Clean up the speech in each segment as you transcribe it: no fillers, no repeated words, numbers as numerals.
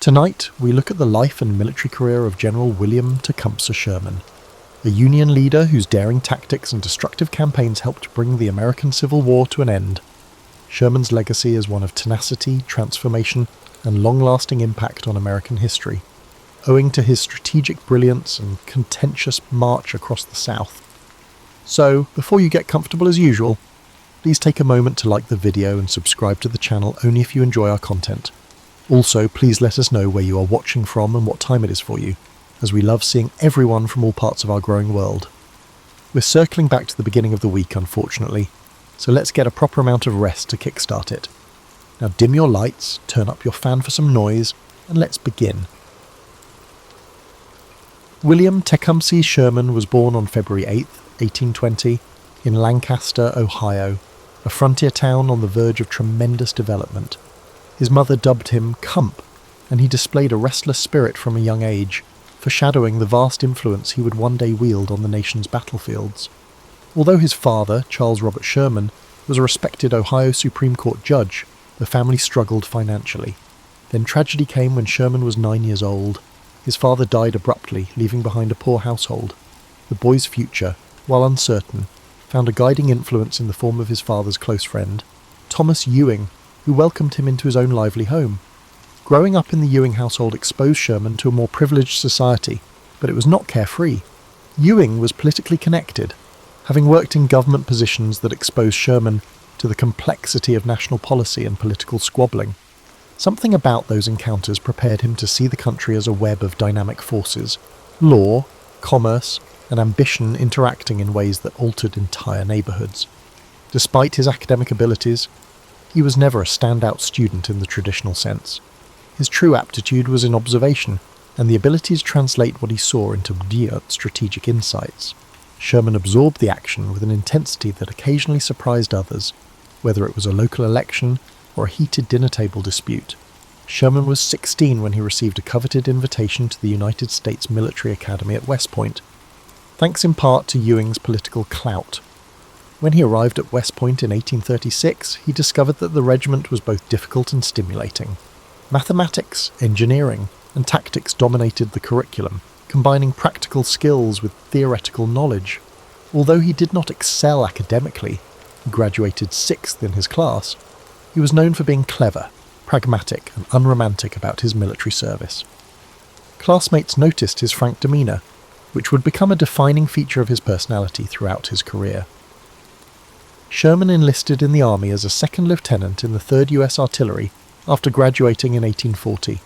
Tonight, we look at the life and military career of General William Tecumseh Sherman, a Union leader whose daring tactics and destructive campaigns helped bring the American Civil War to an end. Sherman's legacy is one of tenacity, transformation, and long-lasting impact on American history, owing to his strategic brilliance and contentious march across the South. So, before you get comfortable as usual, please take a moment to like the video and subscribe to the channel only if you enjoy our content. Also, please let us know where you are watching from and what time it is for you, as we love seeing everyone from all parts of our growing world. We're circling back to the beginning of the week, unfortunately, so let's get a proper amount of rest to kickstart it. Now dim your lights, turn up your fan for some noise, and let's begin. William Tecumseh Sherman was born on February 8, 1820, in Lancaster, Ohio, a frontier town on the verge of tremendous development. His mother dubbed him Cump, and he displayed a restless spirit from a young age, foreshadowing the vast influence he would one day wield on the nation's battlefields. Although his father, Charles Robert Sherman, was a respected Ohio Supreme Court judge, the family struggled financially. Then tragedy came when Sherman was 9 years old. His father died abruptly, leaving behind a poor household. The boy's future, while uncertain, found a guiding influence in the form of his father's close friend, Thomas Ewing, who welcomed him into his own lively home. Growing up in the Ewing household exposed Sherman to a more privileged society, but it was not carefree. Ewing was politically connected, having worked in government positions that exposed Sherman to the complexity of national policy and political squabbling. Something about those encounters prepared him to see the country as a web of dynamic forces, law, commerce, and ambition interacting in ways that altered entire neighbourhoods. Despite his academic abilities, he was never a standout student in the traditional sense. His true aptitude was in observation, and the ability to translate what he saw into deep strategic insights. Sherman absorbed the action with an intensity that occasionally surprised others, whether it was a local election or a heated dinner table dispute. Sherman was 16 when he received a coveted invitation to the United States Military Academy at West Point, thanks in part to Ewing's political clout. When he arrived at West Point in 1836, he discovered that the regiment was both difficult and stimulating. Mathematics, engineering, and tactics dominated the curriculum, combining practical skills with theoretical knowledge. Although he did not excel academically, he graduated 6th in his class, he was known for being clever, pragmatic, and unromantic about his military service. Classmates noticed his frank demeanour, which would become a defining feature of his personality throughout his career. Sherman enlisted in the Army as a second lieutenant in the 3rd U.S. Artillery after graduating in 1840.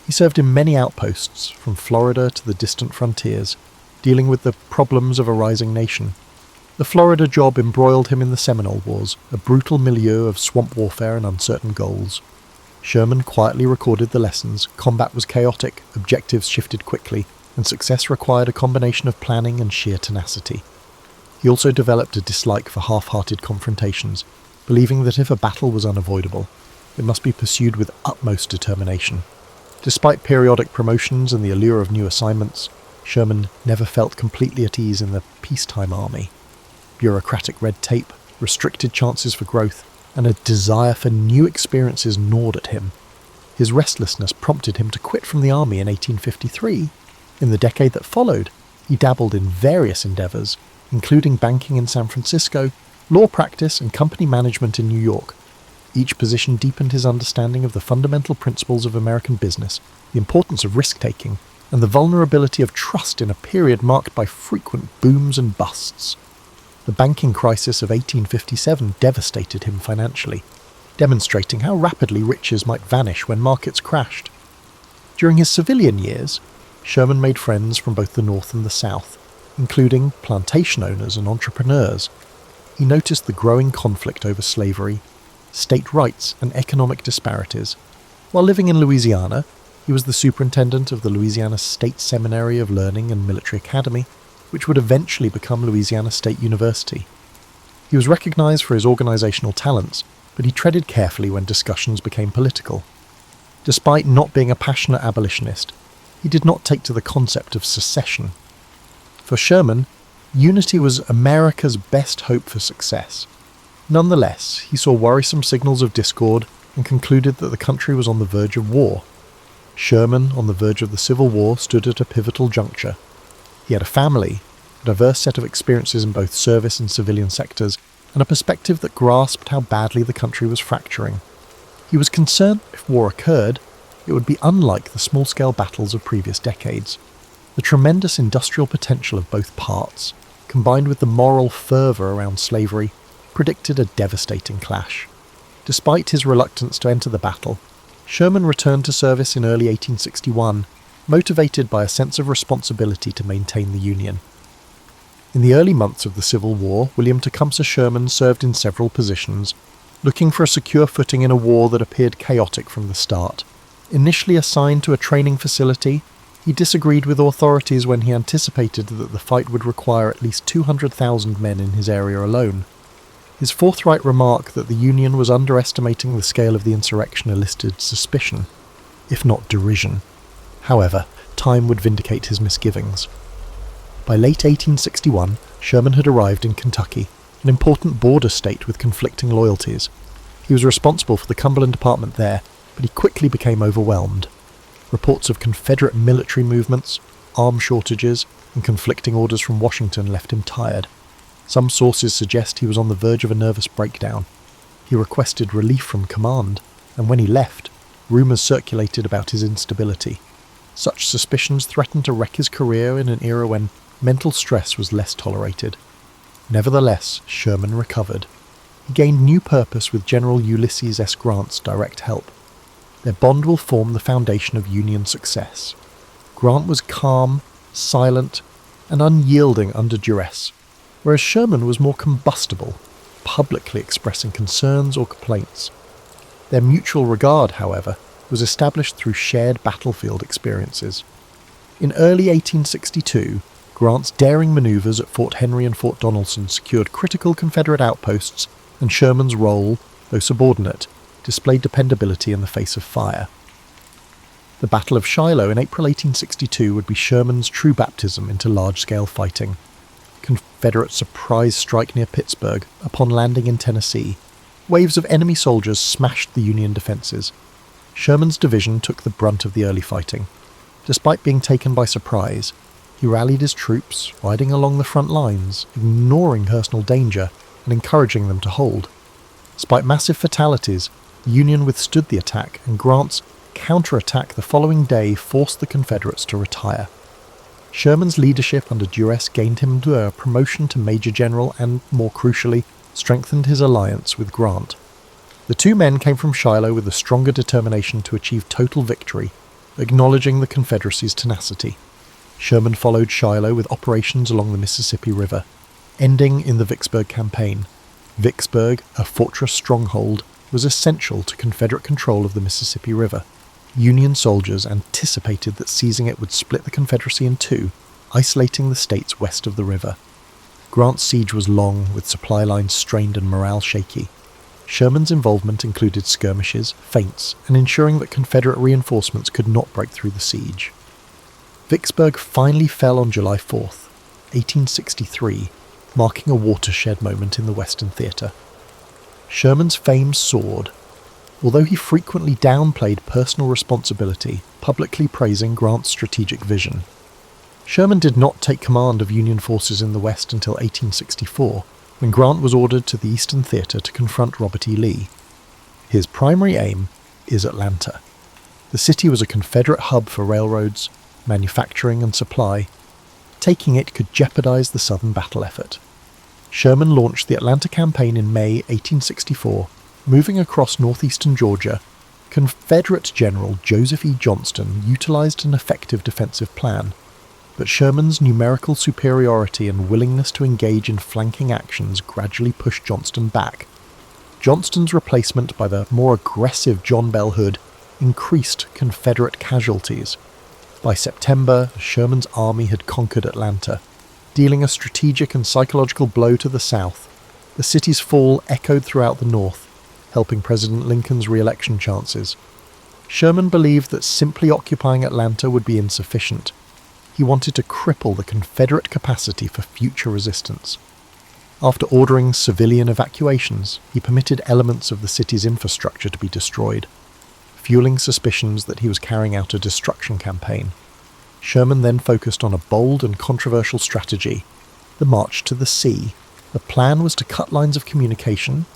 He served in many outposts, from Florida to the distant frontiers, dealing with the problems of a rising nation. The Florida job embroiled him in the Seminole Wars, a brutal milieu of swamp warfare and uncertain goals. Sherman quietly recorded the lessons. Combat was chaotic, objectives shifted quickly, and success required a combination of planning and sheer tenacity. He also developed a dislike for half-hearted confrontations, believing that if a battle was unavoidable, it must be pursued with utmost determination. Despite periodic promotions and the allure of new assignments, Sherman never felt completely at ease in the peacetime army. Bureaucratic red tape, restricted chances for growth, and a desire for new experiences gnawed at him. His restlessness prompted him to quit from the army in 1853. In the decade that followed, he dabbled in various endeavours, including banking in San Francisco, law practice, and company management in New York. Each position deepened his understanding of the fundamental principles of American business, the importance of risk-taking, and the vulnerability of trust in a period marked by frequent booms and busts. The banking crisis of 1857 devastated him financially, demonstrating how rapidly riches might vanish when markets crashed. During his civilian years, Sherman made friends from both the North and the South, including plantation owners and entrepreneurs. He noticed the growing conflict over slavery, state rights, and economic disparities. While living in Louisiana, he was the superintendent of the Louisiana State Seminary of Learning and Military Academy, which would eventually become Louisiana State University. He was recognized for his organizational talents, but he treaded carefully when discussions became political. Despite not being a passionate abolitionist, he did not take to the concept of secession. For Sherman, unity was America's best hope for success. Nonetheless, he saw worrisome signals of discord and concluded that the country was on the verge of war. Sherman, on the verge of the Civil War, stood at a pivotal juncture. He had a family, a diverse set of experiences in both service and civilian sectors, and a perspective that grasped how badly the country was fracturing. He was concerned if war occurred, it would be unlike the small-scale battles of previous decades. The tremendous industrial potential of both parts, combined with the moral fervour around slavery, predicted a devastating clash. Despite his reluctance to enter the battle, Sherman returned to service in early 1861, motivated by a sense of responsibility to maintain the Union. In the early months of the Civil War, William Tecumseh Sherman served in several positions, looking for a secure footing in a war that appeared chaotic from the start. Initially assigned to a training facility, he disagreed with authorities when he anticipated that the fight would require at least 200,000 men in his area alone. His forthright remark that the Union was underestimating the scale of the insurrection elicited suspicion, if not derision. However, time would vindicate his misgivings. By late 1861, Sherman had arrived in Kentucky, an important border state with conflicting loyalties. He was responsible for the Cumberland Department there, but he quickly became overwhelmed. Reports of Confederate military movements, arms shortages, and conflicting orders from Washington left him tired. Some sources suggest he was on the verge of a nervous breakdown. He requested relief from command, and when he left, rumours circulated about his instability. Such suspicions threatened to wreck his career in an era when mental stress was less tolerated. Nevertheless, Sherman recovered. He gained new purpose with General Ulysses S. Grant's direct help. Their bond will form the foundation of Union success. Grant was calm, silent, and unyielding under duress, whereas Sherman was more combustible, publicly expressing concerns or complaints. Their mutual regard, however, was established through shared battlefield experiences. In early 1862, Grant's daring manoeuvres at Fort Henry and Fort Donelson secured critical Confederate outposts, and Sherman's role, though subordinate, displayed dependability in the face of fire. The Battle of Shiloh in April 1862 would be Sherman's true baptism into large-scale fighting. Confederate surprise strike near Pittsburgh upon landing in Tennessee. Waves of enemy soldiers smashed the Union defences. Sherman's division took the brunt of the early fighting. Despite being taken by surprise, he rallied his troops, riding along the front lines, ignoring personal danger and encouraging them to hold. Despite massive fatalities, the Union withstood the attack, and Grant's counterattack the following day forced the Confederates to retire. Sherman's leadership under duress gained him a promotion to Major General and, more crucially, strengthened his alliance with Grant. The two men came from Shiloh with a stronger determination to achieve total victory, acknowledging the Confederacy's tenacity. Sherman followed Shiloh with operations along the Mississippi River, ending in the Vicksburg Campaign. Vicksburg, a fortress stronghold, was essential to Confederate control of the Mississippi River. Union soldiers anticipated that seizing it would split the Confederacy in two, isolating the states west of the river. Grant's siege was long, with supply lines strained and morale shaky. Sherman's involvement included skirmishes, feints, and ensuring that Confederate reinforcements could not break through the siege. Vicksburg finally fell on July 4th, 1863, marking a watershed moment in the Western theatre. Sherman's fame soared, although he frequently downplayed personal responsibility, publicly praising Grant's strategic vision. Sherman did not take command of Union forces in the West until 1864, when Grant was ordered to the Eastern Theatre to confront Robert E. Lee. His primary aim is Atlanta. The city was a Confederate hub for railroads, manufacturing and supply. Taking it could jeopardize the Southern battle effort. Sherman launched the Atlanta campaign in May 1864, moving across northeastern Georgia. Confederate General Joseph E. Johnston utilized an effective defensive plan, but Sherman's numerical superiority and willingness to engage in flanking actions gradually pushed Johnston back. Johnston's replacement by the more aggressive John Bell Hood increased Confederate casualties. By September, Sherman's army had conquered Atlanta, dealing a strategic and psychological blow to the South. The city's fall echoed throughout the North, helping President Lincoln's re-election chances. Sherman believed that simply occupying Atlanta would be insufficient. He wanted to cripple the Confederate capacity for future resistance. After ordering civilian evacuations, he permitted elements of the city's infrastructure to be destroyed. fueling suspicions that he was carrying out a destruction campaign. Sherman then focused on a bold and controversial strategy, the March to the Sea. The plan was to cut lines of communication,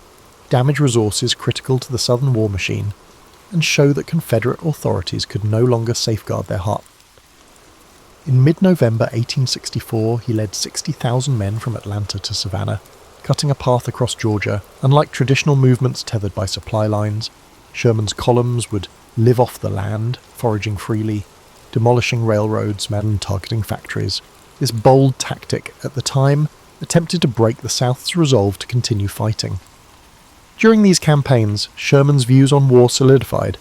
damage resources critical to the Southern war machine, and show that Confederate authorities could no longer safeguard their heart. In mid-November 1864, he led 60,000 men from Atlanta to Savannah, cutting a path across Georgia. Unlike traditional movements tethered by supply lines, Sherman's columns would live off the land, foraging freely, demolishing railroads and targeting factories. This bold tactic, at the time, attempted to break the South's resolve to continue fighting. During these campaigns, Sherman's views on war solidified.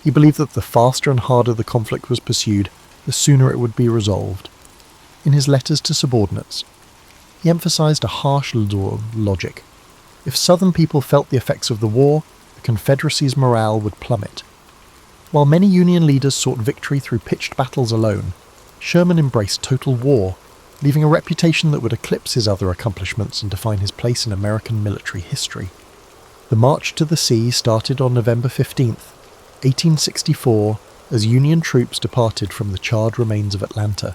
He believed that the faster and harder the conflict was pursued, the sooner it would be resolved. In his letters to subordinates, he emphasized a harsh logic. If Southern people felt the effects of the war, the Confederacy's morale would plummet. While many Union leaders sought victory through pitched battles alone, Sherman embraced total war, leaving a reputation that would eclipse his other accomplishments and define his place in American military history. The March to the Sea started on November 15th, 1864, as Union troops departed from the charred remains of Atlanta.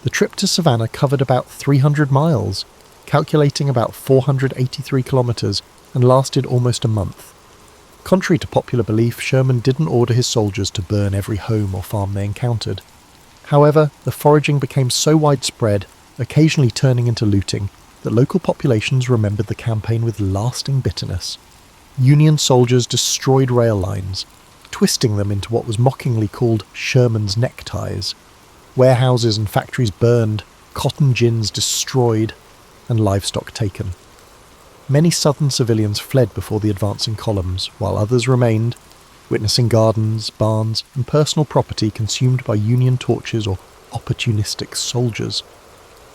The trip to Savannah covered about 300 miles, calculating about 483 kilometers, and lasted almost a month. Contrary to popular belief, Sherman didn't order his soldiers to burn every home or farm they encountered. However, the foraging became so widespread, occasionally turning into looting, that local populations remembered the campaign with lasting bitterness. Union soldiers destroyed rail lines, twisting them into what was mockingly called Sherman's neckties. Warehouses and factories burned, cotton gins destroyed, and livestock taken. Many Southern civilians fled before the advancing columns, while others remained, witnessing gardens, barns, and personal property consumed by Union torches or opportunistic soldiers.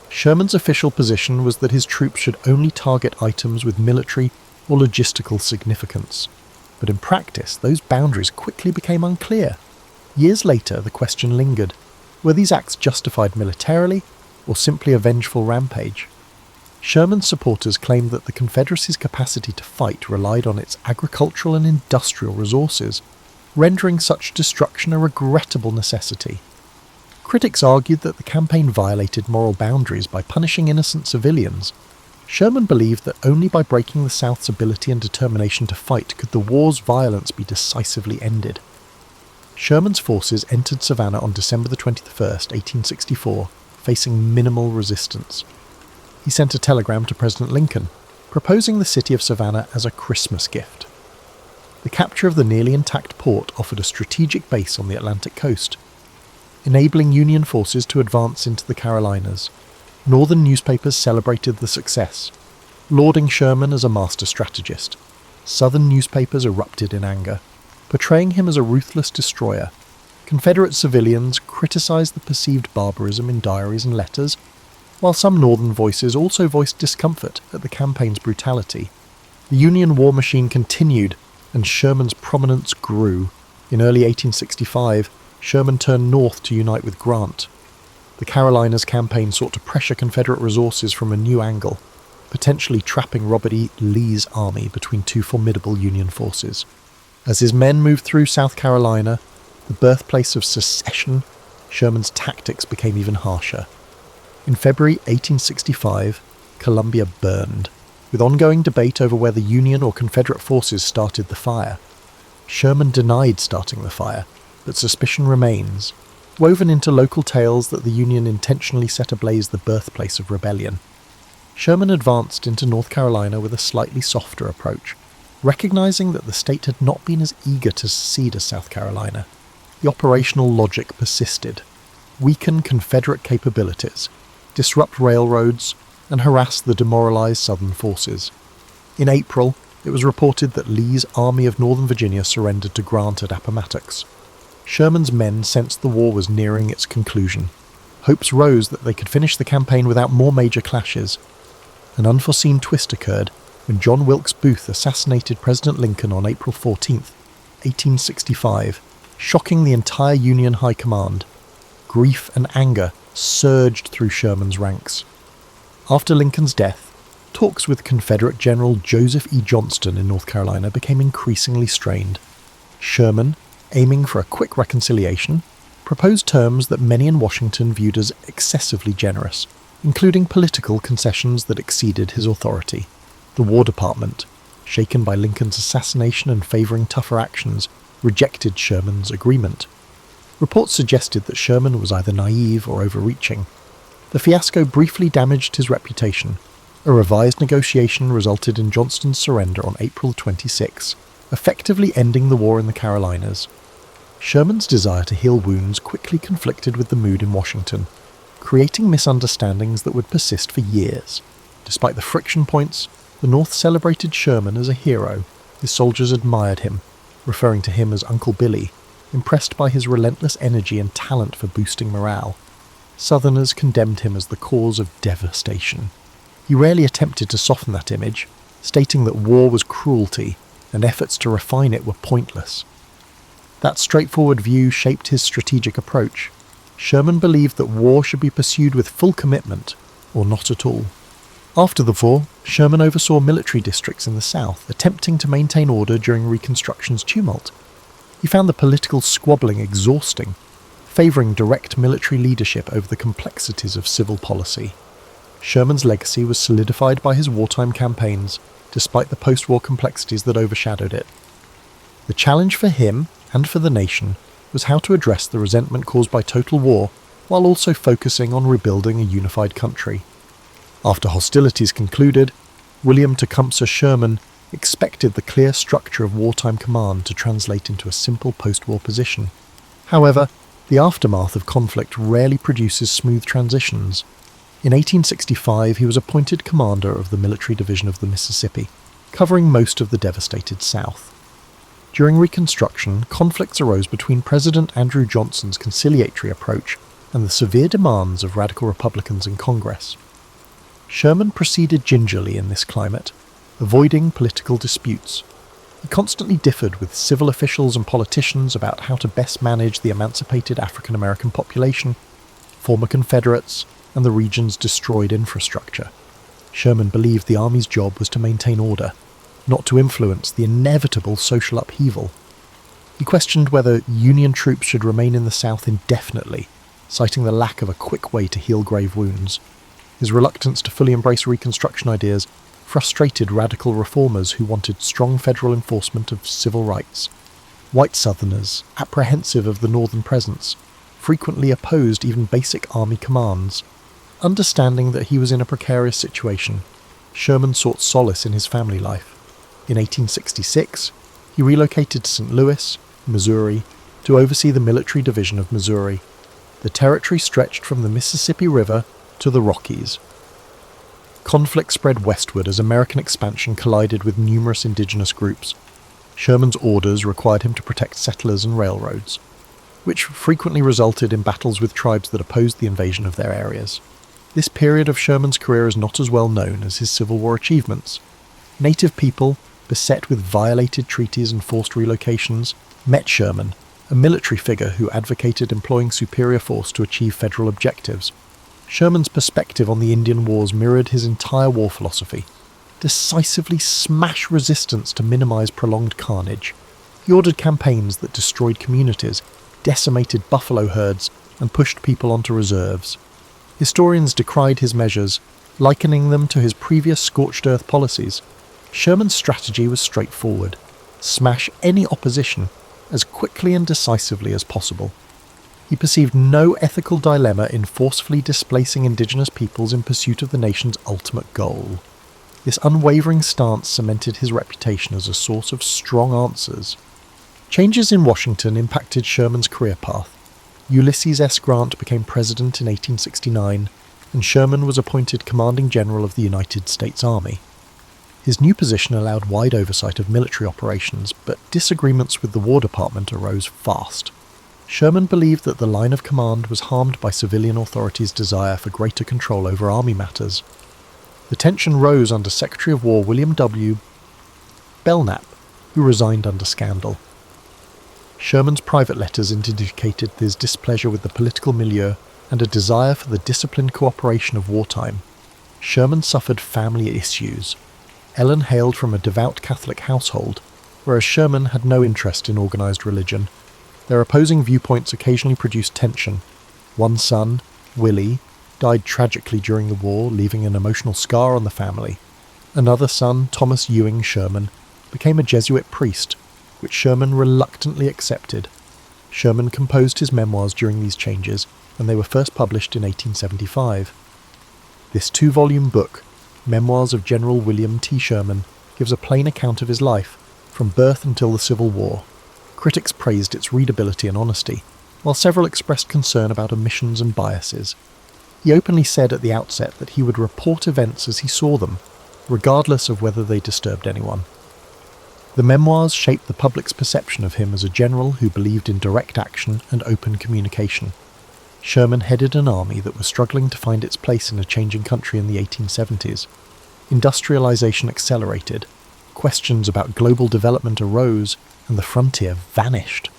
Sherman's official position was that his troops should only target items with military or logistical significance. But in practice, those boundaries quickly became unclear. Years later, the question lingered. Were these acts justified militarily, or simply a vengeful rampage? Sherman's supporters claimed that the Confederacy's capacity to fight relied on its agricultural and industrial resources, rendering such destruction a regrettable necessity. Critics argued that the campaign violated moral boundaries by punishing innocent civilians. Sherman believed that only by breaking the South's ability and determination to fight could the war's violence be decisively ended. Sherman's forces entered Savannah on December 21st, 1864, facing minimal resistance. He sent a telegram to President Lincoln, proposing the city of Savannah as a Christmas gift. The capture of the nearly intact port offered a strategic base on the Atlantic coast, enabling Union forces to advance into the Carolinas. Northern newspapers celebrated the success, lauding Sherman as a master strategist. Southern newspapers erupted in anger, portraying him as a ruthless destroyer. Confederate civilians criticized the perceived barbarism in diaries and letters, while some Northern voices also voiced discomfort at the campaign's brutality. The Union war machine continued, and Sherman's prominence grew. In early 1865, Sherman turned north to unite with Grant. The Carolinas campaign sought to pressure Confederate resources from a new angle, potentially trapping Robert E. Lee's army between two formidable Union forces. As his men moved through South Carolina, the birthplace of secession, Sherman's tactics became even harsher. In February 1865, Columbia burned, with ongoing debate over whether Union or Confederate forces started the fire. Sherman denied starting the fire, but suspicion remains, woven into local tales that the Union intentionally set ablaze the birthplace of rebellion. Sherman advanced into North Carolina with a slightly softer approach, recognizing that the state had not been as eager to secede as South Carolina. The operational logic persisted: weaken Confederate capabilities, disrupt railroads, and harass the demoralized Southern forces. In April, it was reported that Lee's Army of Northern Virginia surrendered to Grant at Appomattox. Sherman's men sensed the war was nearing its conclusion. Hopes rose that they could finish the campaign without more major clashes. An unforeseen twist occurred when John Wilkes Booth assassinated President Lincoln on April 14, 1865, shocking the entire Union High Command. Grief and anger surged through Sherman's ranks. After Lincoln's death, talks with Confederate General Joseph E. Johnston in North Carolina became increasingly strained. Sherman, aiming for a quick reconciliation, proposed terms that many in Washington viewed as excessively generous, including political concessions that exceeded his authority. The War Department, shaken by Lincoln's assassination and favouring tougher actions, rejected Sherman's agreement. Reports suggested that Sherman was either naive or overreaching. The fiasco briefly damaged his reputation. A revised negotiation resulted in Johnston's surrender on April 26, effectively ending the war in the Carolinas. Sherman's desire to heal wounds quickly conflicted with the mood in Washington, creating misunderstandings that would persist for years. Despite the friction points, the North celebrated Sherman as a hero. His soldiers admired him, referring to him as Uncle Billy, impressed by his relentless energy and talent for boosting morale. Southerners condemned him as the cause of devastation. He rarely attempted to soften that image, stating that war was cruelty and efforts to refine it were pointless. That straightforward view shaped his strategic approach. Sherman believed that war should be pursued with full commitment, or not at all. After the war, Sherman oversaw military districts in the South, attempting to maintain order during Reconstruction's tumult. He found the political squabbling exhausting, favouring direct military leadership over the complexities of civil policy. Sherman's legacy was solidified by his wartime campaigns, despite the post-war complexities that overshadowed it. The challenge for him, and for the nation, was how to address the resentment caused by total war, while also focusing on rebuilding a unified country. After hostilities concluded, William Tecumseh Sherman expected the clear structure of wartime command to translate into a simple post-war position. However, the aftermath of conflict rarely produces smooth transitions. In 1865, he was appointed commander of the Military Division of the Mississippi, covering most of the devastated South. During Reconstruction, conflicts arose between President Andrew Johnson's conciliatory approach and the severe demands of radical Republicans in Congress. Sherman proceeded gingerly in this climate, avoiding political disputes. He constantly differed with civil officials and politicians about how to best manage the emancipated African American population, former Confederates, and the region's destroyed infrastructure. Sherman believed the Army's job was to maintain order, not to influence the inevitable social upheaval. He questioned whether Union troops should remain in the South indefinitely, citing the lack of a quick way to heal grave wounds. His reluctance to fully embrace Reconstruction ideas frustrated radical reformers who wanted strong federal enforcement of civil rights. White Southerners, apprehensive of the Northern presence, frequently opposed even basic Army commands. Understanding that he was in a precarious situation, Sherman sought solace in his family life. In 1866, he relocated to St. Louis, Missouri, to oversee the Military Division of Missouri. The territory stretched from the Mississippi River to the Rockies. Conflict spread westward as American expansion collided with numerous indigenous groups. Sherman's orders required him to protect settlers and railroads, which frequently resulted in battles with tribes that opposed the invasion of their areas. This period of Sherman's career is not as well known as his Civil War achievements. Native people, beset with violated treaties and forced relocations, met Sherman, a military figure who advocated employing superior force to achieve federal objectives. Sherman's perspective on the Indian Wars mirrored his entire war philosophy. Decisively smash resistance to minimize prolonged carnage. He ordered campaigns that destroyed communities, decimated buffalo herds, and pushed people onto reserves. Historians decried his measures, likening them to his previous scorched earth policies. Sherman's strategy was straightforward: smash any opposition as quickly and decisively as possible. He perceived no ethical dilemma in forcefully displacing indigenous peoples in pursuit of the nation's ultimate goal. This unwavering stance cemented his reputation as a source of strong answers. Changes in Washington impacted Sherman's career path. Ulysses S. Grant became president in 1869, and Sherman was appointed commanding general of the United States Army. His new position allowed wide oversight of military operations, but disagreements with the War Department arose fast. Sherman believed that the line of command was harmed by civilian authorities' desire for greater control over Army matters. The tension rose under Secretary of War William W. Belknap, who resigned under scandal. Sherman's private letters indicated his displeasure with the political milieu and a desire for the disciplined cooperation of wartime. Sherman suffered family issues. Ellen hailed from a devout Catholic household, whereas Sherman had no interest in organized religion. Their opposing viewpoints occasionally produced tension. One son, Willie, died tragically during the war, leaving an emotional scar on the family. Another son, Thomas Ewing Sherman, became a Jesuit priest, which Sherman reluctantly accepted. Sherman composed his memoirs during these changes, and they were first published in 1875. This 2-volume book, Memoirs of General William T. Sherman, gives a plain account of his life, from birth until the Civil War. Critics praised its readability and honesty, while several expressed concern about omissions and biases. He openly said at the outset that he would report events as he saw them, regardless of whether they disturbed anyone. The memoirs shaped the public's perception of him as a general who believed in direct action and open communication. Sherman headed an army that was struggling to find its place in a changing country in the 1870s. Industrialization accelerated, questions about global development arose, and the frontier vanished.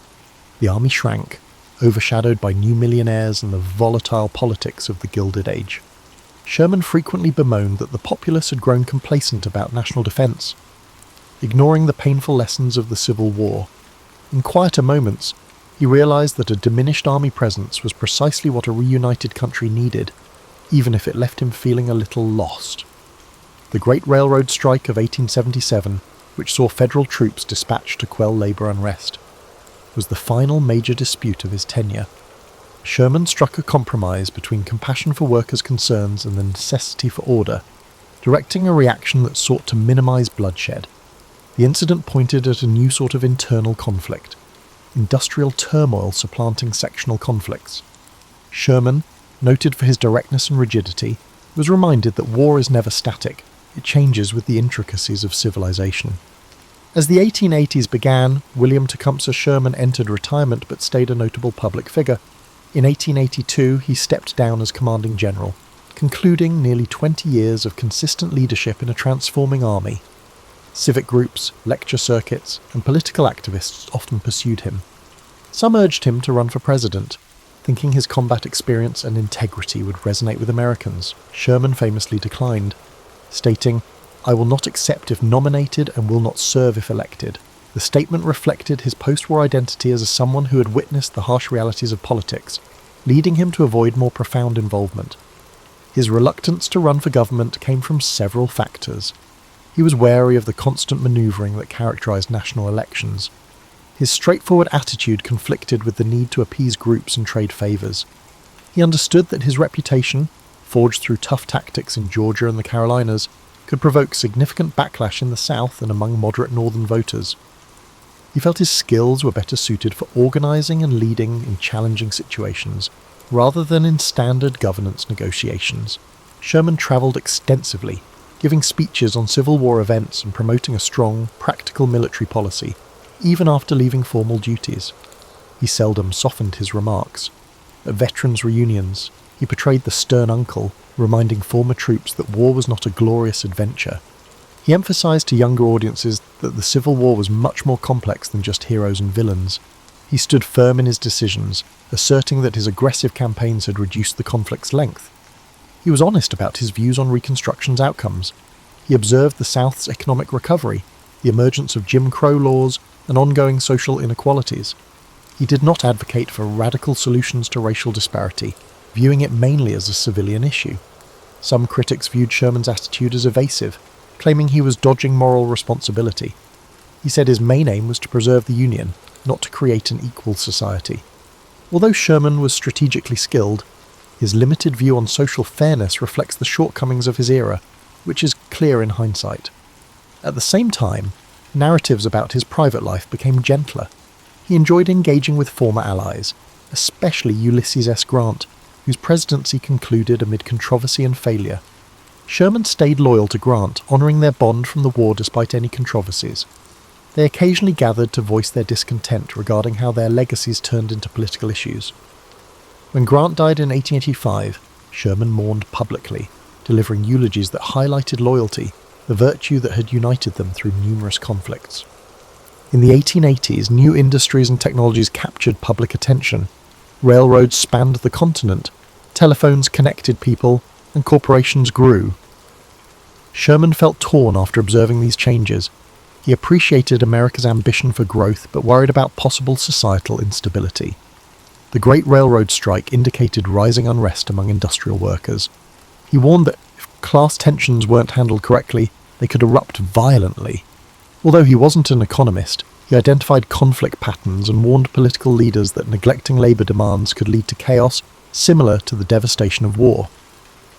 The army shrank, overshadowed by new millionaires and the volatile politics of the Gilded Age. Sherman frequently bemoaned that the populace had grown complacent about national defense, ignoring the painful lessons of the Civil War. In quieter moments, he realized that a diminished army presence was precisely what a reunited country needed, even if it left him feeling a little lost. The Great Railroad Strike of 1877, which saw federal troops dispatched to quell labor unrest, was the final major dispute of his tenure. Sherman struck a compromise between compassion for workers' concerns and the necessity for order, directing a reaction that sought to minimize bloodshed. The incident pointed at a new sort of internal conflict, industrial turmoil supplanting sectional conflicts. Sherman, noted for his directness and rigidity, was reminded that war is never static, it changes with the intricacies of civilization. As the 1880s began, William Tecumseh Sherman entered retirement but stayed a notable public figure. In 1882, he stepped down as commanding general, concluding nearly 20 years of consistent leadership in a transforming army. Civic groups, lecture circuits, and political activists often pursued him. Some urged him to run for president, thinking his combat experience and integrity would resonate with Americans. Sherman famously declined, stating, "I will not accept if nominated and will not serve if elected." The statement reflected his post-war identity as someone who had witnessed the harsh realities of politics, leading him to avoid more profound involvement. His reluctance to run for government came from several factors. He was wary of the constant manoeuvring that characterized national elections. His straightforward attitude conflicted with the need to appease groups and trade favors. He understood that his reputation, forged through tough tactics in Georgia and the Carolinas, could provoke significant backlash in the South and among moderate northern voters. He felt his skills were better suited for organizing and leading in challenging situations, rather than in standard governance negotiations. Sherman traveled extensively, giving speeches on Civil War events and promoting a strong, practical military policy, even after leaving formal duties. He seldom softened his remarks. At veterans' reunions, he portrayed the stern uncle, reminding former troops that war was not a glorious adventure. He emphasized to younger audiences that the Civil War was much more complex than just heroes and villains. He stood firm in his decisions, asserting that his aggressive campaigns had reduced the conflict's length. He was honest about his views on Reconstruction's outcomes. He observed the South's economic recovery, the emergence of Jim Crow laws, and ongoing social inequalities. He did not advocate for radical solutions to racial disparity, viewing it mainly as a civilian issue. Some critics viewed Sherman's attitude as evasive, claiming he was dodging moral responsibility. He said his main aim was to preserve the Union, not to create an equal society. Although Sherman was strategically skilled, his limited view on social fairness reflects the shortcomings of his era, which is clear in hindsight. At the same time, narratives about his private life became gentler. He enjoyed engaging with former allies, especially Ulysses S. Grant, whose presidency concluded amid controversy and failure. Sherman stayed loyal to Grant, honouring their bond from the war despite any controversies. They occasionally gathered to voice their discontent regarding how their legacies turned into political issues. When Grant died in 1885, Sherman mourned publicly, delivering eulogies that highlighted loyalty, the virtue that had united them through numerous conflicts. In the 1880s, new industries and technologies captured public attention. Railroads spanned the continent, telephones connected people, and corporations grew. Sherman felt torn after observing these changes. He appreciated America's ambition for growth but worried about possible societal instability. The Great Railroad Strike indicated rising unrest among industrial workers. He warned that if class tensions weren't handled correctly, they could erupt violently. Although he wasn't an economist, he identified conflict patterns and warned political leaders that neglecting labour demands could lead to chaos similar to the devastation of war.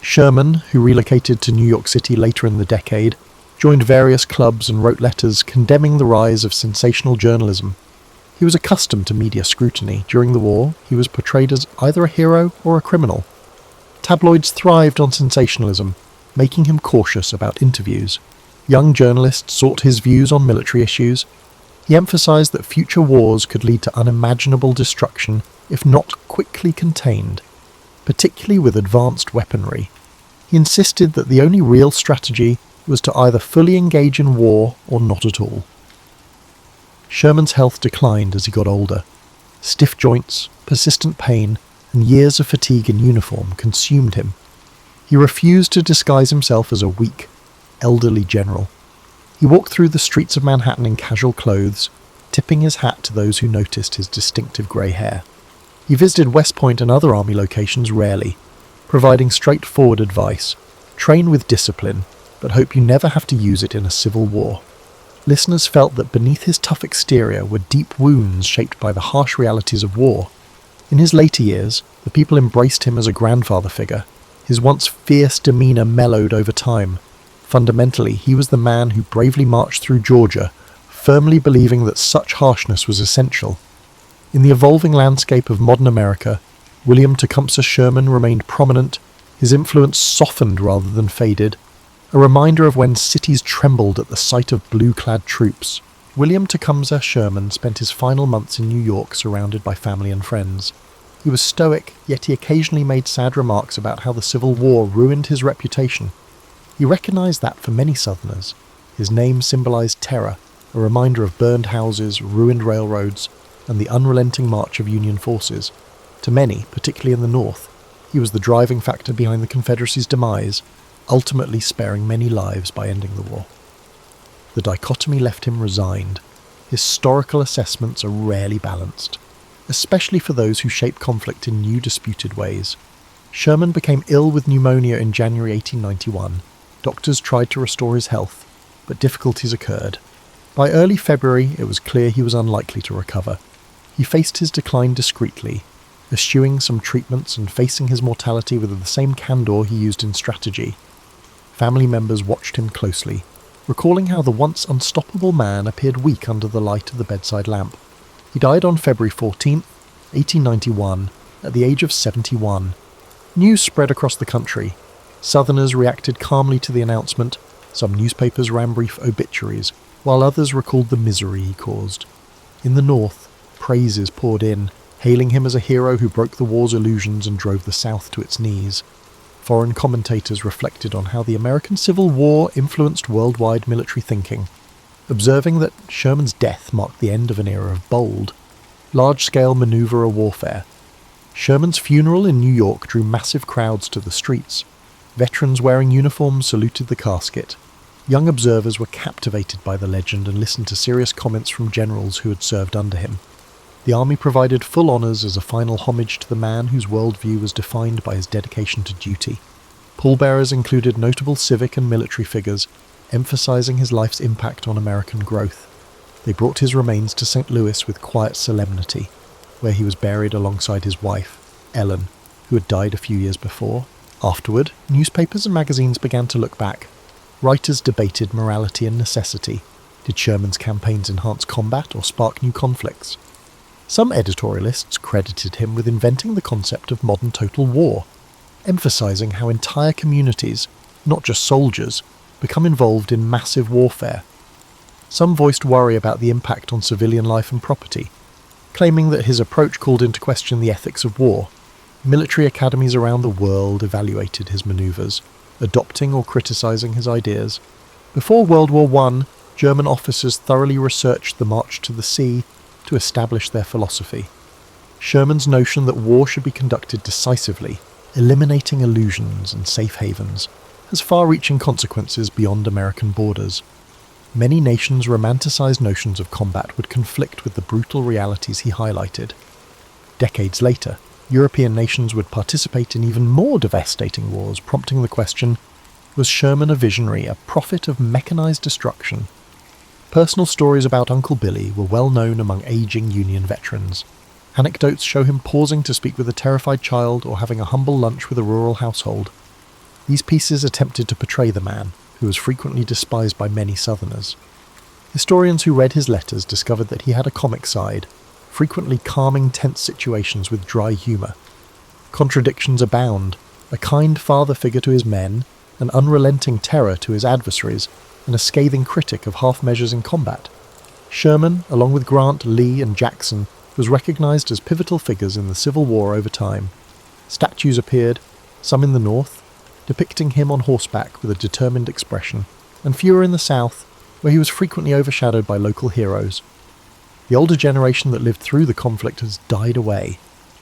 Sherman, who relocated to New York City later in the decade, joined various clubs and wrote letters condemning the rise of sensational journalism. He was accustomed to media scrutiny. During the war, he was portrayed as either a hero or a criminal. Tabloids thrived on sensationalism, making him cautious about interviews. Young journalists sought his views on military issues. He emphasized that future wars could lead to unimaginable destruction if not quickly contained, particularly with advanced weaponry. He insisted that the only real strategy was to either fully engage in war or not at all. Sherman's health declined as he got older. Stiff joints, persistent pain, and years of fatigue in uniform consumed him. He refused to disguise himself as a weak, elderly general. He walked through the streets of Manhattan in casual clothes, tipping his hat to those who noticed his distinctive grey hair. He visited West Point and other army locations rarely, providing straightforward advice: train with discipline, but hope you never have to use it in a civil war. Listeners felt that beneath his tough exterior were deep wounds shaped by the harsh realities of war. In his later years, the people embraced him as a grandfather figure. His once fierce demeanour mellowed over time. Fundamentally, he was the man who bravely marched through Georgia, firmly believing that such harshness was essential. In the evolving landscape of modern America, William Tecumseh Sherman remained prominent, his influence softened rather than faded, a reminder of when cities trembled at the sight of blue-clad troops. William Tecumseh Sherman spent his final months in New York surrounded by family and friends. He was stoic, yet he occasionally made sad remarks about how the Civil War ruined his reputation. He recognized that for many Southerners, his name symbolized terror, a reminder of burned houses, ruined railroads, and the unrelenting march of Union forces. To many, particularly in the North, he was the driving factor behind the Confederacy's demise, ultimately sparing many lives by ending the war. The dichotomy left him resigned. Historical assessments are rarely balanced, especially for those who shape conflict in new disputed ways. Sherman became ill with pneumonia in January 1891. Doctors tried to restore his health, but difficulties occurred. By early February, it was clear he was unlikely to recover. He faced his decline discreetly, eschewing some treatments and facing his mortality with the same candour he used in strategy. Family members watched him closely, recalling how the once unstoppable man appeared weak under the light of the bedside lamp. He died on February 14, 1891, at the age of 71. News spread across the country. Southerners reacted calmly to the announcement. Some newspapers ran brief obituaries, while others recalled the misery he caused. In the North, praises poured in, hailing him as a hero who broke the war's illusions and drove the South to its knees. Foreign commentators reflected on how the American Civil War influenced worldwide military thinking, observing that Sherman's death marked the end of an era of bold, large-scale maneuver warfare. Sherman's funeral in New York drew massive crowds to the streets. Veterans wearing uniforms saluted the casket. Young observers were captivated by the legend and listened to serious comments from generals who had served under him. The army provided full honours as a final homage to the man whose worldview was defined by his dedication to duty. Pallbearers included notable civic and military figures, emphasising his life's impact on American growth. They brought his remains to St. Louis with quiet solemnity, where he was buried alongside his wife, Ellen, who had died a few years before. Afterward, newspapers and magazines began to look back. Writers debated morality and necessity. Did Sherman's campaigns enhance combat or spark new conflicts? Some editorialists credited him with inventing the concept of modern total war, emphasising how entire communities, not just soldiers, become involved in massive warfare. Some voiced worry about the impact on civilian life and property, claiming that his approach called into question the ethics of war. Military academies around the world evaluated his manoeuvres, adopting or criticising his ideas. Before World War I, German officers thoroughly researched the March to the Sea to establish their philosophy. Sherman's notion that war should be conducted decisively, eliminating illusions and safe havens, has far-reaching consequences beyond American borders. Many nations' romanticized notions of combat would conflict with the brutal realities he highlighted. Decades later, European nations would participate in even more devastating wars, prompting the question, was Sherman a visionary, a prophet of mechanized destruction? Personal stories about Uncle Billy were well known among aging Union veterans. Anecdotes show him pausing to speak with a terrified child or having a humble lunch with a rural household. These pieces attempted to portray the man, who was frequently despised by many Southerners. Historians who read his letters discovered that he had a comic side, frequently calming tense situations with dry humour. Contradictions abound: a kind father figure to his men, an unrelenting terror to his adversaries, and a scathing critic of half measures in combat. Sherman, along with Grant, Lee, and Jackson, was recognized as pivotal figures in the Civil War over time. Statues appeared, some in the North, depicting him on horseback with a determined expression, and fewer in the South, where he was frequently overshadowed by local heroes. The older generation that lived through the conflict has died away,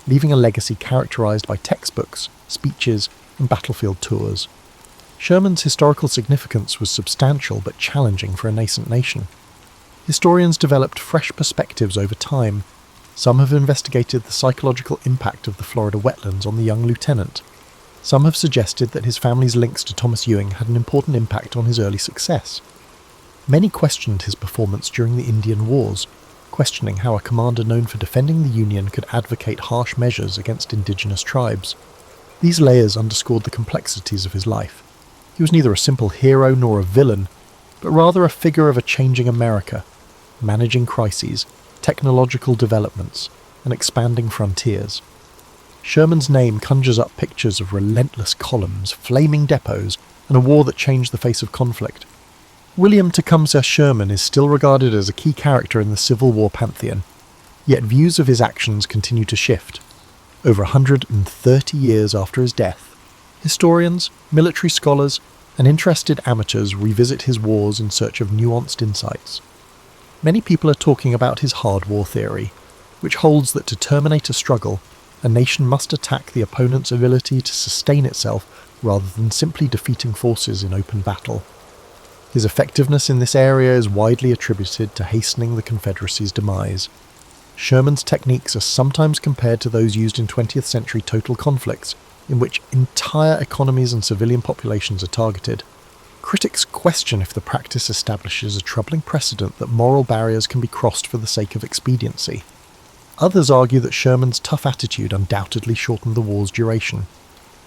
leaving a legacy characterized by textbooks, speeches, and battlefield tours. Sherman's historical significance was substantial but challenging for a nascent nation. Historians developed fresh perspectives over time. Some have investigated the psychological impact of the Florida wetlands on the young lieutenant. Some have suggested that his family's links to Thomas Ewing had an important impact on his early success. Many questioned his performance during the Indian Wars, questioning how a commander known for defending the Union could advocate harsh measures against indigenous tribes. These layers underscored the complexities of his life. He was neither a simple hero nor a villain, but rather a figure of a changing America, managing crises, technological developments, and expanding frontiers. Sherman's name conjures up pictures of relentless columns, flaming depots, and a war that changed the face of conflict. William Tecumseh Sherman is still regarded as a key character in the Civil War pantheon, yet views of his actions continue to shift. Over 130 years after his death, historians, military scholars, and interested amateurs revisit his wars in search of nuanced insights. Many people are talking about his hard war theory, which holds that to terminate a struggle, a nation must attack the opponent's ability to sustain itself rather than simply defeating forces in open battle. His effectiveness in this area is widely attributed to hastening the Confederacy's demise. Sherman's techniques are sometimes compared to those used in 20th century total conflicts, in which entire economies and civilian populations are targeted. Critics question if the practice establishes a troubling precedent that moral barriers can be crossed for the sake of expediency. Others argue that Sherman's tough attitude undoubtedly shortened the war's duration,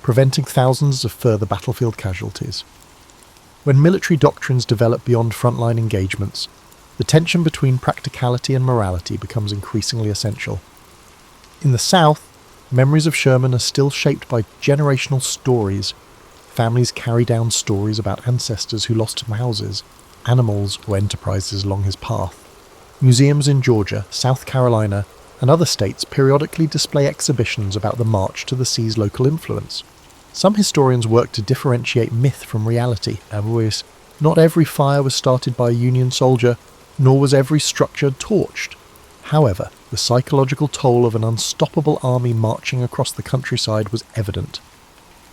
preventing thousands of further battlefield casualties. When military doctrines develop beyond frontline engagements, the tension between practicality and morality becomes increasingly essential. In the South, memories of Sherman are still shaped by generational stories. Families carry down stories about ancestors who lost houses, animals, or enterprises along his path. Museums in Georgia, South Carolina, and other states periodically display exhibitions about the march to the sea's local influence. Some historians work to differentiate myth from reality. Not every fire was started by a Union soldier, nor was every structure torched. However, the psychological toll of an unstoppable army marching across the countryside was evident.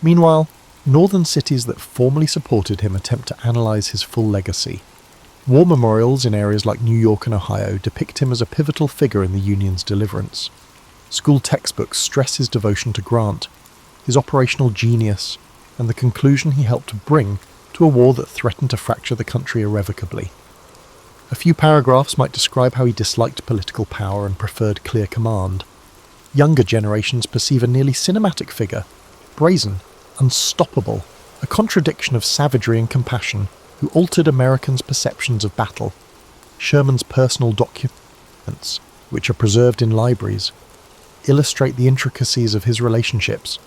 Meanwhile, northern cities that formally supported him attempt to analyse his full legacy. War memorials in areas like New York and Ohio depict him as a pivotal figure in the Union's deliverance. School textbooks stress his devotion to Grant, his operational genius, and the conclusion he helped to bring to a war that threatened to fracture the country irrevocably. A few paragraphs might describe how he disliked political power and preferred clear command. Younger generations perceive a nearly cinematic figure, brazen, unstoppable, a contradiction of savagery and compassion, who altered Americans' perceptions of battle. Sherman's personal documents, which are preserved in libraries, illustrate the intricacies of his relationships.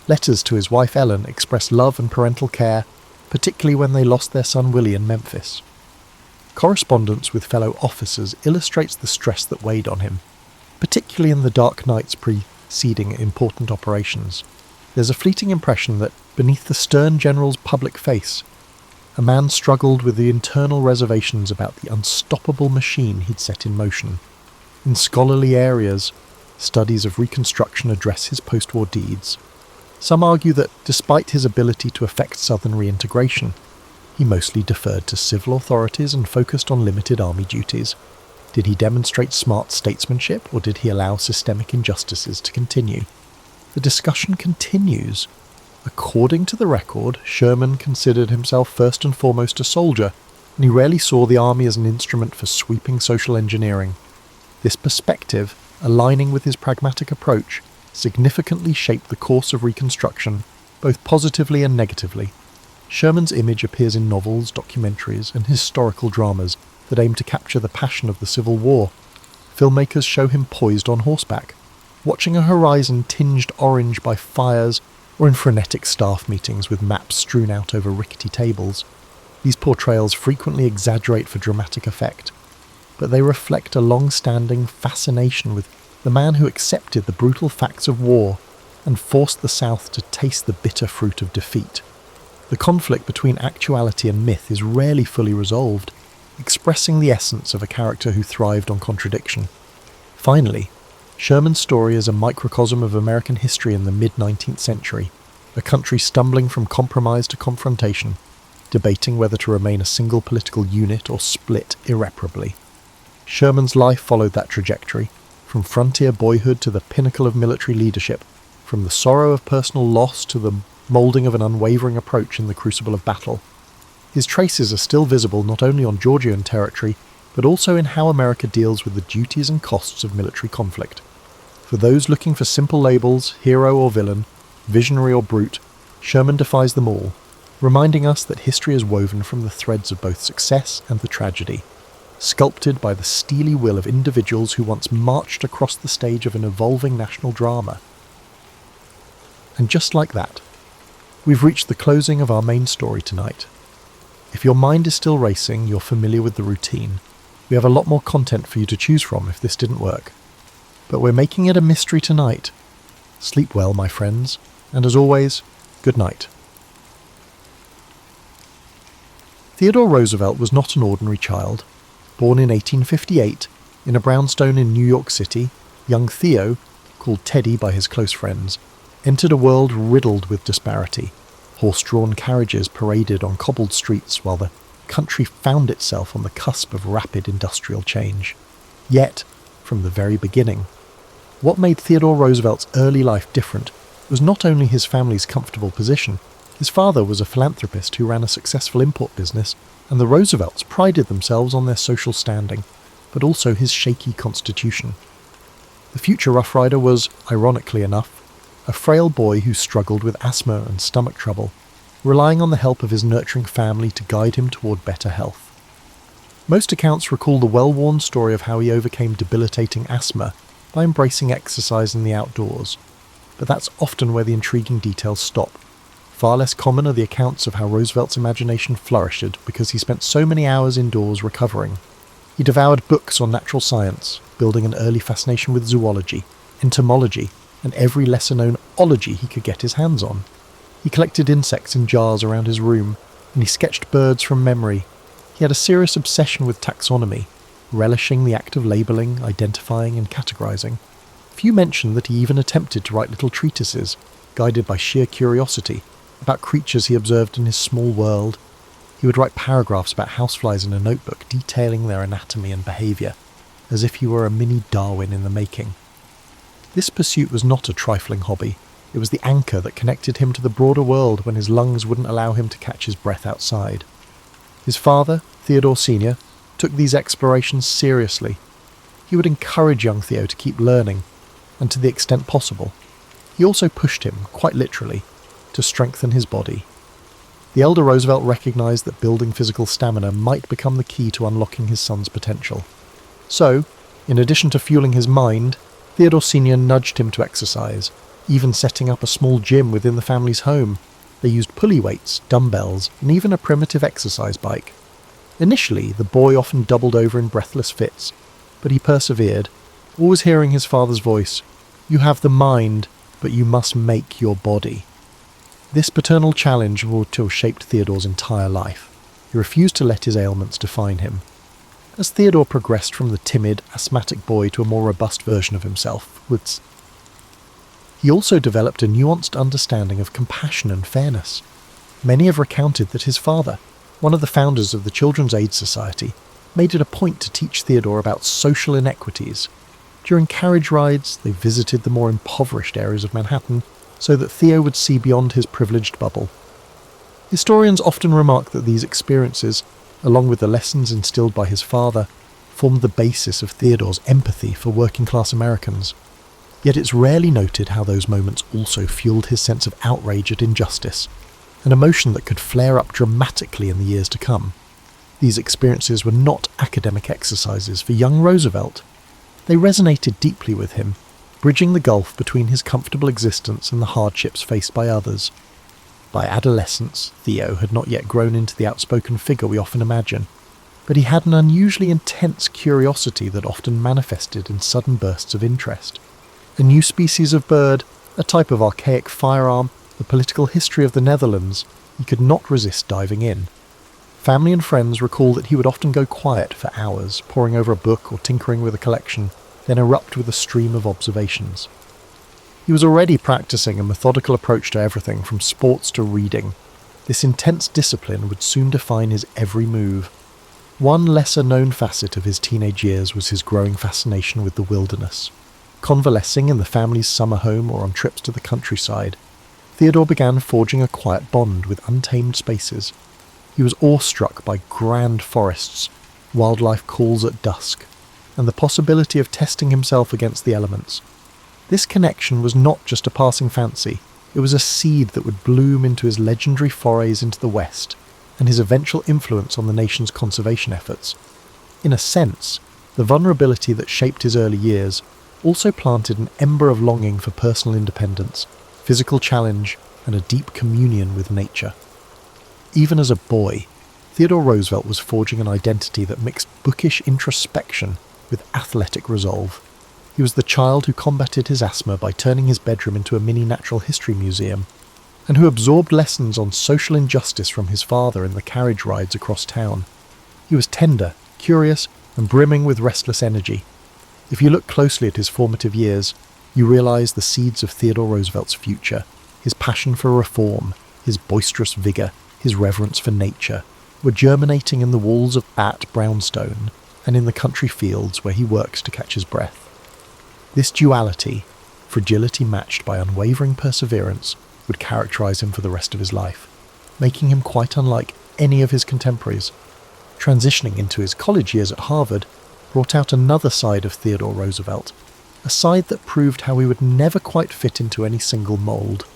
Letters to his wife Ellen express love and parental care, particularly when they lost their son Willie in Memphis. Correspondence with fellow officers illustrates the stress that weighed on him, particularly in the dark nights preceding important operations. There's a fleeting impression that, beneath the stern general's public face, a man struggled with the internal reservations about the unstoppable machine he'd set in motion. In scholarly areas, studies of Reconstruction address his post-war deeds. Some argue that, despite his ability to effect Southern reintegration, he mostly deferred to civil authorities and focused on limited army duties. Did he demonstrate smart statesmanship, or did he allow systemic injustices to continue? The discussion continues. According to the record, Sherman considered himself first and foremost a soldier, and he rarely saw the army as an instrument for sweeping social engineering. This perspective, aligning with his pragmatic approach, significantly shaped the course of Reconstruction, both positively and negatively. Sherman's image appears in novels, documentaries, and historical dramas that aim to capture the passion of the Civil War. Filmmakers show him poised on horseback, watching a horizon tinged orange by fires, or in frenetic staff meetings with maps strewn out over rickety tables. These portrayals frequently exaggerate for dramatic effect, but they reflect a long-standing fascination with the man who accepted the brutal facts of war and forced the South to taste the bitter fruit of defeat. The conflict between actuality and myth is rarely fully resolved, expressing the essence of a character who thrived on contradiction. Finally, Sherman's story is a microcosm of American history in the mid-19th century, a country stumbling from compromise to confrontation, debating whether to remain a single political unit or split irreparably. Sherman's life followed that trajectory, from frontier boyhood to the pinnacle of military leadership, from the sorrow of personal loss to the moulding of an unwavering approach in the crucible of battle. His traces are still visible not only on Georgian territory, but also in how America deals with the duties and costs of military conflict. For those looking for simple labels, hero or villain, visionary or brute, Sherman defies them all, reminding us that history is woven from the threads of both success and the tragedy, sculpted by the steely will of individuals who once marched across the stage of an evolving national drama. And just like that, we've reached the closing of our main story tonight. If your mind is still racing, you're familiar with the routine. We have a lot more content for you to choose from if this didn't work. But we're making it a mystery tonight. Sleep well, my friends, and as always, good night. Theodore Roosevelt was not an ordinary child. Born in 1858, in a brownstone in New York City, young Theo, called Teddy by his close friends, entered a world riddled with disparity. Horse-drawn carriages paraded on cobbled streets while the country found itself on the cusp of rapid industrial change. Yet, from the very beginning, what made Theodore Roosevelt's early life different was not only his family's comfortable position. His father was a philanthropist who ran a successful import business, and the Roosevelts prided themselves on their social standing, but also his shaky constitution. The future Rough Rider was, ironically enough, a frail boy who struggled with asthma and stomach trouble, relying on the help of his nurturing family to guide him toward better health. Most accounts recall the well-worn story of how he overcame debilitating asthma by embracing exercise in the outdoors, but that's often where the intriguing details stop. Far less common are the accounts of how Roosevelt's imagination flourished because he spent so many hours indoors recovering. He devoured books on natural science, building an early fascination with zoology, entomology, and every lesser-known ology he could get his hands on. He collected insects in jars around his room, and he sketched birds from memory. He had a serious obsession with taxonomy, relishing the act of labelling, identifying, and categorizing. Few mention that he even attempted to write little treatises, guided by sheer curiosity, about creatures he observed in his small world. He would write paragraphs about houseflies in a notebook, detailing their anatomy and behaviour, as if he were a mini Darwin in the making. This pursuit was not a trifling hobby. It was the anchor that connected him to the broader world when his lungs wouldn't allow him to catch his breath outside. His father, Theodore Sr., took these explorations seriously. He would encourage young Theo to keep learning, and to the extent possible. He also pushed him, quite literally, to strengthen his body. The elder Roosevelt recognized that building physical stamina might become the key to unlocking his son's potential. So, in addition to fueling his mind, Theodore Sr. nudged him to exercise, even setting up a small gym within the family's home. They used pulley weights, dumbbells, and even a primitive exercise bike. Initially, the boy often doubled over in breathless fits, but he persevered, always hearing his father's voice, "You have the mind, but you must make your body." This paternal challenge would have shaped Theodore's entire life. He refused to let his ailments define him. As Theodore progressed from the timid, asthmatic boy to a more robust version of himself, he also developed a nuanced understanding of compassion and fairness. Many have recounted that his father, one of the founders of the Children's Aid Society, made it a point to teach Theodore about social inequities. During carriage rides, they visited the more impoverished areas of Manhattan so that Theo would see beyond his privileged bubble. Historians often remark that these experiences, along with the lessons instilled by his father, formed the basis of Theodore's empathy for working-class Americans. Yet it's rarely noted how those moments also fueled his sense of outrage at injustice, an emotion that could flare up dramatically in the years to come. These experiences were not academic exercises for young Roosevelt. They resonated deeply with him, bridging the gulf between his comfortable existence and the hardships faced by others. By adolescence, Theo had not yet grown into the outspoken figure we often imagine, but he had an unusually intense curiosity that often manifested in sudden bursts of interest. A new species of bird, a type of archaic firearm, the political history of the Netherlands, he could not resist diving in. Family and friends recall that he would often go quiet for hours, poring over a book or tinkering with a collection, then erupt with a stream of observations. He was already practicing a methodical approach to everything from sports to reading. This intense discipline would soon define his every move. One lesser-known facet of his teenage years was his growing fascination with the wilderness. Convalescing in the family's summer home or on trips to the countryside, Theodore began forging a quiet bond with untamed spaces. He was awestruck by grand forests, wildlife calls at dusk, and the possibility of testing himself against the elements. This connection was not just a passing fancy, it was a seed that would bloom into his legendary forays into the West, and his eventual influence on the nation's conservation efforts. In a sense, the vulnerability that shaped his early years also planted an ember of longing for personal independence, physical challenge, and a deep communion with nature. Even as a boy, Theodore Roosevelt was forging an identity that mixed bookish introspection with athletic resolve. He was the child who combated his asthma by turning his bedroom into a mini natural history museum, and who absorbed lessons on social injustice from his father in the carriage rides across town. He was tender, curious, and brimming with restless energy. If you look closely at his formative years, you realise the seeds of Theodore Roosevelt's future, his passion for reform, his boisterous vigour, his reverence for nature, were germinating in the walls of Bat brownstone and in the country fields where he worked to catch his breath. This duality, fragility matched by unwavering perseverance, would characterise him for the rest of his life, making him quite unlike any of his contemporaries. Transitioning into his college years at Harvard brought out another side of Theodore Roosevelt, a side that proved how he would never quite fit into any single mould.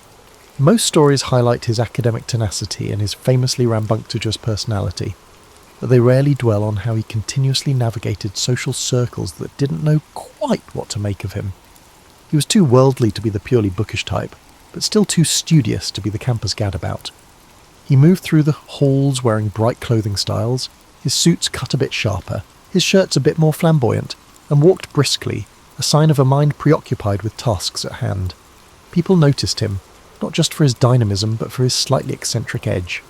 Most stories highlight his academic tenacity and his famously rambunctious personality, but they rarely dwell on how he continuously navigated social circles that didn't know quite what to make of him. He was too worldly to be the purely bookish type, but still too studious to be the campus gadabout. He moved through the halls wearing bright clothing styles, his suits cut a bit sharper, his shirts a bit more flamboyant, and walked briskly, a sign of a mind preoccupied with tasks at hand. People noticed him, not just for his dynamism but for his slightly eccentric edge.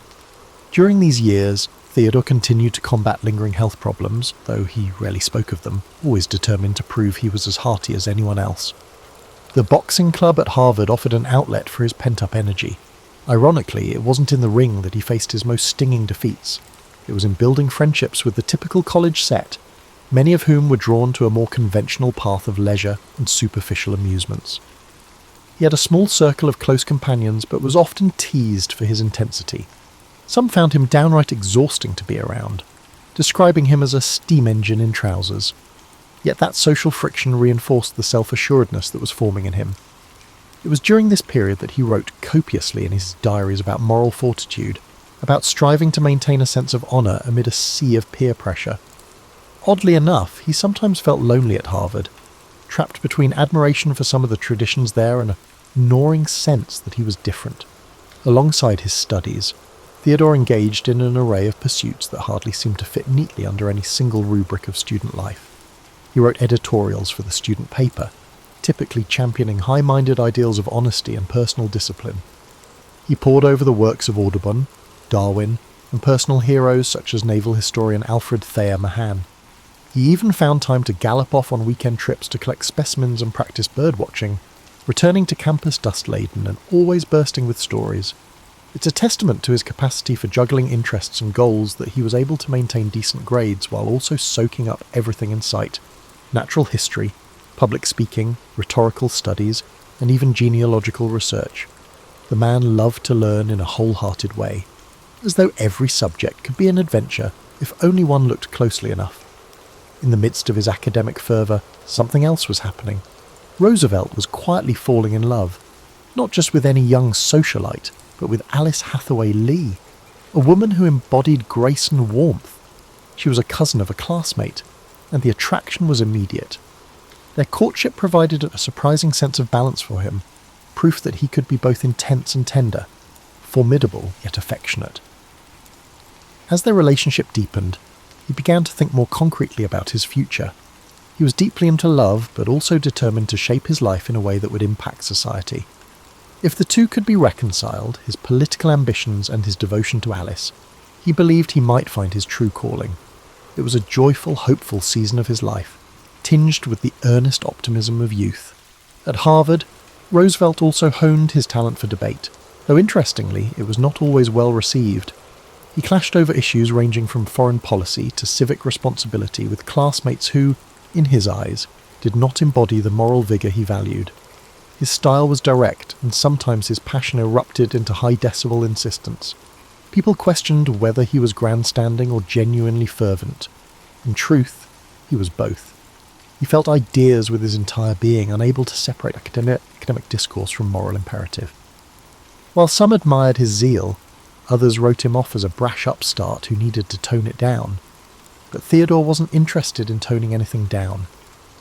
During these years, Theodore continued to combat lingering health problems, though he rarely spoke of them, always determined to prove he was as hearty as anyone else. The boxing club at Harvard offered an outlet for his pent-up energy. Ironically, it wasn't in the ring that he faced his most stinging defeats. It was in building friendships with the typical college set, many of whom were drawn to a more conventional path of leisure and superficial amusements. He had a small circle of close companions, but was often teased for his intensity. Some found him downright exhausting to be around, describing him as a steam engine in trousers. Yet that social friction reinforced the self-assuredness that was forming in him. It was during this period that he wrote copiously in his diaries about moral fortitude, about striving to maintain a sense of honour amid a sea of peer pressure. Oddly enough, he sometimes felt lonely at Harvard, trapped between admiration for some of the traditions there and a gnawing sense that he was different. Alongside his studies, Theodore engaged in an array of pursuits that hardly seemed to fit neatly under any single rubric of student life. He wrote editorials for the student paper, typically championing high-minded ideals of honesty and personal discipline. He pored over the works of Audubon, Darwin, and personal heroes such as naval historian Alfred Thayer Mahan. He even found time to gallop off on weekend trips to collect specimens and practice birdwatching, returning to campus dust-laden and always bursting with stories. It's a testament to his capacity for juggling interests and goals that he was able to maintain decent grades while also soaking up everything in sight: natural history, public speaking, rhetorical studies, and even genealogical research. The man loved to learn in a wholehearted way, as though every subject could be an adventure if only one looked closely enough. In the midst of his academic fervour, something else was happening. Roosevelt was quietly falling in love, not just with any young socialite, but with Alice Hathaway Lee, a woman who embodied grace and warmth. She was a cousin of a classmate, and the attraction was immediate. Their courtship provided a surprising sense of balance for him, proof that he could be both intense and tender, formidable yet affectionate. As their relationship deepened, he began to think more concretely about his future. He was deeply into love, but also determined to shape his life in a way that would impact society. If the two could be reconciled, his political ambitions and his devotion to Alice, he believed he might find his true calling. It was a joyful, hopeful season of his life, tinged with the earnest optimism of youth. At Harvard, Roosevelt also honed his talent for debate, though interestingly, it was not always well received. He clashed over issues ranging from foreign policy to civic responsibility with classmates who, in his eyes, did not embody the moral vigour he valued. His style was direct, and sometimes his passion erupted into high-decibel insistence. People questioned whether he was grandstanding or genuinely fervent. In truth, he was both. He felt ideas with his entire being, unable to separate academic discourse from moral imperative. While some admired his zeal, others wrote him off as a brash upstart who needed to tone it down. But Theodore wasn't interested in toning anything down.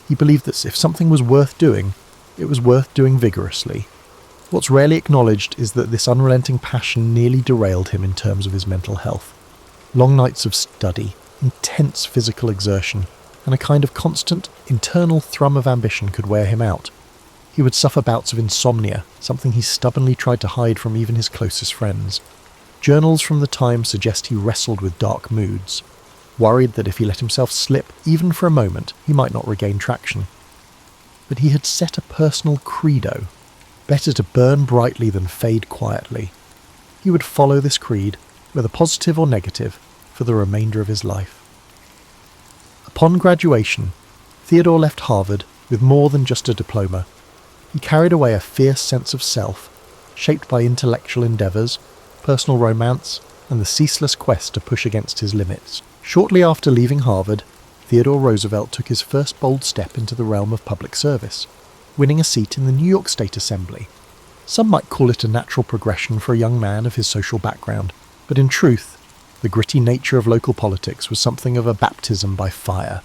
He believed that if something was worth doing, it was worth doing vigorously. What's rarely acknowledged is that this unrelenting passion nearly derailed him in terms of his mental health. Long nights of study, intense physical exertion, and a kind of constant internal thrum of ambition could wear him out. He would suffer bouts of insomnia, something he stubbornly tried to hide from even his closest friends. Journals from the time suggest he wrestled with dark moods, worried that if he let himself slip, even for a moment, he might not regain traction. But he had set a personal credo: better to burn brightly than fade quietly. He would follow this creed, whether positive or negative, for the remainder of his life. Upon graduation, Theodore left Harvard with more than just a diploma. He carried away a fierce sense of self, shaped by intellectual endeavours, personal romance, and the ceaseless quest to push against his limits. Shortly after leaving Harvard, Theodore Roosevelt took his first bold step into the realm of public service, winning a seat in the New York State Assembly. Some might call it a natural progression for a young man of his social background, but in truth, the gritty nature of local politics was something of a baptism by fire.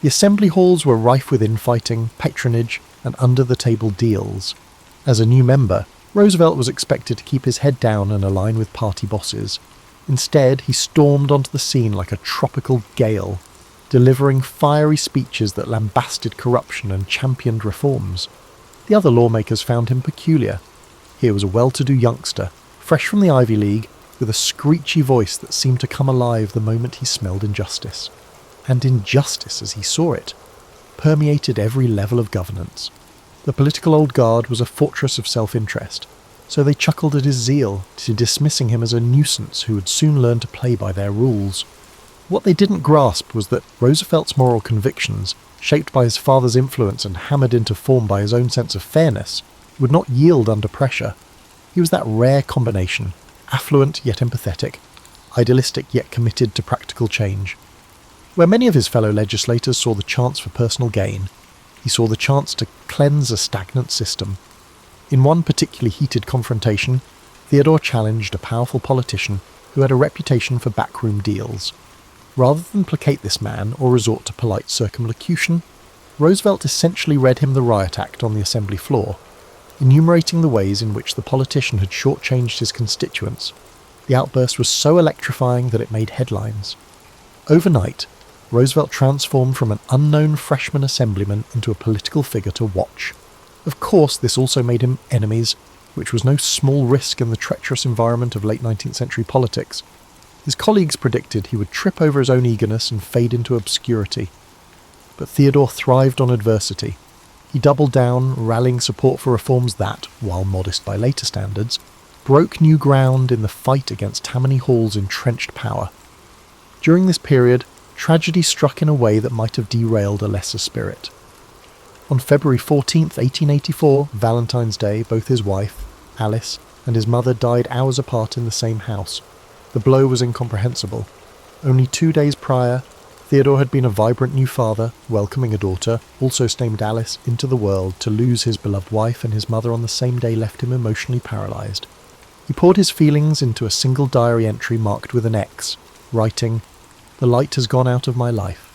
The assembly halls were rife with infighting, patronage, and under-the-table deals. As a new member, Roosevelt was expected to keep his head down and align with party bosses. Instead, he stormed onto the scene like a tropical gale, delivering fiery speeches that lambasted corruption and championed reforms. The other lawmakers found him peculiar. Here was a well-to-do youngster, fresh from the Ivy League, with a screechy voice that seemed to come alive the moment he smelled injustice. And injustice, as he saw it, permeated every level of governance. The political old guard was a fortress of self-interest, so they chuckled at his zeal, dismissing him as a nuisance who would soon learn to play by their rules. What they didn't grasp was that Roosevelt's moral convictions, shaped by his father's influence and hammered into form by his own sense of fairness, would not yield under pressure. He was that rare combination, affluent yet empathetic, idealistic yet committed to practical change. Where many of his fellow legislators saw the chance for personal gain, he saw the chance to cleanse a stagnant system. In one particularly heated confrontation, Theodore challenged a powerful politician who had a reputation for backroom deals. Rather than placate this man or resort to polite circumlocution, Roosevelt essentially read him the riot act on the assembly floor, enumerating the ways in which the politician had shortchanged his constituents. The outburst was so electrifying that it made headlines. Overnight, Roosevelt transformed from an unknown freshman assemblyman into a political figure to watch. Of course, this also made him enemies, which was no small risk in the treacherous environment of late 19th century politics. His colleagues predicted he would trip over his own eagerness and fade into obscurity. But Theodore thrived on adversity. He doubled down, rallying support for reforms that, while modest by later standards, broke new ground in the fight against Tammany Hall's entrenched power. During this period, tragedy struck in a way that might have derailed a lesser spirit. On February 14th, 1884, Valentine's Day, both his wife, Alice, and his mother died hours apart in the same house. The blow was incomprehensible. Only 2 days prior, Theodore had been a vibrant new father, welcoming a daughter, also named Alice, into the world. To lose his beloved wife and his mother on the same day left him emotionally paralysed. He poured his feelings into a single diary entry marked with an X, writing, "The light has gone out of my life."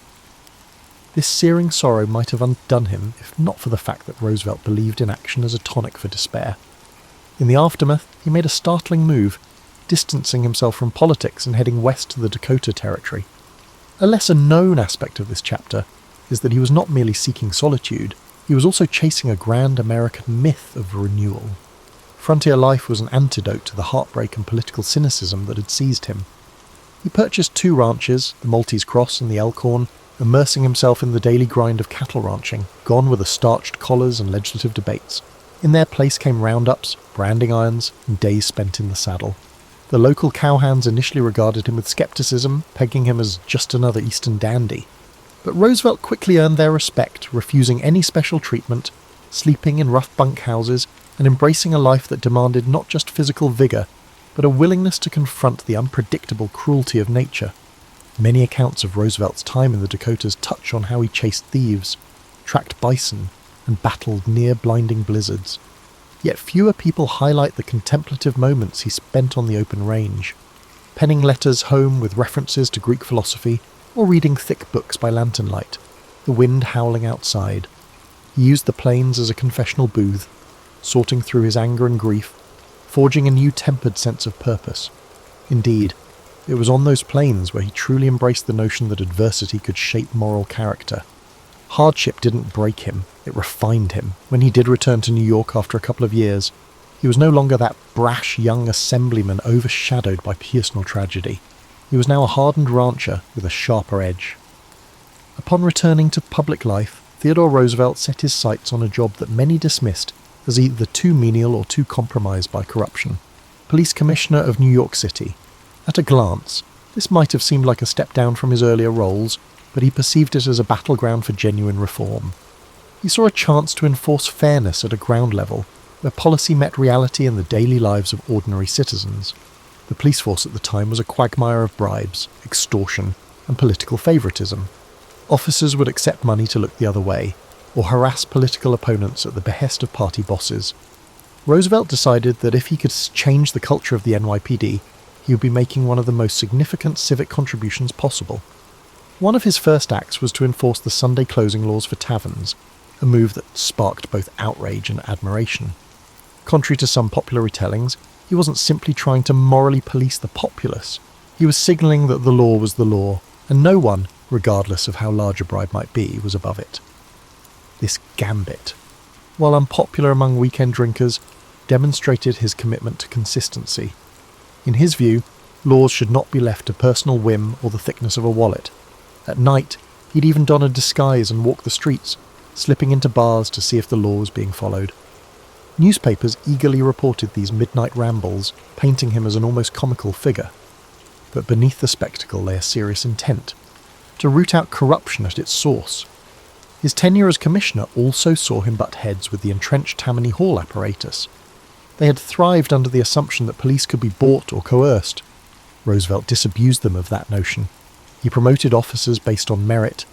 This searing sorrow might have undone him if not for the fact that Roosevelt believed in action as a tonic for despair. In the aftermath, he made a startling move, distancing himself from politics and heading west to the Dakota Territory. A lesser-known aspect of this chapter is that he was not merely seeking solitude, he was also chasing a grand American myth of renewal. Frontier life was an antidote to the heartbreak and political cynicism that had seized him. He purchased 2 ranches, the Maltese Cross and the Elkhorn, immersing himself in the daily grind of cattle ranching, gone were the starched collars and legislative debates. In their place came roundups, branding irons, and days spent in the saddle. The local cowhands initially regarded him with skepticism, pegging him as just another Eastern dandy. But Roosevelt quickly earned their respect, refusing any special treatment, sleeping in rough bunkhouses, and embracing a life that demanded not just physical vigour, but a willingness to confront the unpredictable cruelty of nature. Many accounts of Roosevelt's time in the Dakotas touch on how he chased thieves, tracked bison, and battled near blinding blizzards. Yet fewer people highlight the contemplative moments he spent on the open range, penning letters home with references to Greek philosophy, or reading thick books by lantern light, the wind howling outside. He used the plains as a confessional booth, sorting through his anger and grief, forging a new tempered sense of purpose. Indeed, it was on those plains where he truly embraced the notion that adversity could shape moral character. Hardship didn't break him, it refined him. When he did return to New York after a couple of years, he was no longer that brash young assemblyman overshadowed by personal tragedy. He was now a hardened rancher with a sharper edge. Upon returning to public life, Theodore Roosevelt set his sights on a job that many dismissed as either too menial or too compromised by corruption. Police Commissioner of New York City. At a glance, this might have seemed like a step down from his earlier roles, but he perceived it as a battleground for genuine reform. He saw a chance to enforce fairness at a ground level, where policy met reality in the daily lives of ordinary citizens. The police force at the time was a quagmire of bribes, extortion, and political favouritism. Officers would accept money to look the other way, or harass political opponents at the behest of party bosses. Roosevelt decided that if he could change the culture of the NYPD, he would be making one of the most significant civic contributions possible. One of his first acts was to enforce the Sunday closing laws for taverns, a move that sparked both outrage and admiration. Contrary to some popular retellings, he wasn't simply trying to morally police the populace. He was signalling that the law was the law, and no one, regardless of how large a bribe might be, was above it. This gambit, while unpopular among weekend drinkers, demonstrated his commitment to consistency. In his view, laws should not be left to personal whim or the thickness of a wallet. At night, he'd even don a disguise and walk the streets, slipping into bars to see if the law was being followed. Newspapers eagerly reported these midnight rambles, painting him as an almost comical figure. But beneath the spectacle lay a serious intent, to root out corruption at its source. His tenure as commissioner also saw him butt heads with the entrenched Tammany Hall apparatus. They had thrived under the assumption that police could be bought or coerced. Roosevelt disabused them of that notion. He promoted officers based on merit,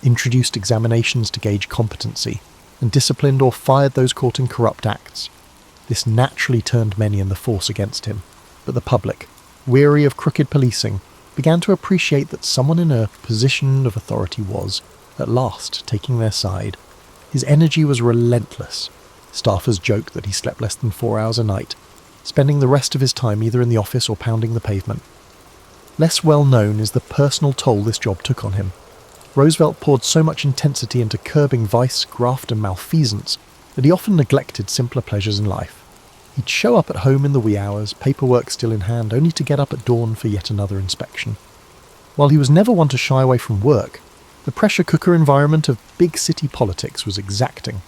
introduced examinations to gauge competency, and disciplined or fired those caught in corrupt acts. This naturally turned many in the force against him, but the public, weary of crooked policing, began to appreciate that someone in a position of authority was, at last, taking their side. His energy was relentless. Staffers joked that he slept less than 4 hours a night, spending the rest of his time either in the office or pounding the pavement. Less well known is the personal toll this job took on him. Roosevelt poured so much intensity into curbing vice, graft and malfeasance that he often neglected simpler pleasures in life. He'd show up at home in the wee hours, paperwork still in hand, only to get up at dawn for yet another inspection. While he was never one to shy away from work, the pressure cooker environment of big city politics was exacting.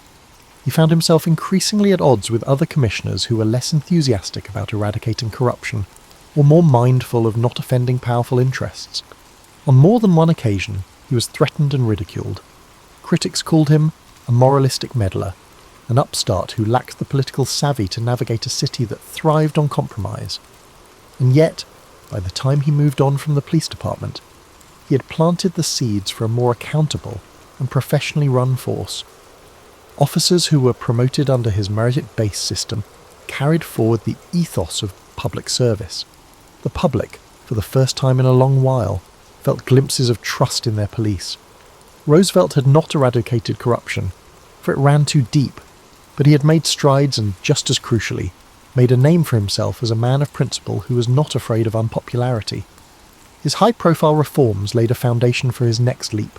He found himself increasingly at odds with other commissioners who were less enthusiastic about eradicating corruption, or more mindful of not offending powerful interests. On more than one occasion, he was threatened and ridiculed. Critics called him a moralistic meddler, an upstart who lacked the political savvy to navigate a city that thrived on compromise. And yet, by the time he moved on from the police department, he had planted the seeds for a more accountable and professionally run force. Officers who were promoted under his merit-based system carried forward the ethos of public service. The public, for the first time in a long while, felt glimpses of trust in their police. Roosevelt had not eradicated corruption, for it ran too deep, but he had made strides and, just as crucially, made a name for himself as a man of principle who was not afraid of unpopularity. His high-profile reforms laid a foundation for his next leap,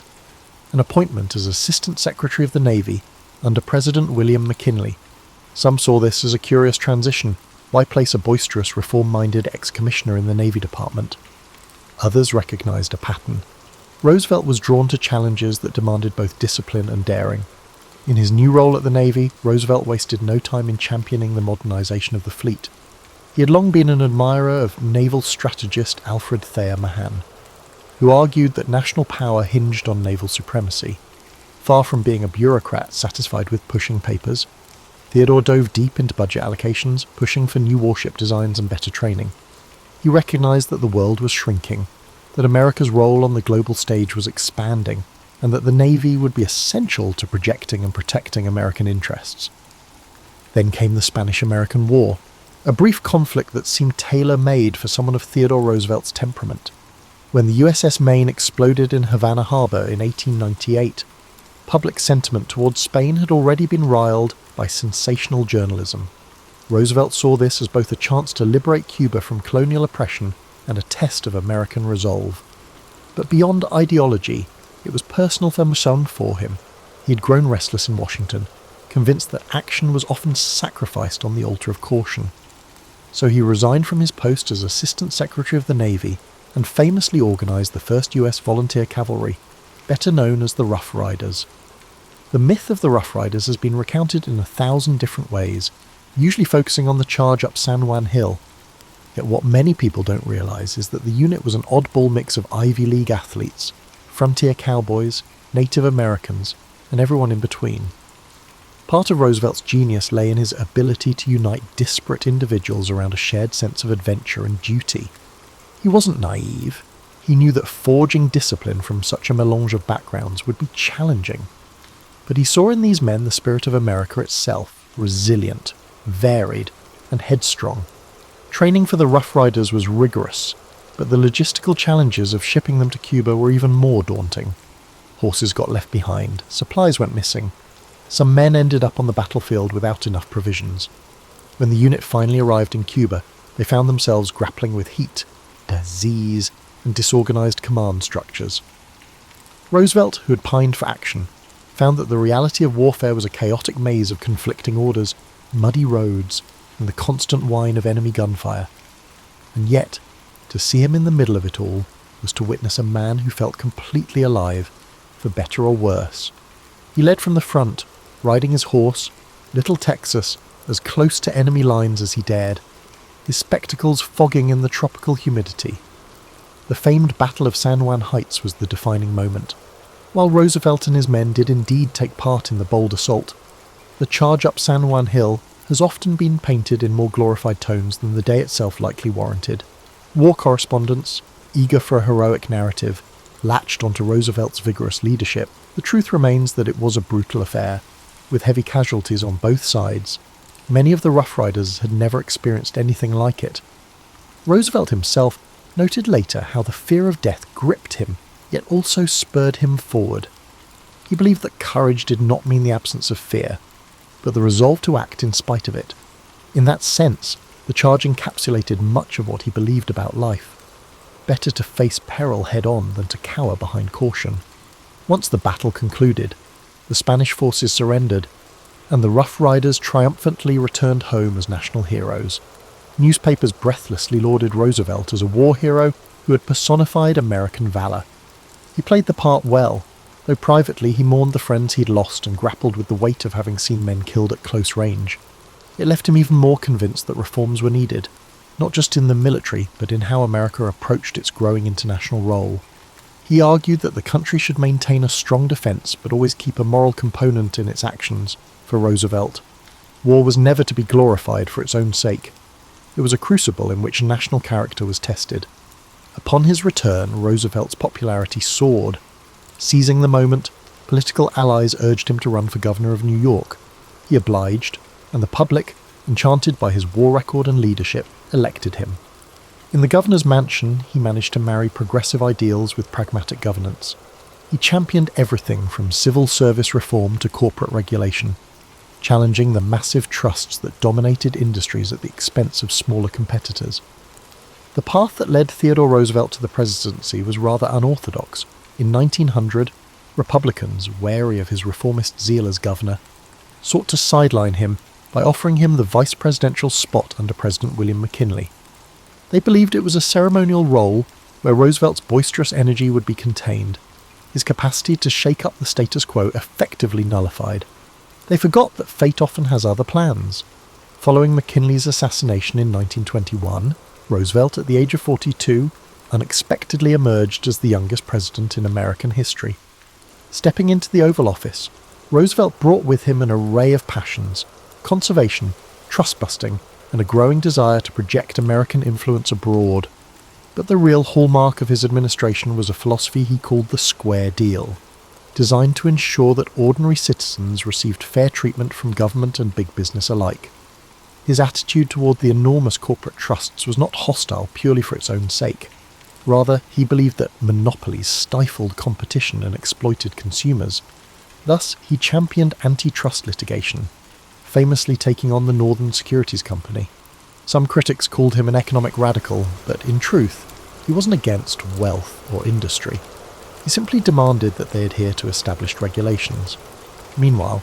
an appointment as Assistant Secretary of the Navy under President William McKinley. Some saw this as a curious transition. Why place a boisterous, reform-minded ex-commissioner in the Navy Department? Others recognised a pattern. Roosevelt was drawn to challenges that demanded both discipline and daring. In his new role at the Navy, Roosevelt wasted no time in championing the modernisation of the fleet. He had long been an admirer of naval strategist Alfred Thayer Mahan, who argued that national power hinged on naval supremacy. Far from being a bureaucrat satisfied with pushing papers, Theodore dove deep into budget allocations, pushing for new warship designs and better training. He recognised that the world was shrinking, that America's role on the global stage was expanding, and that the Navy would be essential to projecting and protecting American interests. Then came the Spanish-American War, a brief conflict that seemed tailor-made for someone of Theodore Roosevelt's temperament. When the USS Maine exploded in Havana Harbour in 1898, public sentiment towards Spain had already been riled by sensational journalism. Roosevelt saw this as both a chance to liberate Cuba from colonial oppression and a test of American resolve. But beyond ideology, it was personal for him. He had grown restless in Washington, convinced that action was often sacrificed on the altar of caution. So he resigned from his post as Assistant Secretary of the Navy and famously organised the 1st US Volunteer Cavalry, better known as the Rough Riders. The myth of the Rough Riders has been recounted in 1,000 different ways, usually focusing on the charge up San Juan Hill. Yet what many people don't realise is that the unit was an oddball mix of Ivy League athletes, frontier cowboys, Native Americans, and everyone in between. Part of Roosevelt's genius lay in his ability to unite disparate individuals around a shared sense of adventure and duty. He wasn't naive. He knew that forging discipline from such a melange of backgrounds would be challenging. But he saw in these men the spirit of America itself, resilient, varied, and headstrong. Training for the Rough Riders was rigorous, but the logistical challenges of shipping them to Cuba were even more daunting. Horses got left behind, supplies went missing. Some men ended up on the battlefield without enough provisions. When the unit finally arrived in Cuba, they found themselves grappling with heat, disease, and disorganized command structures. Roosevelt, who had pined for action, found that the reality of warfare was a chaotic maze of conflicting orders, muddy roads, and the constant whine of enemy gunfire. And yet, to see him in the middle of it all was to witness a man who felt completely alive, for better or worse. He led from the front, riding his horse, Little Texas, as close to enemy lines as he dared, his spectacles fogging in the tropical humidity. The famed Battle of San Juan Heights was the defining moment. While Roosevelt and his men did indeed take part in the bold assault, the charge up San Juan Hill has often been painted in more glorified tones than the day itself likely warranted. War correspondents, eager for a heroic narrative, latched onto Roosevelt's vigorous leadership. The truth remains that it was a brutal affair, with heavy casualties on both sides. Many of the Rough Riders had never experienced anything like it. Roosevelt himself noted later how the fear of death gripped him, yet also spurred him forward. He believed that courage did not mean the absence of fear, but the resolve to act in spite of it. In that sense, the charge encapsulated much of what he believed about life. Better to face peril head-on than to cower behind caution. Once the battle concluded, the Spanish forces surrendered, and the Rough Riders triumphantly returned home as national heroes. Newspapers breathlessly lauded Roosevelt as a war hero who had personified American valor. He played the part well, though privately he mourned the friends he'd lost and grappled with the weight of having seen men killed at close range. It left him even more convinced that reforms were needed, not just in the military, but in how America approached its growing international role. He argued that the country should maintain a strong defence, but always keep a moral component in its actions. For Roosevelt, war was never to be glorified for its own sake. It was a crucible in which national character was tested. Upon his return, Roosevelt's popularity soared. Seizing the moment, political allies urged him to run for governor of New York. He obliged, and the public, enchanted by his war record and leadership, elected him. In the governor's mansion, he managed to marry progressive ideals with pragmatic governance. He championed everything from civil service reform to corporate regulation, challenging the massive trusts that dominated industries at the expense of smaller competitors. The path that led Theodore Roosevelt to the presidency was rather unorthodox. In 1900, Republicans, wary of his reformist zeal as governor, sought to sideline him by offering him the vice presidential spot under President William McKinley. They believed it was a ceremonial role where Roosevelt's boisterous energy would be contained, his capacity to shake up the status quo effectively nullified. They forgot that fate often has other plans. Following McKinley's assassination in 1921, Roosevelt, at the age of 42, unexpectedly emerged as the youngest president in American history. Stepping into the Oval Office, Roosevelt brought with him an array of passions: conservation, trust-busting, and a growing desire to project American influence abroad. But the real hallmark of his administration was a philosophy he called the Square Deal, designed to ensure that ordinary citizens received fair treatment from government and big business alike. His attitude toward the enormous corporate trusts was not hostile purely for its own sake. Rather, he believed that monopolies stifled competition and exploited consumers. Thus, he championed antitrust litigation, famously taking on the Northern Securities Company. Some critics called him an economic radical, but in truth, he wasn't against wealth or industry. He simply demanded that they adhere to established regulations. Meanwhile,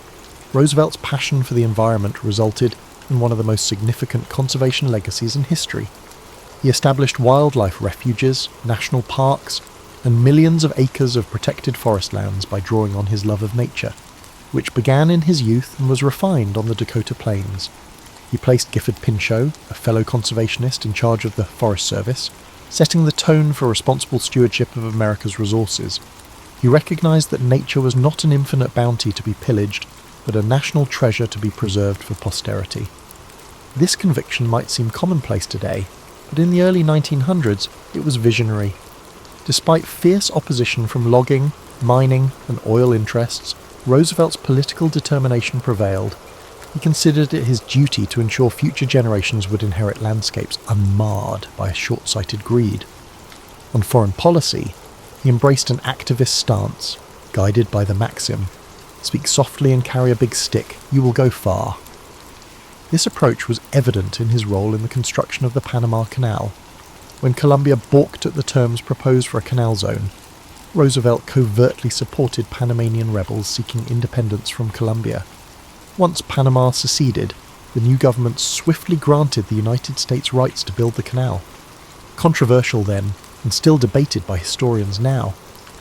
Roosevelt's passion for the environment resulted in one of the most significant conservation legacies in history. He established wildlife refuges, national parks, and millions of acres of protected forest lands by drawing on his love of nature, which began in his youth and was refined on the Dakota Plains. He placed Gifford Pinchot, a fellow conservationist in charge of the Forest Service, setting the tone for responsible stewardship of America's resources. He recognized that nature was not an infinite bounty to be pillaged, but a national treasure to be preserved for posterity. This conviction might seem commonplace today, but in the early 1900s it was visionary. Despite fierce opposition from logging, mining, and oil interests, Roosevelt's political determination prevailed. He considered it his duty to ensure future generations would inherit landscapes unmarred by short-sighted greed. On foreign policy, he embraced an activist stance, guided by the maxim, "Speak softly and carry a big stick, you will go far." This approach was evident in his role in the construction of the Panama Canal. When Colombia balked at the terms proposed for a canal zone, Roosevelt covertly supported Panamanian rebels seeking independence from Colombia. Once Panama seceded, the new government swiftly granted the United States rights to build the canal. Controversial then, and still debated by historians now,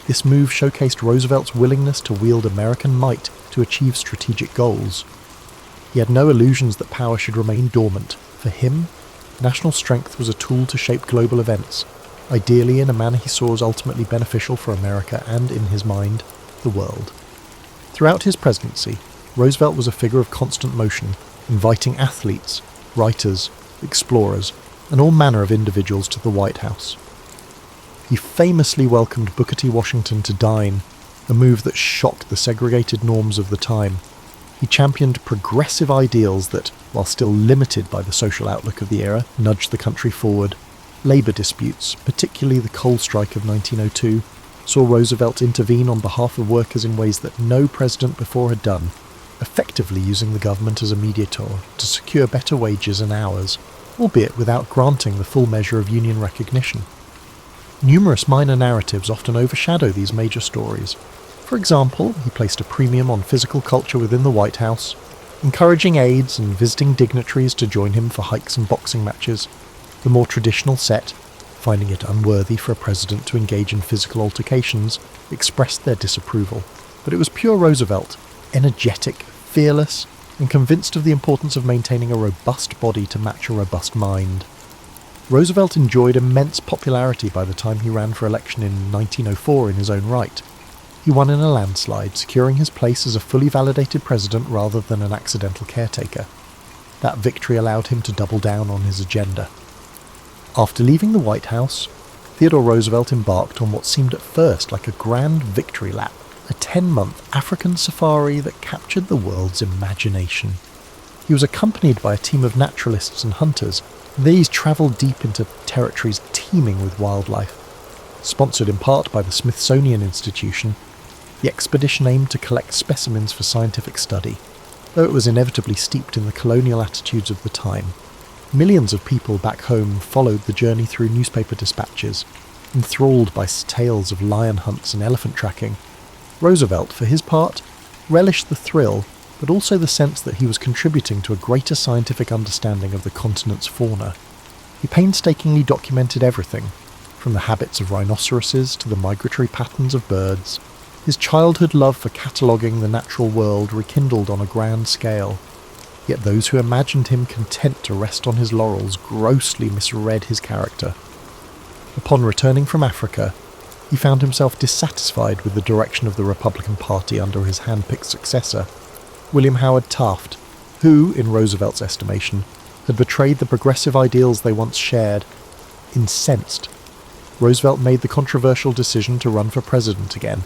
this move showcased Roosevelt's willingness to wield American might to achieve strategic goals. He had no illusions that power should remain dormant. For him, national strength was a tool to shape global events, ideally in a manner he saw as ultimately beneficial for America and, in his mind, the world. Throughout his presidency, Roosevelt was a figure of constant motion, inviting athletes, writers, explorers, and all manner of individuals to the White House. He famously welcomed Booker T. Washington to dine, a move that shocked the segregated norms of the time. He championed progressive ideals that, while still limited by the social outlook of the era, nudged the country forward. Labour disputes, particularly the coal strike of 1902, saw Roosevelt intervene on behalf of workers in ways that no president before had done, effectively using the government as a mediator to secure better wages and hours, albeit without granting the full measure of union recognition. Numerous minor narratives often overshadow these major stories. For example, he placed a premium on physical culture within the White House, encouraging aides and visiting dignitaries to join him for hikes and boxing matches. The more traditional set, finding it unworthy for a president to engage in physical altercations, expressed their disapproval. But it was pure Roosevelt, energetic, fearless, and convinced of the importance of maintaining a robust body to match a robust mind. Roosevelt enjoyed immense popularity by the time he ran for election in 1904 in his own right. He won in a landslide, securing his place as a fully validated president rather than an accidental caretaker. That victory allowed him to double down on his agenda. After leaving the White House, Theodore Roosevelt embarked on what seemed at first like a grand victory lap, a 10-month African safari that captured the world's imagination. He was accompanied by a team of naturalists and hunters. These travelled deep into territories teeming with wildlife. Sponsored in part by the Smithsonian Institution, the expedition aimed to collect specimens for scientific study, though it was inevitably steeped in the colonial attitudes of the time. Millions of people back home followed the journey through newspaper dispatches, enthralled by tales of lion hunts and elephant tracking. Roosevelt, for his part, relished the thrill, but also the sense that he was contributing to a greater scientific understanding of the continent's fauna. He painstakingly documented everything, from the habits of rhinoceroses to the migratory patterns of birds. His childhood love for cataloguing the natural world rekindled on a grand scale. Yet those who imagined him content to rest on his laurels grossly misread his character. Upon returning from Africa, he found himself dissatisfied with the direction of the Republican Party under his hand-picked successor, William Howard Taft, who, in Roosevelt's estimation, had betrayed the progressive ideals they once shared. Incensed, Roosevelt made the controversial decision to run for president again,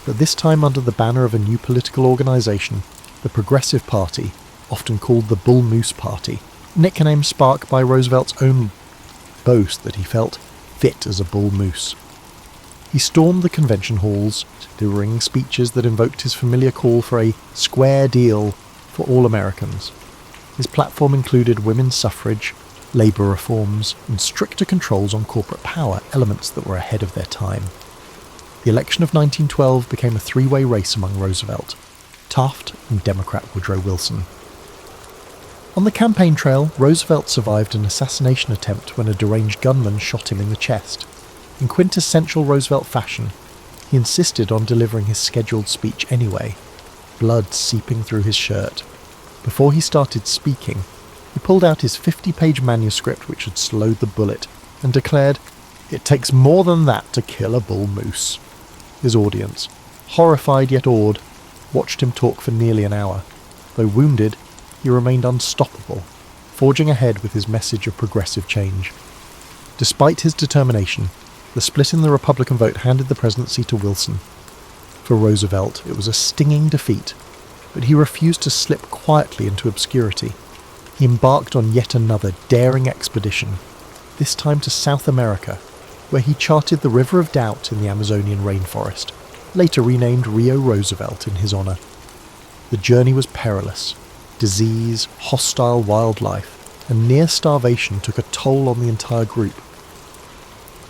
but this time under the banner of a new political organisation, the Progressive Party, often called the Bull Moose Party, nickname sparked by Roosevelt's own boast that he felt fit as a bull moose. He stormed the convention halls, delivering speeches that invoked his familiar call for a square deal for all Americans. His platform included women's suffrage, labour reforms, and stricter controls on corporate power, elements that were ahead of their time. The election of 1912 became a three-way race among Roosevelt, Taft, and Democrat Woodrow Wilson. On the campaign trail, Roosevelt survived an assassination attempt when a deranged gunman shot him in the chest. In quintessential Roosevelt fashion, he insisted on delivering his scheduled speech anyway, blood seeping through his shirt. Before he started speaking, he pulled out his 50-page manuscript which had slowed the bullet, and declared, "It takes more than that to kill a bull moose." His audience, horrified yet awed, watched him talk for nearly an hour. Though wounded, he remained unstoppable, forging ahead with his message of progressive change. Despite his determination, the split in the Republican vote handed the presidency to Wilson. For Roosevelt, it was a stinging defeat, but he refused to slip quietly into obscurity. He embarked on yet another daring expedition, this time to South America, where he charted the River of Doubt in the Amazonian rainforest, later renamed Rio Roosevelt in his honour. The journey was perilous. Disease, hostile wildlife, and near starvation took a toll on the entire group.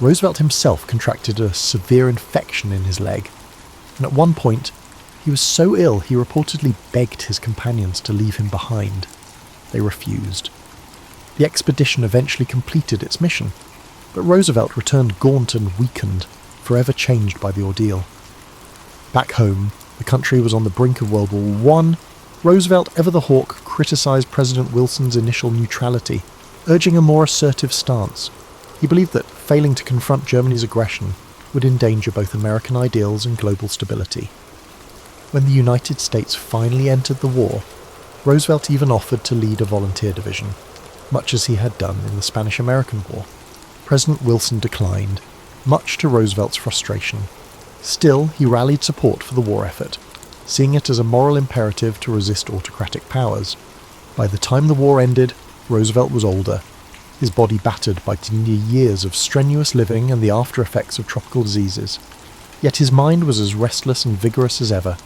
Roosevelt himself contracted a severe infection in his leg, and at one point he was so ill he reportedly begged his companions to leave him behind. They refused. The expedition eventually completed its mission, but Roosevelt returned gaunt and weakened, forever changed by the ordeal. Back home, the country was on the brink of World War I. Roosevelt, ever the hawk, criticised President Wilson's initial neutrality, urging a more assertive stance. He believed that failing to confront Germany's aggression would endanger both American ideals and global stability. When the United States finally entered the war, Roosevelt even offered to lead a volunteer division, much as he had done in the Spanish-American War. President Wilson declined, much to Roosevelt's frustration. Still, he rallied support for the war effort, seeing it as a moral imperative to resist autocratic powers. By the time the war ended, Roosevelt was older, his body battered by years of strenuous living and the after-effects of tropical diseases. Yet his mind was as restless and vigorous as ever.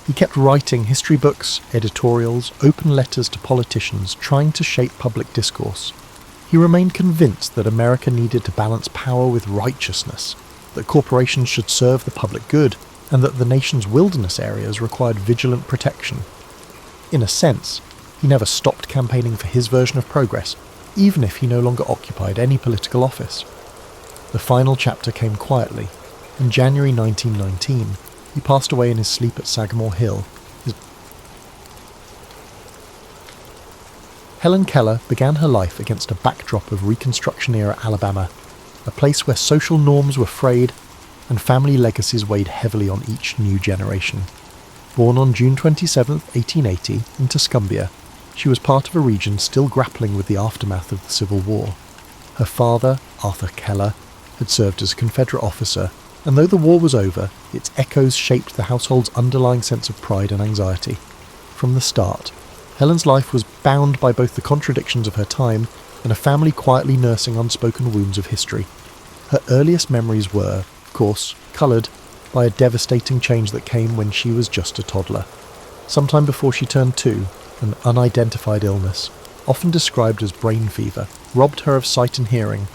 He kept writing history books, editorials, open letters to politicians, trying to shape public discourse. He remained convinced that America needed to balance power with righteousness, that corporations should serve the public good, and that the nation's wilderness areas required vigilant protection. In a sense, he never stopped campaigning for his version of progress, even if he no longer occupied any political office. The final chapter came quietly. In January 1919, he passed away in his sleep at Sagamore Hill. Helen Keller began her life against a backdrop of Reconstruction-era Alabama, a place where social norms were frayed and family legacies weighed heavily on each new generation. Born on June 27, 1880, in Tuscumbia, she was part of a region still grappling with the aftermath of the Civil War. Her father, Arthur Keller, had served as a Confederate officer, and though the war was over, its echoes shaped the household's underlying sense of pride and anxiety. From the start, Helen's life was bound by both the contradictions of her time and a family quietly nursing unspoken wounds of history. Her earliest memories were, of course, coloured by a devastating change that came when she was just a toddler. Sometime before she turned 2, an unidentified illness, often described as brain fever, robbed her of sight and hearing.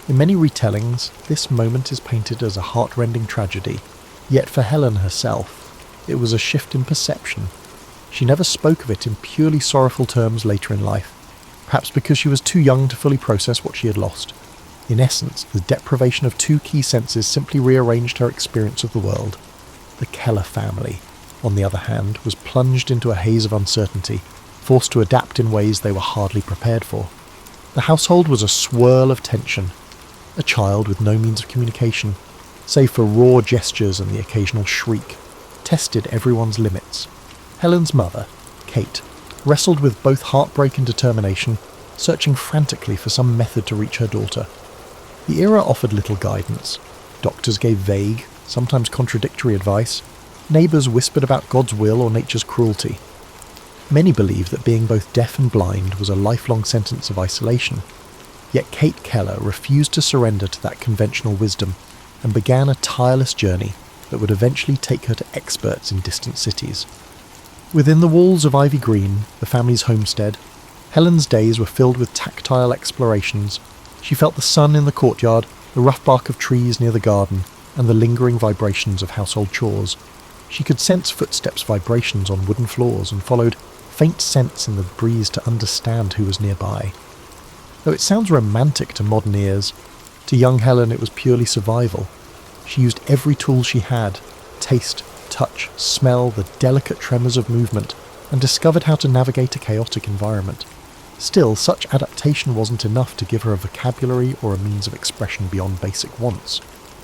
In many retellings, this moment is painted as a heart-rending tragedy, yet for Helen herself, it was a shift in perception. She never spoke of it in purely sorrowful terms later in life, perhaps because she was too young to fully process what she had lost. In essence, the deprivation of 2 key senses simply rearranged her experience of the world. The Keller family, on the other hand, was plunged into a haze of uncertainty, forced to adapt in ways they were hardly prepared for. The household was a swirl of tension, a child with no means of communication, save for raw gestures and the occasional shriek, tested everyone's limits. Helen's mother, Kate, wrestled with both heartbreak and determination, searching frantically for some method to reach her daughter. The era offered little guidance. Doctors gave vague, sometimes contradictory advice. Neighbours whispered about God's will or nature's cruelty. Many believed that being both deaf and blind was a lifelong sentence of isolation. Yet Kate Keller refused to surrender to that conventional wisdom and began a tireless journey that would eventually take her to experts in distant cities. Within the walls of Ivy Green, the family's homestead, Helen's days were filled with tactile explorations. She felt the sun in the courtyard, the rough bark of trees near the garden, and the lingering vibrations of household chores. She could sense footsteps' vibrations on wooden floors and followed faint scents in the breeze to understand who was nearby. Though it sounds romantic to modern ears, to young Helen it was purely survival. She used every tool she had, taste, touch, smell, the delicate tremors of movement, and discovered how to navigate a chaotic environment. Still, such adaptation wasn't enough to give her a vocabulary or a means of expression beyond basic wants.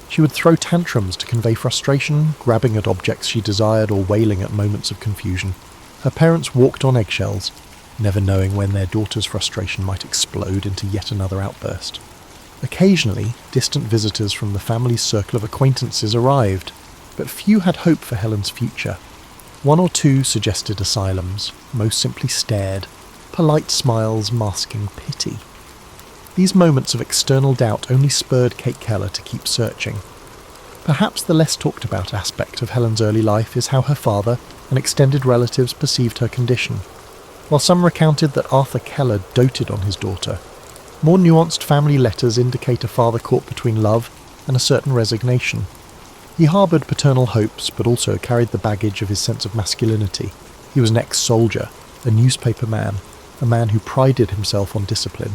She would throw tantrums to convey frustration, grabbing at objects she desired or wailing at moments of confusion. Her parents walked on eggshells, never knowing when their daughter's frustration might explode into yet another outburst. Occasionally, distant visitors from the family's circle of acquaintances arrived, but few had hope for Helen's future. 1 or 2 suggested asylums, most simply stared, polite smiles masking pity. These moments of external doubt only spurred Kate Keller to keep searching. Perhaps the less talked about aspect of Helen's early life is how her father and extended relatives perceived her condition. While some recounted that Arthur Keller doted on his daughter, more nuanced family letters indicate a father caught between love and a certain resignation. He harboured paternal hopes, but also carried the baggage of his sense of masculinity. He was an ex-soldier, a newspaper man, a man who prided himself on discipline.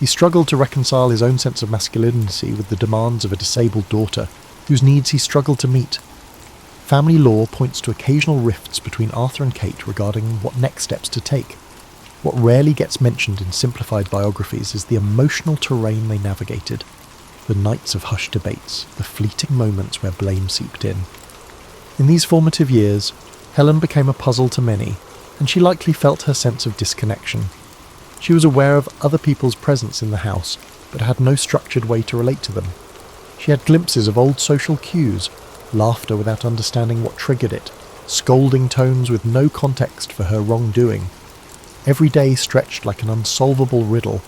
He struggled to reconcile his own sense of masculinity with the demands of a disabled daughter, whose needs he struggled to meet. Family lore points to occasional rifts between Arthur and Kate regarding what next steps to take. What rarely gets mentioned in simplified biographies is the emotional terrain they navigated. The nights of hushed debates, the fleeting moments where blame seeped in. In these formative years, Helen became a puzzle to many, and she likely felt her sense of disconnection. She was aware of other people's presence in the house, but had no structured way to relate to them. She had glimpses of old social cues, laughter without understanding what triggered it, scolding tones with no context for her wrongdoing. Every day stretched like an unsolvable riddle.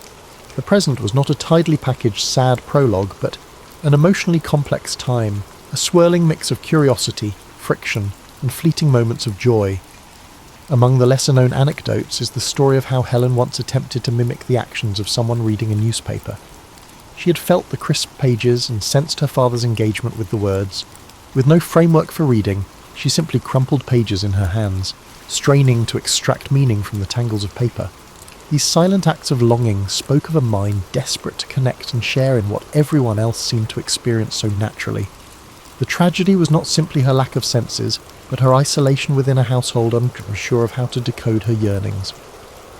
The present was not a tidily packaged sad prologue, but an emotionally complex time, a swirling mix of curiosity, friction, and fleeting moments of joy. Among the lesser-known anecdotes is the story of how Helen once attempted to mimic the actions of someone reading a newspaper. She had felt the crisp pages and sensed her father's engagement with the words. With no framework for reading, she simply crumpled pages in her hands, straining to extract meaning from the tangles of paper. These silent acts of longing spoke of a mind desperate to connect and share in what everyone else seemed to experience so naturally. The tragedy was not simply her lack of senses, but her isolation within a household unsure of how to decode her yearnings.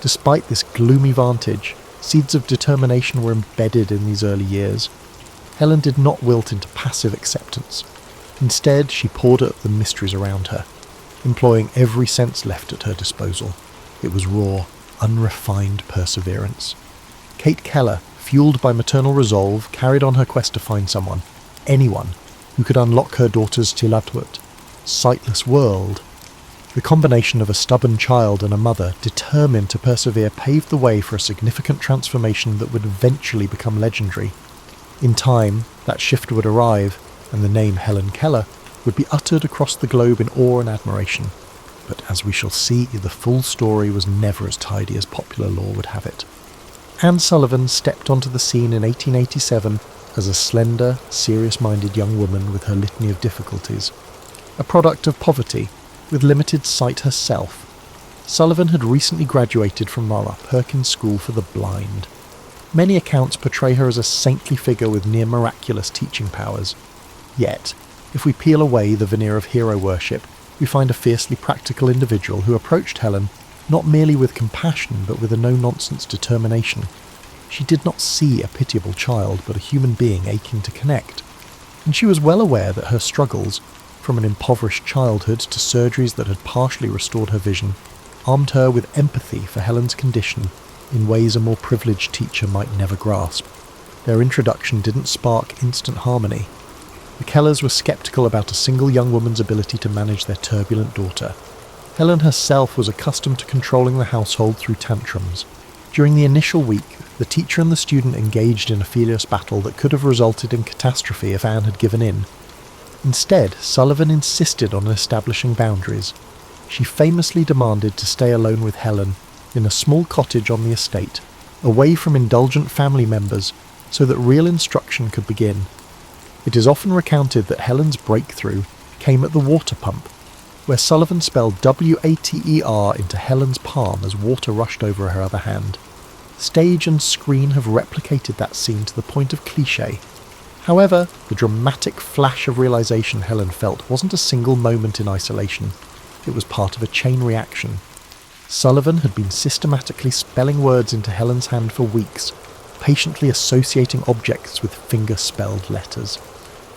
Despite this gloomy vantage, seeds of determination were embedded in these early years. Helen did not wilt into passive acceptance. Instead, she pored at the mysteries around her, employing every sense left at her disposal. It was raw, unrefined perseverance. Kate Keller, fueled by maternal resolve, carried on her quest to find someone, anyone, who could unlock her daughter's Tilatwut, sightless world. The combination of a stubborn child and a mother determined to persevere paved the way for a significant transformation that would eventually become legendary. In time, that shift would arrive, and the name Helen Keller would be uttered across the globe in awe and admiration. But as we shall see, the full story was never as tidy as popular lore would have it. Anne Sullivan stepped onto the scene in 1887 as a slender, serious-minded young woman with her litany of difficulties. A product of poverty, with limited sight herself, Sullivan had recently graduated from our Perkins School for the Blind. Many accounts portray her as a saintly figure with near-miraculous teaching powers. Yet, if we peel away the veneer of hero worship, we find a fiercely practical individual who approached Helen not merely with compassion but with a no-nonsense determination. She did not see a pitiable child but a human being aching to connect. And she was well aware that her struggles, from an impoverished childhood to surgeries that had partially restored her vision, armed her with empathy for Helen's condition in ways a more privileged teacher might never grasp. Their introduction didn't spark instant harmony. The Kellers were sceptical about a single young woman's ability to manage their turbulent daughter. Helen herself was accustomed to controlling the household through tantrums. During the initial week, the teacher and the student engaged in a furious battle that could have resulted in catastrophe if Anne had given in. Instead, Sullivan insisted on establishing boundaries. She famously demanded to stay alone with Helen in a small cottage on the estate, away from indulgent family members, so that real instruction could begin. It is often recounted that Helen's breakthrough came at the water pump, where Sullivan spelled W-A-T-E-R into Helen's palm as water rushed over her other hand. Stage and screen have replicated that scene to the point of cliché. However, the dramatic flash of realization Helen felt wasn't a single moment in isolation. It was part of a chain reaction. Sullivan had been systematically spelling words into Helen's hand for weeks, patiently associating objects with finger-spelled letters.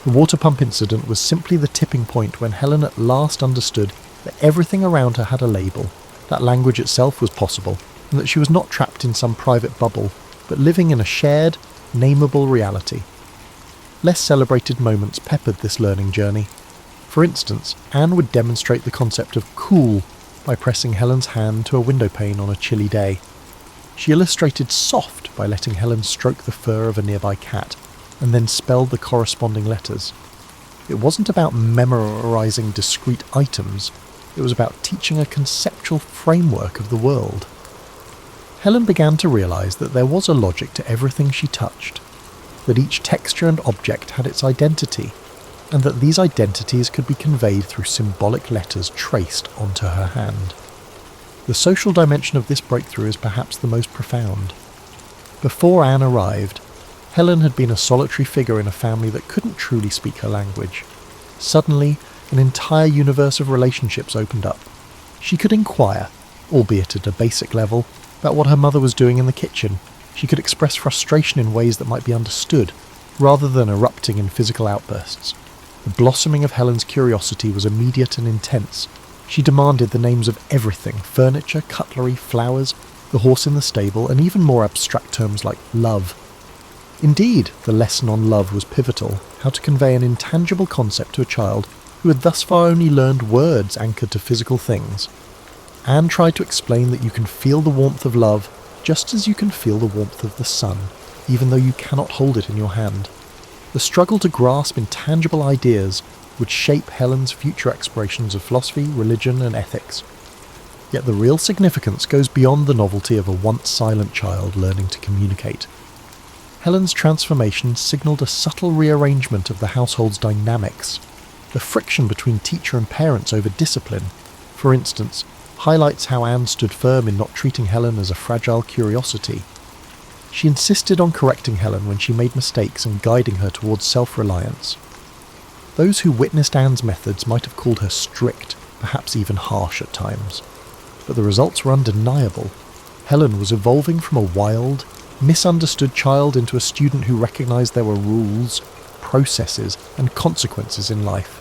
The water pump incident was simply the tipping point when Helen at last understood that everything around her had a label, that language itself was possible, and that she was not trapped in some private bubble, but living in a shared, nameable reality. Less celebrated moments peppered this learning journey. For instance, Anne would demonstrate the concept of cool by pressing Helen's hand to a windowpane on a chilly day. She illustrated soft by letting Helen stroke the fur of a nearby cat, and then spelled the corresponding letters. It wasn't about memorizing discrete items, it was about teaching a conceptual framework of the world. Helen began to realize that there was a logic to everything she touched, that each texture and object had its identity, and that these identities could be conveyed through symbolic letters traced onto her hand. The social dimension of this breakthrough is perhaps the most profound. Before Anne arrived, Helen had been a solitary figure in a family that couldn't truly speak her language. Suddenly, an entire universe of relationships opened up. She could inquire, albeit at a basic level, about what her mother was doing in the kitchen. She could express frustration in ways that might be understood, rather than erupting in physical outbursts. The blossoming of Helen's curiosity was immediate and intense. She demanded the names of everything: furniture, cutlery, flowers, the horse in the stable, and even more abstract terms like love. Indeed, the lesson on love was pivotal, how to convey an intangible concept to a child who had thus far only learned words anchored to physical things. Anne tried to explain that you can feel the warmth of love just as you can feel the warmth of the sun, even though you cannot hold it in your hand. The struggle to grasp intangible ideas would shape Helen's future explorations of philosophy, religion, and ethics. Yet the real significance goes beyond the novelty of a once silent child learning to communicate. Helen's transformation signalled a subtle rearrangement of the household's dynamics. The friction between teacher and parents over discipline, for instance, highlights how Anne stood firm in not treating Helen as a fragile curiosity. She insisted on correcting Helen when she made mistakes and guiding her towards self-reliance. Those who witnessed Anne's methods might have called her strict, perhaps even harsh at times. But the results were undeniable. Helen was evolving from a wild, misunderstood child into a student who recognised there were rules, processes, and consequences in life.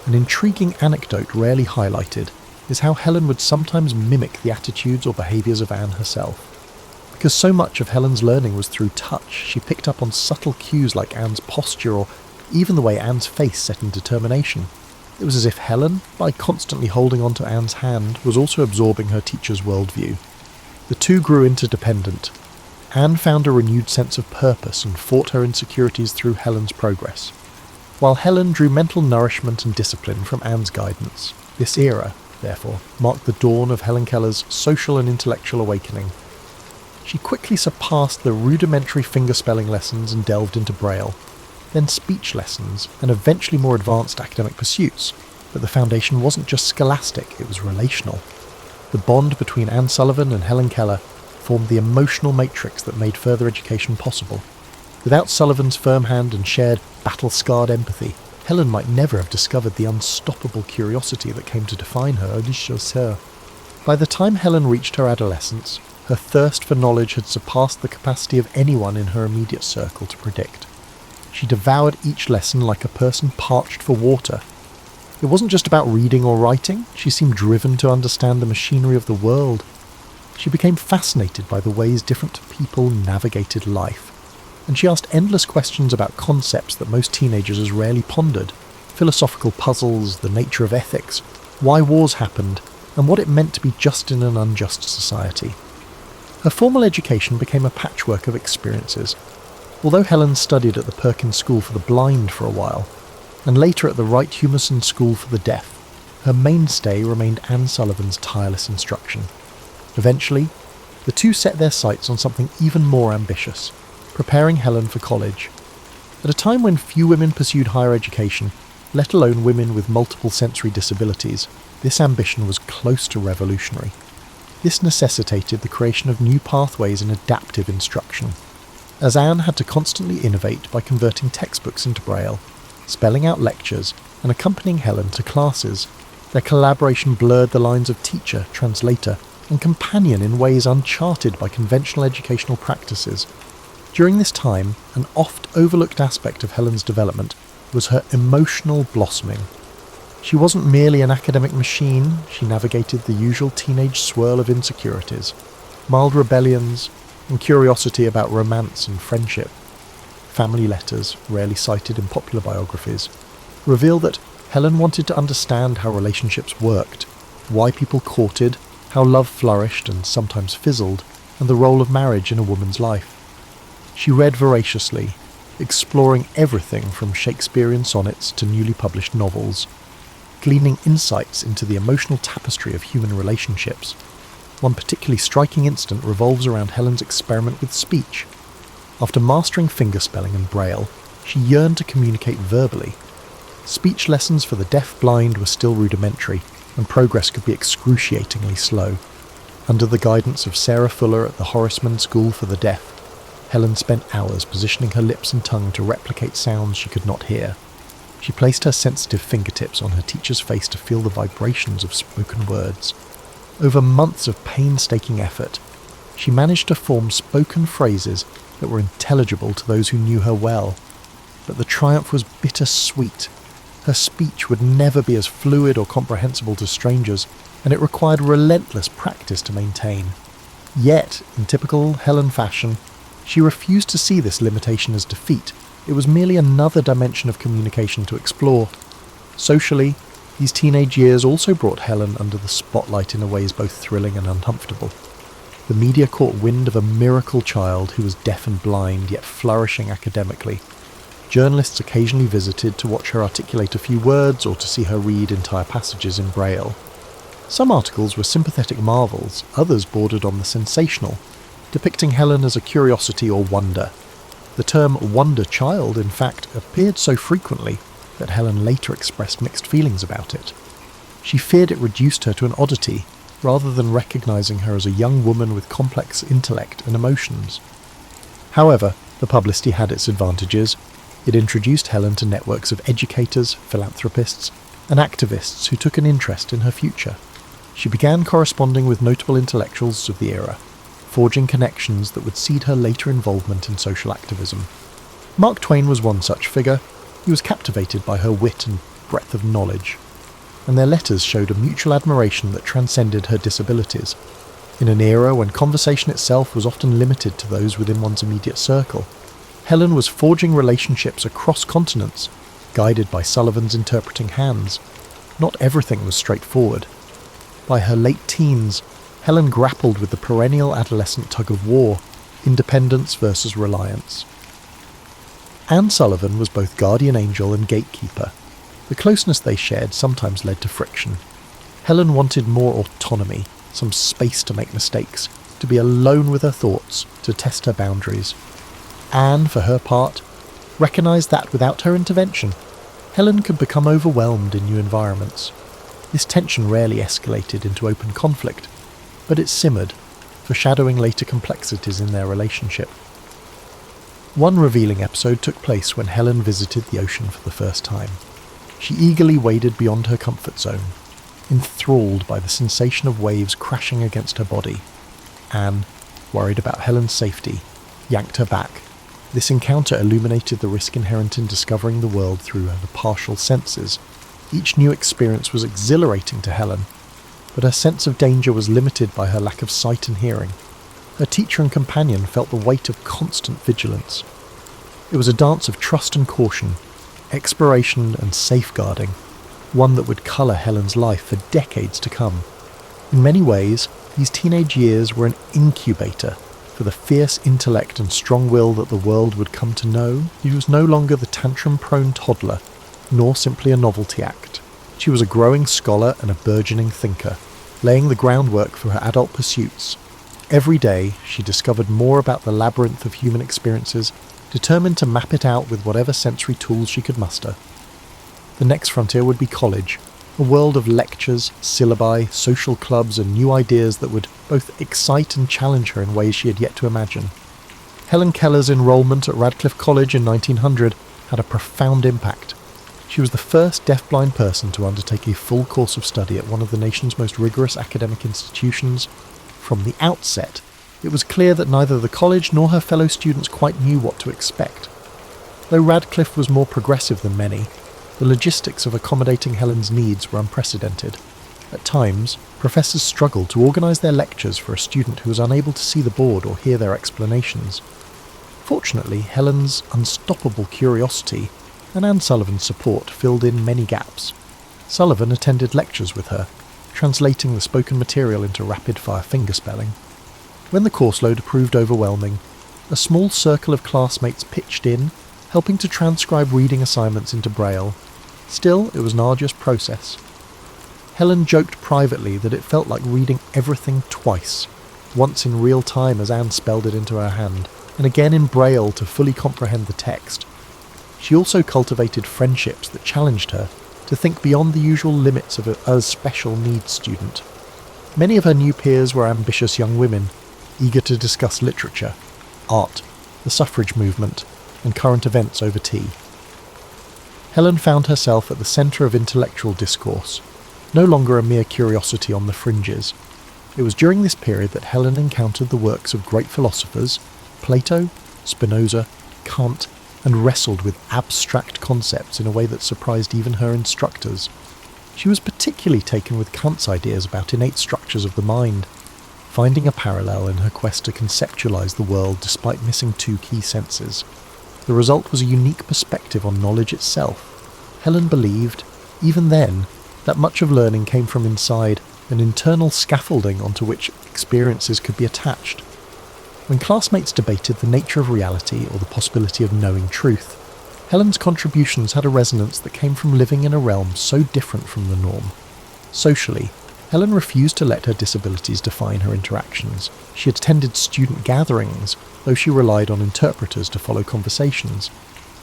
An intriguing anecdote rarely highlighted is how Helen would sometimes mimic the attitudes or behaviours of Anne herself. Because so much of Helen's learning was through touch, she picked up on subtle cues like Anne's posture or even the way Anne's face set in determination. It was as if Helen, by constantly holding on to Anne's hand, was also absorbing her teacher's worldview. The two grew interdependent. Anne found a renewed sense of purpose and fought her insecurities through Helen's progress, while Helen drew mental nourishment and discipline from Anne's guidance. This era, therefore, marked the dawn of Helen Keller's social and intellectual awakening. She quickly surpassed the rudimentary fingerspelling lessons and delved into Braille, then speech lessons, and eventually more advanced academic pursuits. But the foundation wasn't just scholastic, it was relational. The bond between Anne Sullivan and Helen Keller formed the emotional matrix that made further education possible. Without Sullivan's firm hand and shared battle-scarred empathy, Helen might never have discovered the unstoppable curiosity that came to define her. By the time Helen reached her adolescence, her thirst for knowledge had surpassed the capacity of anyone in her immediate circle to predict. She devoured each lesson like a person parched for water. It wasn't just about reading or writing, she seemed driven to understand the machinery of the world. She became fascinated by the ways different people navigated life, and she asked endless questions about concepts that most teenagers rarely pondered: philosophical puzzles, the nature of ethics, why wars happened, and what it meant to be just in an unjust society. Her formal education became a patchwork of experiences. Although Helen studied at the Perkins School for the Blind for a while, and later at the Wright Humason School for the Deaf, her mainstay remained Anne Sullivan's tireless instruction. Eventually, the two set their sights on something even more ambitious: preparing Helen for college. At a time when few women pursued higher education, let alone women with multiple sensory disabilities, this ambition was close to revolutionary. This necessitated the creation of new pathways in adaptive instruction, as Anne had to constantly innovate by converting textbooks into Braille, spelling out lectures, and accompanying Helen to classes. Their collaboration blurred the lines of teacher, translator, and companion in ways uncharted by conventional educational practices. During this time, an oft-overlooked aspect of Helen's development was her emotional blossoming. She wasn't merely an academic machine, she navigated the usual teenage swirl of insecurities, mild rebellions, and curiosity about romance and friendship. Family letters, rarely cited in popular biographies, reveal that Helen wanted to understand how relationships worked, why people courted, how love flourished and sometimes fizzled, and the role of marriage in a woman's life. She read voraciously, exploring everything from Shakespearean sonnets to newly published novels, gleaning insights into the emotional tapestry of human relationships. One particularly striking incident revolves around Helen's experiment with speech. After mastering fingerspelling and Braille, she yearned to communicate verbally. Speech lessons for the deaf-blind were still rudimentary, and progress could be excruciatingly slow. Under the guidance of Sarah Fuller at the Horseman School for the Deaf, Helen spent hours positioning her lips and tongue to replicate sounds she could not hear. She placed her sensitive fingertips on her teacher's face to feel the vibrations of spoken words. Over months of painstaking effort, she managed to form spoken phrases that were intelligible to those who knew her well. But the triumph was bittersweet. Her speech would never be as fluid or comprehensible to strangers, and it required relentless practice to maintain. Yet, in typical Helen fashion, she refused to see this limitation as defeat. It was merely another dimension of communication to explore. Socially, these teenage years also brought Helen under the spotlight in ways both thrilling and uncomfortable. The media caught wind of a miracle child who was deaf and blind, yet flourishing academically. Journalists occasionally visited to watch her articulate a few words or to see her read entire passages in Braille. Some articles were sympathetic marvels, others bordered on the sensational, depicting Helen as a curiosity or wonder. The term wonder child, in fact, appeared so frequently that Helen later expressed mixed feelings about it. She feared it reduced her to an oddity, rather than recognizing her as a young woman with complex intellect and emotions. However, the publicity had its advantages. It introduced Helen to networks of educators, philanthropists, and activists who took an interest in her future. She began corresponding with notable intellectuals of the era, forging connections that would seed her later involvement in social activism. Mark Twain was one such figure. He was captivated by her wit and breadth of knowledge, and their letters showed a mutual admiration that transcended her disabilities. In an era when conversation itself was often limited to those within one's immediate circle, Helen was forging relationships across continents, guided by Sullivan's interpreting hands. Not everything was straightforward. By her late teens, Helen grappled with the perennial adolescent tug-of-war, independence versus reliance. Anne Sullivan was both guardian angel and gatekeeper. The closeness they shared sometimes led to friction. Helen wanted more autonomy, some space to make mistakes, to be alone with her thoughts, to test her boundaries. Anne, for her part, recognised that without her intervention, Helen could become overwhelmed in new environments. This tension rarely escalated into open conflict, but it simmered, foreshadowing later complexities in their relationship. One revealing episode took place when Helen visited the ocean for the first time. She eagerly waded beyond her comfort zone, enthralled by the sensation of waves crashing against her body. Anne, worried about Helen's safety, yanked her back. This encounter illuminated the risk inherent in discovering the world through her partial senses. Each new experience was exhilarating to Helen, but her sense of danger was limited by her lack of sight and hearing. Her teacher and companion felt the weight of constant vigilance. It was a dance of trust and caution, exploration and safeguarding, one that would colour Helen's life for decades to come. In many ways, these teenage years were an incubator for the fierce intellect and strong will that the world would come to know. She was no longer the tantrum-prone toddler, nor simply a novelty act. She was a growing scholar and a burgeoning thinker, laying the groundwork for her adult pursuits. Every day, she discovered more about the labyrinth of human experiences, determined to map it out with whatever sensory tools she could muster. The next frontier would be college, a world of lectures, syllabi, social clubs, and new ideas that would both excite and challenge her in ways she had yet to imagine. Helen Keller's enrolment at Radcliffe College in 1900 had a profound impact. She was the first deaf-blind person to undertake a full course of study at one of the nation's most rigorous academic institutions. From the outset, it was clear that neither the college nor her fellow students quite knew what to expect. Though Radcliffe was more progressive than many, the logistics of accommodating Helen's needs were unprecedented. At times, professors struggled to organise their lectures for a student who was unable to see the board or hear their explanations. Fortunately, Helen's unstoppable curiosity and Anne Sullivan's support filled in many gaps. Sullivan attended lectures with her, translating the spoken material into rapid-fire fingerspelling. When the course load proved overwhelming, a small circle of classmates pitched in, helping to transcribe reading assignments into Braille. Still, it was an arduous process. Helen joked privately that it felt like reading everything twice, once in real time as Anne spelled it into her hand, and again in Braille to fully comprehend the text. She also cultivated friendships that challenged her to think beyond the usual limits of a special needs student. Many of her new peers were ambitious young women, eager to discuss literature, art, the suffrage movement, and current events over tea. Helen found herself at the centre of intellectual discourse, no longer a mere curiosity on the fringes. It was during this period that Helen encountered the works of great philosophers, Plato, Spinoza, Kant, and wrestled with abstract concepts in a way that surprised even her instructors. She was particularly taken with Kant's ideas about innate structures of the mind, finding a parallel in her quest to conceptualize the world despite missing two key senses. The result was a unique perspective on knowledge itself. Helen believed, even then, that much of learning came from inside, an internal scaffolding onto which experiences could be attached. When classmates debated the nature of reality or the possibility of knowing truth, Helen's contributions had a resonance that came from living in a realm so different from the norm. Socially, Helen refused to let her disabilities define her interactions. She attended student gatherings, though she relied on interpreters to follow conversations.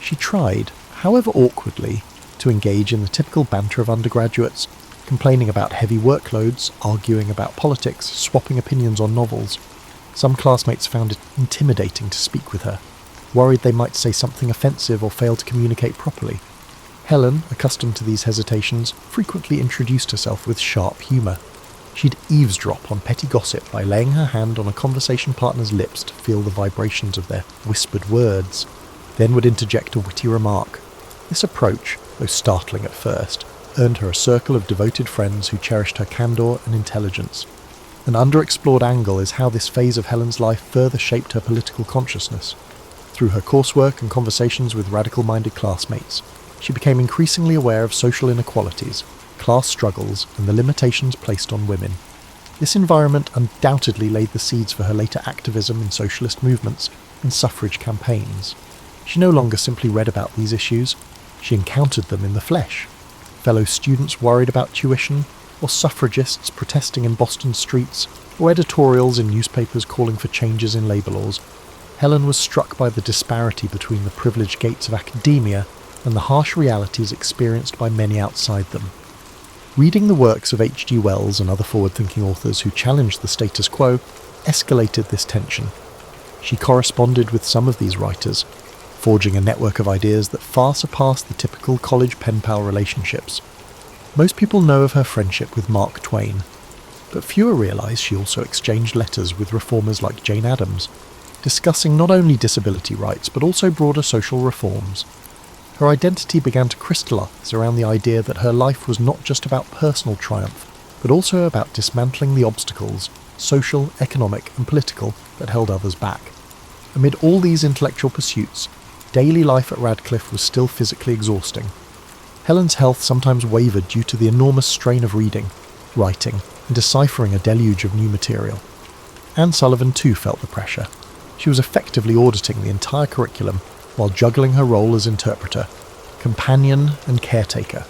She tried, however awkwardly, to engage in the typical banter of undergraduates, complaining about heavy workloads, arguing about politics, swapping opinions on novels. Some classmates found it intimidating to speak with her, worried they might say something offensive or fail to communicate properly. Helen, accustomed to these hesitations, frequently introduced herself with sharp humour. She'd eavesdrop on petty gossip by laying her hand on a conversation partner's lips to feel the vibrations of their whispered words, then would interject a witty remark. This approach, though startling at first, earned her a circle of devoted friends who cherished her candour and intelligence. An underexplored angle is how this phase of Helen's life further shaped her political consciousness. Through her coursework and conversations with radical-minded classmates, she became increasingly aware of social inequalities, class struggles, and the limitations placed on women. This environment undoubtedly laid the seeds for her later activism in socialist movements and suffrage campaigns. She no longer simply read about these issues, she encountered them in the flesh. Fellow students worried about tuition, or suffragists protesting in Boston streets, or editorials in newspapers calling for changes in labour laws. Helen was struck by the disparity between the privileged gates of academia and the harsh realities experienced by many outside them. Reading the works of H.G. Wells and other forward-thinking authors who challenged the status quo escalated this tension. She corresponded with some of these writers, forging a network of ideas that far surpassed the typical college pen-pal relationships. Most people know of her friendship with Mark Twain, but fewer realise she also exchanged letters with reformers like Jane Addams, discussing not only disability rights but also broader social reforms. Her identity began to crystallise around the idea that her life was not just about personal triumph, but also about dismantling the obstacles, social, economic and political, that held others back. Amid all these intellectual pursuits, daily life at Radcliffe was still physically exhausting. Helen's health sometimes wavered due to the enormous strain of reading, writing, and deciphering a deluge of new material. Anne Sullivan too felt the pressure. She was effectively auditing the entire curriculum while juggling her role as interpreter, companion and caretaker.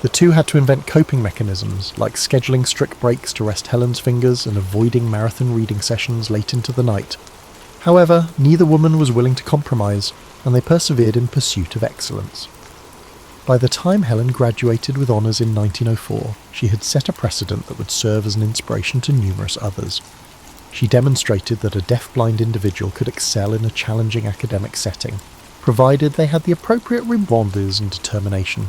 The two had to invent coping mechanisms, like scheduling strict breaks to rest Helen's fingers and avoiding marathon reading sessions late into the night. However, neither woman was willing to compromise, and they persevered in pursuit of excellence. By the time Helen graduated with honours in 1904, she had set a precedent that would serve as an inspiration to numerous others. She demonstrated that a deaf-blind individual could excel in a challenging academic setting, provided they had the appropriate rebonders and determination.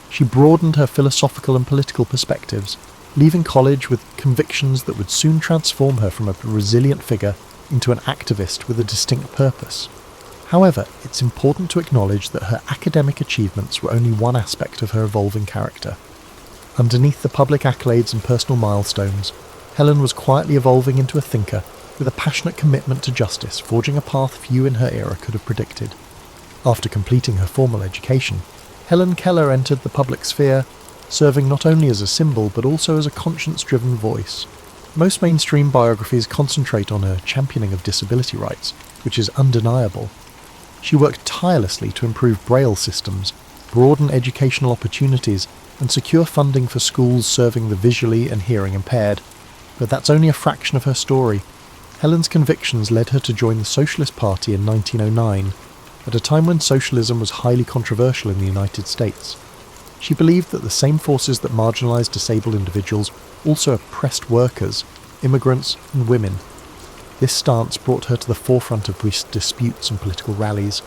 She broadened her philosophical and political perspectives, leaving college with convictions that would soon transform her from a resilient figure into an activist with a distinct purpose. However, it's important to acknowledge that her academic achievements were only one aspect of her evolving character. Underneath the public accolades and personal milestones, Helen was quietly evolving into a thinker with a passionate commitment to justice, forging a path few in her era could have predicted. After completing her formal education, Helen Keller entered the public sphere, serving not only as a symbol but also as a conscience-driven voice. Most mainstream biographies concentrate on her championing of disability rights, which is undeniable. She worked tirelessly to improve Braille systems, broaden educational opportunities, and secure funding for schools serving the visually and hearing impaired. But that's only a fraction of her story. Helen's convictions led her to join the Socialist Party in 1909, at a time when socialism was highly controversial in the United States. She believed that the same forces that marginalised disabled individuals also oppressed workers, immigrants, and women. This stance brought her to the forefront of disputes and political rallies.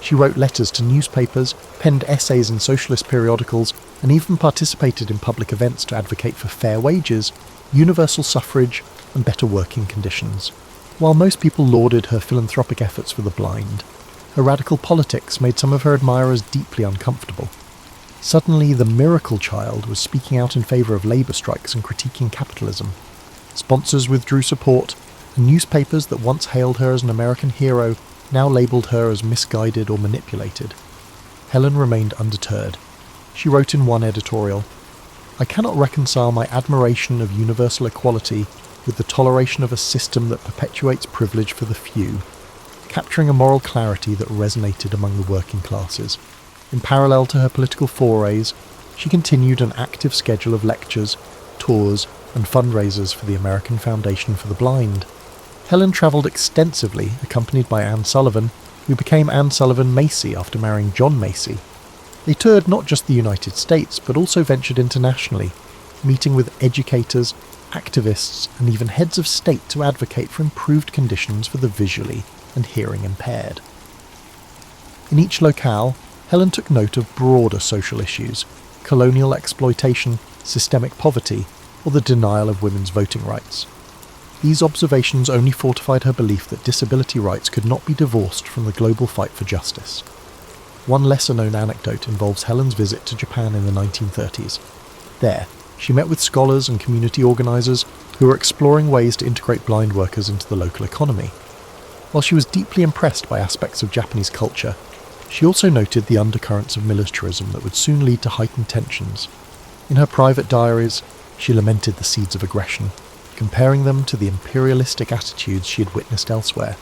She wrote letters to newspapers, penned essays in socialist periodicals, and even participated in public events to advocate for fair wages, universal suffrage, and better working conditions. While most people lauded her philanthropic efforts for the blind, her radical politics made some of her admirers deeply uncomfortable. Suddenly, the miracle child was speaking out in favour of labour strikes and critiquing capitalism. Sponsors withdrew support, and newspapers that once hailed her as an American hero now labelled her as misguided or manipulated. Helen remained undeterred. She wrote in one editorial, "I cannot reconcile my admiration of universal equality with the toleration of a system that perpetuates privilege for the few," capturing a moral clarity that resonated among the working classes. In parallel to her political forays, she continued an active schedule of lectures, tours, and fundraisers for the American Foundation for the Blind. Helen travelled extensively, accompanied by Anne Sullivan, who became Anne Sullivan Macy after marrying John Macy. They toured not just the United States, but also ventured internationally, meeting with educators, activists, and even heads of state to advocate for improved conditions for the visually and hearing impaired. In each locale, Helen took note of broader social issues: colonial exploitation, systemic poverty, or the denial of women's voting rights. These observations only fortified her belief that disability rights could not be divorced from the global fight for justice. One lesser-known anecdote involves Helen's visit to Japan in the 1930s. There, she met with scholars and community organisers who were exploring ways to integrate blind workers into the local economy. While she was deeply impressed by aspects of Japanese culture, she also noted the undercurrents of militarism that would soon lead to heightened tensions. In her private diaries, she lamented the seeds of aggression, comparing them to the imperialistic attitudes she had witnessed elsewhere.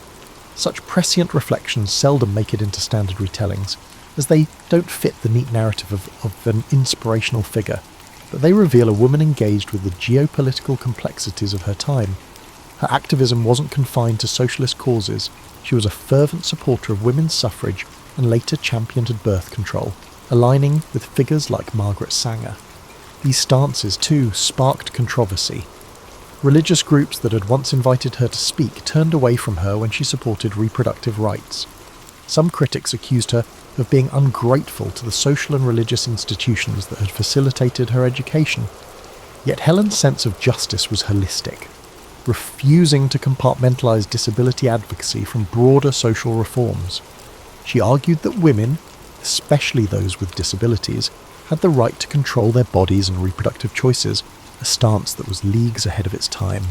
Such prescient reflections seldom make it into standard retellings, as they don't fit the neat narrative of an inspirational figure, but they reveal a woman engaged with the geopolitical complexities of her time. Her activism wasn't confined to socialist causes. She was a fervent supporter of women's suffrage and later championed birth control, aligning with figures like Margaret Sanger. These stances, too, sparked controversy. Religious groups that had once invited her to speak turned away from her when she supported reproductive rights. Some critics accused her of being ungrateful to the social and religious institutions that had facilitated her education. Yet Helen's sense of justice was holistic, refusing to compartmentalise disability advocacy from broader social reforms. She argued that women, especially those with disabilities, had the right to control their bodies and reproductive choices, a stance that was leagues ahead of its time.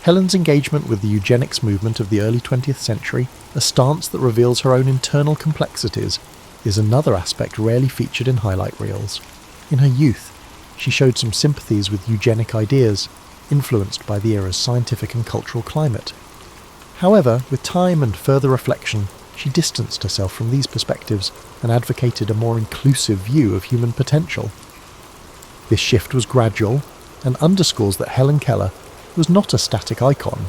Helen's engagement with the eugenics movement of the early 20th century, a stance that reveals her own internal complexities, is another aspect rarely featured in highlight reels. In her youth, she showed some sympathies with eugenic ideas, influenced by the era's scientific and cultural climate. However, with time and further reflection, she distanced herself from these perspectives and advocated a more inclusive view of human potential. This shift was gradual and underscores that Helen Keller was not a static icon,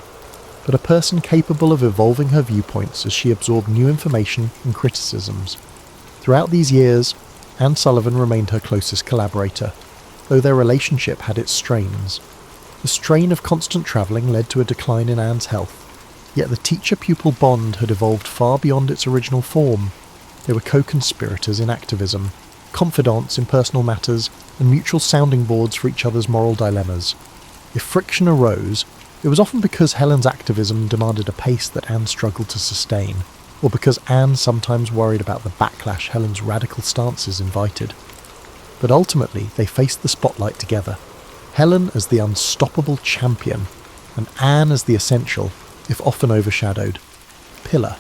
but a person capable of evolving her viewpoints as she absorbed new information and criticisms. Throughout these years, Anne Sullivan remained her closest collaborator, though their relationship had its strains. The strain of constant travelling led to a decline in Anne's health, yet the teacher-pupil bond had evolved far beyond its original form. They were co-conspirators in activism, confidants in personal matters, and mutual sounding boards for each other's moral dilemmas. If friction arose, it was often because Helen's activism demanded a pace that Anne struggled to sustain, or because Anne sometimes worried about the backlash Helen's radical stances invited. But ultimately, they faced the spotlight together. Helen as the unstoppable champion, and Anne as the essential, if often overshadowed, pillar.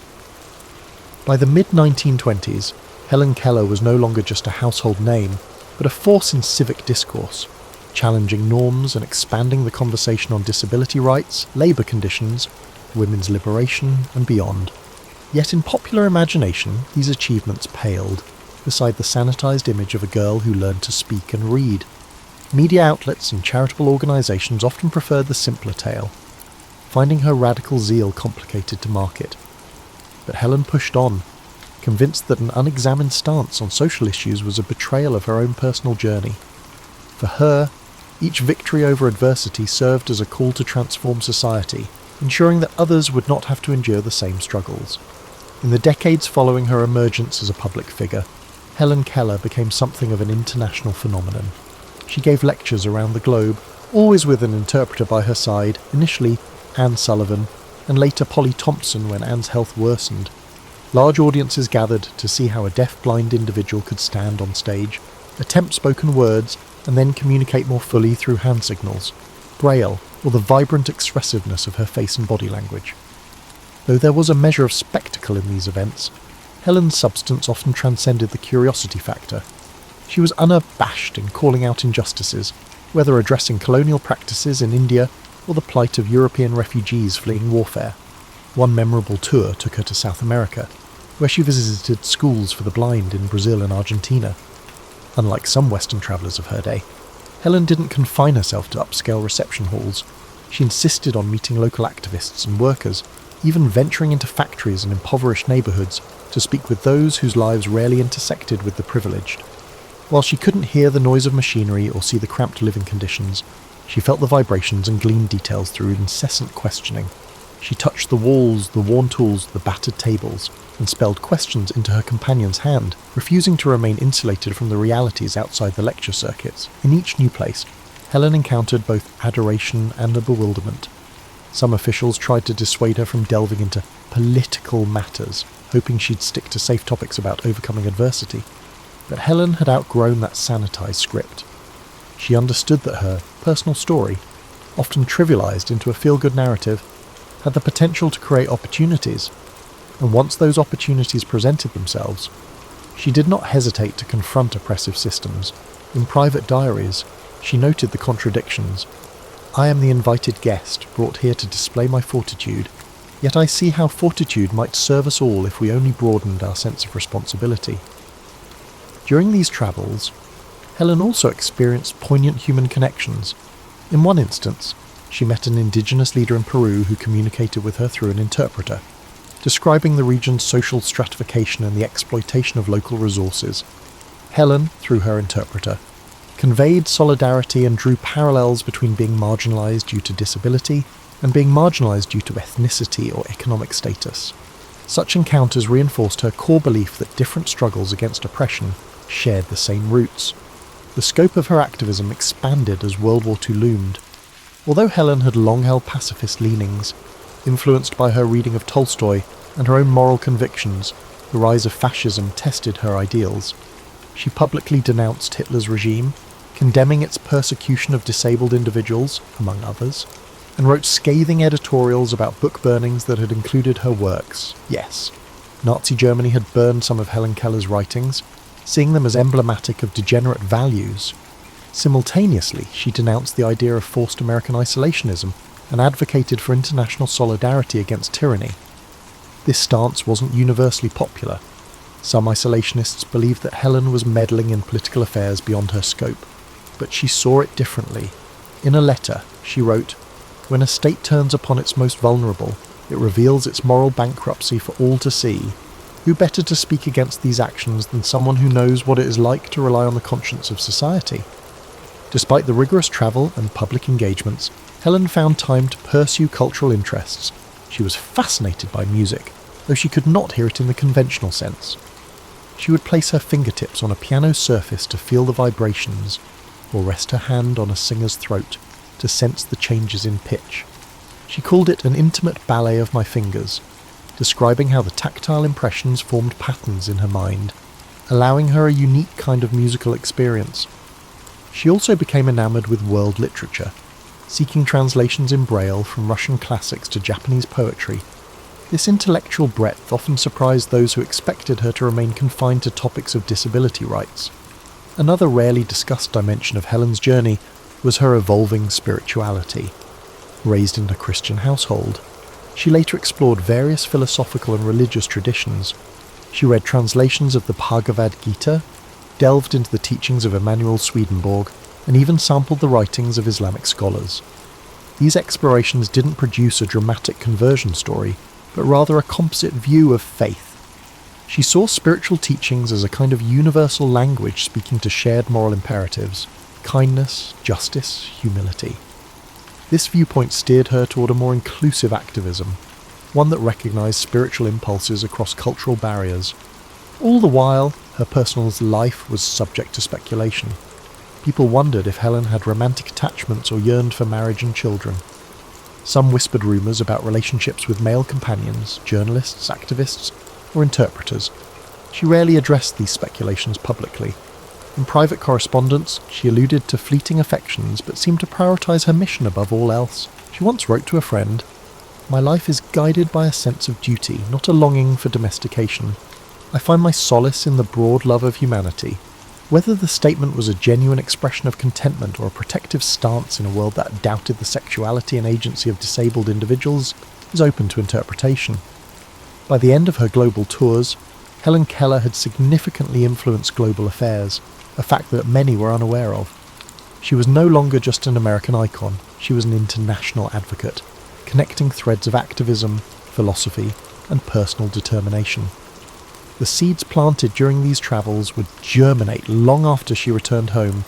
By the mid-1920s, Helen Keller was no longer just a household name, but a force in civic discourse, challenging norms and expanding the conversation on disability rights, labour conditions, women's liberation, and beyond. Yet in popular imagination, these achievements paled beside the sanitised image of a girl who learned to speak and read. Media outlets and charitable organisations often preferred the simpler tale, finding her radical zeal complicated to market. But Helen pushed on, convinced that an unexamined stance on social issues was a betrayal of her own personal journey. For her, each victory over adversity served as a call to transform society, ensuring that others would not have to endure the same struggles. In the decades following her emergence as a public figure, Helen Keller became something of an international phenomenon. She gave lectures around the globe, always with an interpreter by her side, initially Anne Sullivan, and later Polly Thompson when Anne's health worsened. Large audiences gathered to see how a deaf-blind individual could stand on stage, attempt spoken words, and then communicate more fully through hand signals, braille, or the vibrant expressiveness of her face and body language. Though there was a measure of spectacle in these events, Helen's substance often transcended the curiosity factor. She was unabashed in calling out injustices, whether addressing colonial practices in India or the plight of European refugees fleeing warfare. One memorable tour took her to South America, where she visited schools for the blind in Brazil and Argentina. Unlike some Western travellers of her day, Helen didn't confine herself to upscale reception halls. She insisted on meeting local activists and workers, even venturing into factories and impoverished neighbourhoods to speak with those whose lives rarely intersected with the privileged. While she couldn't hear the noise of machinery or see the cramped living conditions, she felt the vibrations and gleaned details through incessant questioning. She touched the walls, the worn tools, the battered tables, and spelled questions into her companion's hand, refusing to remain insulated from the realities outside the lecture circuits. In each new place, Helen encountered both adoration and a bewilderment. Some officials tried to dissuade her from delving into political matters, hoping she'd stick to safe topics about overcoming adversity. But Helen had outgrown that sanitized script. She understood that her personal story, often trivialized into a feel-good narrative, had the potential to create opportunities, and once those opportunities presented themselves, she did not hesitate to confront oppressive systems. In private diaries, she noted the contradictions. "I am the invited guest, brought here to display my fortitude, yet I see how fortitude might serve us all if we only broadened our sense of responsibility." During these travels, Helen also experienced poignant human connections. In one instance, she met an indigenous leader in Peru who communicated with her through an interpreter, describing the region's social stratification and the exploitation of local resources. Helen, through her interpreter, conveyed solidarity and drew parallels between being marginalized due to disability and being marginalized due to ethnicity or economic status. Such encounters reinforced her core belief that different struggles against oppression shared the same roots. The scope of her activism expanded as World War II loomed. Although Helen had long held pacifist leanings, influenced by her reading of Tolstoy and her own moral convictions, the rise of fascism tested her ideals. She publicly denounced Hitler's regime, condemning its persecution of disabled individuals, among others, and wrote scathing editorials about book burnings that had included her works. Yes, Nazi Germany had burned some of Helen Keller's writings, seeing them as emblematic of degenerate values. Simultaneously, she denounced the idea of forced American isolationism and advocated for international solidarity against tyranny. This stance wasn't universally popular. Some isolationists believed that Helen was meddling in political affairs beyond her scope, but she saw it differently. In a letter, she wrote, "When a state turns upon its most vulnerable, it reveals its moral bankruptcy for all to see. Who better to speak against these actions than someone who knows what it is like to rely on the conscience of society?" Despite the rigorous travel and public engagements, Helen found time to pursue cultural interests. She was fascinated by music, though she could not hear it in the conventional sense. She would place her fingertips on a piano surface to feel the vibrations, or rest her hand on a singer's throat to sense the changes in pitch. She called it an intimate ballet of my fingers, describing how the tactile impressions formed patterns in her mind, allowing her a unique kind of musical experience. She also became enamoured with world literature, seeking translations in Braille from Russian classics to Japanese poetry. This intellectual breadth often surprised those who expected her to remain confined to topics of disability rights. Another rarely discussed dimension of Helen's journey was her evolving spirituality. Raised in a Christian household, she later explored various philosophical and religious traditions. She read translations of the Bhagavad Gita, delved into the teachings of Emanuel Swedenborg, and even sampled the writings of Islamic scholars. These explorations didn't produce a dramatic conversion story, but rather a composite view of faith. She saw spiritual teachings as a kind of universal language speaking to shared moral imperatives: kindness, justice, humility. This viewpoint steered her toward a more inclusive activism, one that recognized spiritual impulses across cultural barriers. All the while, her personal life was subject to speculation. People wondered if Helen had romantic attachments or yearned for marriage and children. Some whispered rumours about relationships with male companions, journalists, activists, or interpreters. She rarely addressed these speculations publicly. In private correspondence, she alluded to fleeting affections but seemed to prioritise her mission above all else. She once wrote to a friend, "My life is guided by a sense of duty, not a longing for domestication. I find my solace in the broad love of humanity." Whether the statement was a genuine expression of contentment or a protective stance in a world that doubted the sexuality and agency of disabled individuals is open to interpretation. By the end of her global tours, Helen Keller had significantly influenced global affairs, a fact that many were unaware of. She was no longer just an American icon, she was an international advocate, connecting threads of activism, philosophy, and personal determination. The seeds planted during these travels would germinate long after she returned home,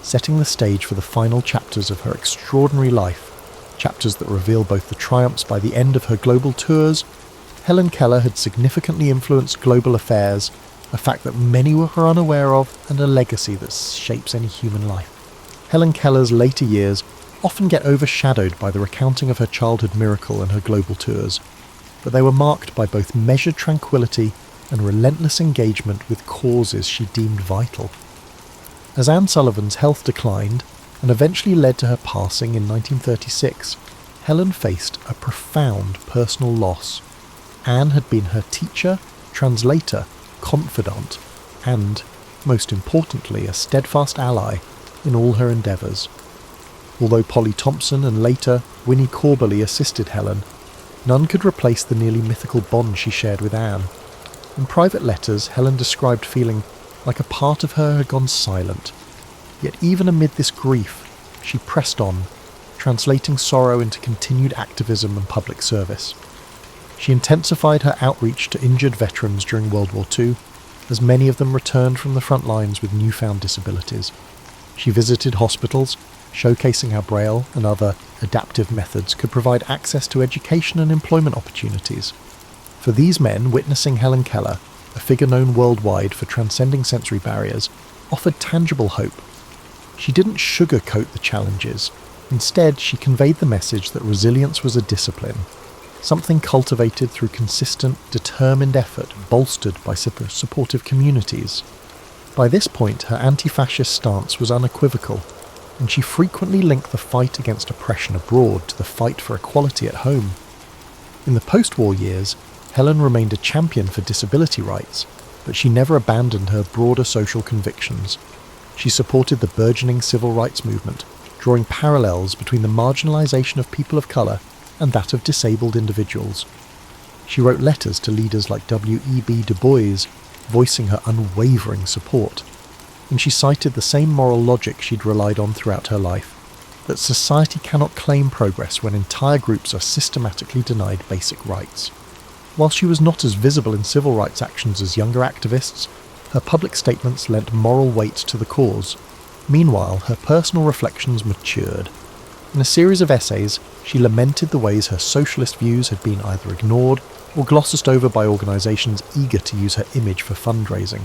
setting the stage for the final chapters of her extraordinary life, chapters that reveal both the triumphs by the end of her global tours. Helen Keller had significantly influenced global affairs, a fact that many were unaware of, and a legacy that shapes any human life. Helen Keller's later years often get overshadowed by the recounting of her childhood miracle and her global tours, but they were marked by both measured tranquility and relentless engagement with causes she deemed vital. As Anne Sullivan's health declined and eventually led to her passing in 1936, Helen faced a profound personal loss. Anne had been her teacher, translator, confidant, and, most importantly, a steadfast ally in all her endeavours. Although Polly Thompson and later Winnie Corbally assisted Helen, none could replace the nearly mythical bond she shared with Anne. In private letters, Helen described feeling like a part of her had gone silent. Yet even amid this grief, she pressed on, translating sorrow into continued activism and public service. She intensified her outreach to injured veterans during World War II, as many of them returned from the front lines with newfound disabilities. She visited hospitals, showcasing how Braille and other adaptive methods could provide access to education and employment opportunities. For these men, witnessing Helen Keller, a figure known worldwide for transcending sensory barriers, offered tangible hope. She didn't sugarcoat the challenges. Instead, she conveyed the message that resilience was a discipline, something cultivated through consistent, determined effort bolstered by supportive communities. By this point, her anti-fascist stance was unequivocal, and she frequently linked the fight against oppression abroad to the fight for equality at home. In the post-war years, Helen remained a champion for disability rights, but she never abandoned her broader social convictions. She supported the burgeoning civil rights movement, drawing parallels between the marginalization of people of colour and that of disabled individuals. She wrote letters to leaders like W.E.B. Du Bois, voicing her unwavering support, and she cited the same moral logic she'd relied on throughout her life, that society cannot claim progress when entire groups are systematically denied basic rights. While she was not as visible in civil rights actions as younger activists, her public statements lent moral weight to the cause. Meanwhile, her personal reflections matured. In a series of essays, she lamented the ways her socialist views had been either ignored or glossed over by organisations eager to use her image for fundraising.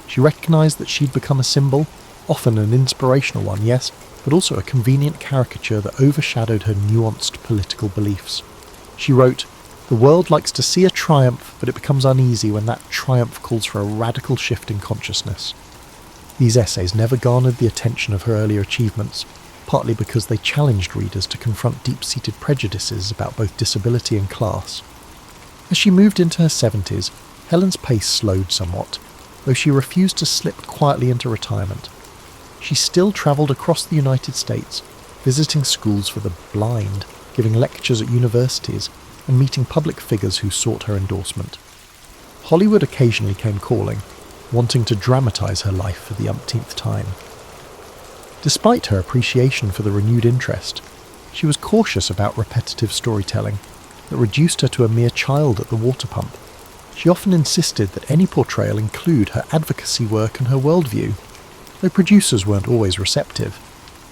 She recognised that she'd become a symbol, often an inspirational one, yes, but also a convenient caricature that overshadowed her nuanced political beliefs. She wrote, "The world likes to see a triumph, but it becomes uneasy when that triumph calls for a radical shift in consciousness." These essays never garnered the attention of her earlier achievements, partly because they challenged readers to confront deep-seated prejudices about both disability and class. As she moved into her 70s, Helen's pace slowed somewhat, though she refused to slip quietly into retirement. She still travelled across the United States, visiting schools for the blind, giving lectures at universities, and meeting public figures who sought her endorsement. Hollywood occasionally came calling, wanting to dramatise her life for the umpteenth time. Despite her appreciation for the renewed interest, she was cautious about repetitive storytelling that reduced her to a mere child at the water pump. She often insisted that any portrayal include her advocacy work and her worldview, though producers weren't always receptive.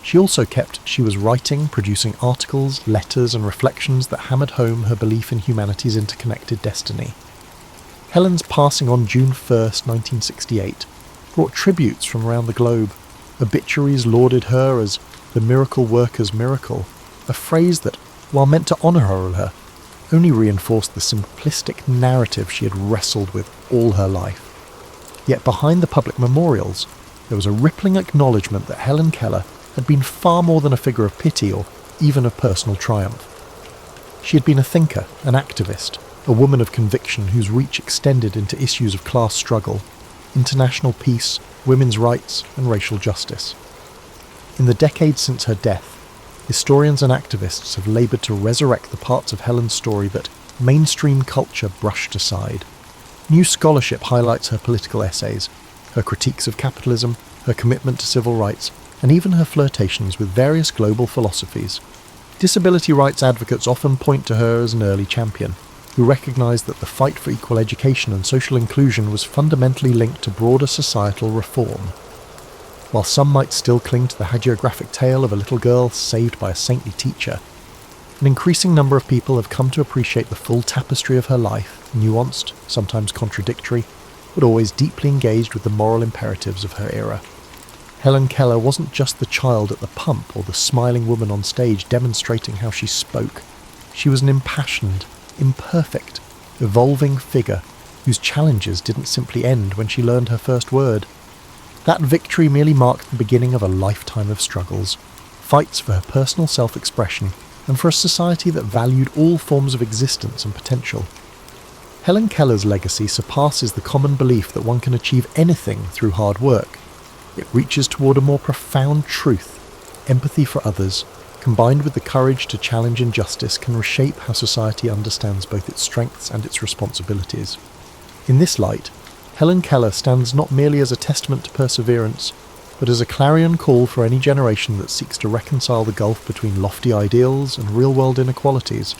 She also kept she was writing, producing articles, letters and reflections that hammered home her belief in humanity's interconnected destiny. Helen's passing on June 1st, 1968, brought tributes from around the globe. Obituaries lauded her as the miracle worker's miracle, a phrase that, while meant to honour her, only reinforced the simplistic narrative she had wrestled with all her life. Yet behind the public memorials, there was a rippling acknowledgement that Helen Keller had been far more than a figure of pity or even of personal triumph. She had been a thinker, an activist, a woman of conviction whose reach extended into issues of class struggle, international peace, women's rights, and racial justice. In the decades since her death, historians and activists have laboured to resurrect the parts of Helen's story that mainstream culture brushed aside. New scholarship highlights her political essays, her critiques of capitalism, her commitment to civil rights, and even her flirtations with various global philosophies. Disability rights advocates often point to her as an early champion, who recognised that the fight for equal education and social inclusion was fundamentally linked to broader societal reform. While some might still cling to the hagiographic tale of a little girl saved by a saintly teacher, an increasing number of people have come to appreciate the full tapestry of her life, nuanced, sometimes contradictory, but always deeply engaged with the moral imperatives of her era. Helen Keller wasn't just the child at the pump or the smiling woman on stage demonstrating how she spoke. She was an impassioned, imperfect, evolving figure whose challenges didn't simply end when she learned her first word. That victory merely marked the beginning of a lifetime of struggles, fights for her personal self-expression, and for a society that valued all forms of existence and potential. Helen Keller's legacy surpasses the common belief that one can achieve anything through hard work. It reaches toward a more profound truth. Empathy for others, combined with the courage to challenge injustice, can reshape how society understands both its strengths and its responsibilities. In this light, Helen Keller stands not merely as a testament to perseverance, but as a clarion call for any generation that seeks to reconcile the gulf between lofty ideals and real-world inequalities.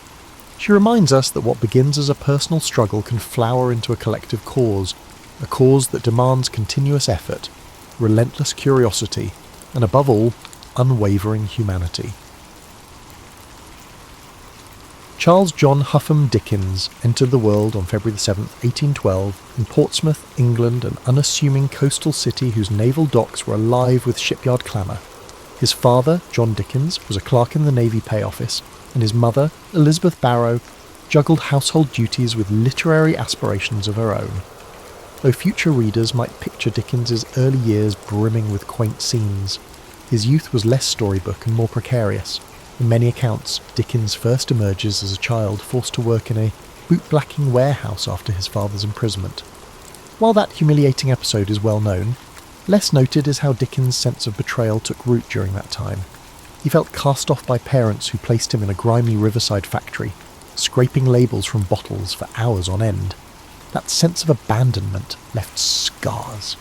She reminds us that what begins as a personal struggle can flower into a collective cause, a cause that demands continuous effort, relentless curiosity, and above all, unwavering humanity. Charles John Huffam Dickens entered the world on February 7, 1812, in Portsmouth, England, an unassuming coastal city whose naval docks were alive with shipyard clamour. His father, John Dickens, was a clerk in the Navy Pay Office, and his mother, Elizabeth Barrow, juggled household duties with literary aspirations of her own. Though future readers might picture Dickens's early years brimming with quaint scenes, his youth was less storybook and more precarious. In many accounts, Dickens first emerges as a child forced to work in a bootblacking warehouse after his father's imprisonment. While that humiliating episode is well known, less noted is how Dickens' sense of betrayal took root during that time. He felt cast off by parents who placed him in a grimy riverside factory, scraping labels from bottles for hours on end. That sense of abandonment left scars.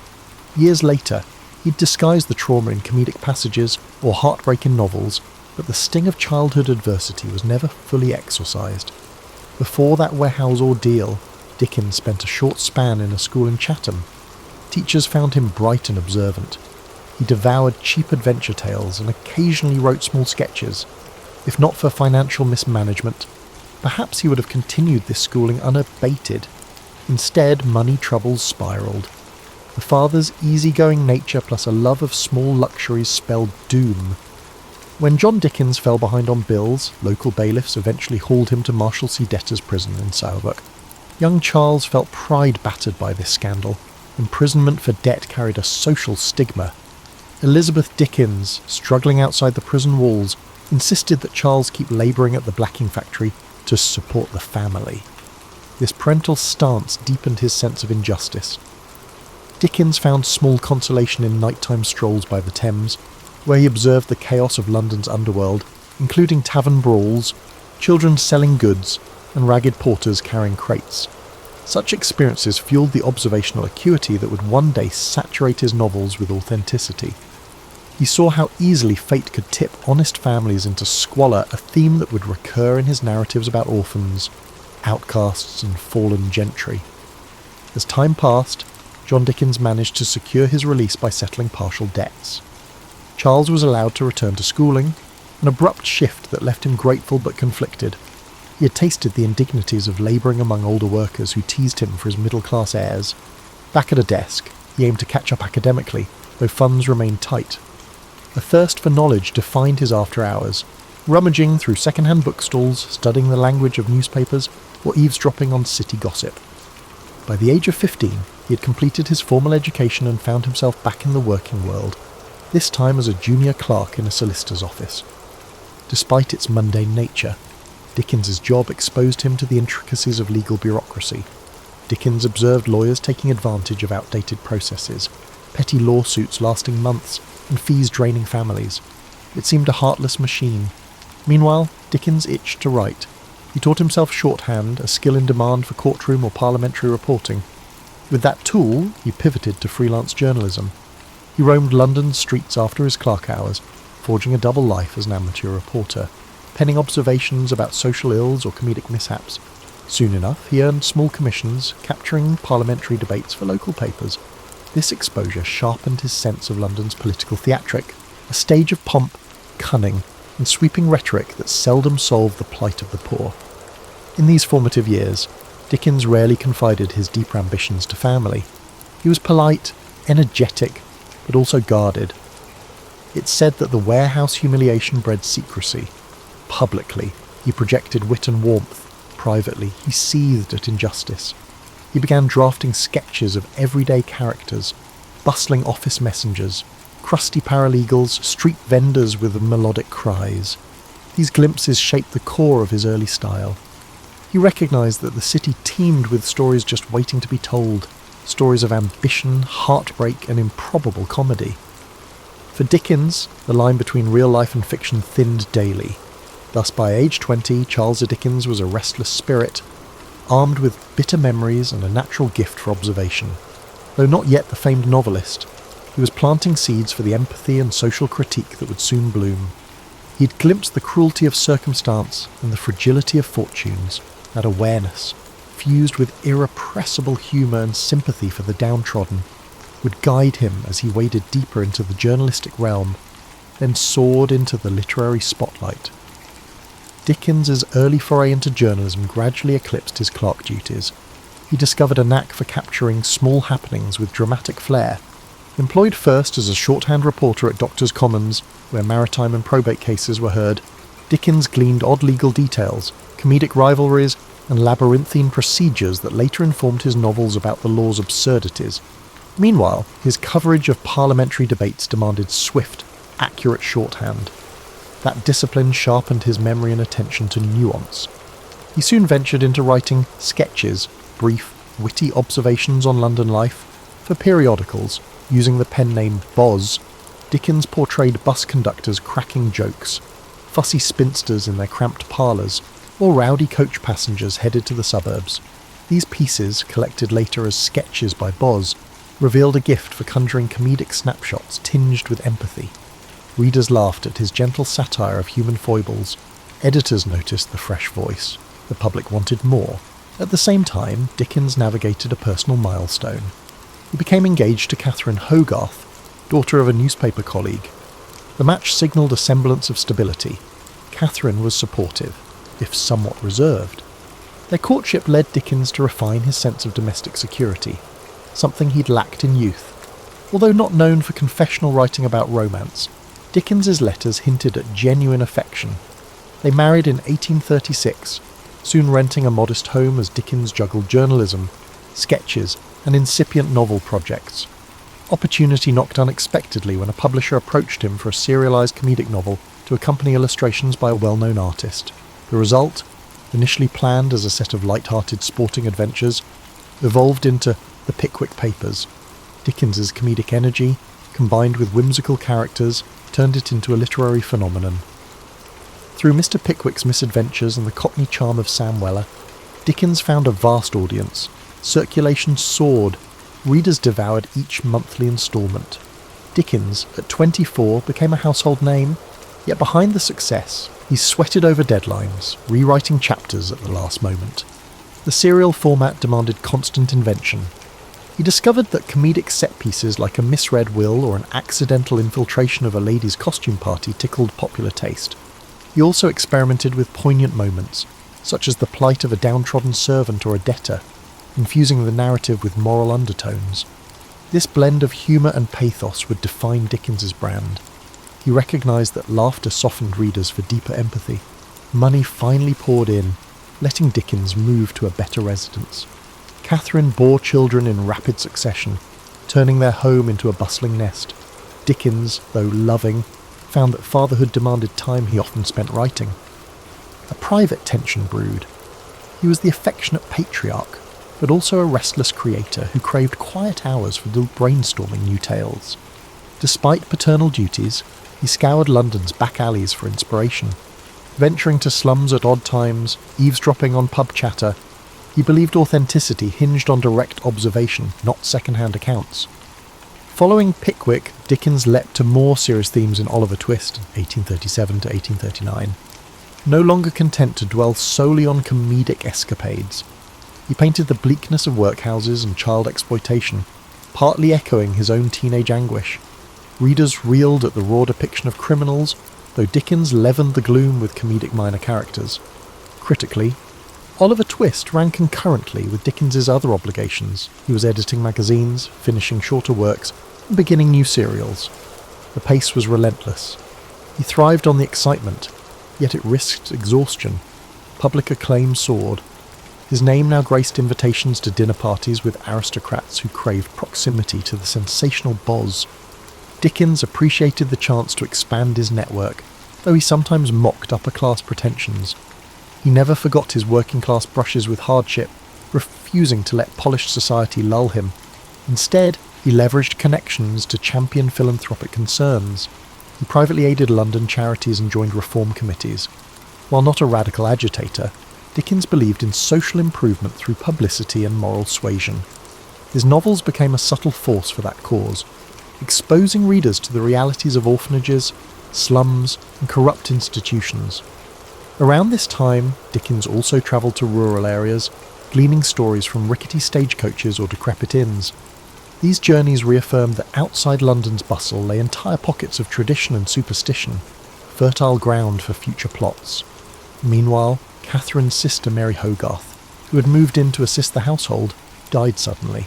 Years later, he'd disguised the trauma in comedic passages or heartbreak in novels, but the sting of childhood adversity was never fully exorcised. Before that warehouse ordeal, Dickens spent a short span in a school in Chatham. Teachers found him bright and observant. He devoured cheap adventure tales and occasionally wrote small sketches. If not for financial mismanagement, perhaps he would have continued this schooling unabated. Instead, money troubles spiralled. The father's easygoing nature plus a love of small luxuries spelled doom. When John Dickens fell behind on bills, local bailiffs eventually hauled him to Marshalsea debtors' prison in Southwark. Young Charles felt pride battered by this scandal. Imprisonment for debt carried a social stigma. Elizabeth Dickens, struggling outside the prison walls, insisted that Charles keep labouring at the blacking factory to support the family. This parental stance deepened his sense of injustice. Dickens found small consolation in nighttime strolls by the Thames, where he observed the chaos of London's underworld, including tavern brawls, children selling goods, and ragged porters carrying crates. Such experiences fueled the observational acuity that would one day saturate his novels with authenticity. He saw how easily fate could tip honest families into squalor, a theme that would recur in his narratives about orphans, outcasts, and fallen gentry. As time passed, John Dickens managed to secure his release by settling partial debts. Charles was allowed to return to schooling, an abrupt shift that left him grateful but conflicted. He had tasted the indignities of labouring among older workers who teased him for his middle-class airs. Back at a desk, he aimed to catch up academically, though funds remained tight. A thirst for knowledge defined his after-hours, rummaging through second-hand bookstalls, studying the language of newspapers, or eavesdropping on city gossip. By the age of 15, he had completed his formal education and found himself back in the working world, this time as a junior clerk in a solicitor's office. Despite its mundane nature, Dickens's job exposed him to the intricacies of legal bureaucracy. Dickens observed lawyers taking advantage of outdated processes, petty lawsuits lasting months, and fees draining families. It seemed a heartless machine. Meanwhile, Dickens itched to write. He taught himself shorthand, a skill in demand for courtroom or parliamentary reporting. With that tool, he pivoted to freelance journalism. He roamed London's streets after his clerk hours, forging a double life as an amateur reporter, penning observations about social ills or comedic mishaps. Soon enough, he earned small commissions, capturing parliamentary debates for local papers. This exposure sharpened his sense of London's political theatric, a stage of pomp, cunning, and sweeping rhetoric that seldom solved the plight of the poor. In these formative years, Dickens rarely confided his deeper ambitions to family. He was polite, energetic, but also guarded. It's said that the warehouse humiliation bred secrecy. Publicly, he projected wit and warmth. Privately, he seethed at injustice. He began drafting sketches of everyday characters, bustling office messengers, crusty paralegals, street vendors with melodic cries. These glimpses shaped the core of his early style. He recognised that the city teemed with stories just waiting to be told, stories of ambition, heartbreak, and improbable comedy. For Dickens, the line between real life and fiction thinned daily. Thus, by age 20, Charles Dickens was a restless spirit, armed with bitter memories and a natural gift for observation. Though not yet the famed novelist, he was planting seeds for the empathy and social critique that would soon bloom. He'd glimpsed the cruelty of circumstance and the fragility of fortunes. That awareness, fused with irrepressible humour and sympathy for the downtrodden, would guide him as he waded deeper into the journalistic realm, then soared into the literary spotlight. Dickens's early foray into journalism gradually eclipsed his clerk duties. He discovered a knack for capturing small happenings with dramatic flair. Employed first as a shorthand reporter at Doctors' Commons, where maritime and probate cases were heard, Dickens gleaned odd legal details, comedic rivalries, and labyrinthine procedures that later informed his novels about the law's absurdities. Meanwhile, his coverage of parliamentary debates demanded swift, accurate shorthand. That discipline sharpened his memory and attention to nuance. He soon ventured into writing sketches, brief, witty observations on London life. For periodicals, using the pen name Boz, Dickens portrayed bus conductors cracking jokes, fussy spinsters in their cramped parlours, or rowdy coach passengers headed to the suburbs. These pieces, collected later as sketches by Boz, revealed a gift for conjuring comedic snapshots tinged with empathy. Readers laughed at his gentle satire of human foibles. Editors noticed the fresh voice. The public wanted more. At the same time, Dickens navigated a personal milestone. He became engaged to Catherine Hogarth, daughter of a newspaper colleague. The match signalled a semblance of stability. Catherine was supportive, if somewhat reserved. Their courtship led Dickens to refine his sense of domestic security, something he'd lacked in youth. Although not known for confessional writing about romance, Dickens's letters hinted at genuine affection. They married in 1836, soon renting a modest home as Dickens juggled journalism, sketches, and incipient novel projects. Opportunity knocked unexpectedly when a publisher approached him for a serialised comedic novel to accompany illustrations by a well-known artist. The result, initially planned as a set of light-hearted sporting adventures, evolved into The Pickwick Papers. Dickens's comedic energy, combined with whimsical characters, turned it into a literary phenomenon. Through Mr. Pickwick's misadventures and the Cockney charm of Sam Weller, Dickens found a vast audience. Circulation soared. Readers devoured each monthly instalment. Dickens, at 24, became a household name, yet behind the success, he sweated over deadlines, rewriting chapters at the last moment. The serial format demanded constant invention. He discovered that comedic set pieces like a misread will or an accidental infiltration of a lady's costume party tickled popular taste. He also experimented with poignant moments, such as the plight of a downtrodden servant or a debtor, infusing the narrative with moral undertones. This blend of humour and pathos would define Dickens's brand. He recognised that laughter softened readers for deeper empathy. Money finally poured in, letting Dickens move to a better residence. Catherine bore children in rapid succession, turning their home into a bustling nest. Dickens, though loving, found that fatherhood demanded time he often spent writing. A private tension brewed. He was the affectionate patriarch, but also a restless creator who craved quiet hours for brainstorming new tales. Despite paternal duties, he scoured London's back alleys for inspiration. Venturing to slums at odd times, eavesdropping on pub chatter, he believed authenticity hinged on direct observation, not second-hand accounts. Following Pickwick, Dickens leapt to more serious themes in Oliver Twist, 1837 to 1839. no longer content to dwell solely on comedic escapades. He painted the bleakness of workhouses and child exploitation, partly echoing his own teenage anguish. Readers reeled at the raw depiction of criminals, though Dickens leavened the gloom with comedic minor characters. Critically, Oliver Twist ran concurrently with Dickens's other obligations. He was editing magazines, finishing shorter works, and beginning new serials. The pace was relentless. He thrived on the excitement, yet it risked exhaustion. Public acclaim soared. His name now graced invitations to dinner parties with aristocrats who craved proximity to the sensational Boz. Dickens appreciated the chance to expand his network, though he sometimes mocked upper-class pretensions. He never forgot his working-class brushes with hardship, refusing to let polished society lull him. Instead, he leveraged connections to champion philanthropic concerns. He privately aided London charities and joined reform committees. While not a radical agitator, Dickens believed in social improvement through publicity and moral suasion. His novels became a subtle force for that cause, exposing readers to the realities of orphanages, slums, and corrupt institutions. Around this time, Dickens also travelled to rural areas, gleaning stories from rickety stagecoaches or decrepit inns. These journeys reaffirmed that outside London's bustle lay entire pockets of tradition and superstition, fertile ground for future plots. Meanwhile, Catherine's sister Mary Hogarth, who had moved in to assist the household, died suddenly.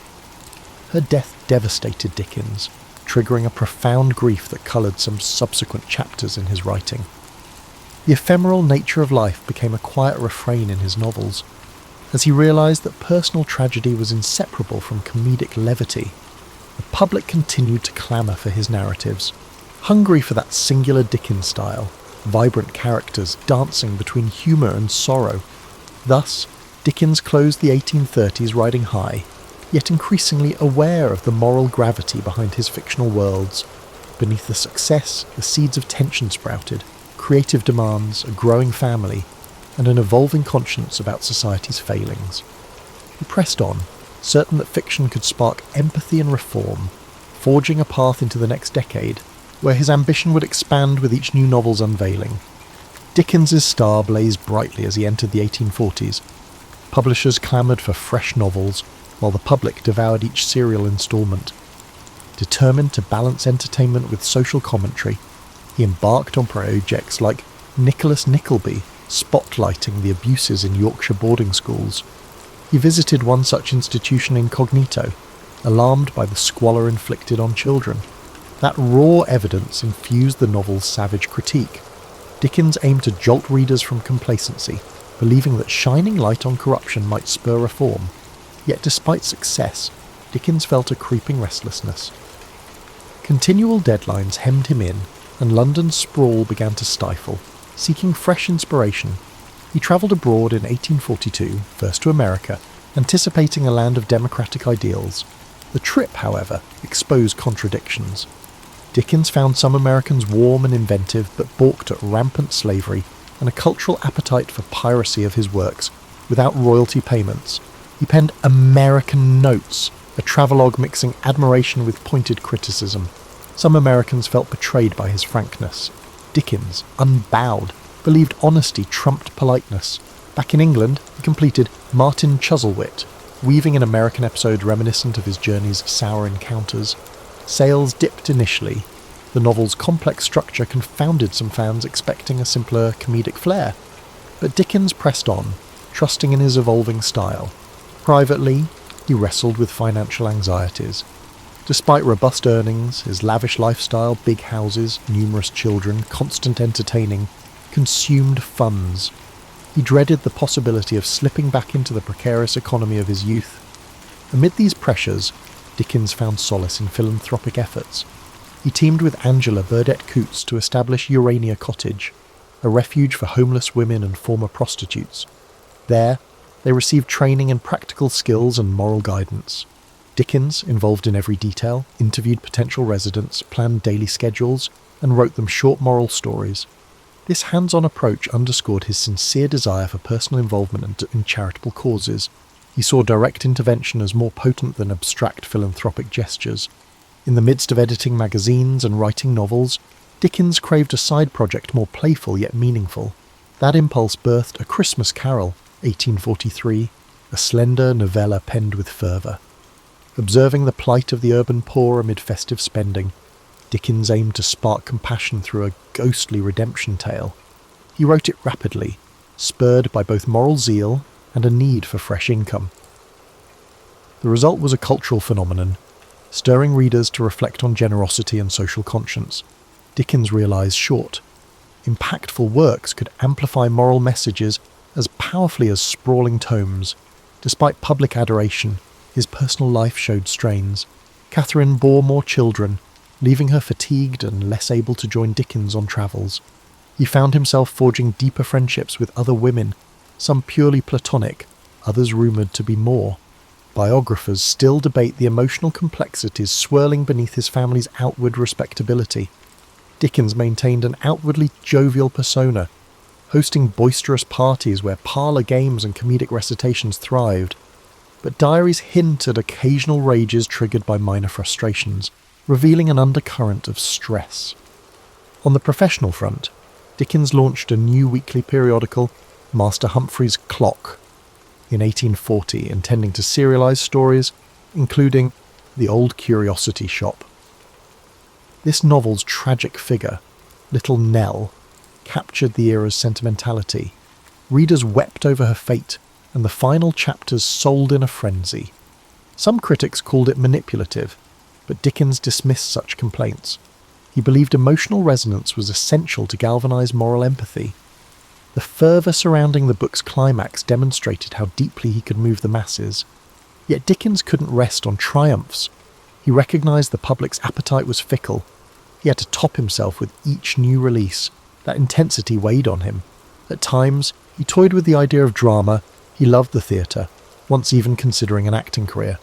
Her death devastated Dickens, triggering a profound grief that coloured some subsequent chapters in his writing. The ephemeral nature of life became a quiet refrain in his novels. As he realised that personal tragedy was inseparable from comedic levity, the public continued to clamour for his narratives, hungry for that singular Dickens style, vibrant characters dancing between humour and sorrow. Thus, Dickens closed the 1830s riding high, yet increasingly aware of the moral gravity behind his fictional worlds. Beneath the success, the seeds of tension sprouted, creative demands, a growing family, and an evolving conscience about society's failings. He pressed on, certain that fiction could spark empathy and reform, forging a path into the next decade, where his ambition would expand with each new novel's unveiling. Dickens's star blazed brightly as he entered the 1840s. Publishers clamoured for fresh novels, while the public devoured each serial instalment. Determined to balance entertainment with social commentary, he embarked on projects like Nicholas Nickleby, spotlighting the abuses in Yorkshire boarding schools. He visited one such institution incognito, alarmed by the squalor inflicted on children. That raw evidence infused the novel's savage critique. Dickens aimed to jolt readers from complacency, believing that shining light on corruption might spur reform. Yet despite success, Dickens felt a creeping restlessness. Continual deadlines hemmed him in, and London's sprawl began to stifle. Seeking fresh inspiration, he travelled abroad in 1842, first to America, anticipating a land of democratic ideals. The trip, however, exposed contradictions. Dickens found some Americans warm and inventive, but balked at rampant slavery and a cultural appetite for piracy of his works, without royalty payments. He penned American Notes, a travelogue mixing admiration with pointed criticism. Some Americans felt betrayed by his frankness. Dickens, unbowed, believed honesty trumped politeness. Back in England, he completed Martin Chuzzlewit, weaving an American episode reminiscent of his journey's sour encounters. Sales dipped initially. The novel's complex structure confounded some fans expecting a simpler comedic flair. But Dickens pressed on, trusting in his evolving style. Privately, he wrestled with financial anxieties. Despite robust earnings, his lavish lifestyle, big houses, numerous children, constant entertaining, consumed funds. He dreaded the possibility of slipping back into the precarious economy of his youth. Amid these pressures, Dickens found solace in philanthropic efforts. He teamed with Angela Burdett Coutts to establish Urania Cottage, a refuge for homeless women and former prostitutes. There, they received training in practical skills and moral guidance. Dickens, involved in every detail, interviewed potential residents, planned daily schedules, and wrote them short moral stories. This hands-on approach underscored his sincere desire for personal involvement in charitable causes. He saw direct intervention as more potent than abstract philanthropic gestures. In the midst of editing magazines and writing novels, Dickens craved a side project more playful yet meaningful. That impulse birthed A Christmas Carol, 1843, a slender novella penned with fervour. Observing the plight of the urban poor amid festive spending, Dickens aimed to spark compassion through a ghostly redemption tale. He wrote it rapidly, spurred by both moral zeal and a need for fresh income. The result was a cultural phenomenon, stirring readers to reflect on generosity and social conscience. Dickens realised short, impactful works could amplify moral messages as powerfully as sprawling tomes. Despite public adoration, his personal life showed strains. Catherine bore more children, leaving her fatigued and less able to join Dickens on travels. He found himself forging deeper friendships with other women, some purely platonic, others rumoured to be more. Biographers still debate the emotional complexities swirling beneath his family's outward respectability. Dickens maintained an outwardly jovial persona, hosting boisterous parties where parlour games and comedic recitations thrived, but diaries hint at occasional rages triggered by minor frustrations, revealing an undercurrent of stress. On the professional front, Dickens launched a new weekly periodical, Master Humphrey's Clock, in 1840, intending to serialise stories, including The Old Curiosity Shop. This novel's tragic figure, Little Nell, captured the era's sentimentality. Readers wept over her fate, and the final chapters sold in a frenzy. Some critics called it manipulative, but Dickens dismissed such complaints. He believed emotional resonance was essential to galvanise moral empathy. The fervour surrounding the book's climax demonstrated how deeply he could move the masses. Yet Dickens couldn't rest on triumphs. He recognised the public's appetite was fickle. He had to top himself with each new release. That intensity weighed on him. At times, he toyed with the idea of drama. He loved the theatre, once even considering an acting career.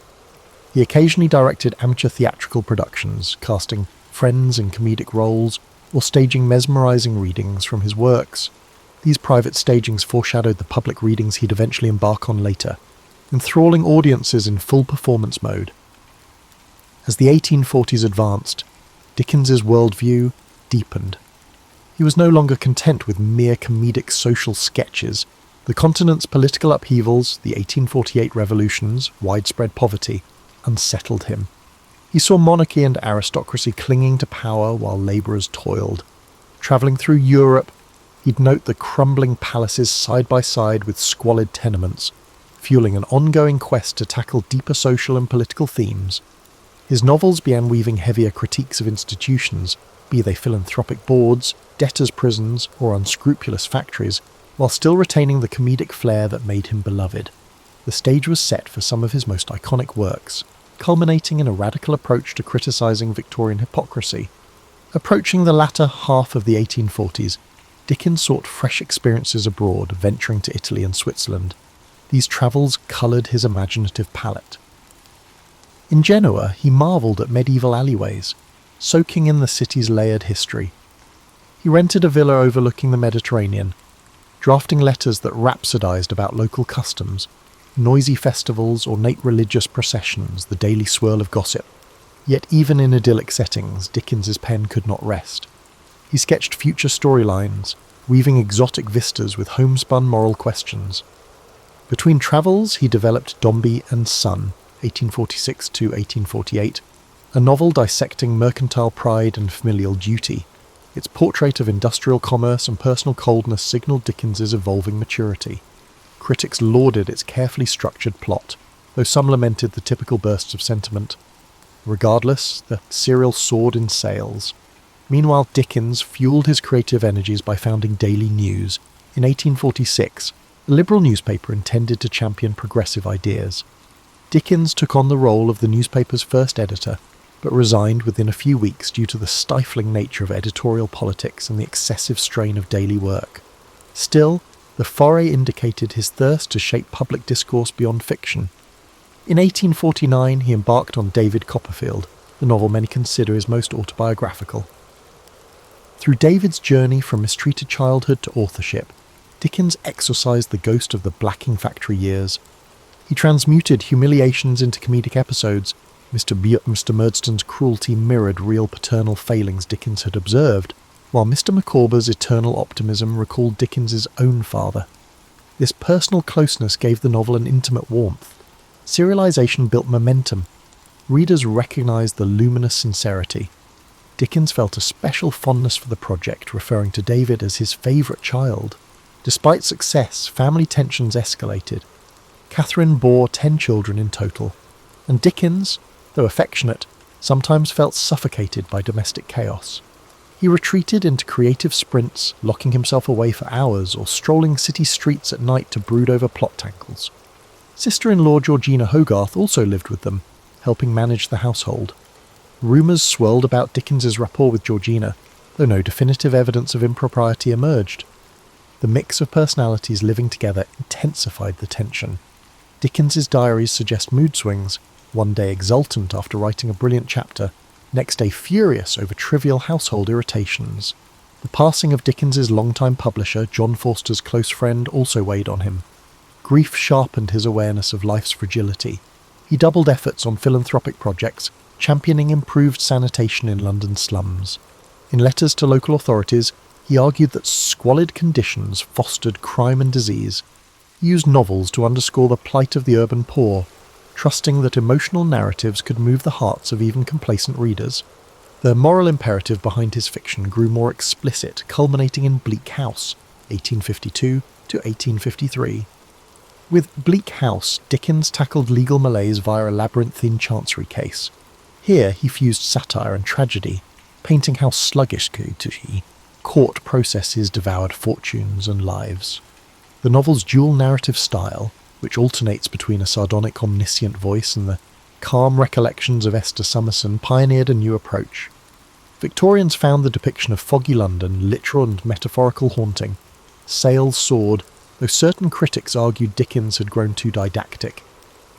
He occasionally directed amateur theatrical productions, casting friends in comedic roles, or staging mesmerising readings from his works. These private stagings foreshadowed the public readings he'd eventually embark on later, enthralling audiences in full performance mode. As the 1840s advanced, Dickens's worldview deepened. He was no longer content with mere comedic social sketches. The continent's political upheavals, the 1848 revolutions, widespread poverty, unsettled him. He saw monarchy and aristocracy clinging to power while labourers toiled. Travelling through Europe, he'd note the crumbling palaces side by side with squalid tenements, fueling an ongoing quest to tackle deeper social and political themes. His novels began weaving heavier critiques of institutions, be they philanthropic boards, debtors' prisons, or unscrupulous factories, while still retaining the comedic flair that made him beloved. The stage was set for some of his most iconic works, culminating in a radical approach to criticising Victorian hypocrisy. Approaching the latter half of the 1840s, Dickens sought fresh experiences abroad, venturing to Italy and Switzerland. These travels coloured his imaginative palette. In Genoa, he marvelled at medieval alleyways, soaking in the city's layered history. He rented a villa overlooking the Mediterranean, drafting letters that rhapsodised about local customs, noisy festivals, ornate religious processions, the daily swirl of gossip. Yet even in idyllic settings, Dickens's pen could not rest. He sketched future storylines, weaving exotic vistas with homespun moral questions. Between travels, he developed Dombey and Son, 1846 to 1848, a novel dissecting mercantile pride and familial duty. Its portrait of industrial commerce and personal coldness signalled Dickens's evolving maturity. Critics lauded its carefully structured plot, though some lamented the typical bursts of sentiment. Regardless, the serial soared in sales. Meanwhile, Dickens fueled his creative energies by founding Daily News. In 1846, a liberal newspaper intended to champion progressive ideas. Dickens took on the role of the newspaper's first editor, but resigned within a few weeks due to the stifling nature of editorial politics and the excessive strain of daily work. Still, the foray indicated his thirst to shape public discourse beyond fiction. In 1849, he embarked on David Copperfield, the novel many consider his most autobiographical. Through David's journey from mistreated childhood to authorship, Dickens exorcised the ghost of the blacking factory years. He transmuted humiliations into comedic episodes. Mr. Murdstone's cruelty mirrored real paternal failings Dickens had observed, while Mr. Micawber's eternal optimism recalled Dickens's own father. This personal closeness gave the novel an intimate warmth. Serialization built momentum. Readers recognised the luminous sincerity. Dickens felt a special fondness for the project, referring to David as his favourite child. Despite success, family tensions escalated. Catherine bore 10 children in total, and Dickens, though affectionate, sometimes felt suffocated by domestic chaos. He retreated into creative sprints, locking himself away for hours or strolling city streets at night to brood over plot tangles. Sister-in-law Georgina Hogarth also lived with them, helping manage the household. Rumours swirled about Dickens's rapport with Georgina, though no definitive evidence of impropriety emerged. The mix of personalities living together intensified the tension. Dickens's diaries suggest mood swings, one day exultant after writing a brilliant chapter, next day furious over trivial household irritations. The passing of Dickens's longtime publisher, John Forster's close friend, also weighed on him. Grief sharpened his awareness of life's fragility. He doubled efforts on philanthropic projects, championing improved sanitation in London's slums. In letters to local authorities, he argued that squalid conditions fostered crime and disease. He used novels to underscore the plight of the urban poor, trusting that emotional narratives could move the hearts of even complacent readers. The moral imperative behind his fiction grew more explicit, culminating in Bleak House, 1852 to 1853. With Bleak House, Dickens tackled legal malaise via a labyrinthine chancery case. Here he fused satire and tragedy, painting how sluggishly court processes devoured fortunes and lives. The novel's dual narrative style, which alternates between a sardonic omniscient voice and the calm recollections of Esther Summerson, pioneered a new approach. Victorians found the depiction of foggy London literal and metaphorical haunting. Sails soared, though certain critics argued Dickens had grown too didactic.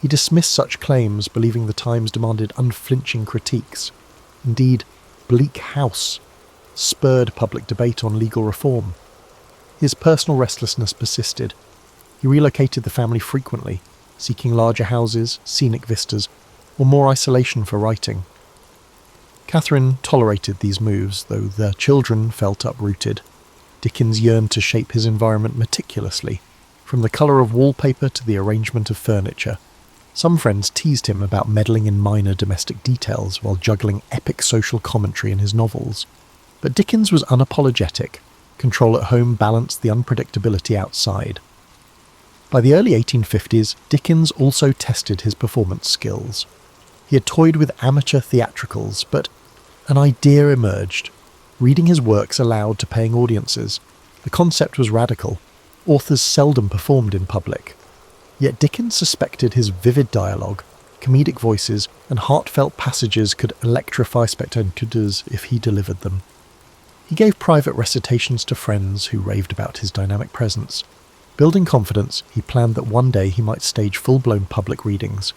He dismissed such claims, believing the times demanded unflinching critiques. Indeed, Bleak House spurred public debate on legal reform. His personal restlessness persisted. He relocated the family frequently, seeking larger houses, scenic vistas, or more isolation for writing. Catherine tolerated these moves, though their children felt uprooted. Dickens yearned to shape his environment meticulously, from the colour of wallpaper to the arrangement of furniture. Some friends teased him about meddling in minor domestic details while juggling epic social commentary in his novels. But Dickens was unapologetic. Control at home balanced the unpredictability outside. By the early 1850s, Dickens also tested his performance skills. He had toyed with amateur theatricals, but an idea emerged. Reading his works aloud to paying audiences. The concept was radical. Authors seldom performed in public. Yet Dickens suspected his vivid dialogue, comedic voices, and heartfelt passages could electrify spectators if he delivered them. He gave private recitations to friends who raved about his dynamic presence. Building confidence, he planned that one day he might stage full-blown public readings,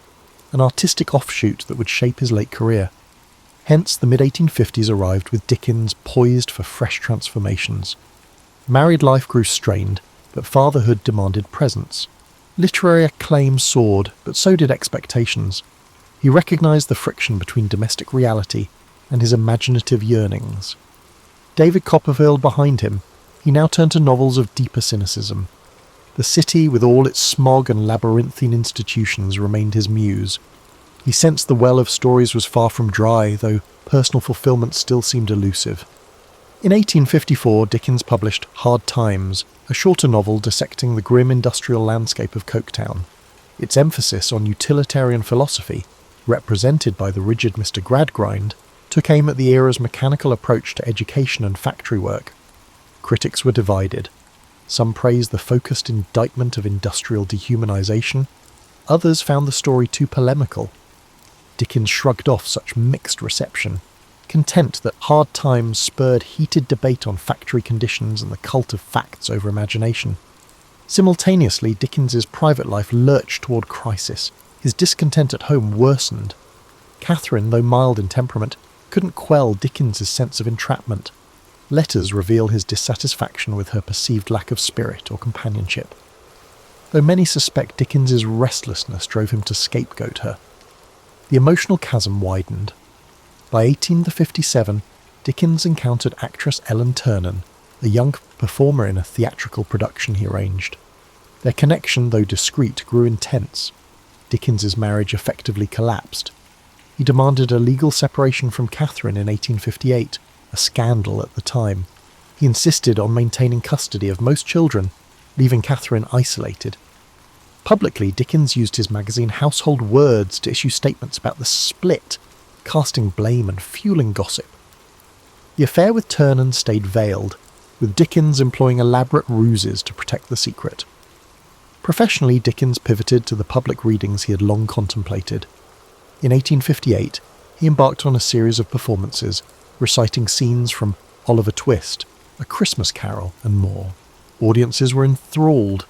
an artistic offshoot that would shape his late career. Hence, the mid-1850s arrived with Dickens poised for fresh transformations. Married life grew strained, but fatherhood demanded presence. Literary acclaim soared, but so did expectations. He recognised the friction between domestic reality and his imaginative yearnings. David Copperfield behind him, he now turned to novels of deeper cynicism. The city, with all its smog and labyrinthine institutions, remained his muse. He sensed the well of stories was far from dry, though personal fulfilment still seemed elusive. In 1854, Dickens published Hard Times, a shorter novel dissecting the grim industrial landscape of Coketown. Its emphasis on utilitarian philosophy, represented by the rigid Mr. Gradgrind, took aim at the era's mechanical approach to education and factory work. Critics were divided. Some praised the focused indictment of industrial dehumanization. Others found the story too polemical. Dickens shrugged off such mixed reception, content that Hard Times spurred heated debate on factory conditions and the cult of facts over imagination. Simultaneously, Dickens's private life lurched toward crisis. His discontent at home worsened. Catherine, though mild in temperament, couldn't quell Dickens's sense of entrapment. Letters reveal his dissatisfaction with her perceived lack of spirit or companionship. Though many suspect Dickens's restlessness drove him to scapegoat her. The emotional chasm widened. By 1857, Dickens encountered actress Ellen Ternan, a young performer in a theatrical production he arranged. Their connection, though discreet, grew intense. Dickens's marriage effectively collapsed. He demanded a legal separation from Catherine in 1858, a scandal at the time. He insisted on maintaining custody of most children, leaving Catherine isolated. Publicly, Dickens used his magazine Household Words to issue statements about the split, casting blame and fueling gossip. The affair with Ternan stayed veiled, with Dickens employing elaborate ruses to protect the secret. Professionally, Dickens pivoted to the public readings he had long contemplated. In 1858, he embarked on a series of performances, reciting scenes from Oliver Twist, A Christmas Carol, and more. Audiences were enthralled.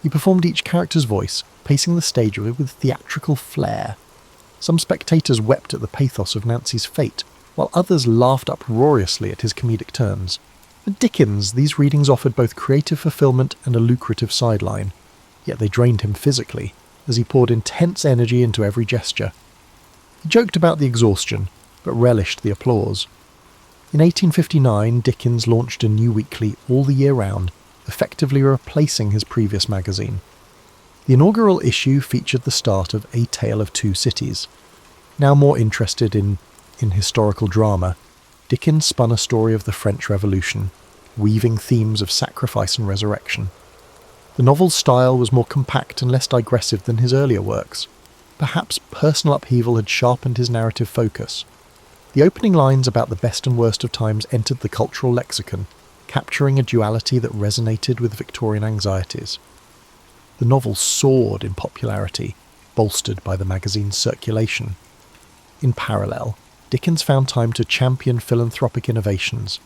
He performed each character's voice, pacing the stage with theatrical flair. Some spectators wept at the pathos of Nancy's fate, while others laughed uproariously at his comedic turns. For Dickens, these readings offered both creative fulfillment and a lucrative sideline, yet they drained him physically, as he poured intense energy into every gesture. He joked about the exhaustion, but relished the applause. In 1859, Dickens launched a new weekly all the year round, effectively replacing his previous magazine. The inaugural issue featured the start of A Tale of Two Cities. Now more interested in historical drama, Dickens spun a story of the French Revolution, weaving themes of sacrifice and resurrection. The novel's style was more compact and less digressive than his earlier works. Perhaps personal upheaval had sharpened his narrative focus. The opening lines about the best and worst of times entered the cultural lexicon, capturing a duality that resonated with Victorian anxieties. The novel soared in popularity, bolstered by the magazine's circulation. In parallel, Dickens found time to champion philanthropic innovations.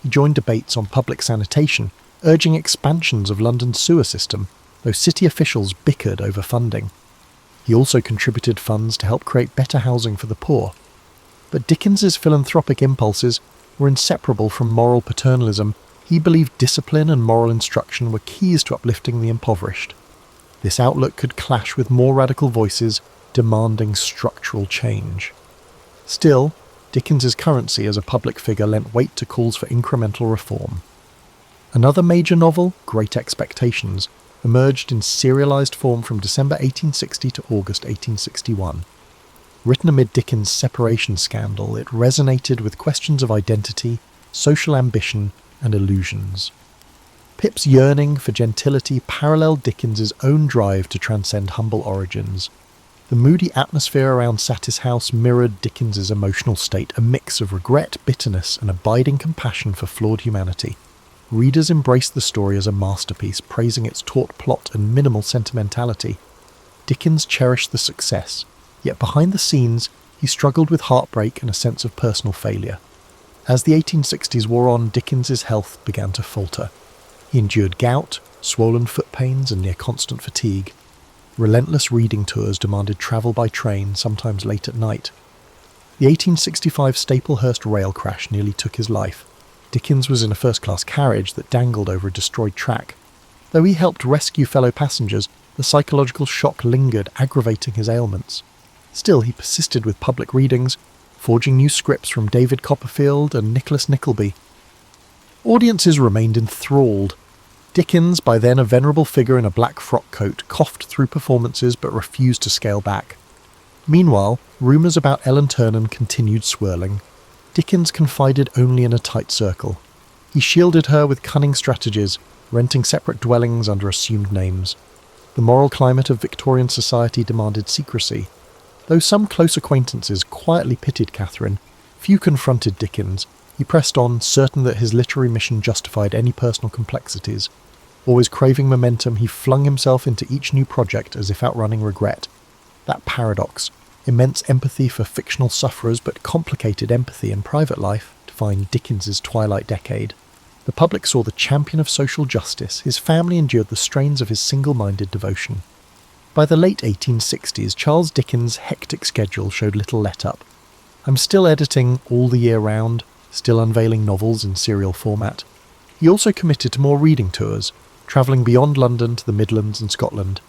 He joined debates on public sanitation, urging expansions of London's sewer system, though city officials bickered over funding. He also contributed funds to help create better housing for the poor. But Dickens's philanthropic impulses were inseparable from moral paternalism. He believed discipline and moral instruction were keys to uplifting the impoverished. This outlook could clash with more radical voices demanding structural change. Still, Dickens's currency as a public figure lent weight to calls for incremental reform. Another major novel, Great Expectations, emerged in serialized form from December 1860 to August 1861. Written amid Dickens' separation scandal, it resonated with questions of identity, social ambition, and illusions. Pip's yearning for gentility paralleled Dickens's own drive to transcend humble origins. The moody atmosphere around Satis House mirrored Dickens's emotional state, a mix of regret, bitterness, and abiding compassion for flawed humanity. Readers embraced the story as a masterpiece, praising its taut plot and minimal sentimentality. Dickens cherished the success, yet behind the scenes, he struggled with heartbreak and a sense of personal failure. As the 1860s wore on, Dickens's health began to falter. He endured gout, swollen foot pains, and near constant fatigue. Relentless reading tours demanded travel by train, sometimes late at night. The 1865 Staplehurst rail crash nearly took his life. Dickens was in a first-class carriage that dangled over a destroyed track. Though he helped rescue fellow passengers, the psychological shock lingered, aggravating his ailments. Still, he persisted with public readings, forging new scripts from David Copperfield and Nicholas Nickleby. Audiences remained enthralled. Dickens, by then a venerable figure in a black frock coat, coughed through performances but refused to scale back. Meanwhile, rumours about Ellen Ternan continued swirling. Dickens confided only in a tight circle. He shielded her with cunning strategies, renting separate dwellings under assumed names. The moral climate of Victorian society demanded secrecy. Though some close acquaintances quietly pitied Catherine, few confronted Dickens. He pressed on, certain that his literary mission justified any personal complexities. Always craving momentum, he flung himself into each new project as if outrunning regret. That paradox, immense empathy for fictional sufferers but complicated empathy in private life, defined Dickens's twilight decade. The public saw the champion of social justice. His family endured the strains of his single-minded devotion. By the late 1860s, Charles Dickens' hectic schedule showed little let-up. I'm still editing all the year round, still unveiling novels in serial format. He also committed to more reading tours, travelling beyond London to the Midlands and Scotland.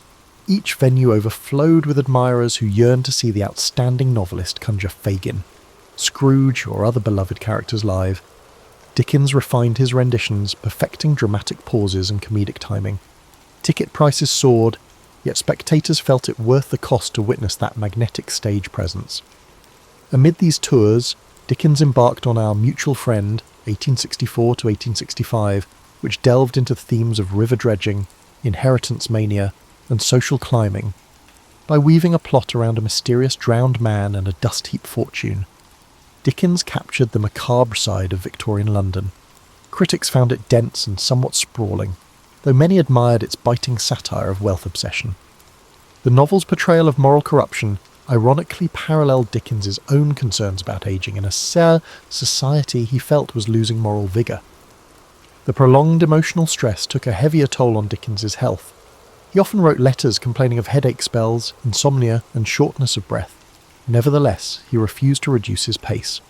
Each venue overflowed with admirers who yearned to see the outstanding novelist conjure Fagin. Scrooge, or other beloved characters live, Dickens refined his renditions, perfecting dramatic pauses and comedic timing. Ticket prices soared, yet spectators felt it worth the cost to witness that magnetic stage presence. Amid these tours, Dickens embarked on Our Mutual Friend, 1864 to 1865, which delved into themes of river dredging, inheritance mania, and social climbing, by weaving a plot around a mysterious drowned man and a dust-heap fortune. Dickens captured the macabre side of Victorian London. Critics found it dense and somewhat sprawling, though many admired its biting satire of wealth obsession. The novel's portrayal of moral corruption ironically paralleled Dickens's own concerns about ageing in a society he felt was losing moral vigour. The prolonged emotional stress took a heavier toll on Dickens's health. He often wrote letters complaining of headache spells, insomnia, and shortness of breath. Nevertheless, he refused to reduce his pace.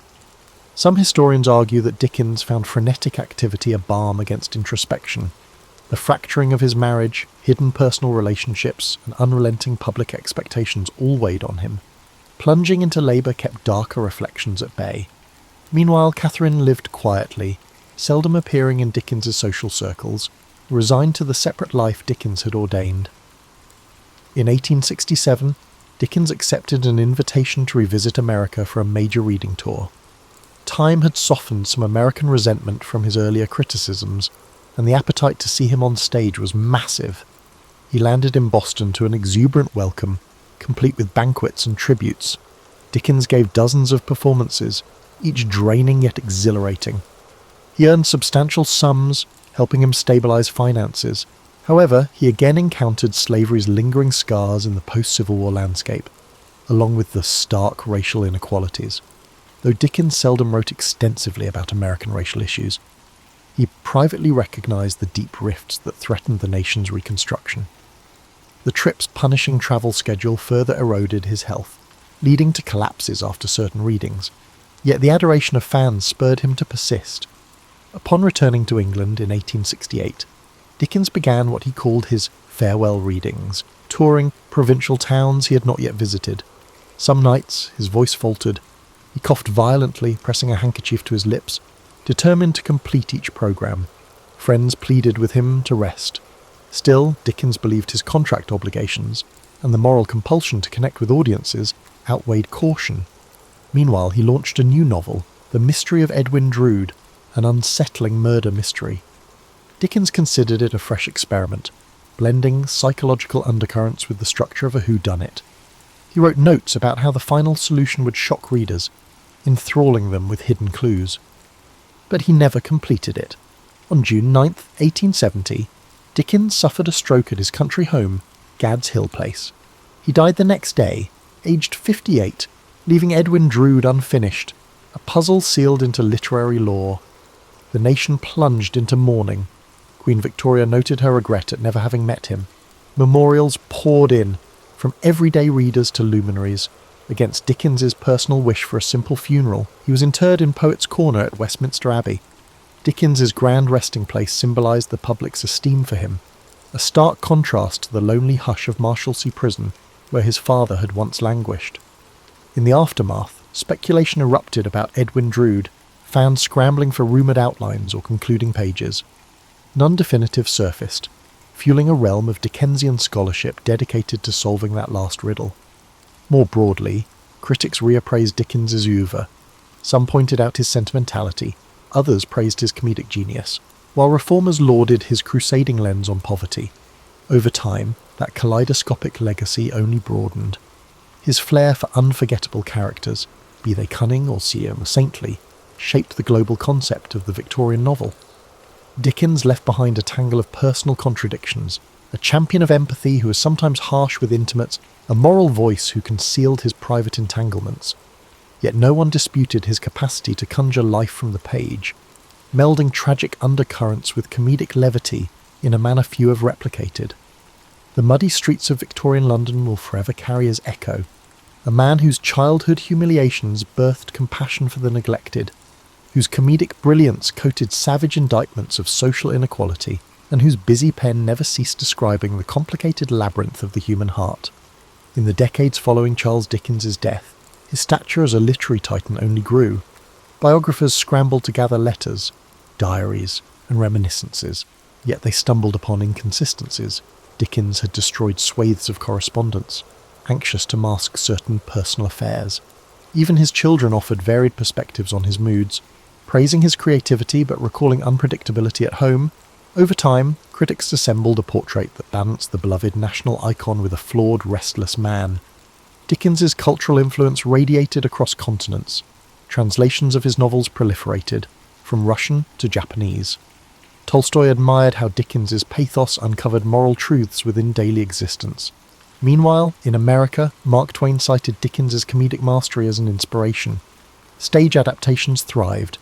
Some historians argue that Dickens found frenetic activity a balm against introspection. The fracturing of his marriage, hidden personal relationships, and unrelenting public expectations all weighed on him. Plunging into labour kept darker reflections at bay. Meanwhile, Catherine lived quietly, seldom appearing in Dickens's social circles, resigned to the separate life Dickens had ordained. In 1867, Dickens accepted an invitation to revisit America for a major reading tour. Time had softened some American resentment from his earlier criticisms, and the appetite to see him on stage was massive. He landed in Boston to an exuberant welcome, complete with banquets and tributes. Dickens gave dozens of performances, each draining yet exhilarating. He earned substantial sums, helping him stabilise finances. However, he again encountered slavery's lingering scars in the post-Civil War landscape, along with the stark racial inequalities. Though Dickens seldom wrote extensively about American racial issues, he privately recognised the deep rifts that threatened the nation's reconstruction. The trip's punishing travel schedule further eroded his health, leading to collapses after certain readings. Yet the adoration of fans spurred him to persist. Upon returning to England in 1868, Dickens began what he called his farewell readings, touring provincial towns he had not yet visited. Some nights his voice faltered. He coughed violently, pressing a handkerchief to his lips, determined to complete each programme. Friends pleaded with him to rest. Still, Dickens believed his contract obligations, and the moral compulsion to connect with audiences, outweighed caution. Meanwhile, he launched a new novel, The Mystery of Edwin Drood, an unsettling murder mystery. Dickens considered it a fresh experiment, blending psychological undercurrents with the structure of a whodunit. He wrote notes about how the final solution would shock readers, enthralling them with hidden clues. But he never completed it. On June 9, 1870, Dickens suffered a stroke at his country home, Gad's Hill Place. He died the next day, aged 58, leaving Edwin Drood unfinished, a puzzle sealed into literary lore. The nation plunged into mourning. Queen Victoria noted her regret at never having met him. Memorials poured in, from everyday readers to luminaries. Against Dickens's personal wish for a simple funeral, he was interred in Poets' Corner at Westminster Abbey. Dickens's grand resting place symbolised the public's esteem for him, a stark contrast to the lonely hush of Marshalsea Prison, where his father had once languished. In the aftermath, speculation erupted about Edwin Drood, found scrambling for rumoured outlines or concluding pages. None definitive surfaced, fueling a realm of Dickensian scholarship dedicated to solving that last riddle. More broadly, critics reappraised Dickens's oeuvre. Some pointed out his sentimentality, others praised his comedic genius, while reformers lauded his crusading lens on poverty. Over time, that kaleidoscopic legacy only broadened. His flair for unforgettable characters, be they cunning or saintly, shaped the global concept of the Victorian novel. Dickens left behind a tangle of personal contradictions, a champion of empathy who was sometimes harsh with intimates, a moral voice who concealed his private entanglements. Yet no one disputed his capacity to conjure life from the page, melding tragic undercurrents with comedic levity in a manner few have replicated. The muddy streets of Victorian London will forever carry his echo, a man whose childhood humiliations birthed compassion for the neglected, whose comedic brilliance coated savage indictments of social inequality, and whose busy pen never ceased describing the complicated labyrinth of the human heart. In the decades following Charles Dickens's death, His stature as a literary titan only grew. Biographers scrambled to gather letters, diaries, and reminiscences, yet they stumbled upon inconsistencies. Dickens had destroyed swathes of correspondence, anxious to mask certain personal affairs. Even his children offered varied perspectives on his moods, praising his creativity but recalling unpredictability at home. Over time, critics assembled a portrait that balanced the beloved national icon with a flawed, restless man. Dickens's cultural influence radiated across continents. Translations of his novels proliferated, from Russian to Japanese. Tolstoy admired how Dickens's pathos uncovered moral truths within daily existence. Meanwhile, in America, Mark Twain cited Dickens's comedic mastery as an inspiration. Stage adaptations thrived.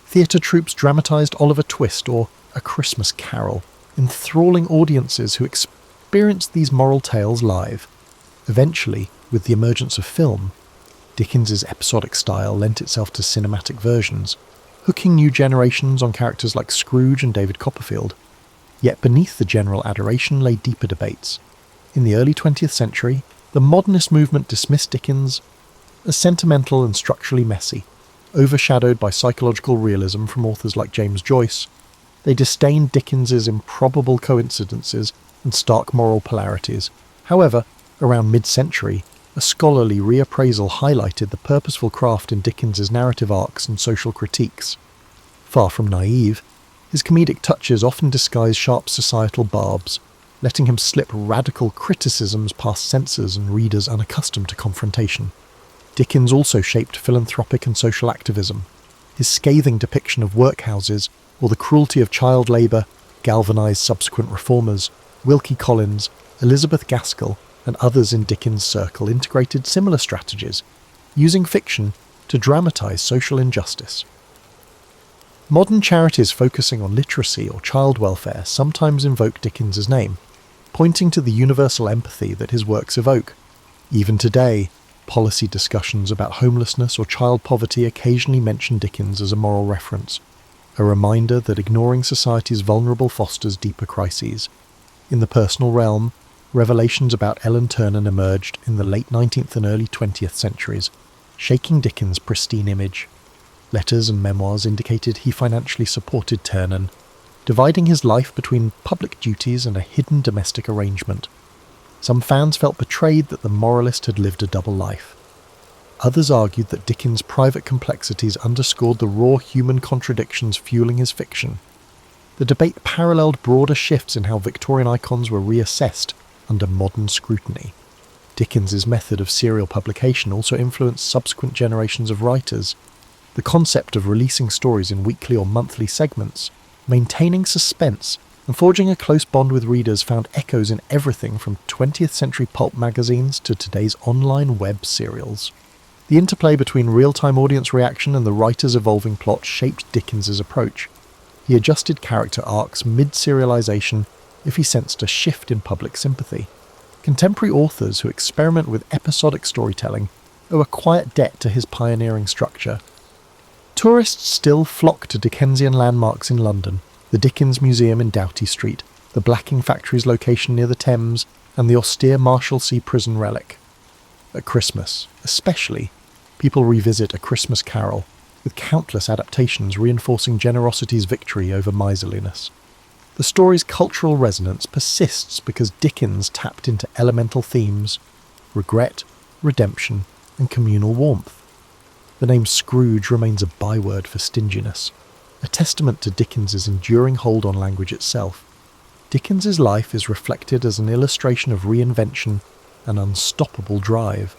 Theatre troupes dramatised Oliver Twist or A Christmas Carol, enthralling audiences who experienced these moral tales live. Eventually, with the emergence of film, Dickens's episodic style lent itself to cinematic versions, hooking new generations on characters like Scrooge and David Copperfield. Yet beneath the general adoration lay deeper debates. In the early 20th century, the modernist movement dismissed Dickens as sentimental and structurally messy. Overshadowed by psychological realism from authors like James Joyce, they disdained Dickens's improbable coincidences and stark moral polarities. However, around mid-century, a scholarly reappraisal highlighted the purposeful craft in Dickens's narrative arcs and social critiques. Far from naive, his comedic touches often disguise sharp societal barbs, letting him slip radical criticisms past censors and readers unaccustomed to confrontation. Dickens also shaped philanthropic and social activism. His scathing depiction of workhouses or the cruelty of child labour galvanised subsequent reformers. Wilkie Collins, Elizabeth Gaskell, and others in Dickens' circle integrated similar strategies, using fiction to dramatise social injustice. Modern charities focusing on literacy or child welfare sometimes invoke Dickens's name, pointing to the universal empathy that his works evoke. Even today, policy discussions about homelessness or child poverty occasionally mention Dickens as a moral reference, a reminder that ignoring society's vulnerable fosters deeper crises. In the personal realm, revelations about Ellen Ternan emerged in the late 19th and early 20th centuries, shaking Dickens' pristine image. Letters and memoirs indicated he financially supported Ternan, dividing his life between public duties and a hidden domestic arrangement. Some fans felt betrayed that the moralist had lived a double life. Others argued that Dickens' private complexities underscored the raw human contradictions fueling his fiction. The debate paralleled broader shifts in how Victorian icons were reassessed under modern scrutiny. Dickens's method of serial publication also influenced subsequent generations of writers. The concept of releasing stories in weekly or monthly segments, maintaining suspense, and forging a close bond with readers found echoes in everything from 20th century pulp magazines to today's online web serials. The interplay between real-time audience reaction and the writer's evolving plot shaped Dickens's approach. He adjusted character arcs mid-serialization if he sensed a shift in public sympathy. Contemporary authors who experiment with episodic storytelling owe a quiet debt to his pioneering structure. Tourists still flock to Dickensian landmarks in London, the Dickens Museum in Doughty Street, the blacking factory's location near the Thames, and the austere Marshalsea prison relic. At Christmas, especially, people revisit A Christmas Carol, with countless adaptations reinforcing generosity's victory over miserliness. The story's cultural resonance persists because Dickens tapped into elemental themes: regret, redemption, and communal warmth. The name Scrooge remains a byword for stinginess, a testament to Dickens's enduring hold on language itself. Dickens's life is reflected as an illustration of reinvention and unstoppable drive.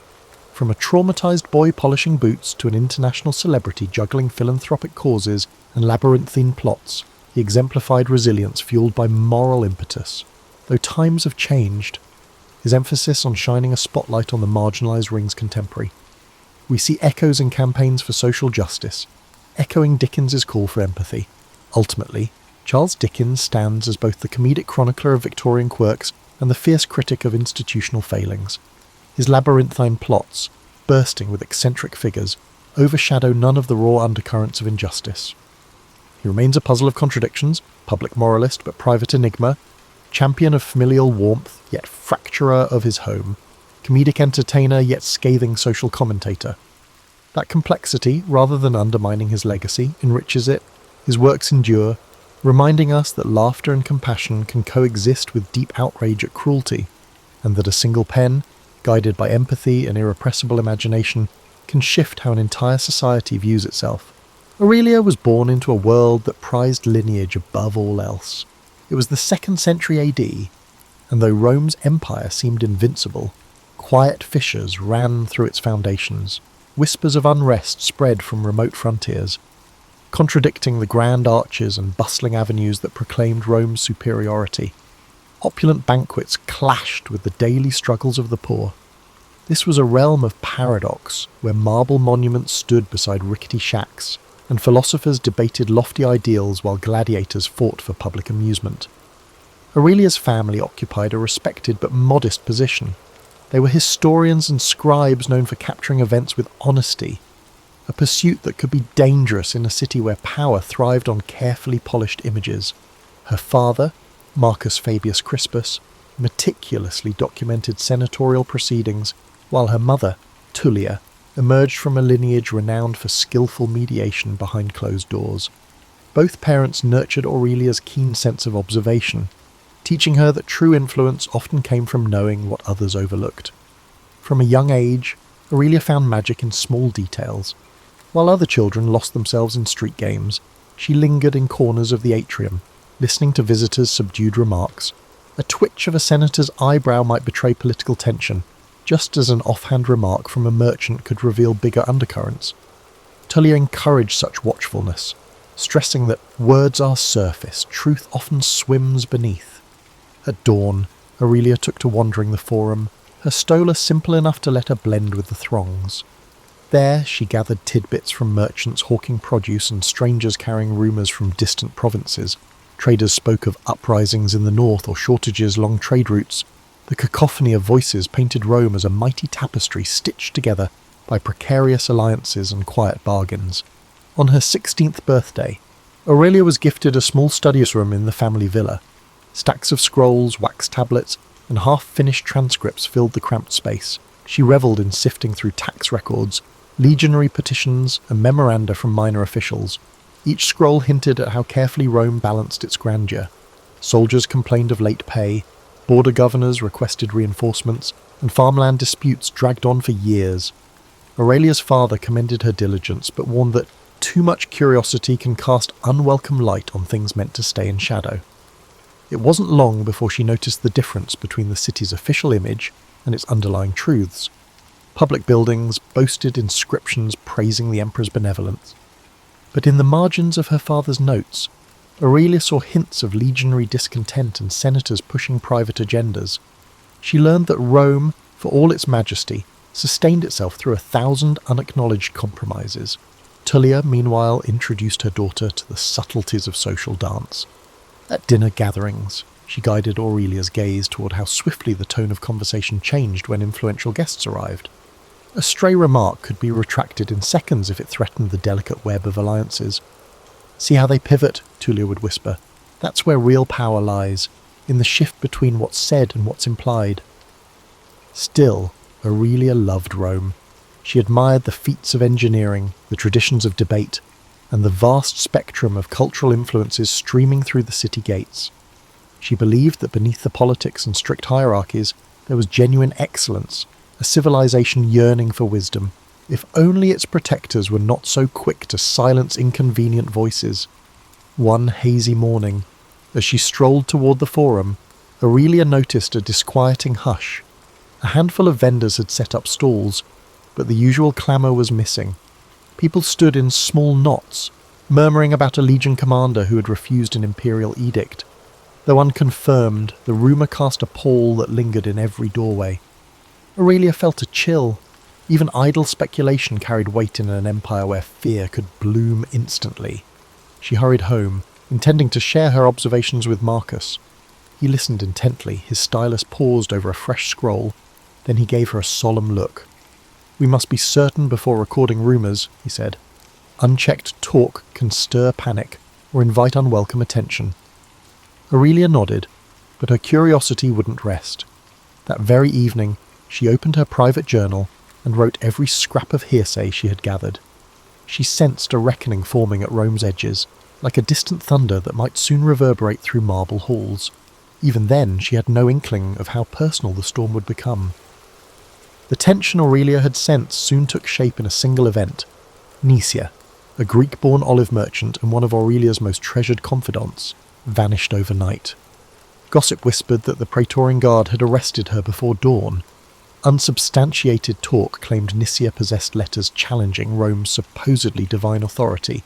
From a traumatized boy polishing boots to an international celebrity juggling philanthropic causes and labyrinthine plots, he exemplified resilience fueled by moral impetus. Though times have changed, his emphasis on shining a spotlight on the marginalized rings contemporary. We see echoes in campaigns for social justice, echoing Dickens's call for empathy. Ultimately, Charles Dickens stands as both the comedic chronicler of Victorian quirks and the fierce critic of institutional failings. His labyrinthine plots, bursting with eccentric figures, overshadow none of the raw undercurrents of injustice. He remains a puzzle of contradictions, public moralist but private enigma, champion of familial warmth yet fracturer of his home, comedic entertainer yet scathing social commentator. That complexity, rather than undermining his legacy, enriches it. His works endure, reminding us that laughter and compassion can coexist with deep outrage at cruelty, and that a single pen, guided by empathy and irrepressible imagination, can shift how an entire society views itself. Aurelia was born into a world that prized lineage above all else. It was the 2nd century AD, and though Rome's empire seemed invincible, quiet fissures ran through its foundations. Whispers of unrest spread from remote frontiers, contradicting the grand arches and bustling avenues that proclaimed Rome's superiority. Opulent banquets clashed with the daily struggles of the poor. This was a realm of paradox, where marble monuments stood beside rickety shacks, and philosophers debated lofty ideals while gladiators fought for public amusement. Aurelia's family occupied a respected but modest position. They were historians and scribes known for capturing events with honesty, a pursuit that could be dangerous in a city where power thrived on carefully polished images. Her father, Marcus Fabius Crispus, meticulously documented senatorial proceedings, while her mother, Tullia, emerged from a lineage renowned for skillful mediation behind closed doors. Both parents nurtured Aurelia's keen sense of observation, teaching her that true influence often came from knowing what others overlooked. From a young age, Aurelia found magic in small details. While other children lost themselves in street games, she lingered in corners of the atrium, listening to visitors' subdued remarks. A twitch of a senator's eyebrow might betray political tension, just as an offhand remark from a merchant could reveal bigger undercurrents. Tullia encouraged such watchfulness, stressing that words are surface, truth often swims beneath. At dawn, Aurelia took to wandering the forum, her stola simple enough to let her blend with the throngs. There she gathered tidbits from merchants hawking produce and strangers carrying rumours from distant provinces. Traders spoke of uprisings in the north or shortages along trade routes. The cacophony of voices painted Rome as a mighty tapestry stitched together by precarious alliances and quiet bargains. On her 16th birthday, Aurelia was gifted a small studious room in the family villa. Stacks of scrolls, wax tablets, and half-finished transcripts filled the cramped space. She revelled in sifting through tax records, legionary petitions, and memoranda from minor officials. Each scroll hinted at how carefully Rome balanced its grandeur. Soldiers complained of late pay, border governors requested reinforcements, and farmland disputes dragged on for years. Aurelia's father commended her diligence, but warned that too much curiosity can cast unwelcome light on things meant to stay in shadow. It wasn't long before she noticed the difference between the city's official image and its underlying truths. Public buildings boasted inscriptions praising the emperor's benevolence. But in the margins of her father's notes, Aurelia saw hints of legionary discontent and senators pushing private agendas. She learned that Rome, for all its majesty, sustained itself through 1,000 unacknowledged compromises. Tullia, meanwhile, introduced her daughter to the subtleties of social dance. At dinner gatherings, she guided Aurelia's gaze toward how swiftly the tone of conversation changed when influential guests arrived. A stray remark could be retracted in seconds if it threatened the delicate web of alliances. "See how they pivot," Tullia would whisper. "That's where real power lies, in the shift between what's said and what's implied." Still, Aurelia loved Rome. She admired the feats of engineering, the traditions of debate, and the vast spectrum of cultural influences streaming through the city gates. She believed that beneath the politics and strict hierarchies there was genuine excellence, a civilization yearning for wisdom, if only its protectors were not so quick to silence inconvenient voices. One hazy morning, as she strolled toward the forum, Aurelia noticed a disquieting hush. A handful of vendors had set up stalls, but the usual clamour was missing. People stood in small knots, murmuring about a legion commander who had refused an imperial edict. Though unconfirmed, the rumour cast a pall that lingered in every doorway. Aurelia felt a chill. Even idle speculation carried weight in an empire where fear could bloom instantly. She hurried home, intending to share her observations with Marcus. He listened intently, his stylus paused over a fresh scroll, then he gave her a solemn look. "We must be certain before recording rumours," he said. "Unchecked talk can stir panic or invite unwelcome attention." Aurelia nodded, but her curiosity wouldn't rest. That very evening, she opened her private journal and wrote every scrap of hearsay she had gathered. She sensed a reckoning forming at Rome's edges, like a distant thunder that might soon reverberate through marble halls. Even then, she had no inkling of how personal the storm would become. The tension Aurelia had sensed soon took shape in a single event. Nisia, a Greek-born olive merchant and one of Aurelia's most treasured confidants, vanished overnight. Gossip whispered that the Praetorian Guard had arrested her before dawn. Unsubstantiated talk claimed Nisia possessed letters challenging Rome's supposedly divine authority,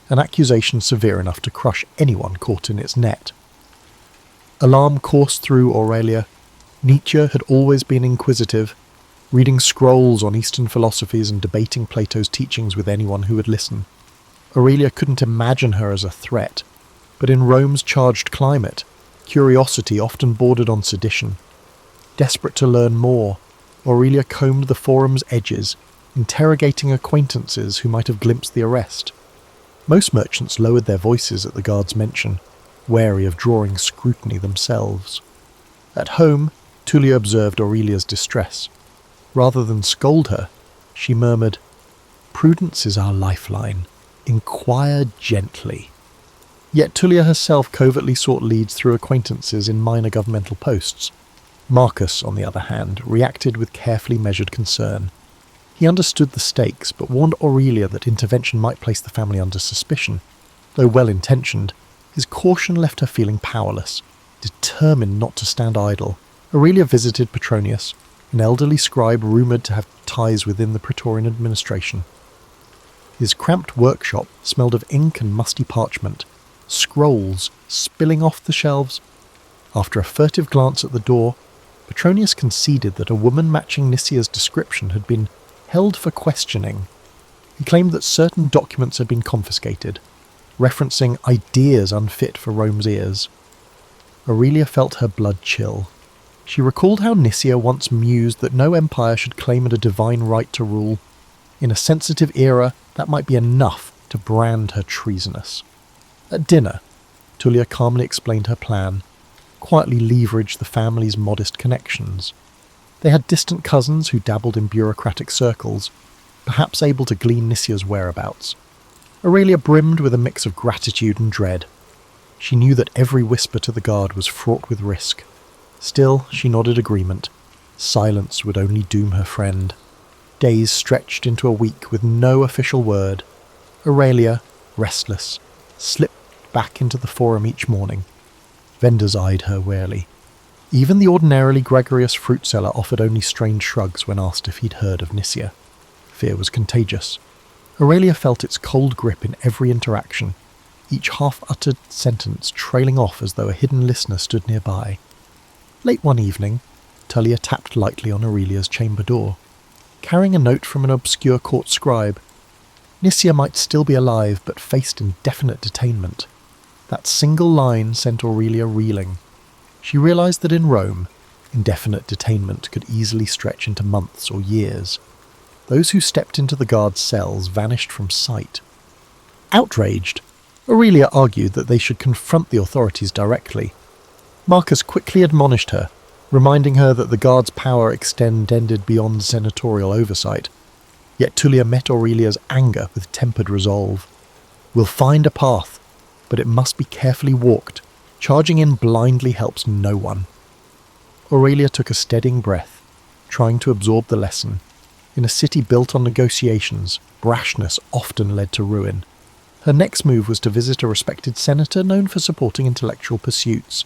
an accusation severe enough to crush anyone caught in its net. Alarm coursed through Aurelia. Nietzsche had always been inquisitive, reading scrolls on Eastern philosophies and debating Plato's teachings with anyone who would listen. Aurelia couldn't imagine her as a threat, but in Rome's charged climate, curiosity often bordered on sedition. Desperate to learn more, Aurelia combed the forum's edges, interrogating acquaintances who might have glimpsed the arrest. Most merchants lowered their voices at the guard's mention, wary of drawing scrutiny themselves. At home, Tullia observed Aurelia's distress. Rather than scold her, she murmured, "Prudence is our lifeline. Inquire gently." Yet Tullia herself covertly sought leads through acquaintances in minor governmental posts. Marcus, on the other hand, reacted with carefully measured concern. He understood the stakes, but warned Aurelia that intervention might place the family under suspicion. Though well-intentioned, his caution left her feeling powerless, determined not to stand idle. Aurelia visited Petronius, an elderly scribe rumoured to have ties within the Praetorian administration. His cramped workshop smelled of ink and musty parchment, scrolls spilling off the shelves. After a furtive glance at the door, Petronius conceded that a woman matching Nisia's description had been held for questioning. He claimed that certain documents had been confiscated, referencing ideas unfit for Rome's ears. Aurelia felt her blood chill. She recalled how Nisia once mused that no empire should claim it a divine right to rule. In a sensitive era, that might be enough to brand her treasonous. At dinner, Tullia calmly explained her plan, quietly leveraged the family's modest connections. They had distant cousins who dabbled in bureaucratic circles, perhaps able to glean Nisia's whereabouts. Aurelia brimmed with a mix of gratitude and dread. She knew that every whisper to the guard was fraught with risk. Still, she nodded agreement. Silence would only doom her friend. Days stretched into a week with no official word. Aurelia, restless, slipped back into the forum each morning. Vendors eyed her warily. Even the ordinarily gregarious fruit seller offered only strange shrugs when asked if he'd heard of Nisia. Fear was contagious. Aurelia felt its cold grip in every interaction, each half-uttered sentence trailing off as though a hidden listener stood nearby. Late one evening, Tullia tapped lightly on Aurelia's chamber door, carrying a note from an obscure court scribe. Nisia might still be alive, but faced indefinite detainment. That single line sent Aurelia reeling. She realised that in Rome, indefinite detainment could easily stretch into months or years. Those who stepped into the guard's cells vanished from sight. Outraged, Aurelia argued that they should confront the authorities directly. Marcus quickly admonished her, reminding her that the guard's power extended beyond senatorial oversight. Yet Tullia met Aurelia's anger with tempered resolve. "We'll find a path, but it must be carefully walked. Charging in blindly helps no one." Aurelia took a steadying breath, trying to absorb the lesson. In a city built on negotiations, brashness often led to ruin. Her next move was to visit a respected senator known for supporting intellectual pursuits.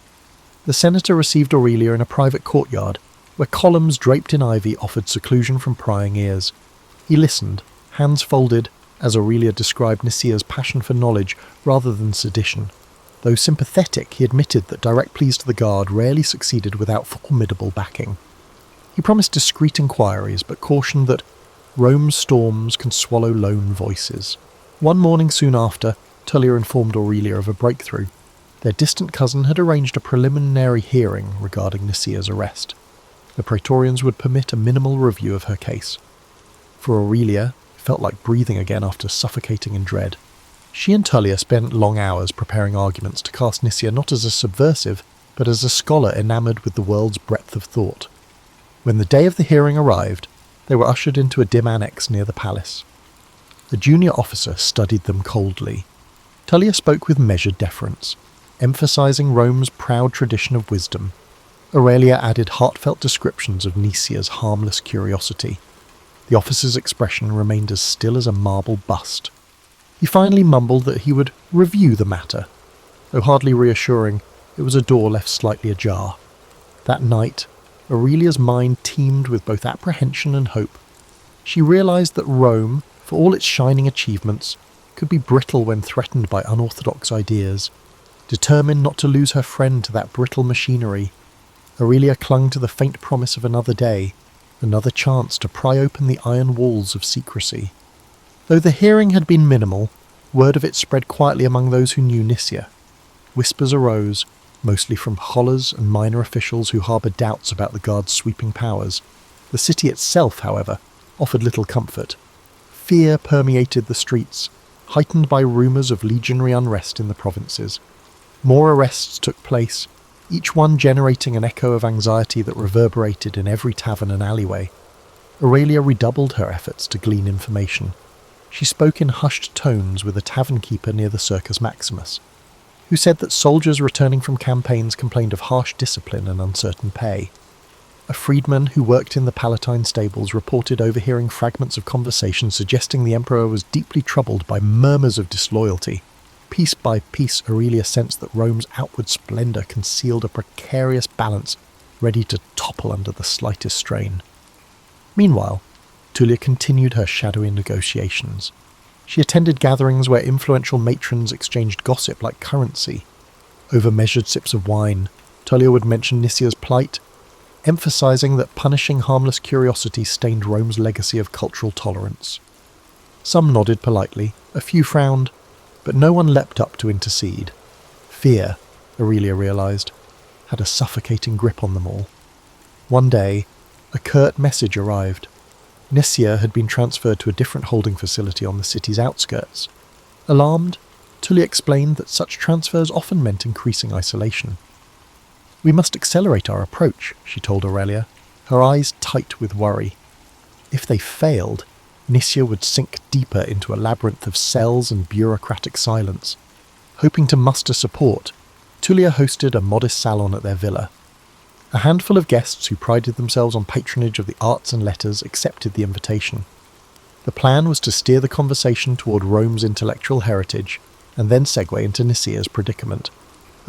The senator received Aurelia in a private courtyard, where columns draped in ivy offered seclusion from prying ears. He listened, hands folded, as Aurelia described Nisia's passion for knowledge rather than sedition. Though sympathetic, he admitted that direct pleas to the guard rarely succeeded without formidable backing. He promised discreet inquiries, but cautioned that Rome's storms can swallow lone voices. One morning soon after, Tullia informed Aurelia of a breakthrough. Their distant cousin had arranged a preliminary hearing regarding Nisia's arrest. The Praetorians would permit a minimal review of her case. For Aurelia, it felt like breathing again after suffocating in dread. She and Tullia spent long hours preparing arguments to cast Nisia not as a subversive, but as a scholar enamoured with the world's breadth of thought. When the day of the hearing arrived, They were ushered into a dim annex near the palace. A junior officer studied them coldly. Tullia spoke with measured deference, emphasizing Rome's proud tradition of wisdom. Aurelia added heartfelt descriptions of Nicia's harmless curiosity. The officer's expression remained as still as a marble bust. He finally mumbled that he would review the matter. Though hardly reassuring, it was a door left slightly ajar. That night, Aurelia's mind teemed with both apprehension and hope. She realized that Rome, for all its shining achievements, could be brittle when threatened by unorthodox ideas. Determined not to lose her friend to that brittle machinery, Aurelia clung to the faint promise of another day, another chance to pry open the iron walls of secrecy. Though the hearing had been minimal, word of it spread quietly among those who knew Nicia. Whispers arose, mostly from scholars and minor officials who harboured doubts about the guard's sweeping powers. The city itself, however, offered little comfort. Fear permeated the streets, heightened by rumours of legionary unrest in the provinces. More arrests took place, each one generating an echo of anxiety that reverberated in every tavern and alleyway. Aurelia redoubled her efforts to glean information. She spoke in hushed tones with a tavern keeper near the Circus Maximus, who said that soldiers returning from campaigns complained of harsh discipline and uncertain pay. A freedman who worked in the Palatine stables reported overhearing fragments of conversation suggesting the emperor was deeply troubled by murmurs of disloyalty. Piece by piece, Aurelia sensed that Rome's outward splendour concealed a precarious balance ready to topple under the slightest strain. Meanwhile, Tullia continued her shadowy negotiations. She attended gatherings where influential matrons exchanged gossip like currency. Over measured sips of wine, Tullia would mention Nicia's plight, emphasizing that punishing harmless curiosity stained Rome's legacy of cultural tolerance. Some nodded politely, a few frowned, but no one leapt up to intercede. Fear, Aurelia realized, had a suffocating grip on them all. One day, a curt message arrived. Nicia had been transferred to a different holding facility on the city's outskirts. Alarmed, Tullia explained that such transfers often meant increasing isolation. "We must accelerate our approach," she told Aurelia, her eyes tight with worry. If they failed, Nicia would sink deeper into a labyrinth of cells and bureaucratic silence. Hoping to muster support, Tullia hosted a modest salon at their villa. A handful of guests who prided themselves on patronage of the arts and letters accepted the invitation. The plan was to steer the conversation toward Rome's intellectual heritage, and then segue into Nicia's predicament.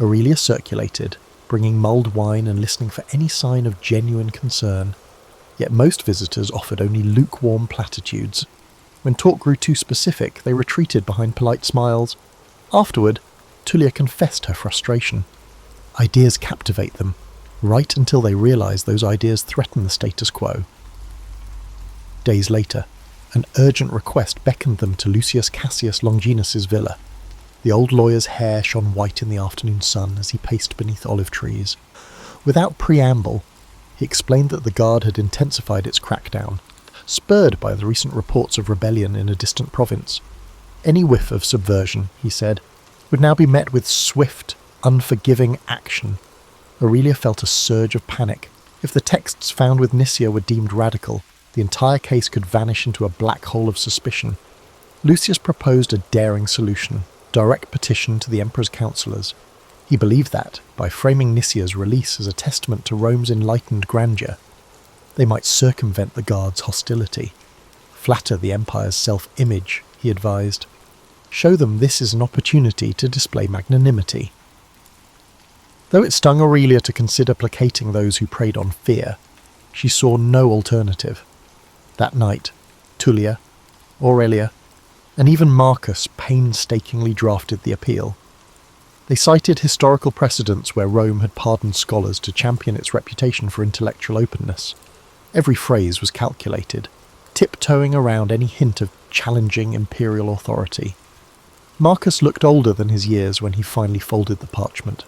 Aurelia circulated, bringing mulled wine and listening for any sign of genuine concern. Yet most visitors offered only lukewarm platitudes. When talk grew too specific, they retreated behind polite smiles. Afterward, Tullia confessed her frustration. Ideas captivate them, right until they realize those ideas threaten the status quo. Days later, an urgent request beckoned them to Lucius Cassius Longinus's villa. The old lawyer's hair shone white in the afternoon sun as he paced beneath olive trees. Without preamble, he explained that the guard had intensified its crackdown, spurred by the recent reports of rebellion in a distant province. Any whiff of subversion, he said, would now be met with swift, unforgiving action. Aurelia felt a surge of panic. If the texts found with Nicia were deemed radical, the entire case could vanish into a black hole of suspicion. Lucius proposed a daring solution: direct petition to the emperor's councillors. He believed that, by framing Nicia's release as a testament to Rome's enlightened grandeur, they might circumvent the guard's hostility. Flatter the empire's self-image, he advised. Show them this is an opportunity to display magnanimity. Though it stung Aurelia to consider placating those who preyed on fear, she saw no alternative. That night, Tullia, Aurelia, and even Marcus painstakingly drafted the appeal. They cited historical precedents where Rome had pardoned scholars to champion its reputation for intellectual openness. Every phrase was calculated, tiptoeing around any hint of challenging imperial authority. Marcus looked older than his years when he finally folded the parchment.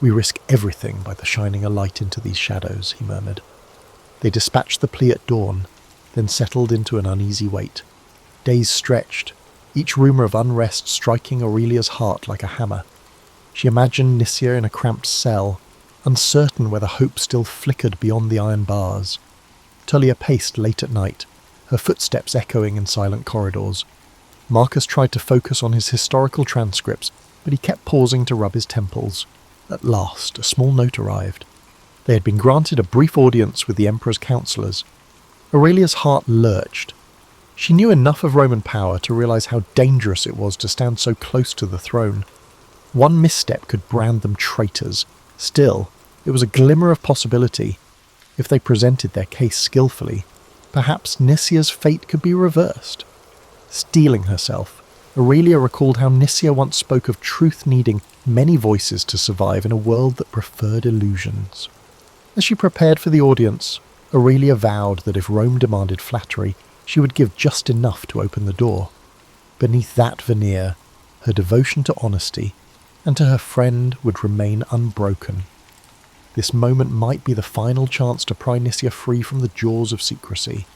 "We risk everything by the shining a light into these shadows," he murmured. They dispatched the plea at dawn, then settled into an uneasy wait. Days stretched, each rumour of unrest striking Aurelia's heart like a hammer. She imagined Nicia in a cramped cell, uncertain whether hope still flickered beyond the iron bars. Tullia paced late at night, her footsteps echoing in silent corridors. Marcus tried to focus on his historical transcripts, but he kept pausing to rub his temples. At last, a small note arrived. They had been granted a brief audience with the Emperor's counsellors. Aurelia's heart lurched. She knew enough of Roman power to realise how dangerous it was to stand so close to the throne. One misstep could brand them traitors. Still, it was a glimmer of possibility. If they presented their case skillfully, perhaps Nicia's fate could be reversed. Steeling herself, Aurelia recalled how Nicia once spoke of truth needing many voices to survive in a world that preferred illusions. As she prepared for the audience, Aurelia vowed that if Rome demanded flattery, she would give just enough to open the door. Beneath that veneer, her devotion to honesty and to her friend would remain unbroken. This moment might be the final chance to pry Nicia free from the jaws of secrecy.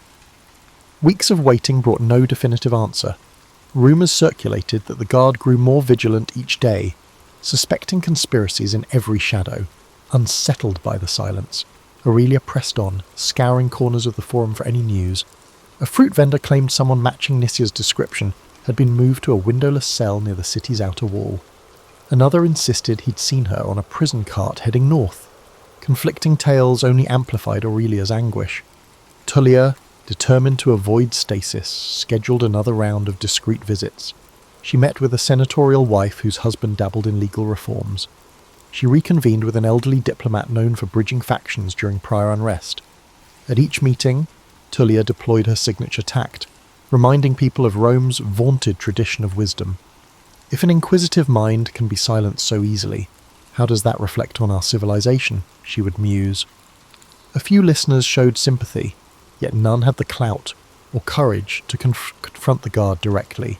Weeks of waiting brought no definitive answer. Rumours circulated that the guard grew more vigilant each day, suspecting conspiracies in every shadow. Unsettled by the silence, Aurelia pressed on, scouring corners of the forum for any news. A fruit vendor claimed someone matching Nicia's description had been moved to a windowless cell near the city's outer wall. Another insisted he'd seen her on a prison cart heading north. Conflicting tales only amplified Aurelia's anguish. Tullia, determined to avoid stasis, scheduled another round of discreet visits. She met with a senatorial wife whose husband dabbled in legal reforms. She reconvened with an elderly diplomat known for bridging factions during prior unrest. At each meeting, Tullia deployed her signature tact, reminding people of Rome's vaunted tradition of wisdom. If an inquisitive mind can be silenced so easily, how does that reflect on our civilization? She would muse. A few listeners showed sympathy, yet none had the clout or courage to confront the guard directly.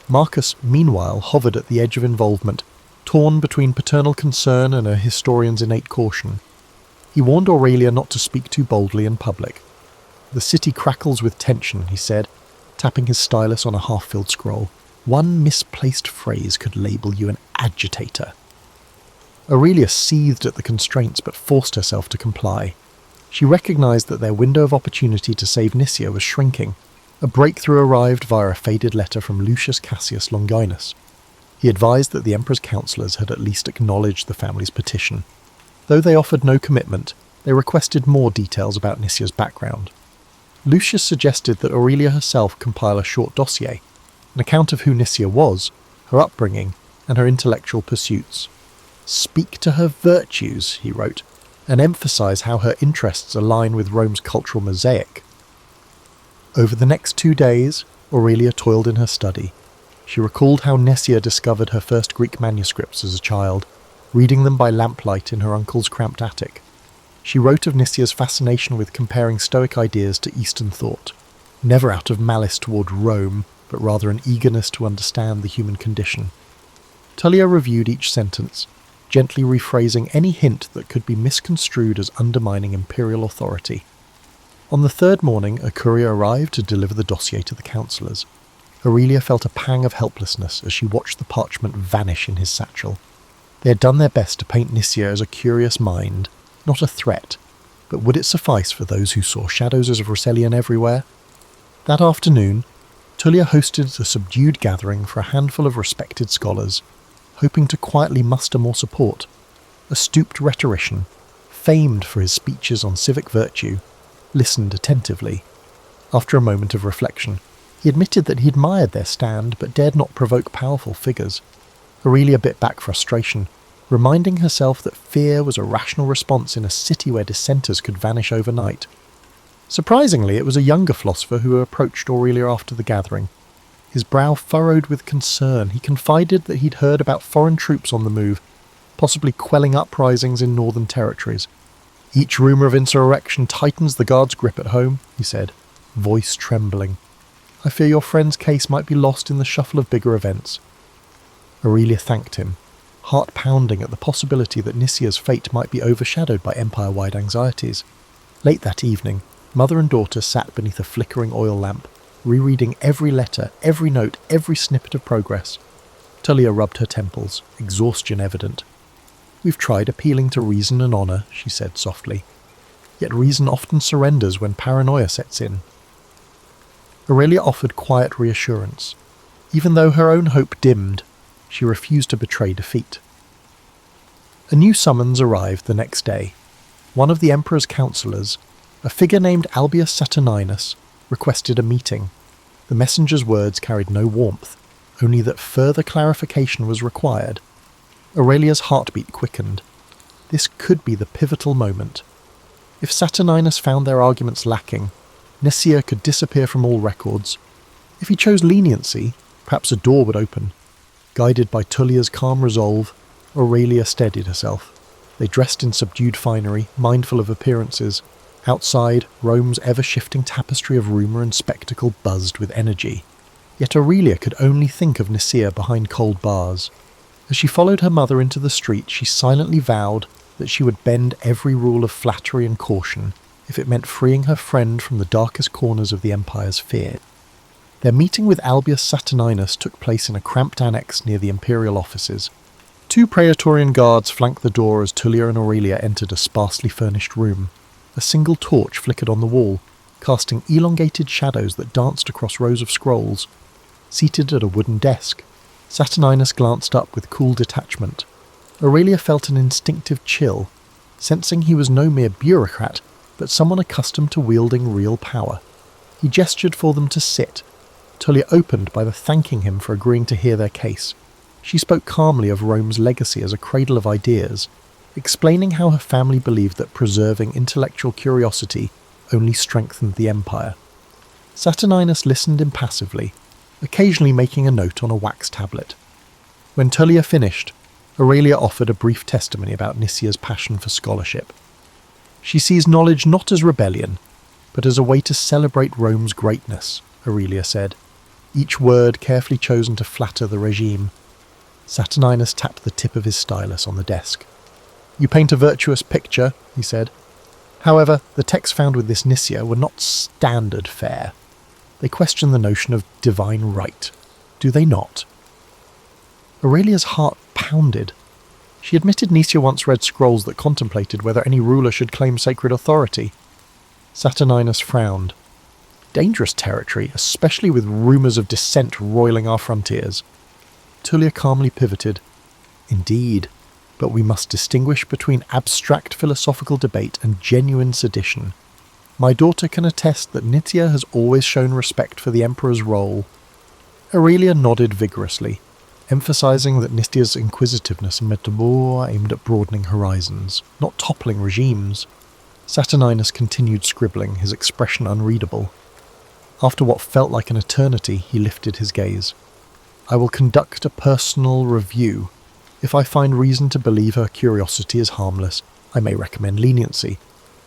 Marcus, meanwhile, hovered at the edge of involvement, torn between paternal concern and a historian's innate caution. He warned Aurelia not to speak too boldly in public. "The city crackles with tension," he said, tapping his stylus on a half-filled scroll. "One misplaced phrase could label you an agitator." Aurelia seethed at the constraints but forced herself to comply. She recognised that their window of opportunity to save Nicia was shrinking. A breakthrough arrived via a faded letter from Lucius Cassius Longinus. He advised that the Emperor's counsellors had at least acknowledged the family's petition. Though they offered no commitment, they requested more details about Nicia's background. Lucius suggested that Aurelia herself compile a short dossier, an account of who Nicia was, her upbringing, and her intellectual pursuits. "Speak to her virtues," he wrote, and emphasise how her interests align with Rome's cultural mosaic. Over the next 2 days, Aurelia toiled in her study. She recalled how Nicia discovered her first Greek manuscripts as a child, reading them by lamplight in her uncle's cramped attic. She wrote of Nicia's fascination with comparing Stoic ideas to Eastern thought, never out of malice toward Rome, but rather an eagerness to understand the human condition. Tullia reviewed each sentence, gently rephrasing any hint that could be misconstrued as undermining imperial authority. On the third morning, a courier arrived to deliver the dossier to the councillors. Aurelia felt a pang of helplessness as she watched the parchment vanish in his satchel. They had done their best to paint Nicia as a curious mind, not a threat, but would it suffice for those who saw shadows of Russellian everywhere? That afternoon, Tullia hosted a subdued gathering for a handful of respected scholars, hoping to quietly muster more support. A stooped rhetorician, famed for his speeches on civic virtue, listened attentively. After a moment of reflection, he admitted that he admired their stand but dared not provoke powerful figures. Aurelia bit back frustration, reminding herself that fear was a rational response in a city where dissenters could vanish overnight. Surprisingly, it was a younger philosopher who approached Aurelia after the gathering. His brow furrowed with concern, he confided that he'd heard about foreign troops on the move, possibly quelling uprisings in northern territories. "Each rumour of insurrection tightens the guard's grip at home," he said, voice trembling. "I fear your friend's case might be lost in the shuffle of bigger events." Aurelia thanked him, heart pounding at the possibility that Nicia's fate might be overshadowed by empire-wide anxieties. Late that evening, mother and daughter sat beneath a flickering oil lamp, rereading every letter, every note, every snippet of progress. Tullia rubbed her temples, exhaustion evident. "We've tried appealing to reason and honour," she said softly. yet reason often surrenders when paranoia sets in. Aurelia offered quiet reassurance. Even though her own hope dimmed, she refused to betray defeat. A new summons arrived the next day. One of the Emperor's counsellors, a figure named Albius Saturninus, requested a meeting. The messenger's words carried no warmth, only that further clarification was required. Aurelia's heartbeat quickened. This could be the pivotal moment. If Saturninus found their arguments lacking, Nicaea could disappear from all records. If he chose leniency, perhaps a door would open. Guided by Tullia's calm resolve, Aurelia steadied herself. They dressed in subdued finery, mindful of appearances. Outside, Rome's ever-shifting tapestry of rumour and spectacle buzzed with energy. Yet Aurelia could only think of Nicaea behind cold bars. As she followed her mother into the street, she silently vowed that she would bend every rule of flattery and caution if it meant freeing her friend from the darkest corners of the Empire's fear. Their meeting with Albius Saturninus took place in a cramped annex near the imperial offices. 2 Praetorian guards flanked the door as Tullia and Aurelia entered a sparsely furnished room. A single torch flickered on the wall, casting elongated shadows that danced across rows of scrolls. Seated at a wooden desk, Saturninus glanced up with cool detachment. Aurelia felt an instinctive chill, sensing he was no mere bureaucrat, but someone accustomed to wielding real power. He gestured for them to sit. Tullia opened by thanking him for agreeing to hear their case. She spoke calmly of Rome's legacy as a cradle of ideas, explaining how her family believed that preserving intellectual curiosity only strengthened the empire. Saturninus listened impassively, occasionally making a note on a wax tablet. When Tullia finished, Aurelia offered a brief testimony about Nicaea's passion for scholarship. She sees knowledge not as rebellion, but as a way to celebrate Rome's greatness, Aurelia said, each word carefully chosen to flatter the regime. Saturninus tapped the tip of his stylus on the desk. "You paint a virtuous picture," he said. "However, the texts found with this Nicaea were not standard fare. They question the notion of divine right. Do they not?" Aurelia's heart pounded. She admitted Nicaea once read scrolls that contemplated whether any ruler should claim sacred authority. Saturninus frowned. Dangerous territory, especially with rumours of dissent roiling our frontiers. Tullia calmly pivoted. "Indeed, but we must distinguish between abstract philosophical debate and genuine sedition. My daughter can attest that Nicaea has always shown respect for the Emperor's role." Aurelia nodded vigorously, emphasizing that Nicaea's inquisitiveness meant more aimed at broadening horizons, not toppling regimes. Saturninus continued scribbling, his expression unreadable. After what felt like an eternity, he lifted his gaze. "I will conduct a personal review. If I find reason to believe her curiosity is harmless, I may recommend leniency.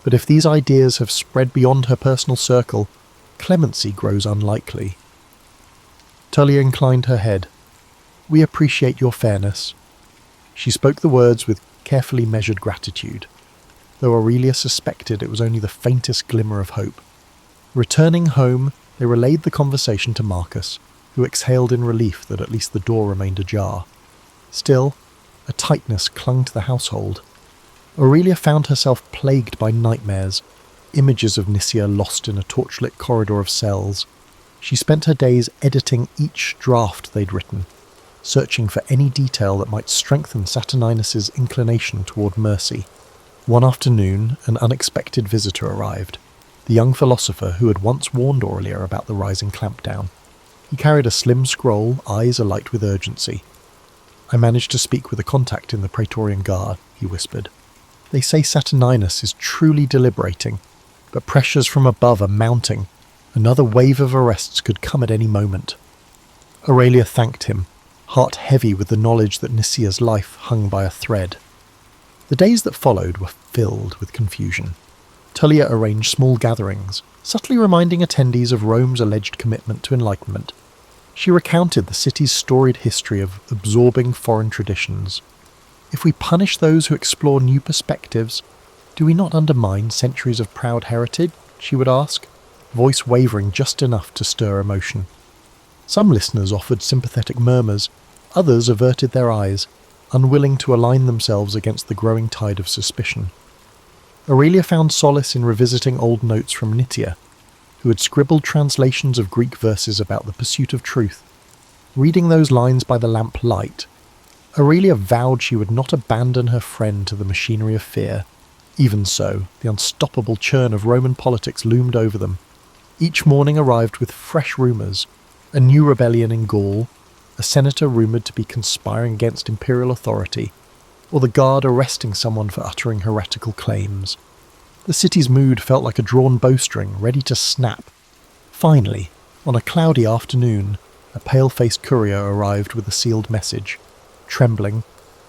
But if these ideas have spread beyond her personal circle, clemency grows unlikely." Tullia inclined her head. "We appreciate your fairness." She spoke the words with carefully measured gratitude, though Aurelia suspected it was only the faintest glimmer of hope. Returning home, they relayed the conversation to Marcus, who exhaled in relief that at least the door remained ajar. Still, a tightness clung to the household. Aurelia found herself plagued by nightmares, images of Nicaea lost in a torchlit corridor of cells. She spent her days editing each draft they'd written, searching for any detail that might strengthen Saturninus's inclination toward mercy. One afternoon, an unexpected visitor arrived, the young philosopher who had once warned Aurelia about the rising clampdown. He carried a slim scroll, eyes alight with urgency. "I managed to speak with a contact in the Praetorian Guard," he whispered. "They say Saturninus is truly deliberating, but pressures from above are mounting. Another wave of arrests could come at any moment." Aurelia thanked him, heart heavy with the knowledge that Nicaea's life hung by a thread. The days that followed were filled with confusion. Tullia arranged small gatherings, subtly reminding attendees of Rome's alleged commitment to enlightenment. She recounted the city's storied history of absorbing foreign traditions. If we punish those who explore new perspectives, do we not undermine centuries of proud heritage? She would ask, voice wavering just enough to stir emotion. Some listeners offered sympathetic murmurs, others averted their eyes, unwilling to align themselves against the growing tide of suspicion. Aurelia found solace in revisiting old notes from Nitya, who had scribbled translations of Greek verses about the pursuit of truth. Reading those lines by the lamp light, Aurelia vowed she would not abandon her friend to the machinery of fear. Even so, the unstoppable churn of Roman politics loomed over them. Each morning arrived with fresh rumours: a new rebellion in Gaul, a senator rumoured to be conspiring against imperial authority, or the guard arresting someone for uttering heretical claims. The city's mood felt like a drawn bowstring, ready to snap. Finally, on a cloudy afternoon, a pale-faced courier arrived with a sealed message. Trembling,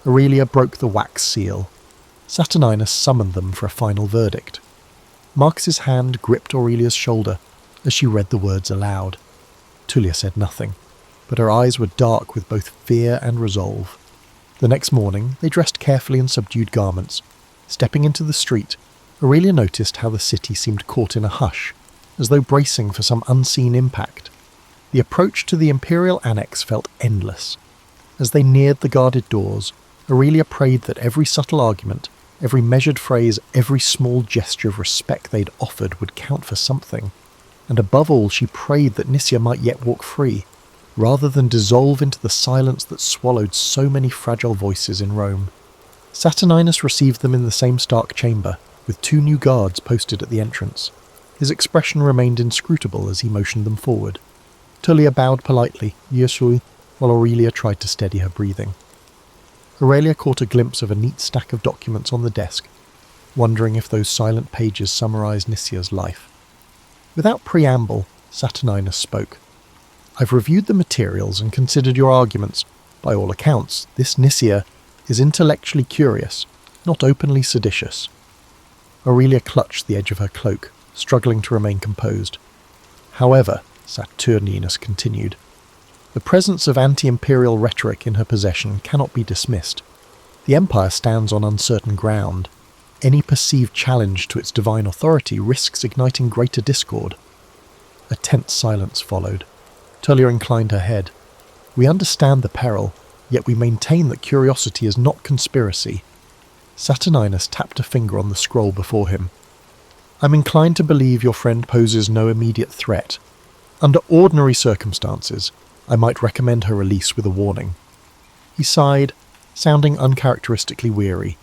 Aurelia broke the wax seal. Saturninus summoned them for a final verdict. Marcus's hand gripped Aurelia's shoulder as she read the words aloud. Tullia said nothing, but her eyes were dark with both fear and resolve. The next morning, they dressed carefully in subdued garments. Stepping into the street, Aurelia noticed how the city seemed caught in a hush, as though bracing for some unseen impact. The approach to the imperial annex felt endless. As they neared the guarded doors, Aurelia prayed that every subtle argument, every measured phrase, every small gesture of respect they'd offered would count for something. And above all, she prayed that Nisia might yet walk free, rather than dissolve into the silence that swallowed so many fragile voices in Rome. Saturninus received them in the same stark chamber, with 2 new guards posted at the entrance. His expression remained inscrutable as he motioned them forward. Tullia bowed politely, Yesui, while Aurelia tried to steady her breathing. Aurelia caught a glimpse of a neat stack of documents on the desk, wondering if those silent pages summarized Nisia's life. Without preamble, Saturninus spoke. "I've reviewed the materials and considered your arguments. By all accounts, this Nisia is intellectually curious, not openly seditious." Aurelia clutched the edge of her cloak, struggling to remain composed. "However," Saturninus continued, "the presence of anti-imperial rhetoric in her possession cannot be dismissed. The empire stands on uncertain ground. Any perceived challenge to its divine authority risks igniting greater discord." A tense silence followed. Tullia inclined her head. "We understand the peril, yet we maintain that curiosity is not conspiracy." Saturninus tapped a finger on the scroll before him. "I'm inclined to believe your friend poses no immediate threat. Under ordinary circumstances, I might recommend her release with a warning." He sighed, sounding uncharacteristically weary.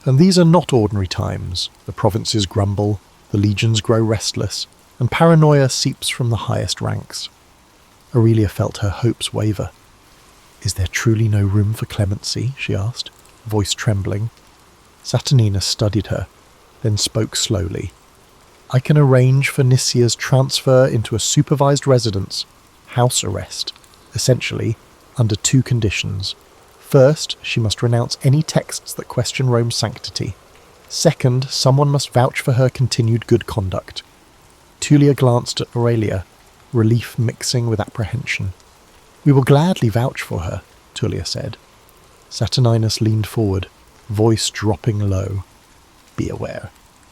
"And these are not ordinary times. The provinces grumble, the legions grow restless, and paranoia seeps from the highest ranks." Aurelia felt her hopes waver. "Is there truly no room for clemency?" she asked, voice trembling. Saturninus studied her, then spoke slowly. "I can arrange for Nisia's transfer into a supervised residence, house arrest, essentially, under 2 conditions. First, she must renounce any texts that question Rome's sanctity. Second, someone must vouch for her continued good conduct." Tullia glanced at Aurelia, relief mixing with apprehension. "We will gladly vouch for her," Tullia said. Saturninus leaned forward, voice dropping low. "Be aware.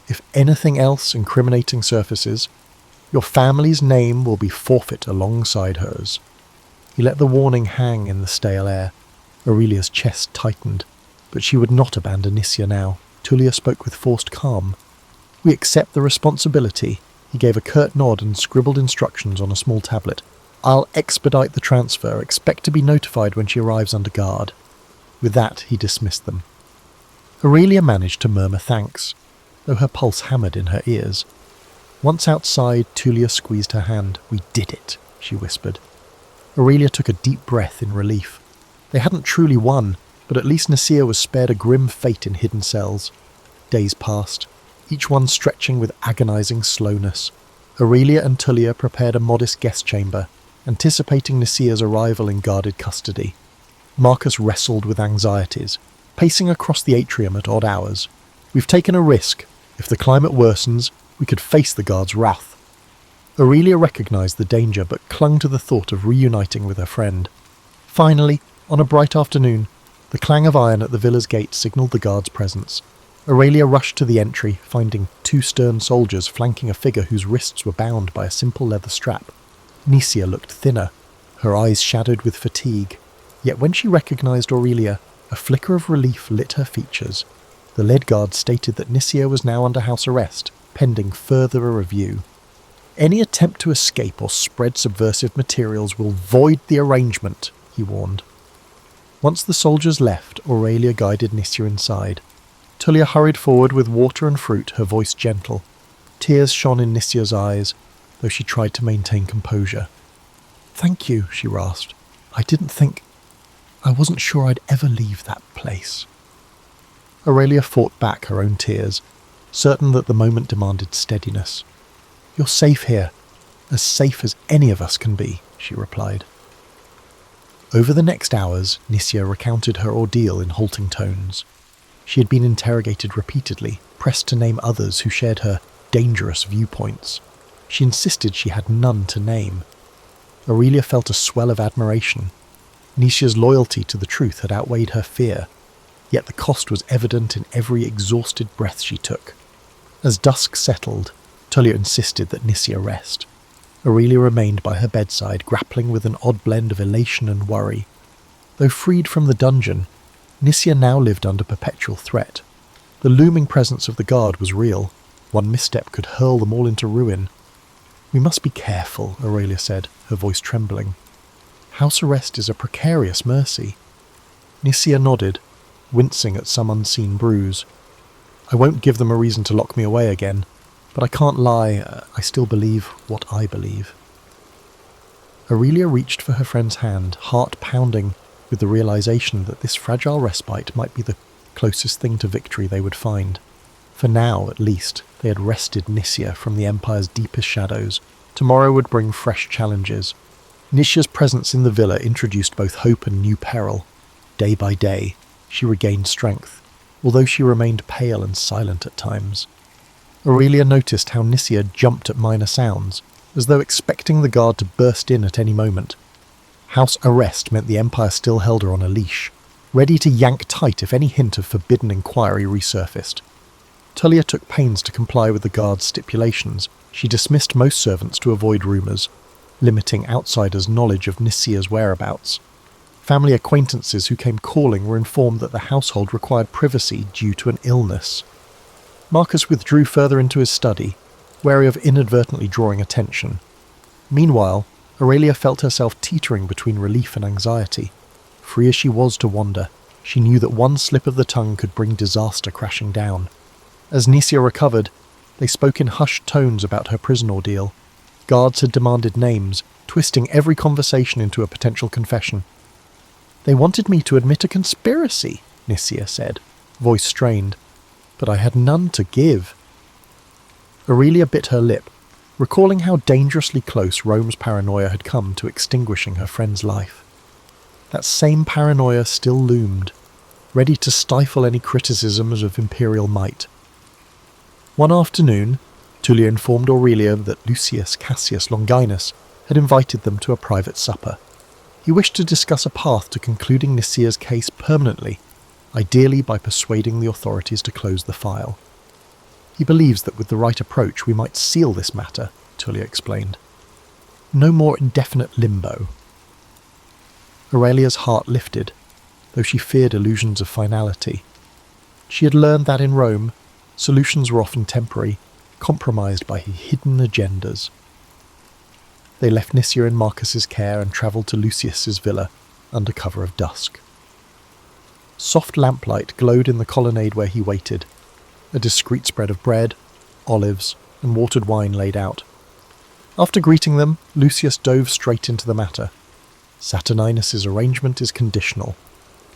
If anything else incriminating surfaces, your family's name will be forfeit alongside hers." He let the warning hang in the stale air. Aurelia's chest tightened, but she would not abandon Nisia now. Tullia spoke with forced calm. "We accept the responsibility." He gave a curt nod and scribbled instructions on a small tablet. "I'll expedite the transfer. Expect to be notified when she arrives under guard." With that, he dismissed them. Aurelia managed to murmur thanks, though her pulse hammered in her ears. Once outside, Tullia squeezed her hand. "We did it," she whispered. Aurelia took a deep breath in relief. They hadn't truly won, but at least Nisia was spared a grim fate in hidden cells. Days passed, each one stretching with agonizing slowness. Aurelia and Tullia prepared a modest guest chamber, anticipating Nisia's arrival in guarded custody. Marcus wrestled with anxieties, pacing across the atrium at odd hours. "We've taken a risk. If the climate worsens, we could face the guard's wrath." Aurelia recognized the danger but clung to the thought of reuniting with her friend. Finally, on a bright afternoon, the clang of iron at the villa's gate signalled the guard's presence. Aurelia rushed to the entry, finding 2 stern soldiers flanking a figure whose wrists were bound by a simple leather strap. Nisia looked thinner, her eyes shadowed with fatigue. Yet when she recognized Aurelia, a flicker of relief lit her features. The lead guard stated that Nisia was now under house arrest, pending further review. Any attempt to escape or spread subversive materials will void the arrangement, he warned. Once the soldiers left, Aurelia guided Nisia inside. Tullia hurried forward with water and fruit, her voice gentle. Tears shone in Nisia's eyes, though she tried to maintain composure. "Thank you," she rasped. I wasn't sure I'd ever leave that place." Aurelia fought back her own tears, certain that the moment demanded steadiness. "You're safe here, as safe as any of us can be," she replied. Over the next hours, Nisia recounted her ordeal in halting tones. She had been interrogated repeatedly, pressed to name others who shared her dangerous viewpoints. She insisted she had none to name. Aurelia felt a swell of admiration. Nisia's loyalty to the truth had outweighed her fear, yet the cost was evident in every exhausted breath she took. As dusk settled, Tullia insisted that Nisia rest. Aurelia remained by her bedside, grappling with an odd blend of elation and worry. Though freed from the dungeon, Nisia now lived under perpetual threat. The looming presence of the guard was real. One misstep could hurl them all into ruin. "We must be careful," Aurelia said, her voice trembling. "House arrest is a precarious mercy." Nisia nodded, wincing at some unseen bruise. "I won't give them a reason to lock me away again, but I can't lie, I still believe what I believe." Aurelia reached for her friend's hand, heart pounding with the realization that this fragile respite might be the closest thing to victory they would find. For now, at least, they had wrested Nisia from the Empire's deepest shadows. Tomorrow would bring fresh challenges. Nisia's presence in the villa introduced both hope and new peril. Day by day, she regained strength, although she remained pale and silent at times. Aurelia noticed how Nisia jumped at minor sounds, as though expecting the guard to burst in at any moment. House arrest meant the Empire still held her on a leash, ready to yank tight if any hint of forbidden inquiry resurfaced. Tullia took pains to comply with the guard's stipulations. She dismissed most servants to avoid rumours, limiting outsiders' knowledge of Nisia's whereabouts. Family acquaintances who came calling were informed that the household required privacy due to an illness. Marcus withdrew further into his study, wary of inadvertently drawing attention. Meanwhile, Aurelia felt herself teetering between relief and anxiety. Free as she was to wander, she knew that one slip of the tongue could bring disaster crashing down. As Nisia recovered, they spoke in hushed tones about her prison ordeal. Guards had demanded names, twisting every conversation into a potential confession. "They wanted me to admit a conspiracy," Nisia said, voice strained, "but I had none to give." Aurelia bit her lip, recalling how dangerously close Rome's paranoia had come to extinguishing her friend's life. That same paranoia still loomed, ready to stifle any criticisms of imperial might. One afternoon, Tullia informed Aurelia that Lucius Cassius Longinus had invited them to a private supper. He wished to discuss a path to concluding Nisia's case permanently, ideally by persuading the authorities to close the file. "He believes that with the right approach we might seal this matter," Tullia explained. "No more indefinite limbo." Aurelia's heart lifted, though she feared illusions of finality. She had learned that in Rome, solutions were often temporary, compromised by hidden agendas. They left Nisia in Marcus's care and travelled to Lucius's villa under cover of dusk. Soft lamplight glowed in the colonnade where he waited, a discreet spread of bread, olives, and watered wine laid out. After greeting them, Lucius dove straight into the matter. "Saturninus's arrangement is conditional.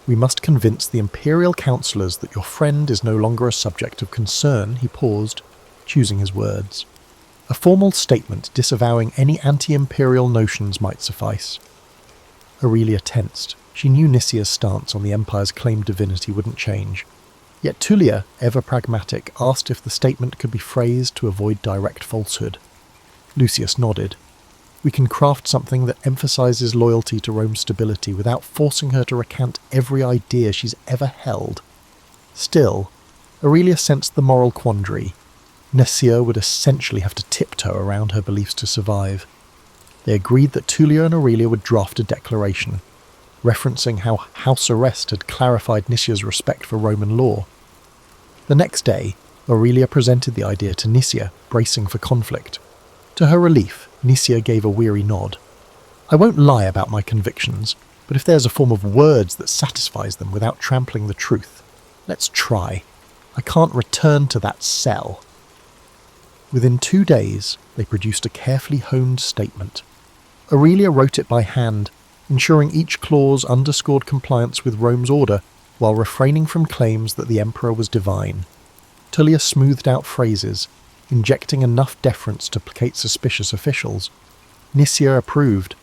We must convince the imperial councillors that your friend is no longer a subject of concern." He paused, choosing his words. A formal statement disavowing any anti-imperial notions might suffice. Aurelia tensed. She knew Nisia's stance on the Empire's claimed divinity wouldn't change. Yet Tullia, ever pragmatic, asked if the statement could be phrased to avoid direct falsehood. Lucius nodded. "We can craft something that emphasises loyalty to Rome's stability without forcing her to recant every idea she's ever held." Still, Aurelia sensed the moral quandary. Nisia would essentially have to tiptoe around her beliefs to survive. They agreed that Tullia and Aurelia would draft a declaration, referencing how house arrest had clarified Nisia's respect for Roman law. The next day, Aurelia presented the idea to Nisia, bracing for conflict. To her relief, Nisia gave a weary nod. "I won't lie about my convictions, but if there's a form of words that satisfies them without trampling the truth, let's try. I can't return to that cell." Within 2 days, they produced a carefully honed statement. Aurelia wrote it by hand, ensuring each clause underscored compliance with Rome's order while refraining from claims that the emperor was divine. Tullia smoothed out phrases, injecting enough deference to placate suspicious officials. Nisia approved,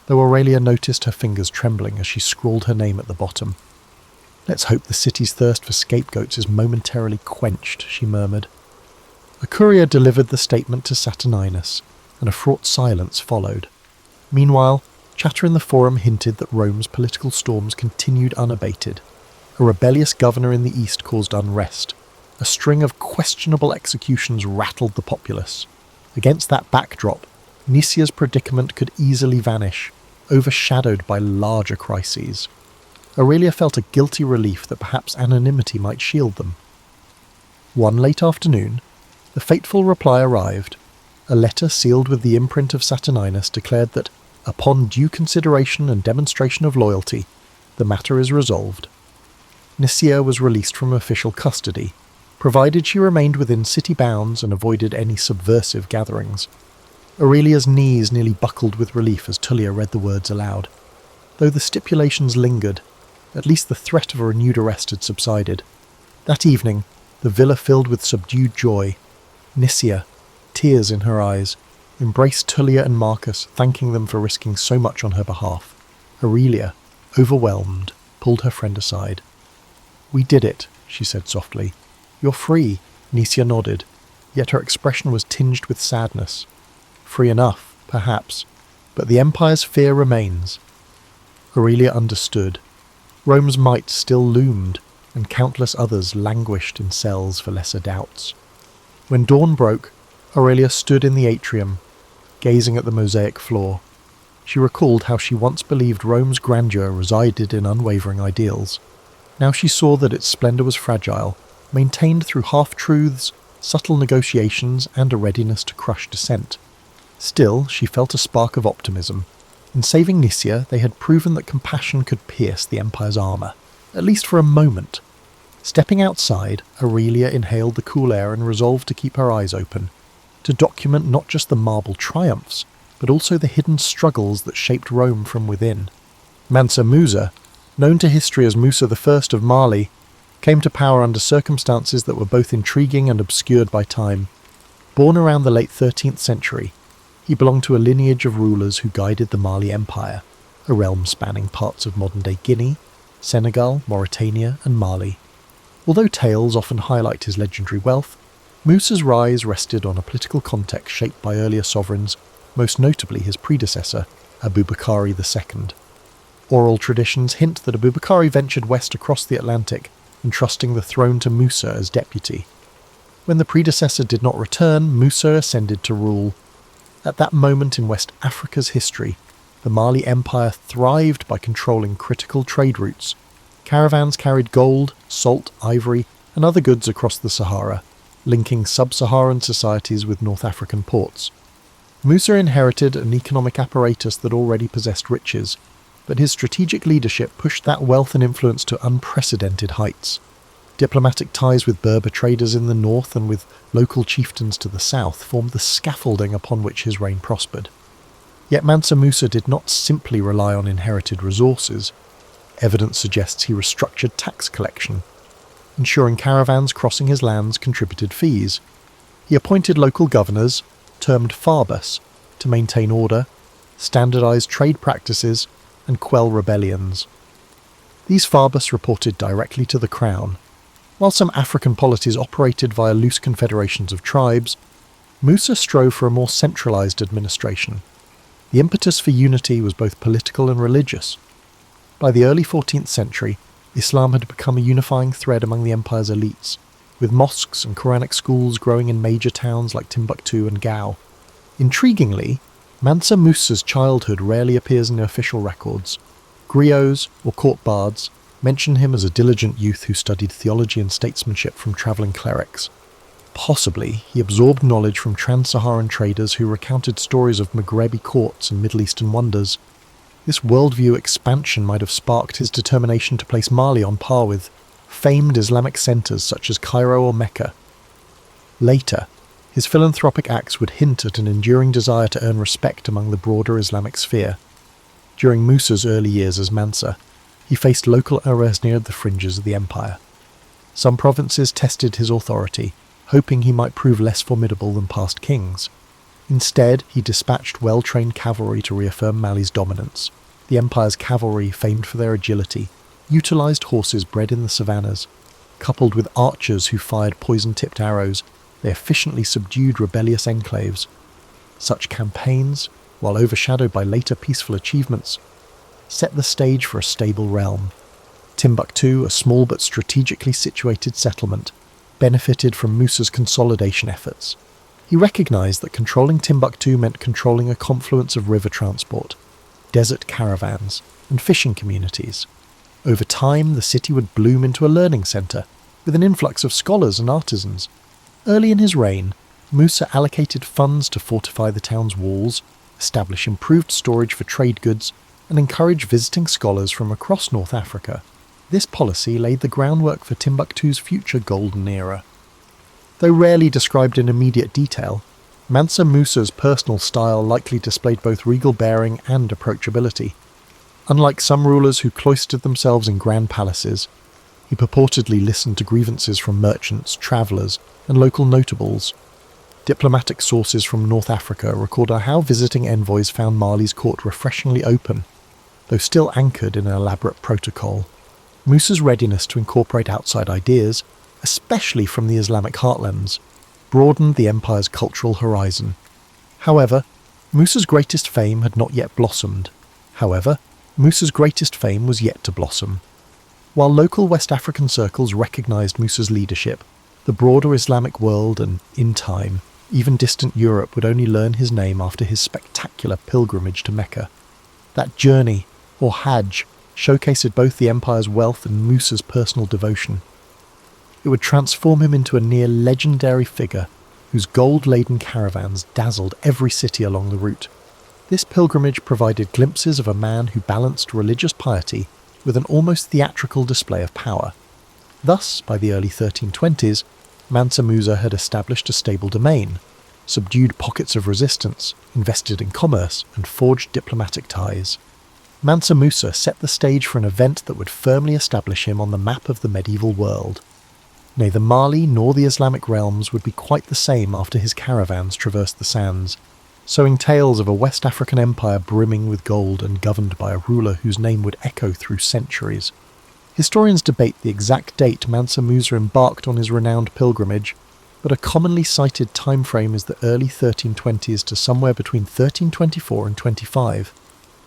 though Aurelia noticed her fingers trembling as she scrawled her name at the bottom. "Let's hope the city's thirst for scapegoats is momentarily quenched," she murmured. A courier delivered the statement to Saturninus, and a fraught silence followed. Meanwhile, chatter in the forum hinted that Rome's political storms continued unabated. A rebellious governor in the east caused unrest. A string of questionable executions rattled the populace. Against that backdrop, Nisia's predicament could easily vanish, overshadowed by larger crises. Aurelia felt a guilty relief that perhaps anonymity might shield them. One late afternoon, the fateful reply arrived. A letter sealed with the imprint of Saturninus declared that, upon due consideration and demonstration of loyalty, the matter is resolved. Nisia was released from official custody, provided she remained within city bounds and avoided any subversive gatherings. Aurelia's knees nearly buckled with relief as Tullia read the words aloud. Though the stipulations lingered, at least the threat of a renewed arrest had subsided. That evening, the villa filled with subdued joy. Nisia, tears in her eyes, embraced Tullia and Marcus, thanking them for risking so much on her behalf. Aurelia, overwhelmed, pulled her friend aside. "We did it," she said softly. "You're free." Nisia nodded, yet her expression was tinged with sadness. Free enough, perhaps, but the Empire's fear remains. Aurelia understood. Rome's might still loomed, and countless others languished in cells for lesser doubts. When dawn broke, Aurelia stood in the atrium, gazing at the mosaic floor. She recalled how she once believed Rome's grandeur resided in unwavering ideals. Now she saw that its splendour was fragile, maintained through half-truths, subtle negotiations, and a readiness to crush dissent. Still, she felt a spark of optimism. In saving Nisia, they had proven that compassion could pierce the Empire's armour, at least for a moment. Stepping outside, Aurelia inhaled the cool air and resolved to keep her eyes open, to document not just the marble triumphs, but also the hidden struggles that shaped Rome from within. Mansa Musa, known to history as Musa I of Mali, came to power under circumstances that were both intriguing and obscured by time. Born around the late 13th century, he belonged to a lineage of rulers who guided the Mali Empire, a realm spanning parts of modern-day Guinea, Senegal, Mauritania, and Mali. Although tales often highlight his legendary wealth, Musa's rise rested on a political context shaped by earlier sovereigns, most notably his predecessor, Abubakari II. Oral traditions hint that Abubakari ventured west across the Atlantic, entrusting the throne to Musa as deputy. When the predecessor did not return, Musa ascended to rule. At that moment in West Africa's history, the Mali Empire thrived by controlling critical trade routes. Caravans carried gold, salt, ivory, and other goods across the Sahara, linking sub-Saharan societies with North African ports. Musa inherited an economic apparatus that already possessed riches, but his strategic leadership pushed that wealth and influence to unprecedented heights. Diplomatic ties with Berber traders in the north and with local chieftains to the south formed the scaffolding upon which his reign prospered. Yet Mansa Musa did not simply rely on inherited resources. Evidence suggests he restructured tax collection, ensuring caravans crossing his lands contributed fees. He appointed local governors, termed farbus, to maintain order, standardise trade practices, and quell rebellions. These farbus reported directly to the crown. While some African polities operated via loose confederations of tribes, Musa strove for a more centralised administration. The impetus for unity was both political and religious. By the early 14th century, Islam had become a unifying thread among the empire's elites, with mosques and Quranic schools growing in major towns like Timbuktu and Gao. Intriguingly, Mansa Musa's childhood rarely appears in official records. Griots, or court bards, mention him as a diligent youth who studied theology and statesmanship from travelling clerics. Possibly, he absorbed knowledge from trans-Saharan traders who recounted stories of Maghrebi courts and Middle Eastern wonders. This worldview expansion might have sparked his determination to place Mali on par with famed Islamic centres such as Cairo or Mecca. Later, his philanthropic acts would hint at an enduring desire to earn respect among the broader Islamic sphere. During Musa's early years as Mansa, he faced local errors near the fringes of the empire. Some provinces tested his authority, hoping he might prove less formidable than past kings. Instead, he dispatched well-trained cavalry to reaffirm Mali's dominance. The empire's cavalry, famed for their agility, utilised horses bred in the savannas. Coupled with archers who fired poison-tipped arrows, they efficiently subdued rebellious enclaves. Such campaigns, while overshadowed by later peaceful achievements, set the stage for a stable realm. Timbuktu, a small but strategically situated settlement, benefited from Musa's consolidation efforts. He recognised that controlling Timbuktu meant controlling a confluence of river transport, desert caravans, and fishing communities. Over time, the city would bloom into a learning centre, with an influx of scholars and artisans. Early in his reign, Musa allocated funds to fortify the town's walls, establish improved storage for trade goods, and encourage visiting scholars from across North Africa. This policy laid the groundwork for Timbuktu's future golden era. Though rarely described in immediate detail, Mansa Musa's personal style likely displayed both regal bearing and approachability. Unlike some rulers who cloistered themselves in grand palaces, he purportedly listened to grievances from merchants, travellers, and local notables. Diplomatic sources from North Africa record how visiting envoys found Mali's court refreshingly open, though still anchored in an elaborate protocol. Musa's readiness to incorporate outside ideas, especially from the Islamic heartlands, broadened the empire's cultural horizon. However, Musa's greatest fame had not yet blossomed. Musa's greatest fame was yet to blossom. While local West African circles recognised Musa's leadership, the broader Islamic world and, in time, even distant Europe would only learn his name after his spectacular pilgrimage to Mecca. That journey, or Hajj, showcased both the empire's wealth and Musa's personal devotion. It would transform him into a near legendary figure whose gold-laden caravans dazzled every city along the route. This pilgrimage provided glimpses of a man who balanced religious piety with an almost theatrical display of power. Thus, by the early 1320s, Mansa Musa had established a stable domain, subdued pockets of resistance, invested in commerce, and forged diplomatic ties. Mansa Musa set the stage for an event that would firmly establish him on the map of the medieval world. Neither Mali nor the Islamic realms would be quite the same after his caravans traversed the sands, sowing tales of a West African empire brimming with gold and governed by a ruler whose name would echo through centuries. Historians debate the exact date Mansa Musa embarked on his renowned pilgrimage, but a commonly cited time frame is the early 1320s to somewhere between 1324 and 25.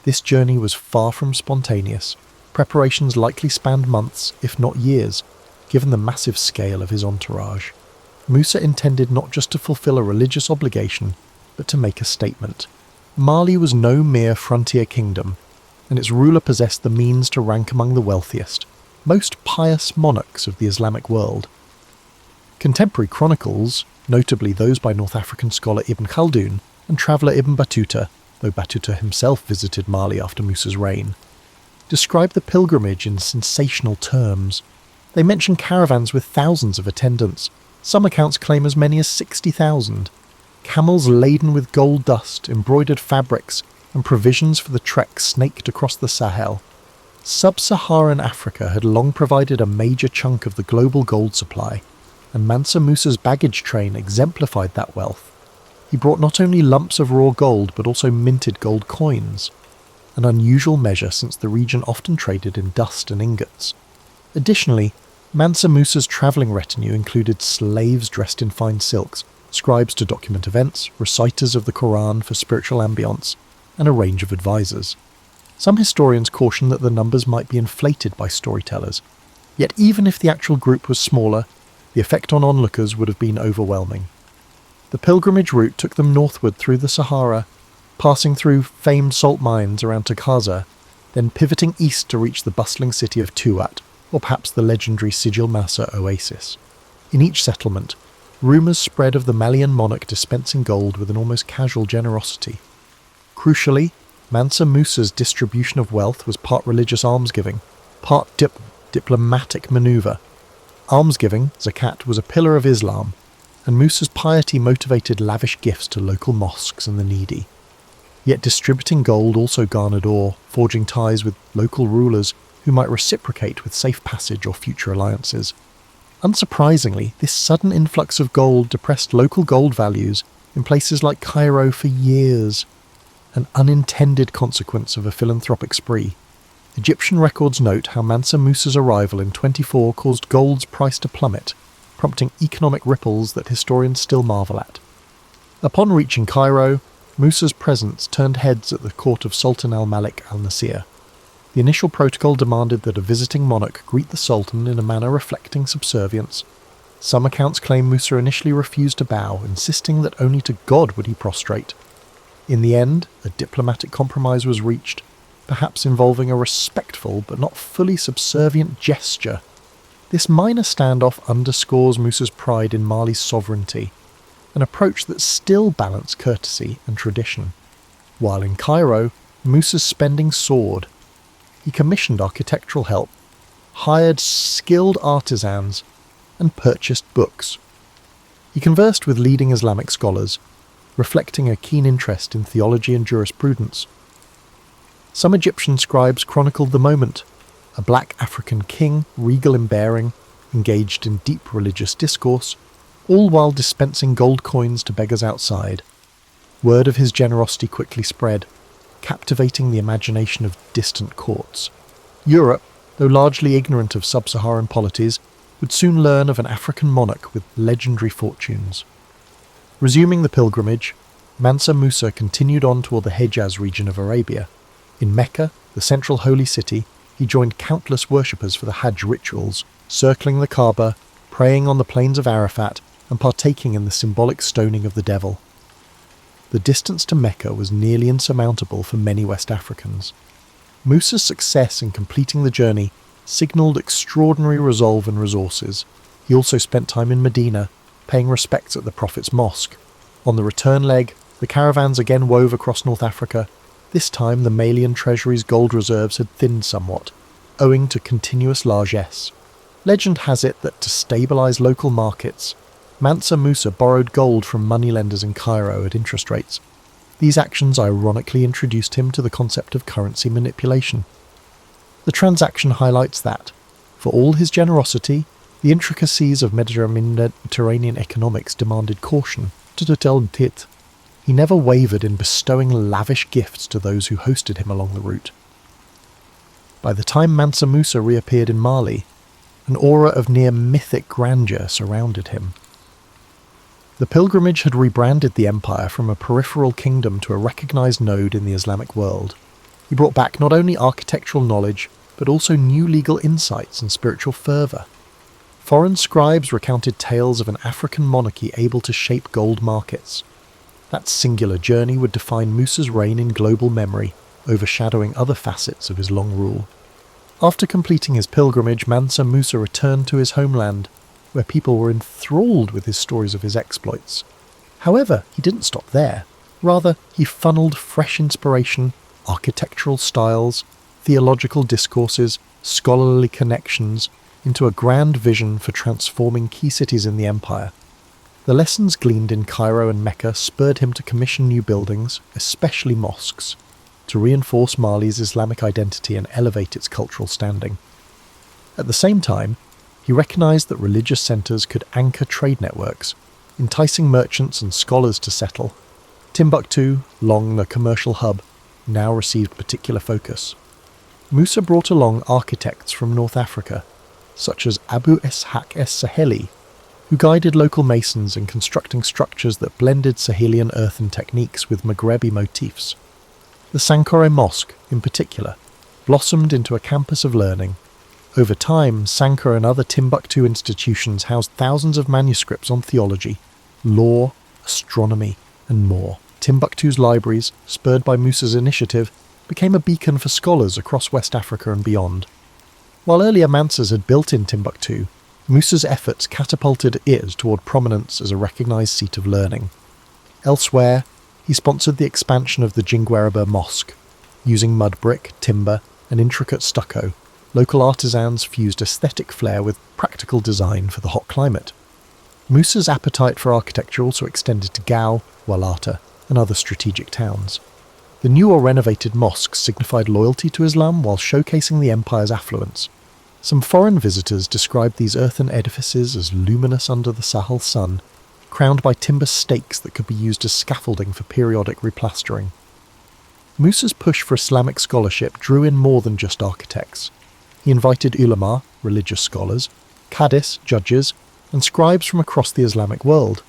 This journey was far from spontaneous. Preparations likely spanned months, if not years, given the massive scale of his entourage. Musa intended not just to fulfill a religious obligation, but to make a statement. Mali was no mere frontier kingdom, and its ruler possessed the means to rank among the wealthiest, most pious monarchs of the Islamic world. Contemporary chronicles, notably those by North African scholar Ibn Khaldun and traveller Ibn Battuta, though Battuta himself visited Mali after Musa's reign, describe the pilgrimage in sensational terms. They mention caravans with thousands of attendants. Some accounts claim as many as 60,000. Camels laden with gold dust, embroidered fabrics, and provisions for the trek snaked across the Sahel. Sub-Saharan Africa had long provided a major chunk of the global gold supply, and Mansa Musa's baggage train exemplified that wealth. He brought not only lumps of raw gold but also minted gold coins, an unusual measure since the region often traded in dust and ingots. Additionally, Mansa Musa's travelling retinue included slaves dressed in fine silks, scribes to document events, reciters of the Quran for spiritual ambiance, and a range of advisors. Some historians caution that the numbers might be inflated by storytellers, yet even if the actual group was smaller, the effect on onlookers would have been overwhelming. The pilgrimage route took them northward through the Sahara, passing through famed salt mines around Takaza, then pivoting east to reach the bustling city of Tuat, or perhaps the legendary Sigil Masa oasis. In each settlement, rumours spread of the Malian monarch dispensing gold with an almost casual generosity. Crucially, Mansa Musa's distribution of wealth was part religious almsgiving, part diplomatic manoeuvre. Almsgiving, zakat, was a pillar of Islam, and Musa's piety motivated lavish gifts to local mosques and the needy. Yet distributing gold also garnered awe, forging ties with local rulers who might reciprocate with safe passage or future alliances. Unsurprisingly, this sudden influx of gold depressed local gold values in places like Cairo for years, an unintended consequence of a philanthropic spree. Egyptian records note how Mansa Musa's arrival in 24 caused gold's price to plummet, prompting economic ripples that historians still marvel at. Upon reaching Cairo, Musa's presence turned heads at the court of Sultan al-Malik al-Nasir. The initial protocol demanded that a visiting monarch greet the Sultan in a manner reflecting subservience. Some accounts claim Musa initially refused to bow, insisting that only to God would he prostrate. In the end, a diplomatic compromise was reached, perhaps involving a respectful but not fully subservient gesture. This minor standoff underscores Musa's pride in Mali's sovereignty, an approach that still balanced courtesy and tradition. While in Cairo, Musa's spending soared. He commissioned architectural help, hired skilled artisans, and purchased books. He conversed with leading Islamic scholars, reflecting a keen interest in theology and jurisprudence. Some Egyptian scribes chronicled the moment: a black African king, regal in bearing, engaged in deep religious discourse, all while dispensing gold coins to beggars outside. Word of his generosity quickly spread, captivating the imagination of distant courts. Europe, though largely ignorant of sub-Saharan polities, would soon learn of an African monarch with legendary fortunes. Resuming the pilgrimage, Mansa Musa continued on toward the Hejaz region of Arabia. In Mecca, the central holy city, he joined countless worshippers for the Hajj rituals, circling the Kaaba, praying on the plains of Arafat, and partaking in the symbolic stoning of the devil. The distance to Mecca was nearly insurmountable for many West Africans. Musa's success in completing the journey signalled extraordinary resolve and resources. He also spent time in Medina, paying respects at the Prophet's mosque. On the return leg, the caravans again wove across North Africa. This time the Malian treasury's gold reserves had thinned somewhat, owing to continuous largesse. Legend has it that to stabilise local markets, Mansa Musa borrowed gold from moneylenders in Cairo at interest rates. These actions ironically introduced him to the concept of currency manipulation. The transaction highlights that, for all his generosity, the intricacies of Mediterranean economics demanded caution. He never wavered in bestowing lavish gifts to those who hosted him along the route. By the time Mansa Musa reappeared in Mali, an aura of near mythic grandeur surrounded him. The pilgrimage had rebranded the empire from a peripheral kingdom to a recognised node in the Islamic world. He brought back not only architectural knowledge, but also new legal insights and spiritual fervour. Foreign scribes recounted tales of an African monarchy able to shape gold markets. That singular journey would define Musa's reign in global memory, overshadowing other facets of his long rule. After completing his pilgrimage, Mansa Musa returned to his homeland, where people were enthralled with his stories of his exploits. However, he didn't stop there. Rather, he funneled fresh inspiration, architectural styles, theological discourses, scholarly connections, into a grand vision for transforming key cities in the empire. The lessons gleaned in Cairo and Mecca spurred him to commission new buildings, especially mosques, to reinforce Mali's Islamic identity and elevate its cultural standing. At the same time, he recognised that religious centres could anchor trade networks, enticing merchants and scholars to settle. Timbuktu, long a commercial hub, now received particular focus. Musa brought along architects from North Africa, such as Abu Ishaq es-Saheli, who guided local masons in constructing structures that blended Sahelian earthen techniques with Maghrebi motifs. The Sankore Mosque, in particular, blossomed into a campus of learning. Over time, Sankore and other Timbuktu institutions housed thousands of manuscripts on theology, law, astronomy, and more. Timbuktu's libraries, spurred by Musa's initiative, became a beacon for scholars across West Africa and beyond. While earlier Mansas had built in Timbuktu, Musa's efforts catapulted it toward prominence as a recognised seat of learning. Elsewhere, he sponsored the expansion of the Jingwerebur Mosque. Using mud brick, timber, and intricate stucco, local artisans fused aesthetic flair with practical design for the hot climate. Musa's appetite for architecture also extended to Gao, Walata, and other strategic towns. The new or renovated mosques signified loyalty to Islam while showcasing the empire's affluence. Some foreign visitors described these earthen edifices as luminous under the Sahel sun, crowned by timber stakes that could be used as scaffolding for periodic replastering. Musa's push for Islamic scholarship drew in more than just architects. He invited ulama, religious scholars, qadis, judges, and scribes from across the Islamic world.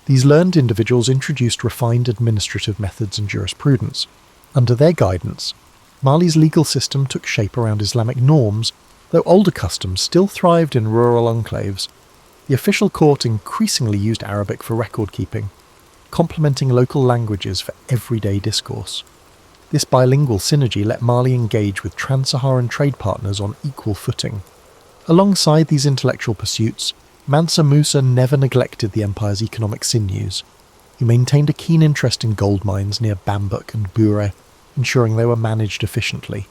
These learned individuals introduced refined administrative methods and jurisprudence. Under their guidance, Mali's legal system took shape around Islamic norms, though older customs still thrived in rural enclaves. The official court increasingly used Arabic for record-keeping, complementing local languages for everyday discourse. This bilingual synergy let Mali engage with trans-Saharan trade partners on equal footing. Alongside these intellectual pursuits, Mansa Musa never neglected the empire's economic sinews. He maintained a keen interest in gold mines near Bambouk and Bure, ensuring they were managed efficiently.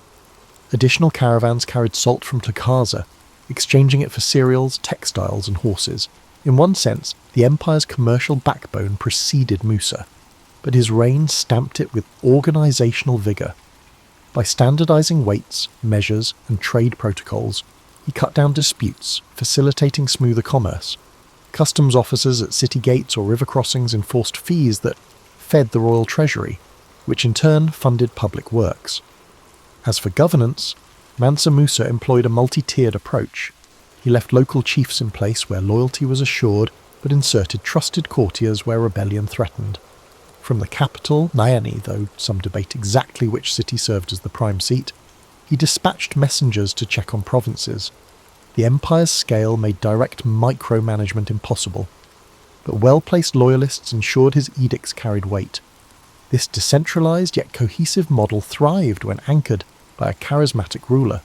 Additional caravans carried salt from Takaza, exchanging it for cereals, textiles and horses. In one sense, the empire's commercial backbone preceded Musa, but his reign stamped it with organisational vigour. By standardising weights, measures and trade protocols, he cut down disputes, facilitating smoother commerce. Customs officers at city gates or river crossings enforced fees that fed the royal treasury, which in turn funded public works. As for governance, Mansa Musa employed a multi-tiered approach. He left local chiefs in place where loyalty was assured, but inserted trusted courtiers where rebellion threatened. From the capital, Nyani, though some debate exactly which city served as the prime seat, he dispatched messengers to check on provinces. The empire's scale made direct micromanagement impossible, but well-placed loyalists ensured his edicts carried weight. This decentralised yet cohesive model thrived when anchored by a charismatic ruler.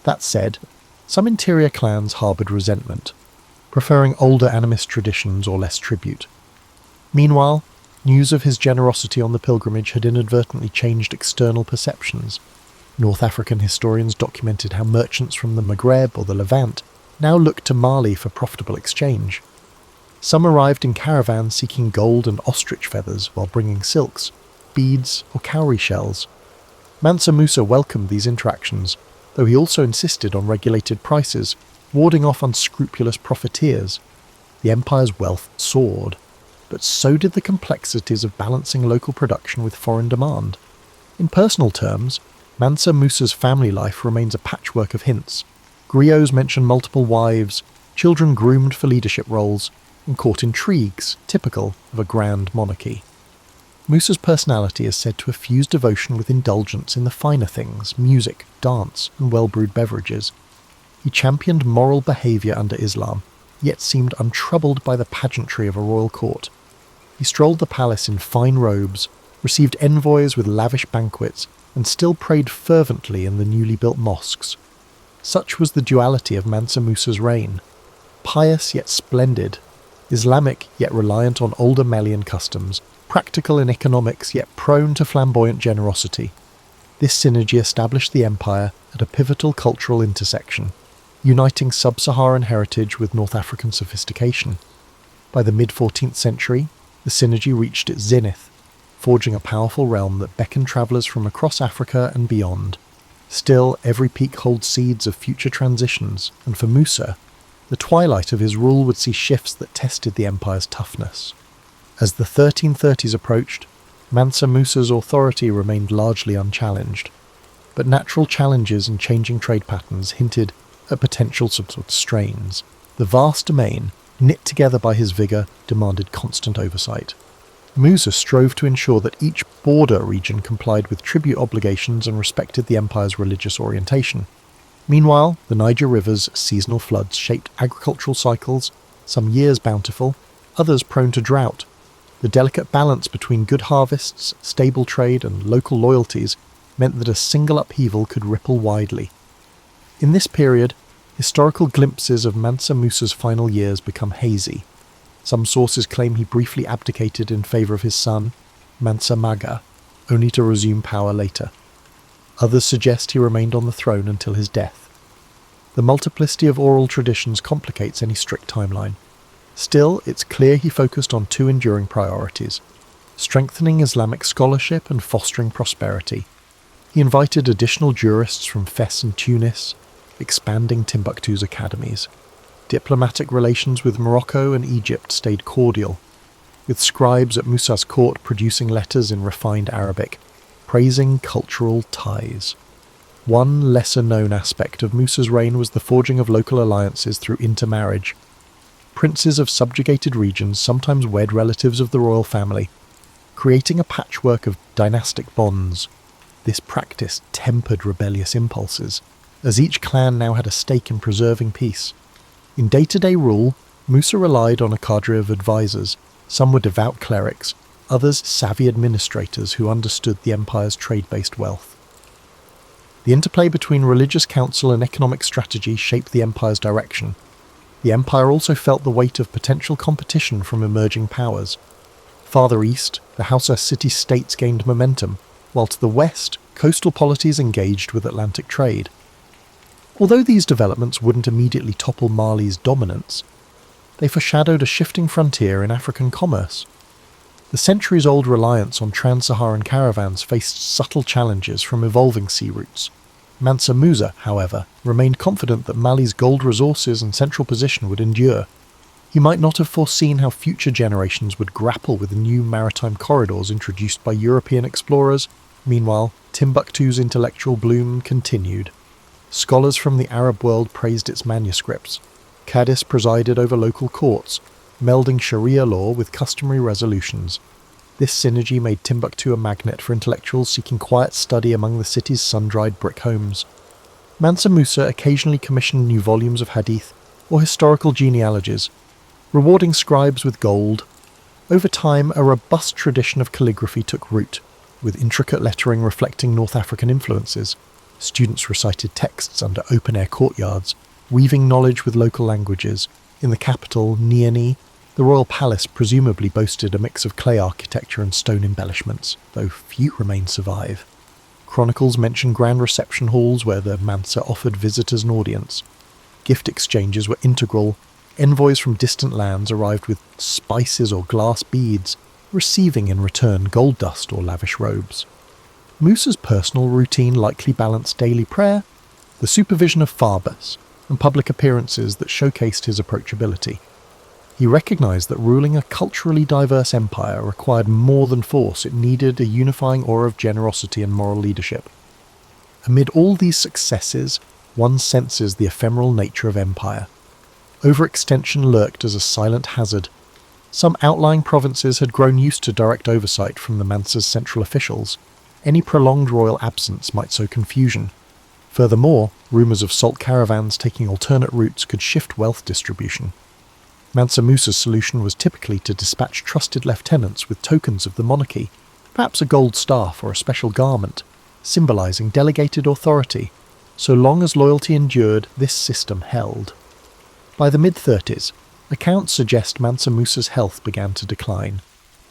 That said, some interior clans harboured resentment, preferring older animist traditions or less tribute. Meanwhile, news of his generosity on the pilgrimage had inadvertently changed external perceptions. North African historians documented how merchants from the Maghreb or the Levant now looked to Mali for profitable exchange. Some arrived in caravans seeking gold and ostrich feathers while bringing silks, beads or cowrie shells. Mansa Musa welcomed these interactions, though he also insisted on regulated prices, warding off unscrupulous profiteers. The empire's wealth soared, but so did the complexities of balancing local production with foreign demand. In personal terms, Mansa Musa's family life remains a patchwork of hints. Griots mention multiple wives, children groomed for leadership roles, and court intrigues, typical of a grand monarchy. Musa's personality is said to have fused devotion with indulgence in the finer things, music, dance, and well-brewed beverages. He championed moral behaviour under Islam, yet seemed untroubled by the pageantry of a royal court. He strolled the palace in fine robes, received envoys with lavish banquets, and still prayed fervently in the newly built mosques. Such was the duality of Mansa Musa's reign. Pious yet splendid, Islamic yet reliant on older Malian customs, practical in economics yet prone to flamboyant generosity. This synergy established the empire at a pivotal cultural intersection, uniting sub-Saharan heritage with North African sophistication. By the mid-14th century, the synergy reached its zenith, forging a powerful realm that beckoned travellers from across Africa and beyond. Still, every peak holds seeds of future transitions, and for Musa, the twilight of his rule would see shifts that tested the empire's toughness. As the 1330s approached, Mansa Musa's authority remained largely unchallenged, but natural challenges and changing trade patterns hinted at potential strains. The vast domain, knit together by his vigour, demanded constant oversight. Musa strove to ensure that each border region complied with tribute obligations and respected the empire's religious orientation. Meanwhile, the Niger River's seasonal floods shaped agricultural cycles, some years bountiful, others prone to drought. The delicate balance between good harvests, stable trade, and local loyalties meant that a single upheaval could ripple widely. In this period, historical glimpses of Mansa Musa's final years become hazy. Some sources claim he briefly abdicated in favour of his son, Mansa Maga, only to resume power later. Others suggest he remained on the throne until his death. The multiplicity of oral traditions complicates any strict timeline. Still, it's clear he focused on two enduring priorities: strengthening Islamic scholarship and fostering prosperity. He invited additional jurists from Fes and Tunis, expanding Timbuktu's academies. Diplomatic relations with Morocco and Egypt stayed cordial, with scribes at Musa's court producing letters in refined Arabic, praising cultural ties. One lesser-known aspect of Musa's reign was the forging of local alliances through intermarriage. Princes of subjugated regions sometimes wed relatives of the royal family, creating a patchwork of dynastic bonds. This practice tempered rebellious impulses, as each clan now had a stake in preserving peace. In day-to-day rule, Musa relied on a cadre of advisors. Some were devout clerics, others savvy administrators who understood the empire's trade-based wealth. The interplay between religious counsel and economic strategy shaped the empire's direction. The empire also felt the weight of potential competition from emerging powers. Farther east, the Hausa city-states gained momentum, while to the west, coastal polities engaged with Atlantic trade. Although these developments wouldn't immediately topple Mali's dominance, they foreshadowed a shifting frontier in African commerce. The centuries-old reliance on trans-Saharan caravans faced subtle challenges from evolving sea routes. Mansa Musa, however, remained confident that Mali's gold resources and central position would endure. He might not have foreseen how future generations would grapple with the new maritime corridors introduced by European explorers. Meanwhile, Timbuktu's intellectual bloom continued. Scholars from the Arab world praised its manuscripts. Cadis presided over local courts, melding Sharia law with customary resolutions. This synergy made Timbuktu a magnet for intellectuals seeking quiet study among the city's sun-dried brick homes. Mansa Musa occasionally commissioned new volumes of hadith or historical genealogies, rewarding scribes with gold. Over time, a robust tradition of calligraphy took root, with intricate lettering reflecting North African influences. Students recited texts under open-air courtyards, weaving knowledge with local languages. In the capital, Niamey, the royal palace presumably boasted a mix of clay architecture and stone embellishments, though few remain survive. Chronicles mention grand reception halls where the Mansa offered visitors an audience. Gift exchanges were integral. Envoys from distant lands arrived with spices or glass beads, receiving in return gold dust or lavish robes. Musa's personal routine likely balanced daily prayer, the supervision of farbas, and public appearances that showcased his approachability. He recognized that ruling a culturally diverse empire required more than force. It needed a unifying aura of generosity and moral leadership. Amid all these successes, one senses the ephemeral nature of empire. Overextension lurked as a silent hazard. Some outlying provinces had grown used to direct oversight from the Mansa's central officials. Any prolonged royal absence might sow confusion. Furthermore, rumours of salt caravans taking alternate routes could shift wealth distribution. Mansa Musa's solution was typically to dispatch trusted lieutenants with tokens of the monarchy, perhaps a gold staff or a special garment, symbolising delegated authority. So long as loyalty endured, this system held. By the mid-30s, accounts suggest Mansa Musa's health began to decline.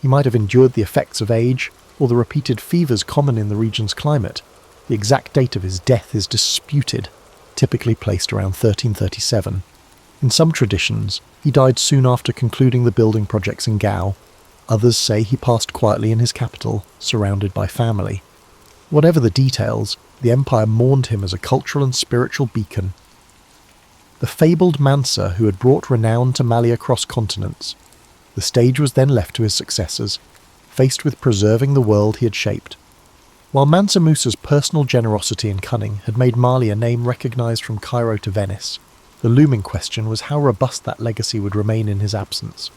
He might have endured the effects of age, or the repeated fevers common in the region's climate. The exact date of his death is disputed, typically placed around 1337. In some traditions, he died soon after concluding the building projects in Gao. Others say he passed quietly in his capital, surrounded by family. Whatever the details, the empire mourned him as a cultural and spiritual beacon. The fabled Mansa who had brought renown to Mali across continents. The stage was then left to his successors, faced with preserving the world he had shaped. While Mansa Musa's personal generosity and cunning had made Mali a name recognised from Cairo to Venice, the looming question was how robust that legacy would remain in his absence.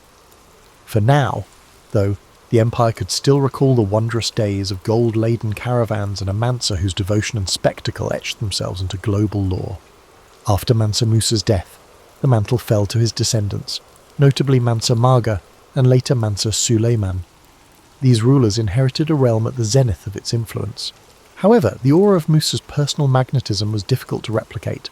For now, though, the empire could still recall the wondrous days of gold-laden caravans and a Mansa whose devotion and spectacle etched themselves into global lore. After Mansa Musa's death, the mantle fell to his descendants, notably Mansa Maga and later Mansa Suleiman. These rulers inherited a realm at the zenith of its influence. However, the aura of Musa's personal magnetism was difficult to replicate.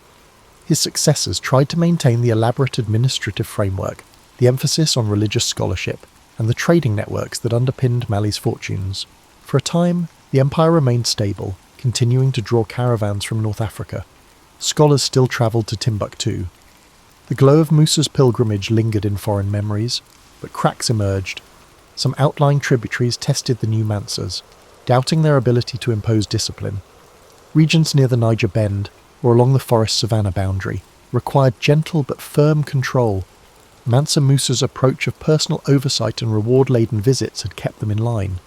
His successors tried to maintain the elaborate administrative framework, the emphasis on religious scholarship, and the trading networks that underpinned Mali's fortunes. For a time, the empire remained stable, continuing to draw caravans from North Africa. Scholars still travelled to Timbuktu. The glow of Musa's pilgrimage lingered in foreign memories, but cracks emerged. Some outlying tributaries tested the new Mansas, doubting their ability to impose discipline. Regions near the Niger Bend, or along the forest-savanna boundary, required gentle but firm control. Mansa Musa's approach of personal oversight and reward-laden visits had kept them in line.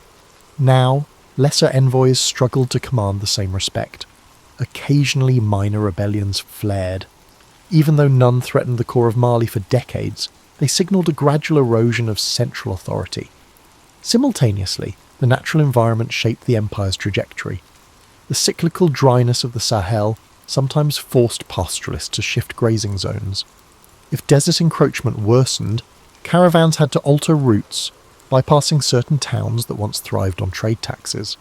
Now, lesser envoys struggled to command the same respect. Occasionally minor rebellions flared. Even though none threatened the core of Mali for decades, they signalled a gradual erosion of central authority. Simultaneously, the natural environment shaped the empire's trajectory. The cyclical dryness of the Sahel sometimes forced pastoralists to shift grazing zones. If desert encroachment worsened, caravans had to alter routes, bypassing certain towns that once thrived on trade taxes.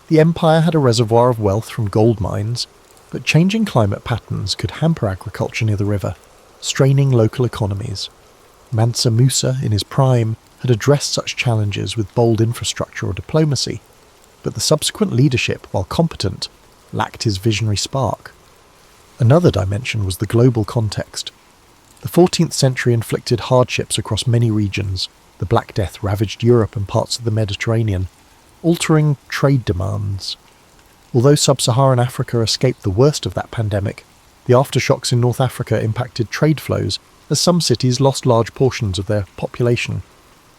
The empire had a reservoir of wealth from gold mines, but changing climate patterns could hamper agriculture near the river, straining local economies. Mansa Musa, in his prime, had addressed such challenges with bold infrastructure or diplomacy, but the subsequent leadership, while competent, lacked his visionary spark. Another dimension was the global context. The 14th century inflicted hardships across many regions. The Black Death ravaged Europe and parts of the Mediterranean, altering trade demands. Although sub-Saharan Africa escaped the worst of that pandemic, the aftershocks in North Africa impacted trade flows as some cities lost large portions of their population.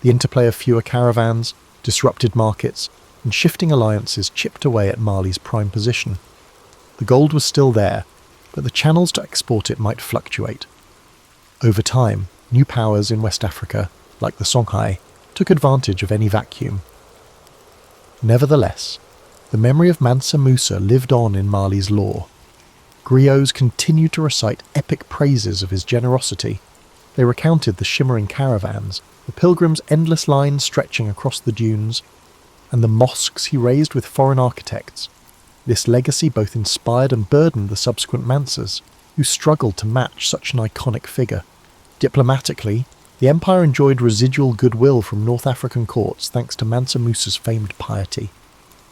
The interplay of fewer caravans, disrupted markets, and shifting alliances chipped away at Mali's prime position. The gold was still there, but the channels to export it might fluctuate. Over time, new powers in West Africa, like the Songhai, took advantage of any vacuum. Nevertheless, the memory of Mansa Musa lived on in Mali's lore. Griots continued to recite epic praises of his generosity. They recounted the shimmering caravans, the pilgrims' endless lines stretching across the dunes, and the mosques he raised with foreign architects. This legacy both inspired and burdened the subsequent Mansas, who struggled to match such an iconic figure. Diplomatically, the empire enjoyed residual goodwill from North African courts thanks to Mansa Musa's famed piety.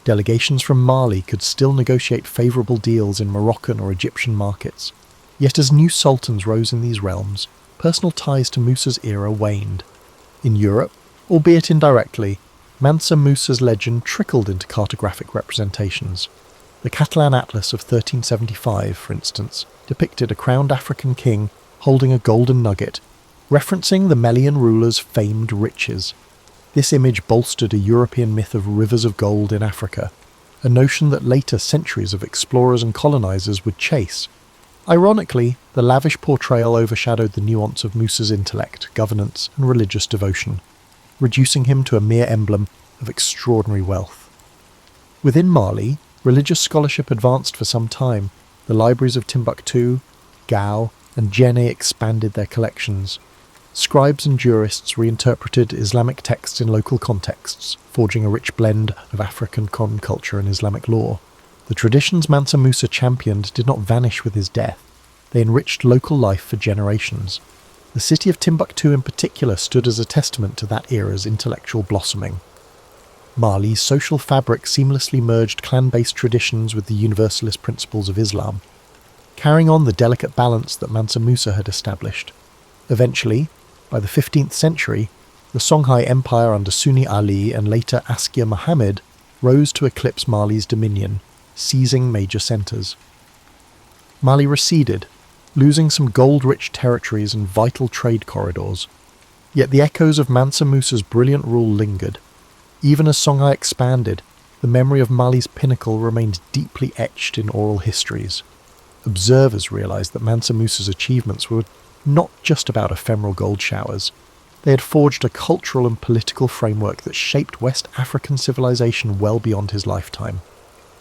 Delegations from Mali could still negotiate favourable deals in Moroccan or Egyptian markets. Yet as new sultans rose in these realms, personal ties to Musa's era waned. In Europe, albeit indirectly, Mansa Musa's legend trickled into cartographic representations. The Catalan Atlas of 1375, for instance, depicted a crowned African king holding a golden nugget, referencing the Melian ruler's famed riches. This image bolstered a European myth of rivers of gold in Africa, a notion that later centuries of explorers and colonizers would chase. Ironically, the lavish portrayal overshadowed the nuance of Musa's intellect, governance, and religious devotion, reducing him to a mere emblem of extraordinary wealth. Within Mali, religious scholarship advanced for some time. The libraries of Timbuktu, Gao, and Djenné expanded their collections. Scribes and jurists reinterpreted Islamic texts in local contexts, forging a rich blend of African common culture and Islamic law. The traditions Mansa Musa championed did not vanish with his death. They enriched local life for generations. The city of Timbuktu in particular stood as a testament to that era's intellectual blossoming. Mali's social fabric seamlessly merged clan-based traditions with the universalist principles of Islam, carrying on the delicate balance that Mansa Musa had established. Eventually, by the 15th century, the Songhai Empire under Sunni Ali and later Askia Muhammad rose to eclipse Mali's dominion, seizing major centres. Mali receded, losing some gold-rich territories and vital trade corridors. Yet the echoes of Mansa Musa's brilliant rule lingered. Even as Songhai expanded, the memory of Mali's pinnacle remained deeply etched in oral histories. Observers realised that Mansa Musa's achievements were not just about ephemeral gold showers. They had forged a cultural and political framework that shaped West African civilization well beyond his lifetime.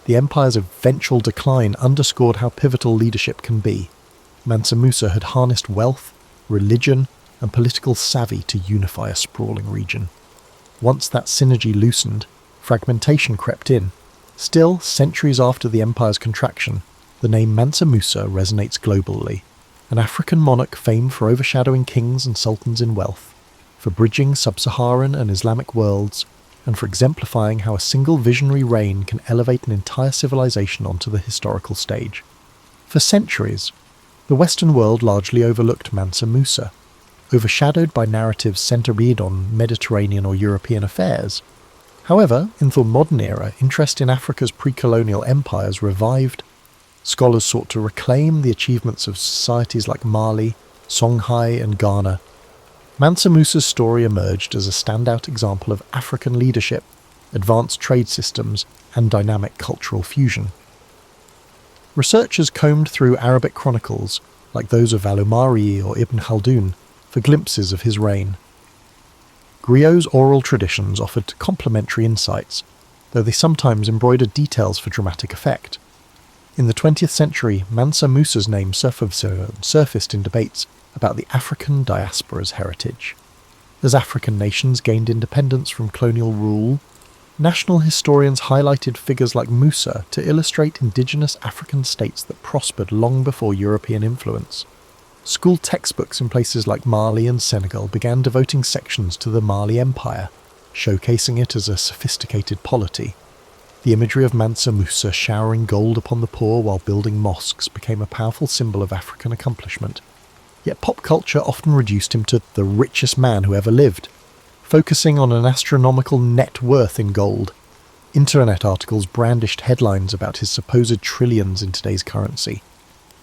The empire's eventual decline underscored how pivotal leadership can be. Mansa Musa had harnessed wealth, religion, and political savvy to unify a sprawling region. Once that synergy loosened, fragmentation crept in. Still, centuries after the empire's contraction, the name Mansa Musa resonates globally. an African monarch famed for overshadowing kings and sultans in wealth, for bridging sub-Saharan and Islamic worlds, and for exemplifying how a single visionary reign can elevate an entire civilization onto the historical stage. For centuries, the Western world largely overlooked Mansa Musa, overshadowed by narratives centered on Mediterranean or European affairs. However, in the modern era, interest in Africa's pre-colonial empires revived. Scholars sought to reclaim the achievements of societies like Mali, Songhai and Ghana. Mansa Musa's story emerged as a standout example of African leadership, advanced trade systems, and dynamic cultural fusion. Researchers combed through Arabic chronicles, like those of al-Umari or Ibn Khaldun, for glimpses of his reign. Griot's oral traditions offered complementary insights, though they sometimes embroidered details for dramatic effect. In the 20th century, Mansa Musa's name surfaced in debates about the African diaspora's heritage. As African nations gained independence from colonial rule, national historians highlighted figures like Musa to illustrate indigenous African states that prospered long before European influence. School textbooks in places like Mali and Senegal began devoting sections to the Mali Empire, showcasing it as a sophisticated polity. The imagery of Mansa Musa showering gold upon the poor while building mosques became a powerful symbol of African accomplishment. Yet pop culture often reduced him to the richest man who ever lived, focusing on an astronomical net worth in gold. Internet articles brandished headlines about his supposed trillions in today's currency.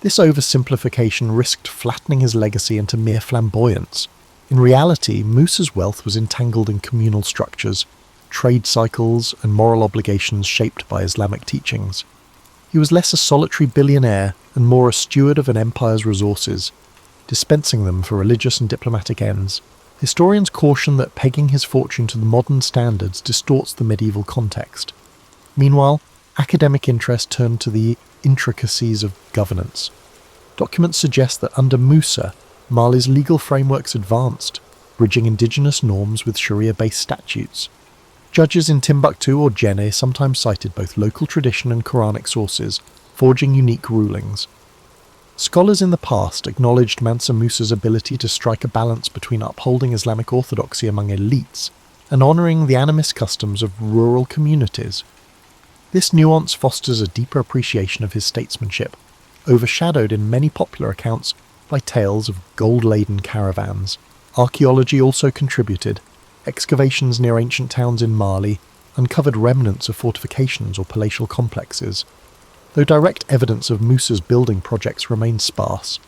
This oversimplification risked flattening his legacy into mere flamboyance. In reality, Musa's wealth was entangled in communal structures, trade cycles, and moral obligations shaped by Islamic teachings. He was less a solitary billionaire and more a steward of an empire's resources, dispensing them for religious and diplomatic ends. Historians caution that pegging his fortune to the modern standards distorts the medieval context. Meanwhile, academic interest turned to the intricacies of governance. Documents suggest that under Musa, Mali's legal frameworks advanced, bridging indigenous norms with Sharia-based statutes. Judges in Timbuktu or Djenné sometimes cited both local tradition and Quranic sources, forging unique rulings. Scholars in the past acknowledged Mansa Musa's ability to strike a balance between upholding Islamic orthodoxy among elites and honouring the animist customs of rural communities. This nuance fosters a deeper appreciation of his statesmanship, overshadowed in many popular accounts by tales of gold-laden caravans. Archaeology also contributed. Excavations near ancient towns in Mali uncovered remnants of fortifications or palatial complexes, though direct evidence of Musa's building projects remains sparse.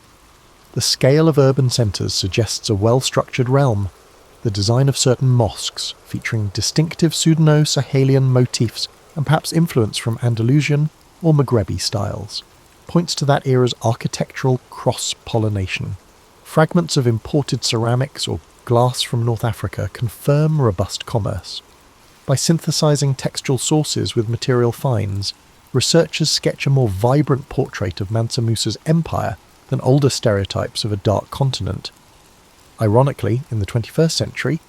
The scale of urban centres suggests a well-structured realm. The design of certain mosques, featuring distinctive Sudano-Sahelian motifs and perhaps influence from Andalusian or Maghrebi styles, points to that era's architectural cross-pollination. Fragments of imported ceramics or glass from North Africa confirm robust commerce. By synthesizing textual sources with material finds, researchers sketch a more vibrant portrait of Mansa Musa's empire than older stereotypes of a dark continent. Ironically, in the 21st century,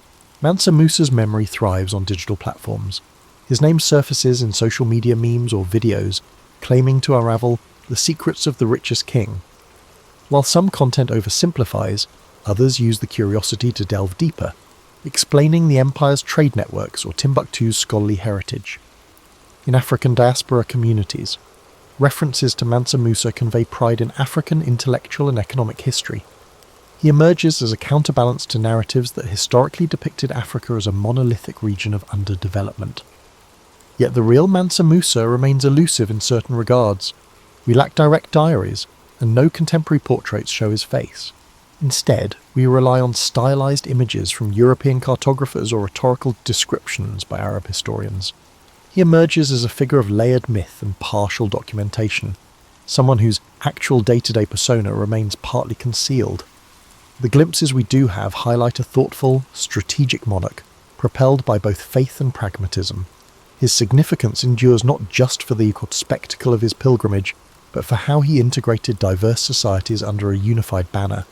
Mansa Musa's memory thrives on digital platforms. His name surfaces in social media memes or videos, claiming to unravel the secrets of the richest king. While some content oversimplifies, others use the curiosity to delve deeper, explaining the empire's trade networks or Timbuktu's scholarly heritage. In African diaspora communities, references to Mansa Musa convey pride in African intellectual and economic history. He emerges as a counterbalance to narratives that historically depicted Africa as a monolithic region of underdevelopment. Yet the real Mansa Musa remains elusive in certain regards. We lack direct diaries, and no contemporary portraits show his face. Instead, we rely on stylized images from European cartographers or rhetorical descriptions by Arab historians. He emerges as a figure of layered myth and partial documentation, someone whose actual day-to-day persona remains partly concealed. The glimpses we do have highlight a thoughtful, strategic monarch, propelled by both faith and pragmatism. His significance endures not just for the spectacle of his pilgrimage, but for how he integrated diverse societies under a unified banner.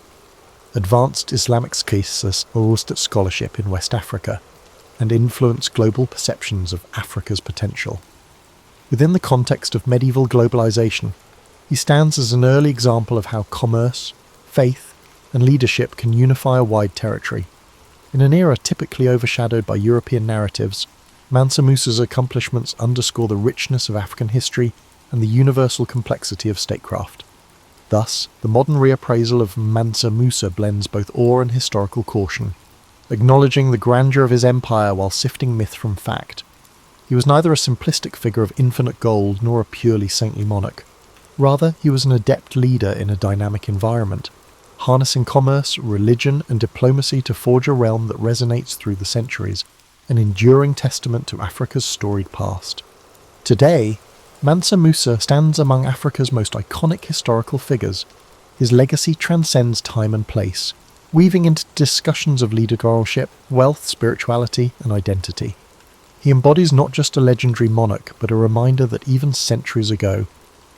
Advanced Islamic scholarship in West Africa, and influenced global perceptions of Africa's potential. Within the context of medieval globalization, he stands as an early example of how commerce, faith, and leadership can unify a wide territory. In an era typically overshadowed by European narratives, Mansa Musa's accomplishments underscore the richness of African history and the universal complexity of statecraft. Thus, the modern reappraisal of Mansa Musa blends both awe and historical caution, acknowledging the grandeur of his empire while sifting myth from fact. He was neither a simplistic figure of infinite gold nor a purely saintly monarch. Rather, he was an adept leader in a dynamic environment, harnessing commerce, religion, and diplomacy to forge a realm that resonates through the centuries, an enduring testament to Africa's storied past. Today, Mansa Musa stands among Africa's most iconic historical figures. His legacy transcends time and place, weaving into discussions of leadership, wealth, spirituality, and identity. He embodies not just a legendary monarch, but a reminder that even centuries ago,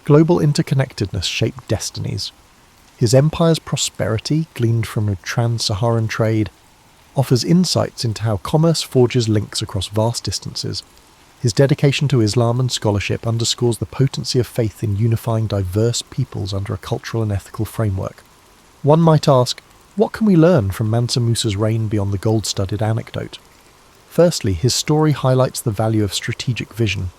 global interconnectedness shaped destinies. His empire's prosperity, gleaned from a trans-Saharan trade, offers insights into how commerce forges links across vast distances. His dedication to Islam and scholarship underscores the potency of faith in unifying diverse peoples under a cultural and ethical framework. One might ask, what can we learn from Mansa Musa's reign beyond the gold-studded anecdote? Firstly, his story highlights the value of strategic vision.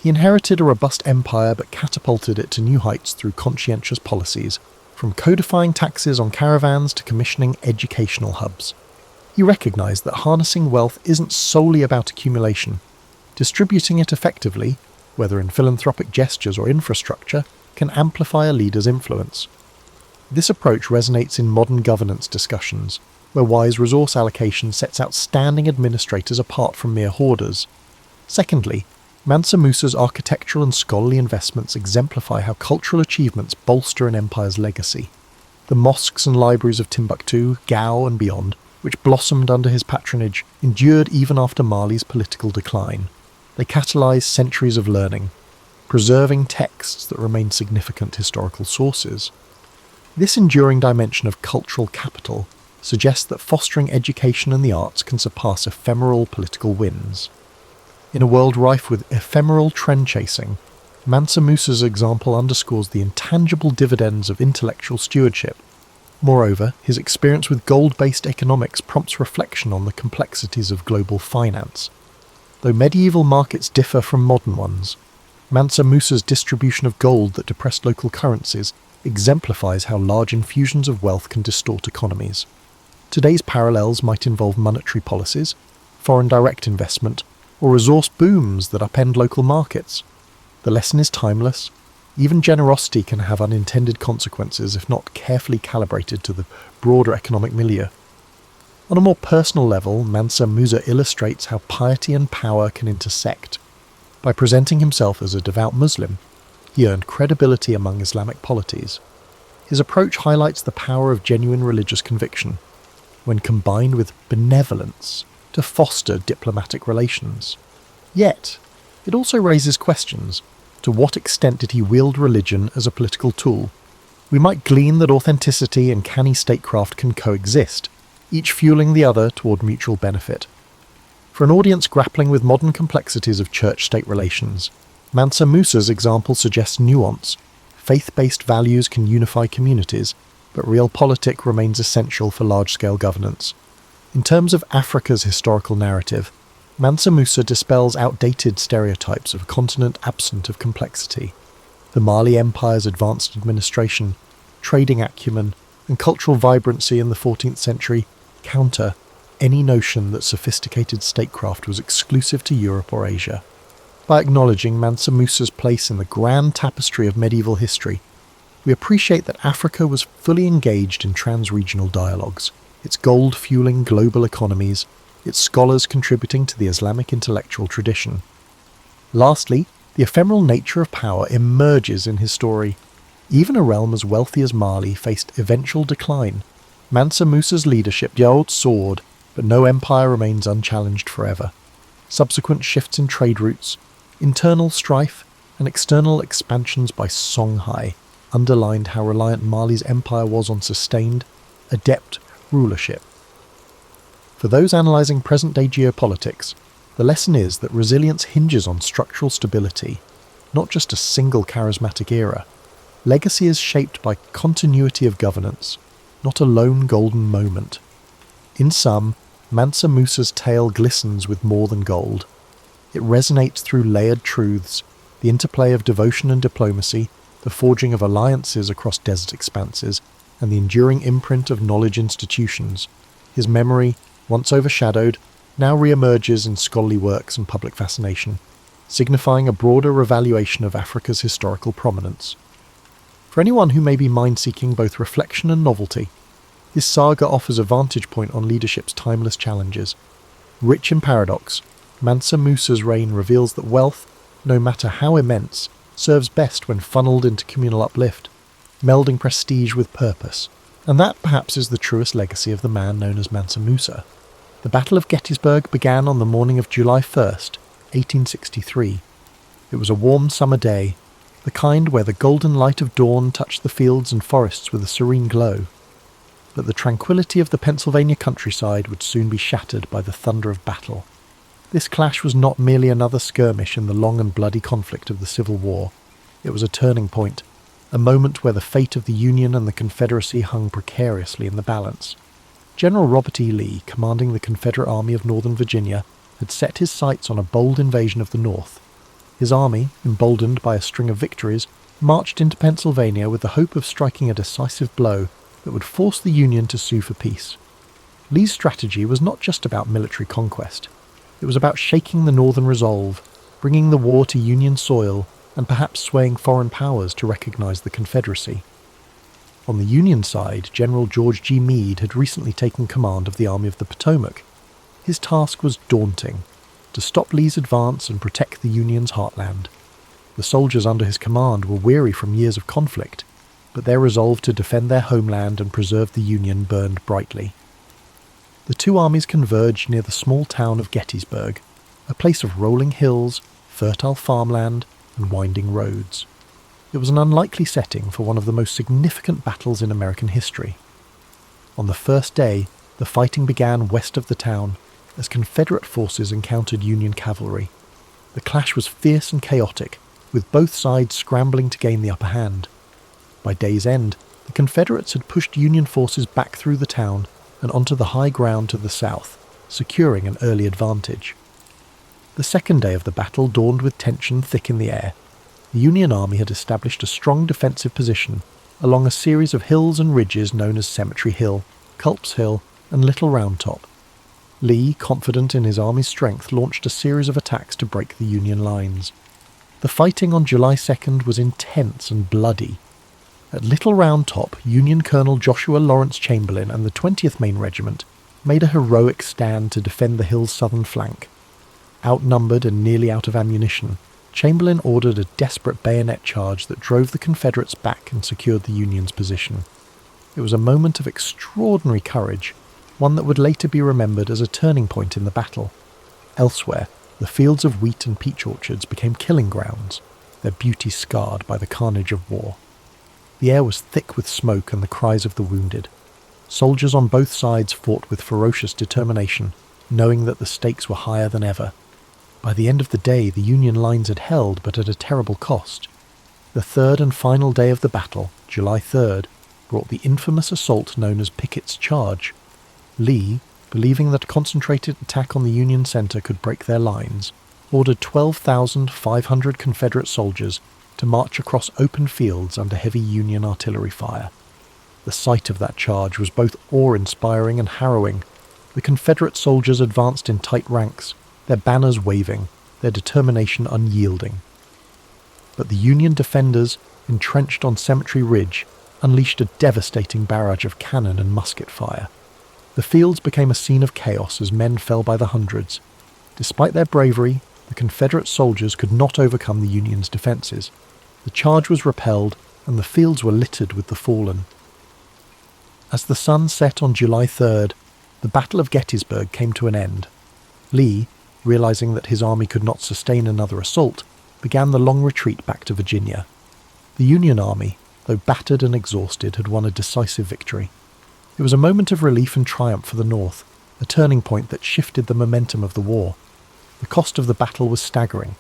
He inherited a robust empire but catapulted it to new heights through conscientious policies, from codifying taxes on caravans to commissioning educational hubs. He recognised that harnessing wealth isn't solely about accumulation. Distributing it effectively, whether in philanthropic gestures or infrastructure, can amplify a leader's influence. This approach resonates in modern governance discussions, where wise resource allocation sets outstanding administrators apart from mere hoarders. Secondly, Mansa Musa's architectural and scholarly investments exemplify how cultural achievements bolster an empire's legacy. The mosques and libraries of Timbuktu, Gao and beyond, which blossomed under his patronage, endured even after Mali's political decline. They catalysed centuries of learning, preserving texts that remain significant historical sources. This enduring dimension of cultural capital suggests that fostering education and the arts can surpass ephemeral political wins. In a world rife with ephemeral trend-chasing, Mansa Musa's example underscores the intangible dividends of intellectual stewardship. Moreover, his experience with gold-based economics prompts reflection on the complexities of global finance. Though medieval markets differ from modern ones, Mansa Musa's distribution of gold that depressed local currencies exemplifies how large infusions of wealth can distort economies. Today's parallels might involve monetary policies, foreign direct investment, or resource booms that upend local markets. The lesson is timeless. Even generosity can have unintended consequences if not carefully calibrated to the broader economic milieu. On a more personal level, Mansa Musa illustrates how piety and power can intersect. By presenting himself as a devout Muslim, he earned credibility among Islamic polities. His approach highlights the power of genuine religious conviction, when combined with benevolence, to foster diplomatic relations. Yet, it also raises questions. To what extent did he wield religion as a political tool? We might glean that authenticity and canny statecraft can coexist, each fueling the other toward mutual benefit. For an audience grappling with modern complexities of church-state relations, Mansa Musa's example suggests nuance. Faith-based values can unify communities, but realpolitik remains essential for large-scale governance. In terms of Africa's historical narrative, Mansa Musa dispels outdated stereotypes of a continent absent of complexity. The Mali Empire's advanced administration, trading acumen, and cultural vibrancy in the 14th century counter any notion that sophisticated statecraft was exclusive to Europe or Asia. By acknowledging Mansa Musa's place in the grand tapestry of medieval history, we appreciate that Africa was fully engaged in trans-regional dialogues, its gold fueling global economies, its scholars contributing to the Islamic intellectual tradition. Lastly, the ephemeral nature of power emerges in his story. Even a realm as wealthy as Mali faced eventual decline. Mansa Musa's leadership soared, but no empire remains unchallenged forever. Subsequent shifts in trade routes, internal strife, and external expansions by Songhai underlined how reliant Mali's empire was on sustained, adept rulership. For those analysing present-day geopolitics, the lesson is that resilience hinges on structural stability, not just a single charismatic era. Legacy is shaped by continuity of governance, not a lone golden moment. In sum, Mansa Musa's tale glistens with more than gold. It resonates through layered truths, the interplay of devotion and diplomacy, the forging of alliances across desert expanses, and the enduring imprint of knowledge institutions. His memory, once overshadowed, now re-emerges in scholarly works and public fascination, signifying a broader revaluation of Africa's historical prominence. For anyone who may be mind-seeking both reflection and novelty, his saga offers a vantage point on leadership's timeless challenges. Rich in paradox, Mansa Musa's reign reveals that wealth, no matter how immense, serves best when funneled into communal uplift, melding prestige with purpose. And that perhaps is the truest legacy of the man known as Mansa Musa. The Battle of Gettysburg began on the morning of July 1st, 1863. It was a warm summer day, the kind where the golden light of dawn touched the fields and forests with a serene glow. But the tranquility of the Pennsylvania countryside would soon be shattered by the thunder of battle. This clash was not merely another skirmish in the long and bloody conflict of the Civil War. It was a turning point, a moment where the fate of the Union and the Confederacy hung precariously in the balance. General Robert E. Lee, commanding the Confederate Army of Northern Virginia, had set his sights on a bold invasion of the North. His army, emboldened by a string of victories, marched into Pennsylvania with the hope of striking a decisive blow that would force the Union to sue for peace. Lee's strategy was not just about military conquest. It was about shaking the Northern resolve, bringing the war to Union soil, and perhaps swaying foreign powers to recognize the Confederacy. On the Union side, General George G. Meade had recently taken command of the Army of the Potomac. His task was daunting: to stop Lee's advance and protect the Union's heartland. The soldiers under his command were weary from years of conflict, but their resolve to defend their homeland and preserve the Union burned brightly. The two armies converged near the small town of Gettysburg, a place of rolling hills, fertile farmland, and winding roads. It was an unlikely setting for one of the most significant battles in American history. On the first day, the fighting began west of the town, as Confederate forces encountered Union cavalry. The clash was fierce and chaotic, with both sides scrambling to gain the upper hand. By day's end, the Confederates had pushed Union forces back through the town and onto the high ground to the south, securing an early advantage. The second day of the battle dawned with tension thick in the air. The Union Army had established a strong defensive position along a series of hills and ridges known as Cemetery Hill, Culp's Hill, and Little Round Top. Lee, confident in his army's strength, launched a series of attacks to break the Union lines. The fighting on July 2nd was intense and bloody. At Little Round Top, Union Colonel Joshua Lawrence Chamberlain and the 20th Maine Regiment made a heroic stand to defend the hill's southern flank. Outnumbered and nearly out of ammunition, Chamberlain ordered a desperate bayonet charge that drove the Confederates back and secured the Union's position. It was a moment of extraordinary courage, one that would later be remembered as a turning point in the battle. Elsewhere, the fields of wheat and peach orchards became killing grounds, their beauty scarred by the carnage of war. The air was thick with smoke and the cries of the wounded. Soldiers on both sides fought with ferocious determination, knowing that the stakes were higher than ever. By the end of the day, the Union lines had held, but at a terrible cost. The third and final day of the battle, July 3rd, brought the infamous assault known as Pickett's Charge. Lee, believing that a concentrated attack on the Union center could break their lines, ordered 12,500 Confederate soldiers to march across open fields under heavy Union artillery fire. The sight of that charge was both awe-inspiring and harrowing. The Confederate soldiers advanced in tight ranks, their banners waving, their determination unyielding. But the Union defenders, entrenched on Cemetery Ridge, unleashed a devastating barrage of cannon and musket fire. The fields became a scene of chaos as men fell by the hundreds. Despite their bravery, the Confederate soldiers could not overcome the Union's defences. The charge was repelled, and the fields were littered with the fallen. As the sun set on July 3rd, the Battle of Gettysburg came to an end. Lee, realizing that his army could not sustain another assault, began the long retreat back to Virginia. The Union Army, though battered and exhausted, had won a decisive victory. It was a moment of relief and triumph for the North, a turning point that shifted the momentum of the war. The cost of the battle was staggering.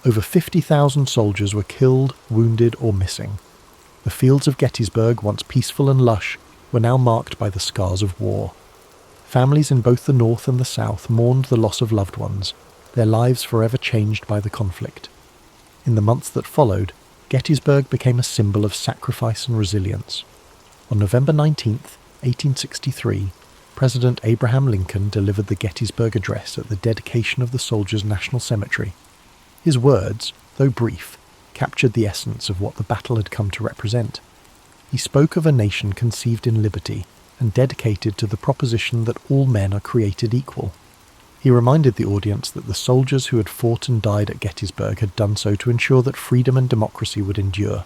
Over 50,000 soldiers were killed, wounded, or missing. The fields of Gettysburg, once peaceful and lush, were now marked by the scars of war. Families in both the North and the South mourned the loss of loved ones, their lives forever changed by the conflict. In the months that followed, Gettysburg became a symbol of sacrifice and resilience. On November 19th, 1863, President Abraham Lincoln delivered the Gettysburg Address at the dedication of the Soldiers' National Cemetery. His words, though brief, captured the essence of what the battle had come to represent. He spoke of a nation conceived in liberty and dedicated to the proposition that all men are created equal. He reminded the audience that the soldiers who had fought and died at Gettysburg had done so to ensure that freedom and democracy would endure.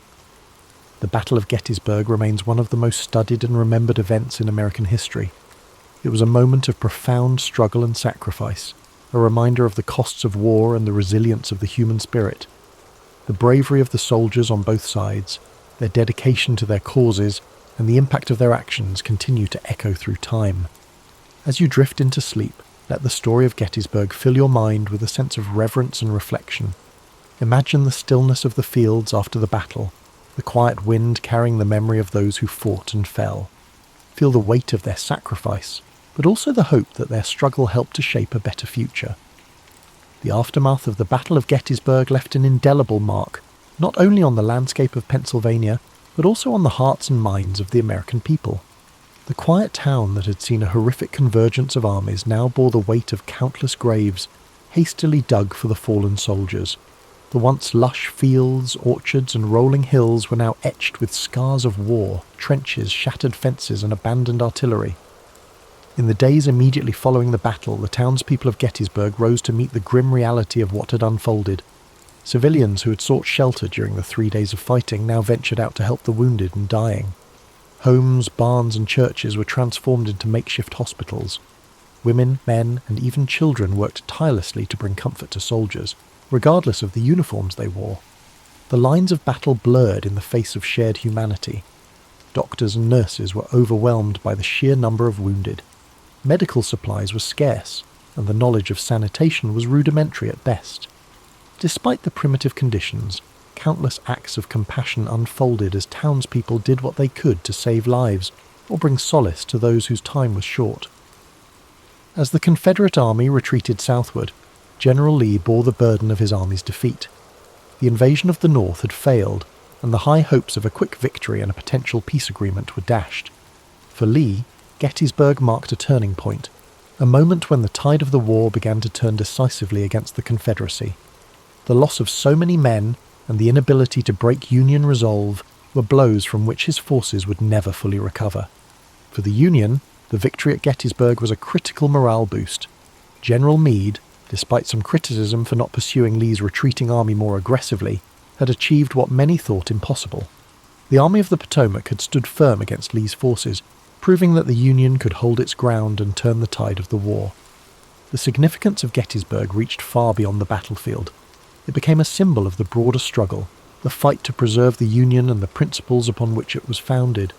The Battle of Gettysburg remains one of the most studied and remembered events in American history. It was a moment of profound struggle and sacrifice, a reminder of the costs of war and the resilience of the human spirit. The bravery of the soldiers on both sides, their dedication to their causes, and the impact of their actions continue to echo through time. As you drift into sleep, let the story of Gettysburg fill your mind with a sense of reverence and reflection. Imagine the stillness of the fields after the battle, the quiet wind carrying the memory of those who fought and fell. Feel the weight of their sacrifice, but also the hope that their struggle helped to shape a better future. The aftermath of the Battle of Gettysburg left an indelible mark, not only on the landscape of Pennsylvania, but also on the hearts and minds of the American people. The quiet town that had seen a horrific convergence of armies now bore the weight of countless graves, hastily dug for the fallen soldiers. The once lush fields, orchards, and rolling hills were now etched with scars of war, trenches, shattered fences, and abandoned artillery. In the days immediately following the battle, the townspeople of Gettysburg rose to meet the grim reality of what had unfolded. Civilians who had sought shelter during the 3 days of fighting now ventured out to help the wounded and dying. Homes, barns, and churches were transformed into makeshift hospitals. Women, men, and even children worked tirelessly to bring comfort to soldiers, regardless of the uniforms they wore. The lines of battle blurred in the face of shared humanity. Doctors and nurses were overwhelmed by the sheer number of wounded. Medical supplies were scarce, and the knowledge of sanitation was rudimentary at best. Despite the primitive conditions, countless acts of compassion unfolded as townspeople did what they could to save lives or bring solace to those whose time was short. As the Confederate Army retreated southward, General Lee bore the burden of his army's defeat. The invasion of the North had failed, and the high hopes of a quick victory and a potential peace agreement were dashed. For Lee, Gettysburg marked a turning point, a moment when the tide of the war began to turn decisively against the Confederacy. The loss of so many men and the inability to break Union resolve were blows from which his forces would never fully recover. For the Union, the victory at Gettysburg was a critical morale boost. General Meade, despite some criticism for not pursuing Lee's retreating army more aggressively, had achieved what many thought impossible. The Army of the Potomac had stood firm against Lee's forces, proving that the Union could hold its ground and turn the tide of the war. The significance of Gettysburg reached far beyond the battlefield. It became a symbol of the broader struggle, the fight to preserve the Union and the principles upon which it was founded.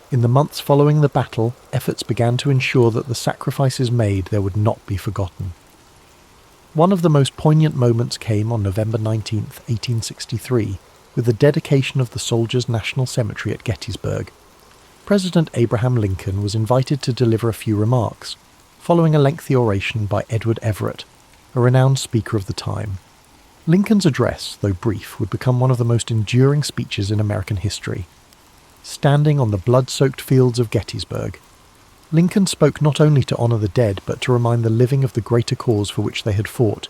In the months following the battle, efforts began to ensure that the sacrifices made there would not be forgotten. One of the most poignant moments came on November 19, 1863, with the dedication of the Soldiers' National Cemetery at Gettysburg. President Abraham Lincoln was invited to deliver a few remarks, following a lengthy oration by Edward Everett, a renowned speaker of the time. Lincoln's address, though brief, would become one of the most enduring speeches in American history. Standing on the blood-soaked fields of Gettysburg, Lincoln spoke not only to honour the dead, but to remind the living of the greater cause for which they had fought.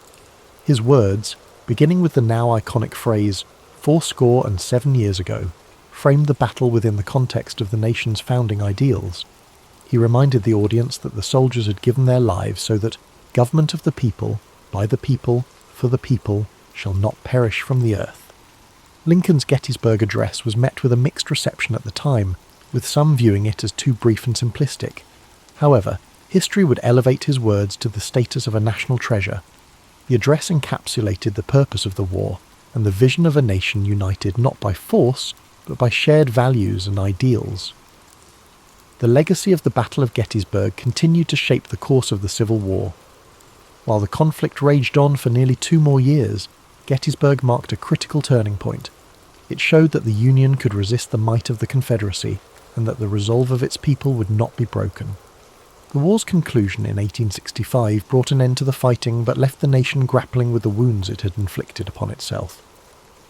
His words, beginning with the now iconic phrase, 7 years ago, framed the battle within the context of the nation's founding ideals. He reminded the audience that the soldiers had given their lives so that government of the people, by the people, for the people, shall not perish from the earth. Lincoln's Gettysburg Address was met with a mixed reception at the time, with some viewing it as too brief and simplistic. However, history would elevate his words to the status of a national treasure. The address encapsulated the purpose of the war and the vision of a nation united not by force, but by shared values and ideals. The legacy of the Battle of Gettysburg continued to shape the course of the Civil War. While the conflict raged on for nearly 2 more years, Gettysburg marked a critical turning point. It showed that the Union could resist the might of the Confederacy and that the resolve of its people would not be broken. The war's conclusion in 1865 brought an end to the fighting but left the nation grappling with the wounds it had inflicted upon itself.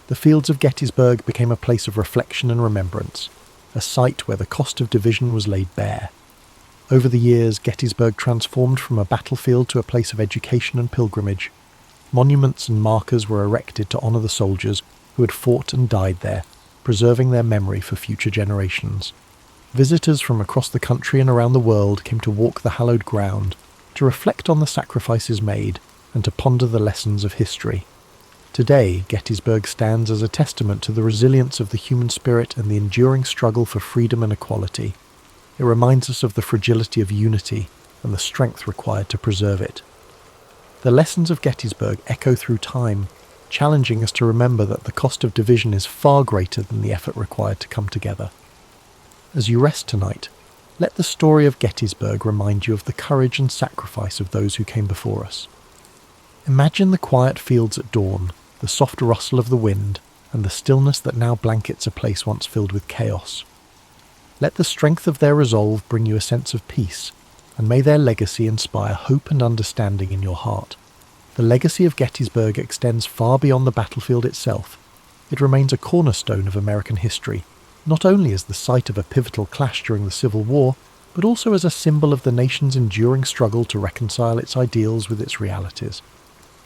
The fields of Gettysburg became a place of reflection and remembrance, a site where the cost of division was laid bare. Over the years, Gettysburg transformed from a battlefield to a place of education and pilgrimage. Monuments and markers were erected to honour the soldiers who had fought and died there, preserving their memory for future generations. Visitors from across the country and around the world came to walk the hallowed ground, to reflect on the sacrifices made, and to ponder the lessons of history. Today, Gettysburg stands as a testament to the resilience of the human spirit and the enduring struggle for freedom and equality. It reminds us of the fragility of unity and the strength required to preserve it. The lessons of Gettysburg echo through time, challenging us to remember that the cost of division is far greater than the effort required to come together. As you rest tonight, let the story of Gettysburg remind you of the courage and sacrifice of those who came before us. Imagine the quiet fields at dawn, the soft rustle of the wind, and the stillness that now blankets a place once filled with chaos. Let the strength of their resolve bring you a sense of peace, and may their legacy inspire hope and understanding in your heart. The legacy of Gettysburg extends far beyond the battlefield itself. It remains a cornerstone of American history, not only as the site of a pivotal clash during the Civil War, but also as a symbol of the nation's enduring struggle to reconcile its ideals with its realities.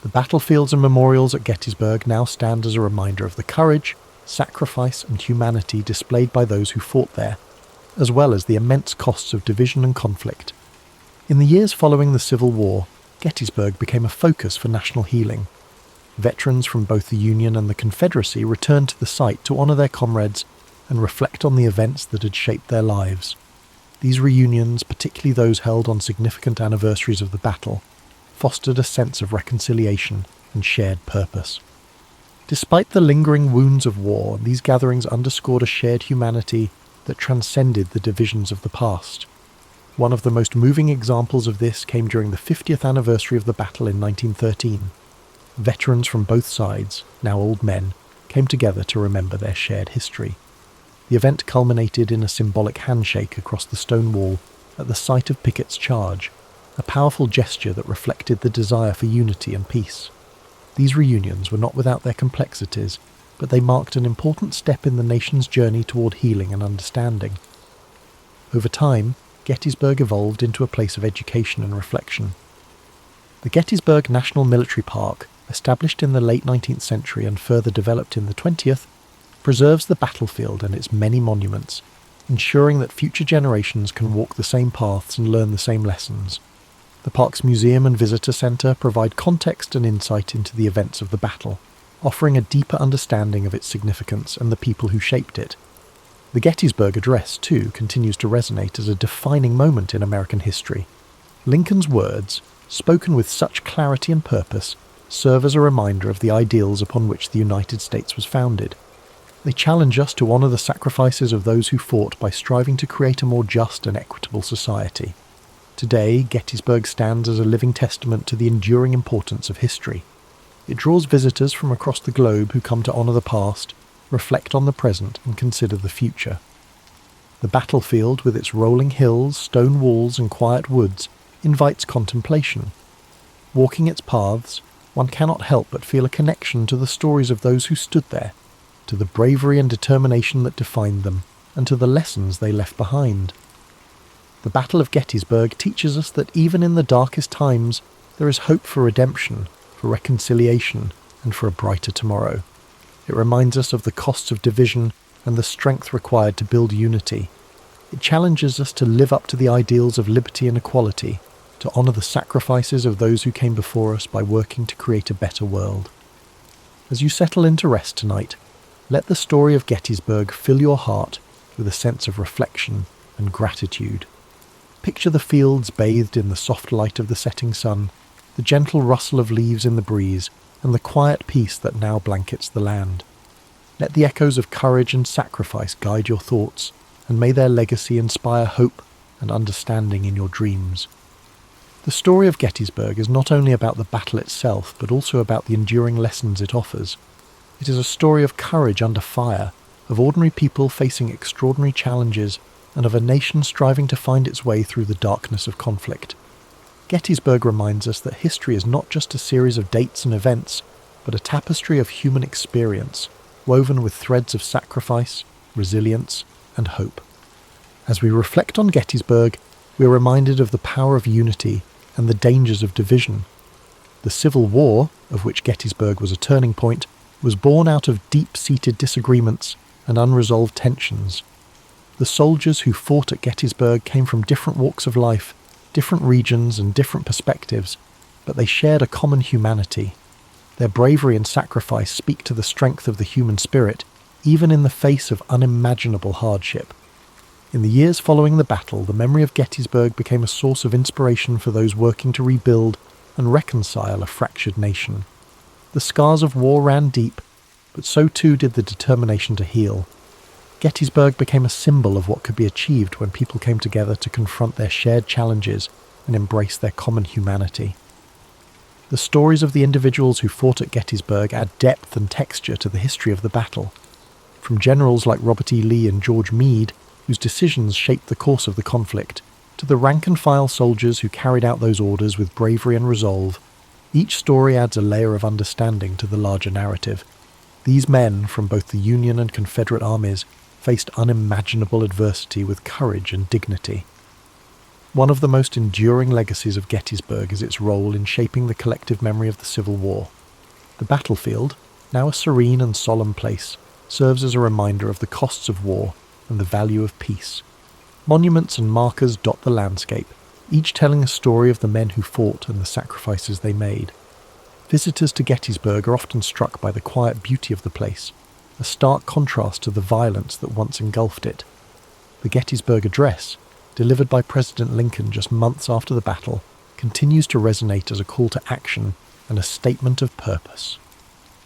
The battlefields and memorials at Gettysburg now stand as a reminder of the courage, sacrifice, and humanity displayed by those who fought there, as well as the immense costs of division and conflict. In the years following the Civil War, Gettysburg became a focus for national healing. Veterans from both the Union and the Confederacy returned to the site to honour their comrades and reflect on the events that had shaped their lives. These reunions, particularly those held on significant anniversaries of the battle, fostered a sense of reconciliation and shared purpose. Despite the lingering wounds of war, these gatherings underscored a shared humanity that transcended the divisions of the past. One of the most moving examples of this came during the 50th anniversary of the battle in 1913. Veterans from both sides, now old men, came together to remember their shared history. The event culminated in a symbolic handshake across the stone wall at the site of Pickett's charge, a powerful gesture that reflected the desire for unity and peace. These reunions were not without their complexities, but they marked an important step in the nation's journey toward healing and understanding. Over time, Gettysburg evolved into a place of education and reflection. The Gettysburg National Military Park, established in the late 19th century and further developed in the 20th, preserves the battlefield and its many monuments, ensuring that future generations can walk the same paths and learn the same lessons. The park's museum and visitor centre provide context and insight into the events of the battle, offering a deeper understanding of its significance and the people who shaped it. The Gettysburg Address, too, continues to resonate as a defining moment in American history. Lincoln's words, spoken with such clarity and purpose, serve as a reminder of the ideals upon which the United States was founded. They challenge us to honour the sacrifices of those who fought by striving to create a more just and equitable society. Today, Gettysburg stands as a living testament to the enduring importance of history. It draws visitors from across the globe who come to honour the past, reflect on the present, and consider the future. The battlefield, with its rolling hills, stone walls, and quiet woods, invites contemplation. Walking its paths, one cannot help but feel a connection to the stories of those who stood there, to the bravery and determination that defined them, and to the lessons they left behind. The Battle of Gettysburg teaches us that even in the darkest times, there is hope for redemption, for reconciliation, and for a brighter tomorrow. It reminds us of the costs of division and the strength required to build unity. It challenges us to live up to the ideals of liberty and equality, to honour the sacrifices of those who came before us by working to create a better world. As you settle into rest tonight, let the story of Gettysburg fill your heart with a sense of reflection and gratitude. Picture the fields bathed in the soft light of the setting sun, the gentle rustle of leaves in the breeze, and the quiet peace that now blankets the land. Let the echoes of courage and sacrifice guide your thoughts, and may their legacy inspire hope and understanding in your dreams. The story of Gettysburg is not only about the battle itself, but also about the enduring lessons it offers. It is a story of courage under fire, of ordinary people facing extraordinary challenges, and of a nation striving to find its way through the darkness of conflict. Gettysburg reminds us that history is not just a series of dates and events, but a tapestry of human experience, woven with threads of sacrifice, resilience, and hope. As we reflect on Gettysburg, we are reminded of the power of unity and the dangers of division. The Civil War, of which Gettysburg was a turning point, was born out of deep-seated disagreements and unresolved tensions. The soldiers who fought at Gettysburg came from different walks of life, different regions and different perspectives, but they shared a common humanity. Their bravery and sacrifice speak to the strength of the human spirit, even in the face of unimaginable hardship. In the years following the battle, the memory of Gettysburg became a source of inspiration for those working to rebuild and reconcile a fractured nation. The scars of war ran deep, but so too did the determination to heal. Gettysburg became a symbol of what could be achieved when people came together to confront their shared challenges and embrace their common humanity. The stories of the individuals who fought at Gettysburg add depth and texture to the history of the battle. From generals like Robert E. Lee and George Meade, whose decisions shaped the course of the conflict, to the rank-and-file soldiers who carried out those orders with bravery and resolve, each story adds a layer of understanding to the larger narrative. These men, from both the Union and Confederate armies, faced unimaginable adversity with courage and dignity. One of the most enduring legacies of Gettysburg is its role in shaping the collective memory of the Civil War. The battlefield, now a serene and solemn place, serves as a reminder of the costs of war and the value of peace. Monuments and markers dot the landscape, each telling a story of the men who fought and the sacrifices they made. Visitors to Gettysburg are often struck by the quiet beauty of the place, a stark contrast to the violence that once engulfed it. The Gettysburg Address, delivered by President Lincoln just months after the battle, continues to resonate as a call to action and a statement of purpose.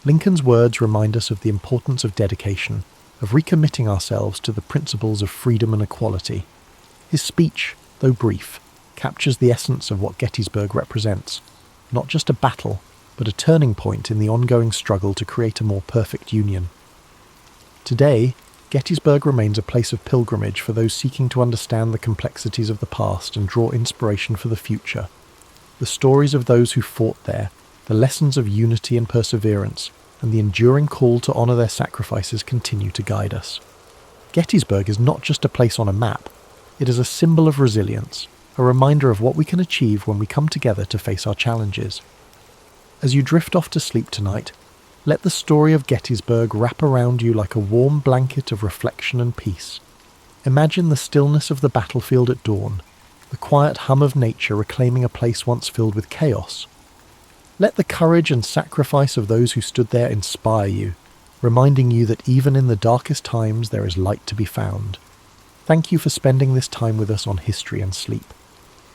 Lincoln's words remind us of the importance of dedication, of recommitting ourselves to the principles of freedom and equality. His speech, though brief, captures the essence of what Gettysburg represents, not just a battle, but a turning point in the ongoing struggle to create a more perfect union. Today, Gettysburg remains a place of pilgrimage for those seeking to understand the complexities of the past and draw inspiration for the future. The stories of those who fought there, the lessons of unity and perseverance, and the enduring call to honour their sacrifices continue to guide us. Gettysburg is not just a place on a map, it is a symbol of resilience, a reminder of what we can achieve when we come together to face our challenges. As you drift off to sleep tonight, let the story of Gettysburg wrap around you like a warm blanket of reflection and peace. Imagine the stillness of the battlefield at dawn, the quiet hum of nature reclaiming a place once filled with chaos. Let the courage and sacrifice of those who stood there inspire you, reminding you that even in the darkest times there is light to be found. Thank you for spending this time with us on History and Sleep.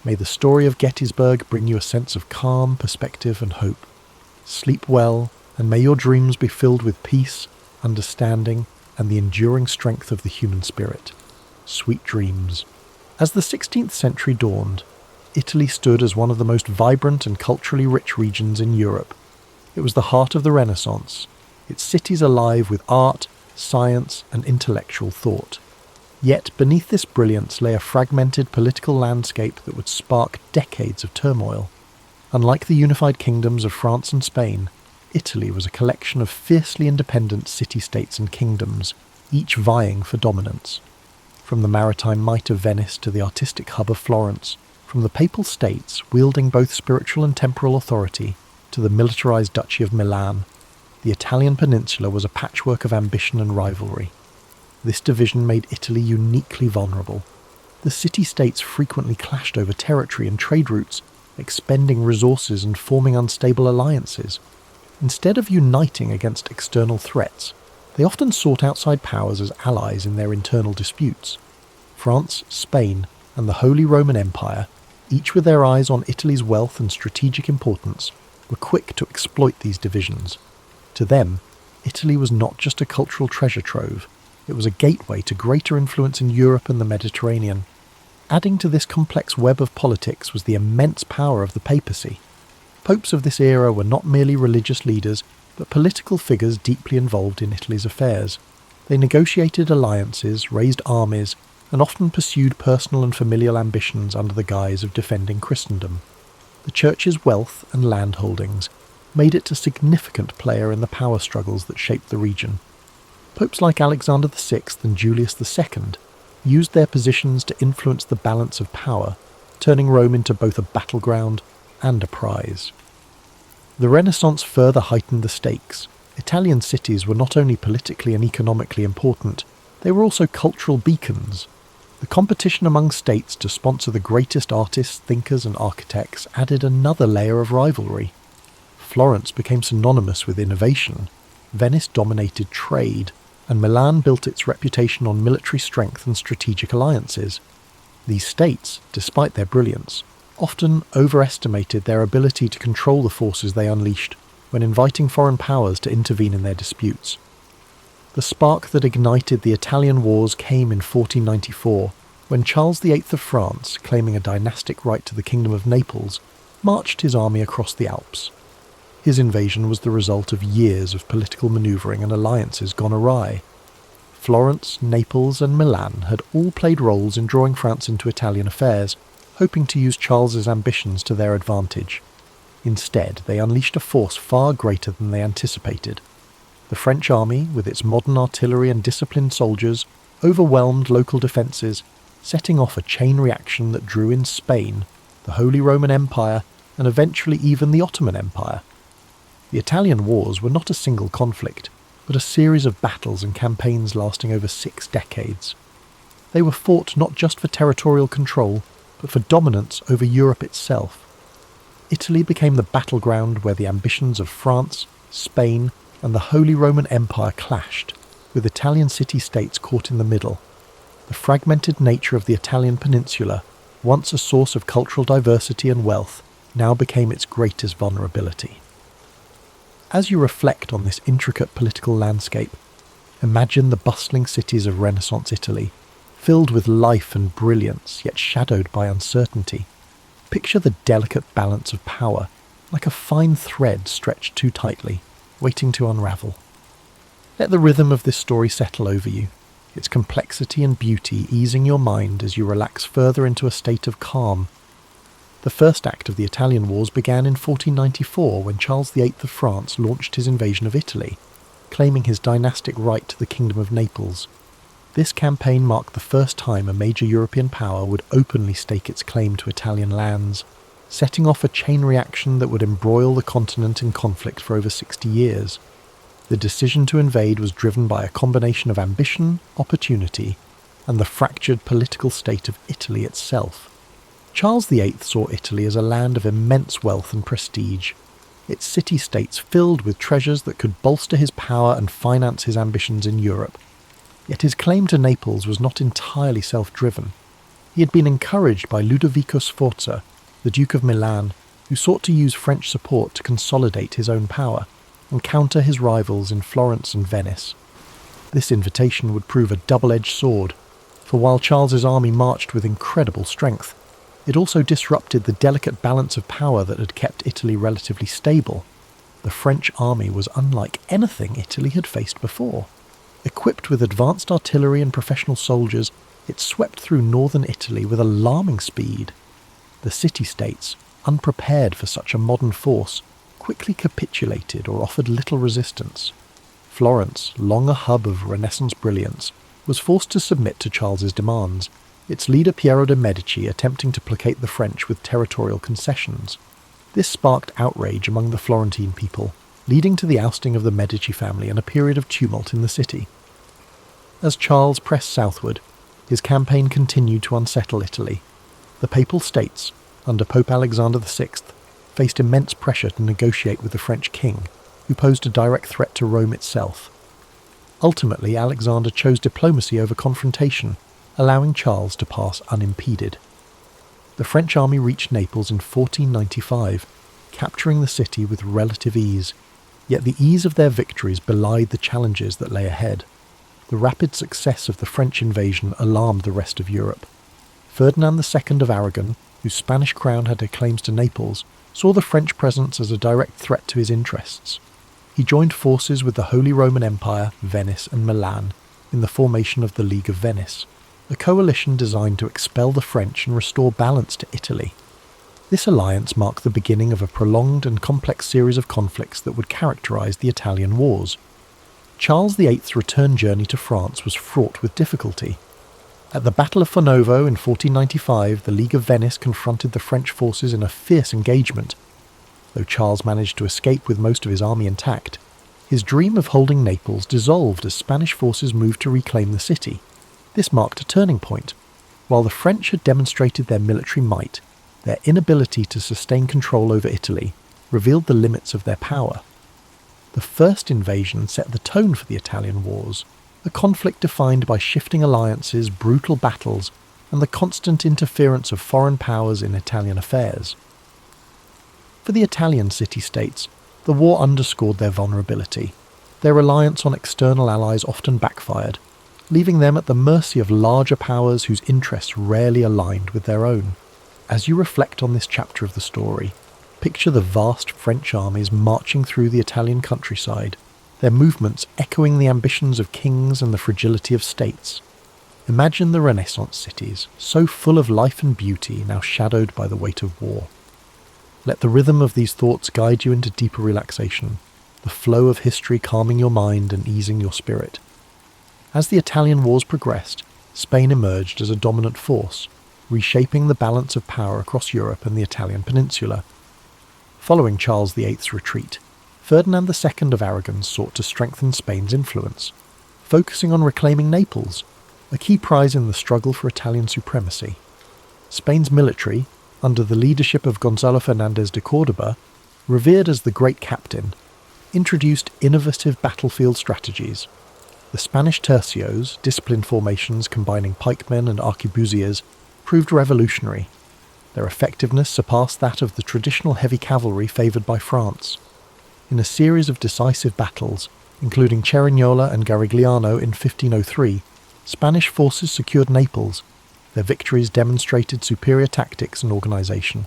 May the story of Gettysburg bring you a sense of calm, perspective and hope. Sleep well, and may your dreams be filled with peace, understanding, and the enduring strength of the human spirit. Sweet dreams. As the 16th century dawned, Italy stood as one of the most vibrant and culturally rich regions in Europe. It was the heart of the Renaissance, its cities alive with art, science, and intellectual thought. Yet beneath this brilliance lay a fragmented political landscape that would spark decades of turmoil. Unlike the unified kingdoms of France and Spain, Italy was a collection of fiercely independent city-states and kingdoms, each vying for dominance. From the maritime might of Venice to the artistic hub of Florence, from the papal states wielding both spiritual and temporal authority to the militarized Duchy of Milan, the Italian peninsula was a patchwork of ambition and rivalry. This division made Italy uniquely vulnerable. The city-states frequently clashed over territory and trade routes, expending resources and forming unstable alliances. Instead of uniting against external threats, they often sought outside powers as allies in their internal disputes. France, Spain, and the Holy Roman Empire, each with their eyes on Italy's wealth and strategic importance, were quick to exploit these divisions. To them, Italy was not just a cultural treasure trove, it was a gateway to greater influence in Europe and the Mediterranean. Adding to this complex web of politics was the immense power of the papacy. Popes of this era were not merely religious leaders, but political figures deeply involved in Italy's affairs. They negotiated alliances, raised armies, and often pursued personal and familial ambitions under the guise of defending Christendom. The Church's wealth and land holdings made it a significant player in the power struggles that shaped the region. Popes like Alexander VI and Julius II used their positions to influence the balance of power, turning Rome into both a battleground and a prize. The Renaissance further heightened the stakes. Italian cities were not only politically and economically important, they were also cultural beacons. The competition among states to sponsor the greatest artists, thinkers and architects added another layer of rivalry. Florence became synonymous with innovation, Venice dominated trade, and Milan built its reputation on military strength and strategic alliances. These states, despite their brilliance, often overestimated their ability to control the forces they unleashed when inviting foreign powers to intervene in their disputes. The spark that ignited the Italian Wars came in 1494, when Charles VIII of France, claiming a dynastic right to the Kingdom of Naples, marched his army across the Alps. His invasion was the result of years of political manoeuvring and alliances gone awry. Florence, Naples and Milan had all played roles in drawing France into Italian affairs, hoping to use Charles's ambitions to their advantage. Instead, they unleashed a force far greater than they anticipated. The French army, with its modern artillery and disciplined soldiers, overwhelmed local defences, setting off a chain reaction that drew in Spain, the Holy Roman Empire, and eventually even the Ottoman Empire. The Italian Wars were not a single conflict, but a series of battles and campaigns lasting over 6 decades. They were fought not just for territorial control, but for dominance over Europe itself. Italy became the battleground where the ambitions of France, Spain, and the Holy Roman Empire clashed, with Italian city-states caught in the middle. The fragmented nature of the Italian peninsula, once a source of cultural diversity and wealth, now became its greatest vulnerability. As you reflect on this intricate political landscape, imagine the bustling cities of Renaissance Italy, filled with life and brilliance, yet shadowed by uncertainty. Picture the delicate balance of power, like a fine thread stretched too tightly, waiting to unravel. Let the rhythm of this story settle over you, its complexity and beauty easing your mind as you relax further into a state of calm. The first act of the Italian Wars began in 1494 when Charles VIII of France launched his invasion of Italy, claiming his dynastic right to the Kingdom of Naples. This campaign marked the first time a major European power would openly stake its claim to Italian lands, setting off a chain reaction that would embroil the continent in conflict for over 60 years. The decision to invade was driven by a combination of ambition, opportunity, and the fractured political state of Italy itself. Charles VIII saw Italy as a land of immense wealth and prestige, its city-states filled with treasures that could bolster his power and finance his ambitions in Europe. Yet his claim to Naples was not entirely self-driven. He had been encouraged by Ludovico Sforza, the Duke of Milan, who sought to use French support to consolidate his own power and counter his rivals in Florence and Venice. This invitation would prove a double-edged sword, for while Charles's army marched with incredible strength, it also disrupted the delicate balance of power that had kept Italy relatively stable. The French army was unlike anything Italy had faced before. Equipped with advanced artillery and professional soldiers, it swept through northern Italy with alarming speed. The city-states, unprepared for such a modern force, quickly capitulated or offered little resistance. Florence, long a hub of Renaissance brilliance, was forced to submit to Charles's demands, its leader Piero de' Medici attempting to placate the French with territorial concessions. This sparked outrage among the Florentine people, leading to the ousting of the Medici family and a period of tumult in the city. As Charles pressed southward, his campaign continued to unsettle Italy. The Papal States, under Pope Alexander VI, faced immense pressure to negotiate with the French king, who posed a direct threat to Rome itself. Ultimately, Alexander chose diplomacy over confrontation, allowing Charles to pass unimpeded. The French army reached Naples in 1495, capturing the city with relative ease. Yet the ease of their victories belied the challenges that lay ahead. The rapid success of the French invasion alarmed the rest of Europe. Ferdinand II of Aragon, whose Spanish crown had claims to Naples, saw the French presence as a direct threat to his interests. he joined forces with the Holy Roman Empire, Venice and Milan in the formation of the League of Venice, a coalition designed to expel the French and restore balance to Italy. This alliance marked the beginning of a prolonged and complex series of conflicts that would characterise the Italian Wars. Charles VIII's return journey to France was fraught with difficulty. At the Battle of Fornovo in 1495, the League of Venice confronted the French forces in a fierce engagement. Though Charles managed to escape with most of his army intact, his dream of holding Naples dissolved as Spanish forces moved to reclaim the city. This marked a turning point. While the French had demonstrated their military might, their inability to sustain control over Italy revealed the limits of their power. The first invasion set the tone for the Italian Wars, a conflict defined by shifting alliances, brutal battles, and the constant interference of foreign powers in Italian affairs. For the Italian city-states, the war underscored their vulnerability. Their reliance on external allies often backfired, leaving them at the mercy of larger powers whose interests rarely aligned with their own. As you reflect on this chapter of the story, picture the vast French armies marching through the Italian countryside, their movements echoing the ambitions of kings and the fragility of states. Imagine the Renaissance cities, so full of life and beauty, now shadowed by the weight of war. Let the rhythm of these thoughts guide you into deeper relaxation, the flow of history calming your mind and easing your spirit. As the Italian Wars progressed, Spain emerged as a dominant force, reshaping the balance of power across Europe and the Italian peninsula. Following Charles VIII's retreat, Ferdinand II of Aragon sought to strengthen Spain's influence, focusing on reclaiming Naples, a key prize in the struggle for Italian supremacy. Spain's military, under the leadership of Gonzalo Fernández de Córdoba, revered as the Great Captain, introduced innovative battlefield strategies. The Spanish tercios, disciplined formations combining pikemen and arquebusiers, proved revolutionary. Their effectiveness surpassed that of the traditional heavy cavalry favoured by France. In a series of decisive battles, including Cerignola and Garigliano in 1503, Spanish forces secured Naples. Their victories demonstrated superior tactics and organisation.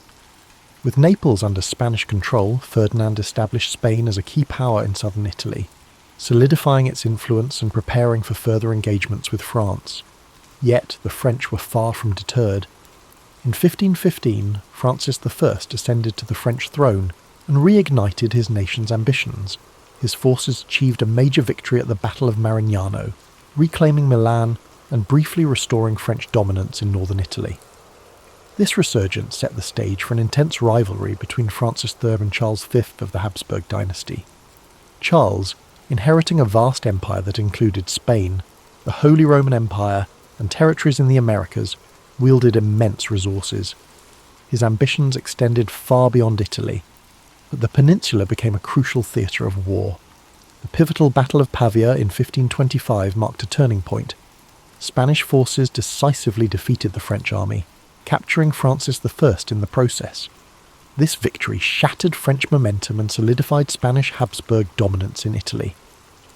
With Naples under Spanish control, Ferdinand established Spain as a key power in southern Italy, solidifying its influence and preparing for further engagements with France. Yet the French were far from deterred. In 1515, Francis I ascended to the French throne and reignited his nation's ambitions. His forces achieved a major victory at the Battle of Marignano, reclaiming Milan and briefly restoring French dominance in northern Italy. This resurgence set the stage for an intense rivalry between Francis III and Charles V of the Habsburg dynasty. Charles, inheriting a vast empire that included Spain, the Holy Roman Empire, and territories in the Americas, wielded immense resources. His ambitions extended far beyond Italy, but the peninsula became a crucial theatre of war. The pivotal Battle of Pavia in 1525 marked a turning point. Spanish forces decisively defeated the French army, capturing Francis I in the process. This victory shattered French momentum and solidified Spanish Habsburg dominance in Italy.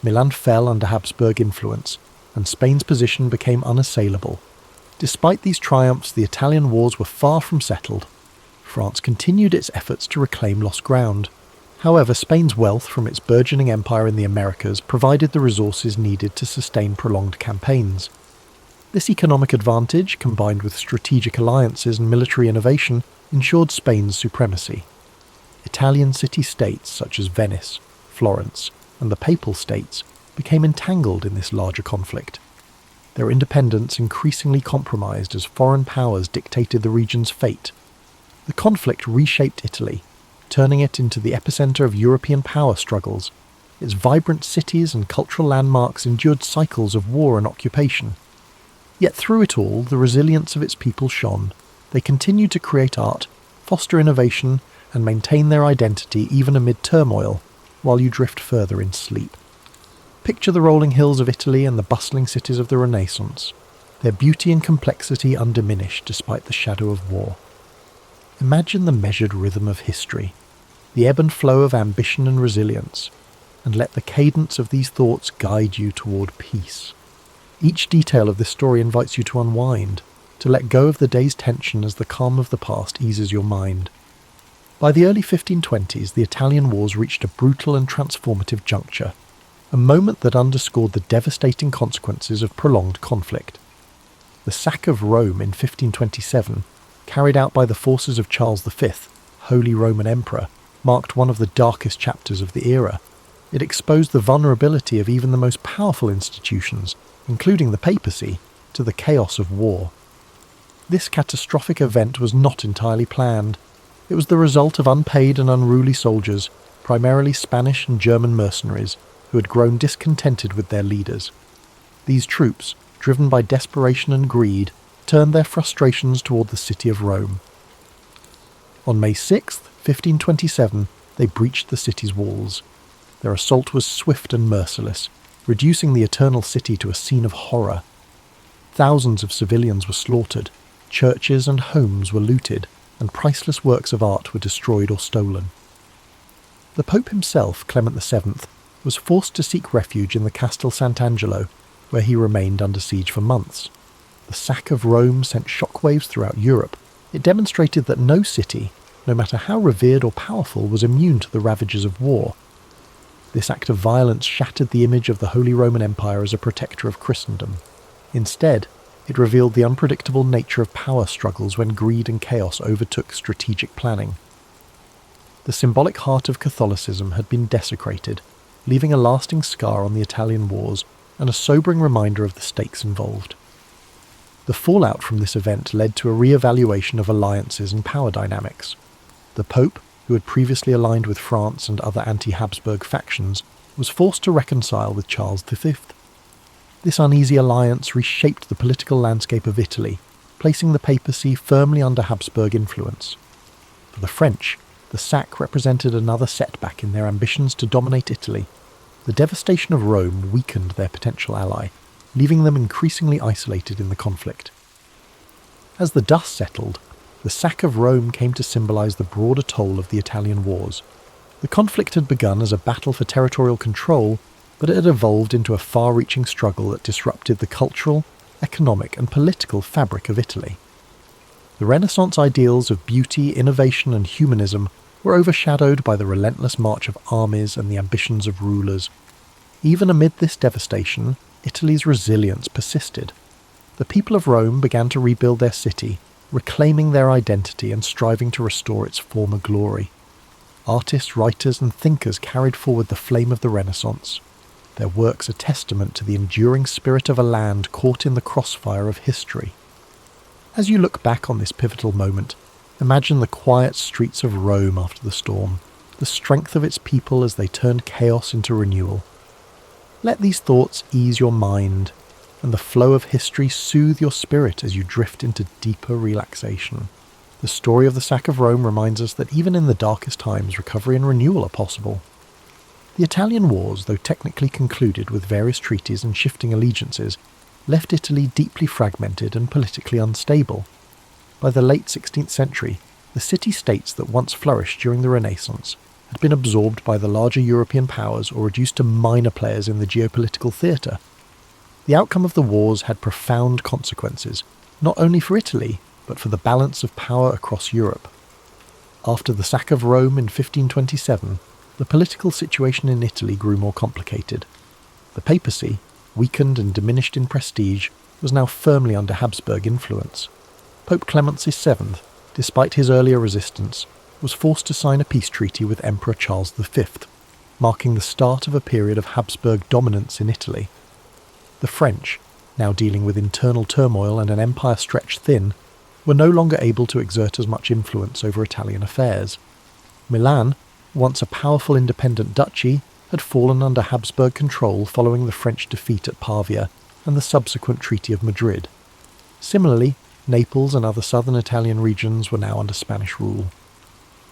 Milan fell under Habsburg influence, and Spain's position became unassailable. Despite these triumphs, the Italian wars were far from settled. France continued its efforts to reclaim lost ground. However, Spain's wealth from its burgeoning empire in the Americas provided the resources needed to sustain prolonged campaigns. This economic advantage, combined with strategic alliances and military innovation, ensured Spain's supremacy. Italian city-states such as Venice, Florence, and the Papal States became entangled in this larger conflict. Their independence increasingly compromised as foreign powers dictated the region's fate. The conflict reshaped Italy, turning it into the epicenter of European power struggles. Its vibrant cities and cultural landmarks endured cycles of war and occupation. Yet through it all, the resilience of its people shone. They continued to create art, foster innovation, and maintain their identity even amid turmoil, while you drift further in sleep. Picture the rolling hills of Italy and the bustling cities of the Renaissance, their beauty and complexity undiminished despite the shadow of war. Imagine the measured rhythm of history, the ebb and flow of ambition and resilience, and let the cadence of these thoughts guide you toward peace. Each detail of this story invites you to unwind, to let go of the day's tension as the calm of the past eases your mind. By the early 1520s, the Italian wars reached a brutal and transformative juncture, a moment that underscored the devastating consequences of prolonged conflict. The sack of Rome in 1527, carried out by the forces of Charles V, Holy Roman Emperor, marked one of the darkest chapters of the era. It exposed the vulnerability of even the most powerful institutions, including the papacy, to the chaos of war. This catastrophic event was not entirely planned. It was the result of unpaid and unruly soldiers, primarily Spanish and German mercenaries, who had grown discontented with their leaders. These troops, driven by desperation and greed, turned their frustrations toward the city of Rome. On May 6, 1527, they breached the city's walls. Their assault was swift and merciless, reducing the eternal city to a scene of horror. Thousands of civilians were slaughtered, churches and homes were looted, and priceless works of art were destroyed or stolen. The Pope himself, Clement VII, was forced to seek refuge in the Castel Sant'Angelo, where he remained under siege for months. The sack of Rome sent shockwaves throughout Europe. It demonstrated that no city, no matter how revered or powerful, was immune to the ravages of war. This act of violence shattered the image of the Holy Roman Empire as a protector of Christendom. Instead, it revealed the unpredictable nature of power struggles when greed and chaos overtook strategic planning. The symbolic heart of Catholicism had been desecrated, leaving a lasting scar on the Italian wars and a sobering reminder of the stakes involved. The fallout from this event led to a re-evaluation of alliances and power dynamics. The Pope, who had previously aligned with France and other anti-Habsburg factions, was forced to reconcile with Charles V. This uneasy alliance reshaped the political landscape of Italy, placing the papacy firmly under Habsburg influence. For the French, the sack represented another setback in their ambitions to dominate Italy. The devastation of Rome weakened their potential ally, leaving them increasingly isolated in the conflict. As the dust settled, the sack of Rome came to symbolize the broader toll of the Italian wars. The conflict had begun as a battle for territorial control, but it had evolved into a far-reaching struggle that disrupted the cultural, economic and political fabric of Italy. The Renaissance ideals of beauty, innovation and humanism were overshadowed by the relentless march of armies and the ambitions of rulers. Even amid this devastation, Italy's resilience persisted. The people of Rome began to rebuild their city, reclaiming their identity and striving to restore its former glory. Artists, writers and thinkers carried forward the flame of the Renaissance, their works a testament to the enduring spirit of a land caught in the crossfire of history. As you look back on this pivotal moment, imagine the quiet streets of Rome after the storm, the strength of its people as they turned chaos into renewal. Let these thoughts ease your mind, and the flow of history soothe your spirit as you drift into deeper relaxation. The story of the sack of Rome reminds us that even in the darkest times, recovery and renewal are possible. The Italian wars, though technically concluded with various treaties and shifting allegiances, left Italy deeply fragmented and politically unstable. By the late 16th century, the city-states that once flourished during the Renaissance had been absorbed by the larger European powers or reduced to minor players in the geopolitical theatre. The outcome of the wars had profound consequences, not only for Italy, but for the balance of power across Europe. After the sack of Rome in 1527, the political situation in Italy grew more complicated. The papacy, weakened and diminished in prestige, was now firmly under Habsburg influence. Pope Clement VII, despite his earlier resistance, was forced to sign a peace treaty with Emperor Charles V, marking the start of a period of Habsburg dominance in Italy. The French, now dealing with internal turmoil and an empire stretched thin, were no longer able to exert as much influence over Italian affairs. Milan, once a powerful independent duchy, had fallen under Habsburg control following the French defeat at Pavia and the subsequent Treaty of Madrid. Similarly, Naples and other southern Italian regions were now under Spanish rule.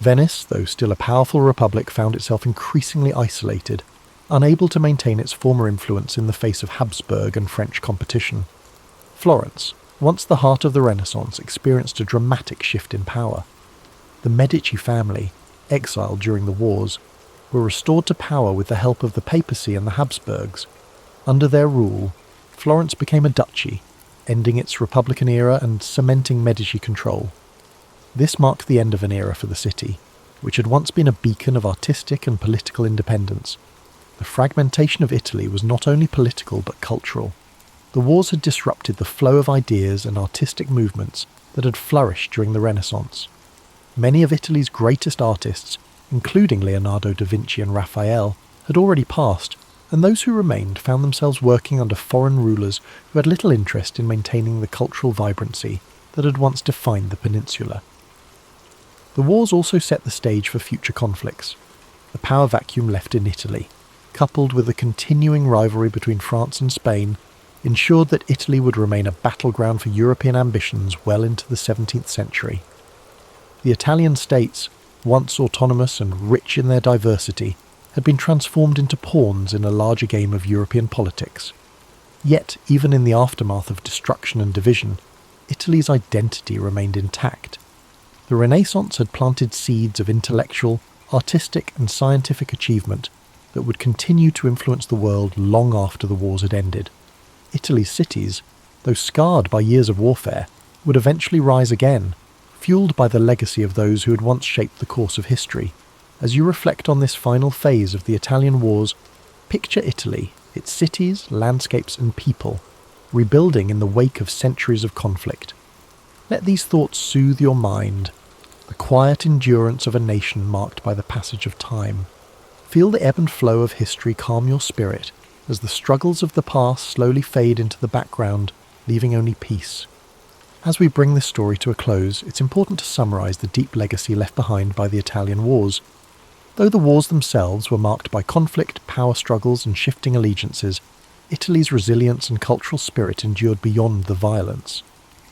Venice, though still a powerful republic, found itself increasingly isolated, unable to maintain its former influence in the face of Habsburg and French competition. Florence, once the heart of the Renaissance, experienced a dramatic shift in power. The Medici family, exiled during the wars, were restored to power with the help of the papacy and the Habsburgs. Under their rule, Florence became a duchy, ending its Republican era and cementing Medici control. This marked the end of an era for the city. which had once been a beacon of artistic and political independence. The fragmentation of Italy was not only political but cultural. The wars had disrupted the flow of ideas and artistic movements that had flourished during the Renaissance. Many of Italy's greatest artists, including Leonardo da Vinci and Raphael, had already passed, and those who remained found themselves working under foreign rulers who had little interest in maintaining the cultural vibrancy that had once defined the peninsula. The wars also set the stage for future conflicts. The power vacuum left in Italy, coupled with the continuing rivalry between France and Spain, ensured that Italy would remain a battleground for European ambitions well into the 17th century. The Italian states, once autonomous and rich in their diversity, had been transformed into pawns in a larger game of European politics. Yet, even in the aftermath of destruction and division, Italy's identity remained intact. The Renaissance had planted seeds of intellectual, artistic and scientific achievement that would continue to influence the world long after the wars had ended. Italy's cities, though scarred by years of warfare, would eventually rise again, fueled by the legacy of those who had once shaped the course of history. As you reflect on this final phase of the Italian wars, picture Italy, its cities, landscapes and people, rebuilding in the wake of centuries of conflict. Let these thoughts soothe your mind, the quiet endurance of a nation marked by the passage of time. Feel the ebb and flow of history calm your spirit, as the struggles of the past slowly fade into the background, leaving only peace. As we bring this story to a close, it's important to summarise the deep legacy left behind by the Italian wars. Though the wars themselves were marked by conflict, power struggles and shifting allegiances, Italy's resilience and cultural spirit endured beyond the violence.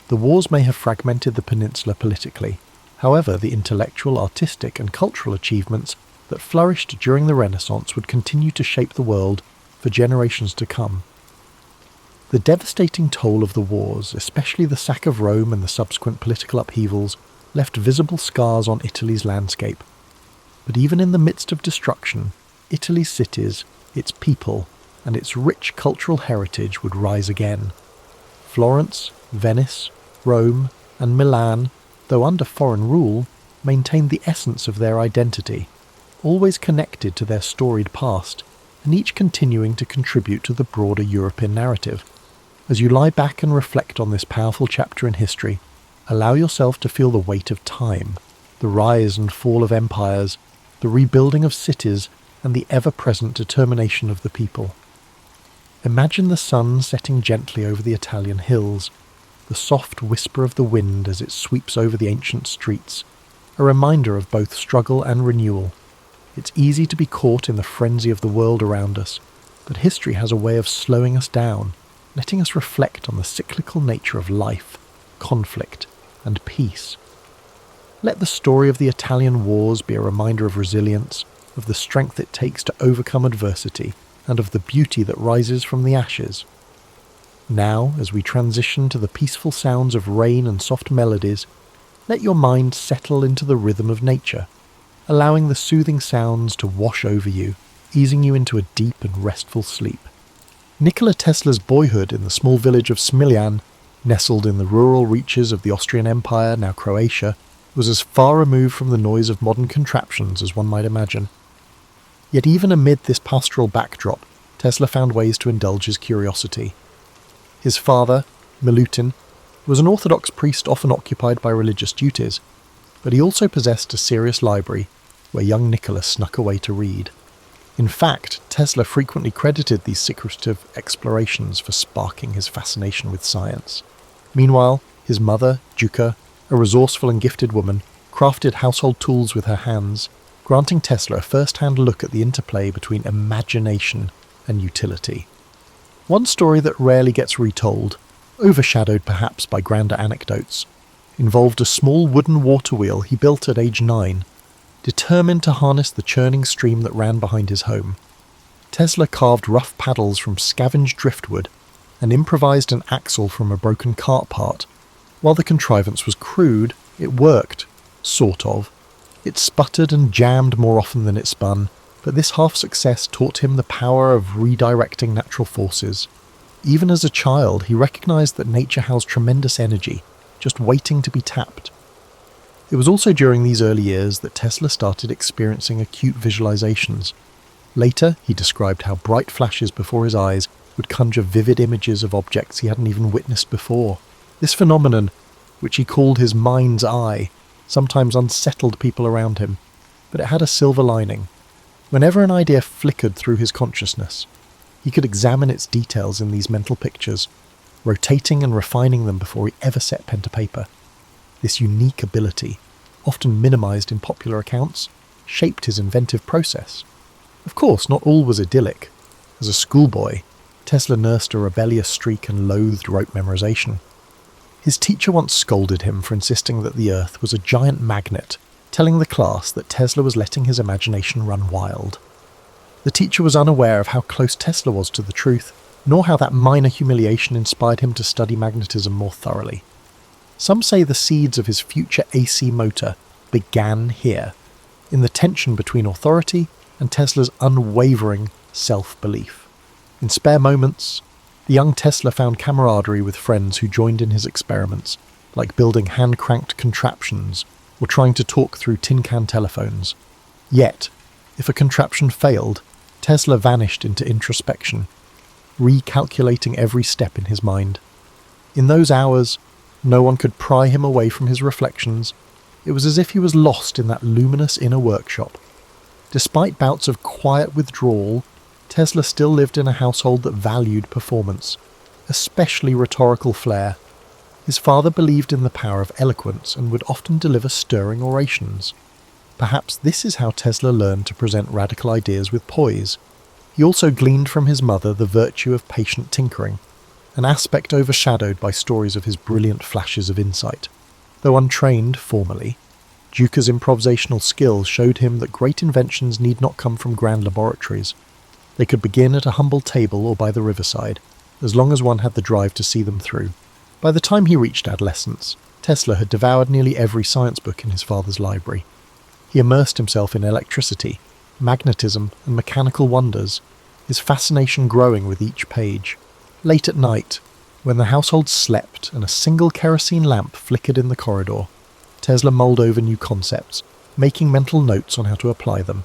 The wars may have fragmented the peninsula politically. However, the intellectual, artistic and cultural achievements that flourished during the Renaissance would continue to shape the world for generations to come. The devastating toll of the wars, especially the sack of Rome and the subsequent political upheavals, left visible scars on Italy's landscape. But even in the midst of destruction, Italy's cities, its people, and its rich cultural heritage would rise again. Florence, Venice, Rome, and Milan, though under foreign rule, maintained the essence of their identity, always connected to their storied past, and each continuing to contribute to the broader European narrative. As you lie back and reflect on this powerful chapter in history, allow yourself to feel the weight of time, the rise and fall of empires, the rebuilding of cities, and the ever-present determination of the people. Imagine the sun setting gently over the Italian hills, the soft whisper of the wind as it sweeps over the ancient streets, a reminder of both struggle and renewal. It's easy to be caught in the frenzy of the world around us, but history has a way of slowing us down, letting us reflect on the cyclical nature of life, conflict, and peace. Let the story of the Italian wars be a reminder of resilience, of the strength it takes to overcome adversity, and of the beauty that rises from the ashes. Now, as we transition to the peaceful sounds of rain and soft melodies, let your mind settle into the rhythm of nature, allowing the soothing sounds to wash over you, easing you into a deep and restful sleep. Nikola Tesla's boyhood in the small village of Smiljan, nestled in the rural reaches of the Austrian Empire, now Croatia, was as far removed from the noise of modern contraptions as one might imagine. Yet even amid this pastoral backdrop, Tesla found ways to indulge his curiosity. His father, Milutin, was an Orthodox priest often occupied by religious duties, but he also possessed a serious library where young Nikola snuck away to read. In fact, Tesla frequently credited these secretive explorations for sparking his fascination with science. Meanwhile, his mother, Juka, a resourceful and gifted woman, crafted household tools with her hands, granting Tesla a first-hand look at the interplay between imagination and utility. One story that rarely gets retold, overshadowed perhaps by grander anecdotes, involved a small wooden water wheel he built at age 9, determined to harness the churning stream that ran behind his home. Tesla carved rough paddles from scavenged driftwood and improvised an axle from a broken cart part. While the contrivance was crude, it worked, sort of. It sputtered and jammed more often than it spun, but this half-success taught him the power of redirecting natural forces. Even as a child, he recognized that nature housed tremendous energy, just waiting to be tapped. It was also during these early years that Tesla started experiencing acute visualizations. Later, he described how bright flashes before his eyes would conjure vivid images of objects he hadn't even witnessed before. This phenomenon, which he called his mind's eye, sometimes unsettled people around him, but it had a silver lining. Whenever an idea flickered through his consciousness, he could examine its details in these mental pictures, rotating and refining them before he ever set pen to paper. This unique ability, often minimized in popular accounts, shaped his inventive process. Of course, not all was idyllic. As a schoolboy, Tesla nursed a rebellious streak and loathed rote memorization. His teacher once scolded him for insisting that the Earth was a giant magnet, telling the class that Tesla was letting his imagination run wild. The teacher was unaware of how close Tesla was to the truth, nor how that minor humiliation inspired him to study magnetism more thoroughly. Some say the seeds of his future AC motor began here, in the tension between authority and Tesla's unwavering self-belief. In spare moments, the young Tesla found camaraderie with friends who joined in his experiments, like building hand-cranked contraptions or trying to talk through tin can telephones. Yet, if a contraption failed, Tesla vanished into introspection, recalculating every step in his mind. In those hours, no one could pry him away from his reflections. It was as if he was lost in that luminous inner workshop. Despite bouts of quiet withdrawal, Tesla still lived in a household that valued performance, especially rhetorical flair. His father believed in the power of eloquence and would often deliver stirring orations. Perhaps this is how Tesla learned to present radical ideas with poise. He also gleaned from his mother the virtue of patient tinkering, an aspect overshadowed by stories of his brilliant flashes of insight. Though untrained formally, Duca's improvisational skills showed him that great inventions need not come from grand laboratories. They could begin at a humble table or by the riverside, as long as one had the drive to see them through. By the time he reached adolescence, Tesla had devoured nearly every science book in his father's library. He immersed himself in electricity, magnetism, and mechanical wonders, his fascination growing with each page. Late at night, when the household slept and a single kerosene lamp flickered in the corridor, Tesla mulled over new concepts, making mental notes on how to apply them.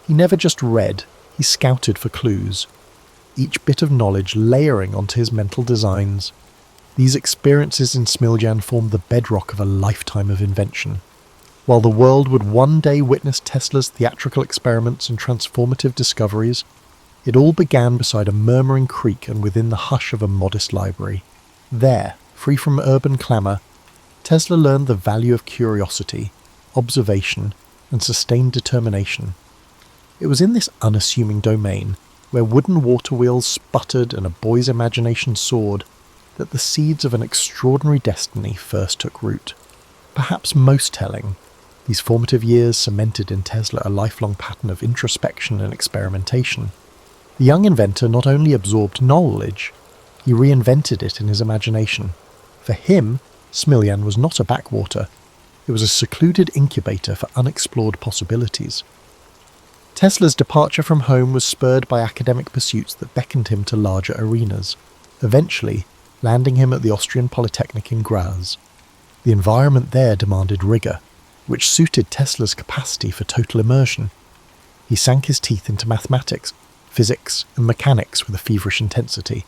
He never just read, he scouted for clues, each bit of knowledge layering onto his mental designs. These experiences in Smiljan formed the bedrock of a lifetime of invention. While the world would one day witness Tesla's theatrical experiments and transformative discoveries, it all began beside a murmuring creek and within the hush of a modest library. There, free from urban clamour, Tesla learned the value of curiosity, observation, and sustained determination. It was in this unassuming domain, where wooden water wheels sputtered and a boy's imagination soared, that the seeds of an extraordinary destiny first took root. Perhaps most telling, these formative years cemented in Tesla a lifelong pattern of introspection and experimentation. The young inventor not only absorbed knowledge, he reinvented it in his imagination. For him, Smiljan was not a backwater. It was a secluded incubator for unexplored possibilities. Tesla's departure from home was spurred by academic pursuits that beckoned him to larger arenas, eventually landing him at the Austrian Polytechnic in Graz. The environment there demanded rigour, which suited Tesla's capacity for total immersion. He sank his teeth into mathematics, physics, and mechanics with a feverish intensity.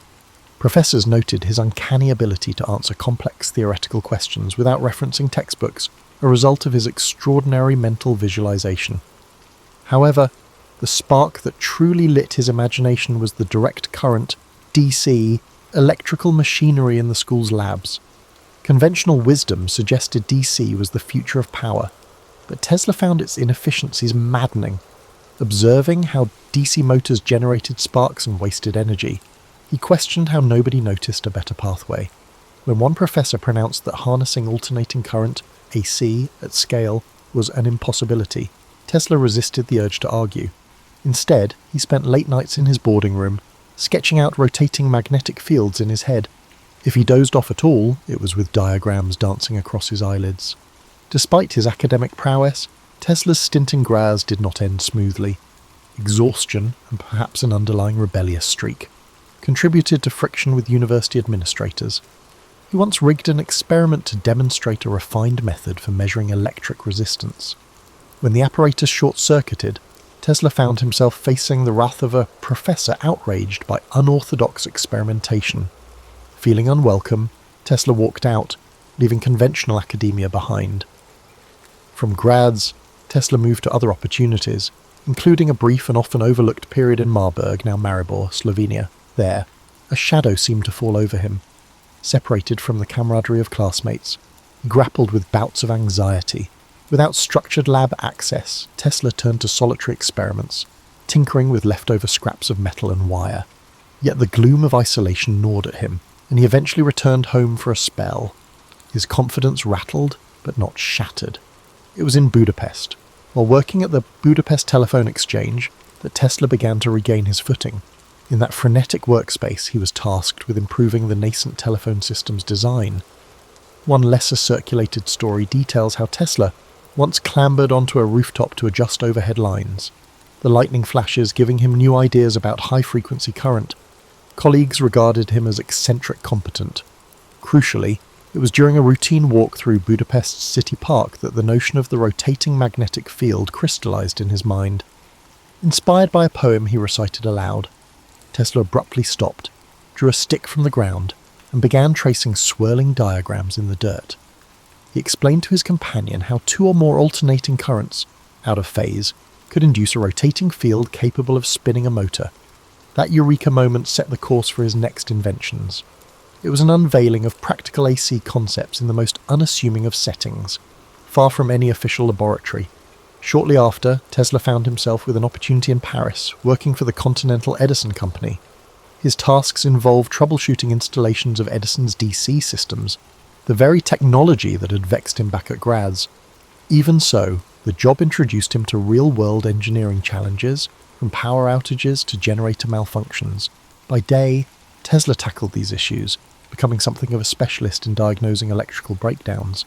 Professors noted his uncanny ability to answer complex theoretical questions without referencing textbooks, a result of his extraordinary mental visualization. However, the spark that truly lit his imagination was the direct current, DC, electrical machinery in the school's labs. Conventional wisdom suggested DC was the future of power, but Tesla found its inefficiencies maddening. Observing how DC motors generated sparks and wasted energy, he questioned how nobody noticed a better pathway. When one professor pronounced that harnessing alternating current, AC, at scale, was an impossibility, Tesla resisted the urge to argue. Instead, he spent late nights in his boarding room, sketching out rotating magnetic fields in his head. If he dozed off at all, it was with diagrams dancing across his eyelids. Despite his academic prowess, Tesla's stint in Graz did not end smoothly. Exhaustion, and perhaps an underlying rebellious streak, contributed to friction with university administrators. He once rigged an experiment to demonstrate a refined method for measuring electric resistance. When the apparatus short-circuited, Tesla found himself facing the wrath of a professor outraged by unorthodox experimentation. Feeling unwelcome, Tesla walked out, leaving conventional academia behind. From grads, Tesla moved to other opportunities, including a brief and often overlooked period in Marburg, now Maribor, Slovenia. There, a shadow seemed to fall over him. Separated from the camaraderie of classmates, he grappled with bouts of anxiety. Without structured lab access, Tesla turned to solitary experiments, tinkering with leftover scraps of metal and wire. Yet the gloom of isolation gnawed at him, and he eventually returned home for a spell. His confidence rattled, but not shattered. It was in Budapest, while working at the Budapest Telephone Exchange, that Tesla began to regain his footing. In that frenetic workspace, he was tasked with improving the nascent telephone system's design. One lesser circulated story details how Tesla once clambered onto a rooftop to adjust overhead lines, the lightning flashes giving him new ideas about high-frequency current. Colleagues regarded him as eccentric competent. Crucially, it was during a routine walk through Budapest's city park that the notion of the rotating magnetic field crystallized in his mind. Inspired by a poem he recited aloud, Tesla abruptly stopped, drew a stick from the ground, and began tracing swirling diagrams in the dirt. He explained to his companion how two or more alternating currents, out of phase, could induce a rotating field capable of spinning a motor. That eureka moment set the course for his next inventions. It was an unveiling of practical AC concepts in the most unassuming of settings, far from any official laboratory. Shortly after, Tesla found himself with an opportunity in Paris, working for the Continental Edison Company. His tasks involved troubleshooting installations of Edison's DC systems, the very technology that had vexed him back at grads. Even so, the job introduced him to real-world engineering challenges, from power outages to generator malfunctions. By day, Tesla tackled these issues, becoming something of a specialist in diagnosing electrical breakdowns.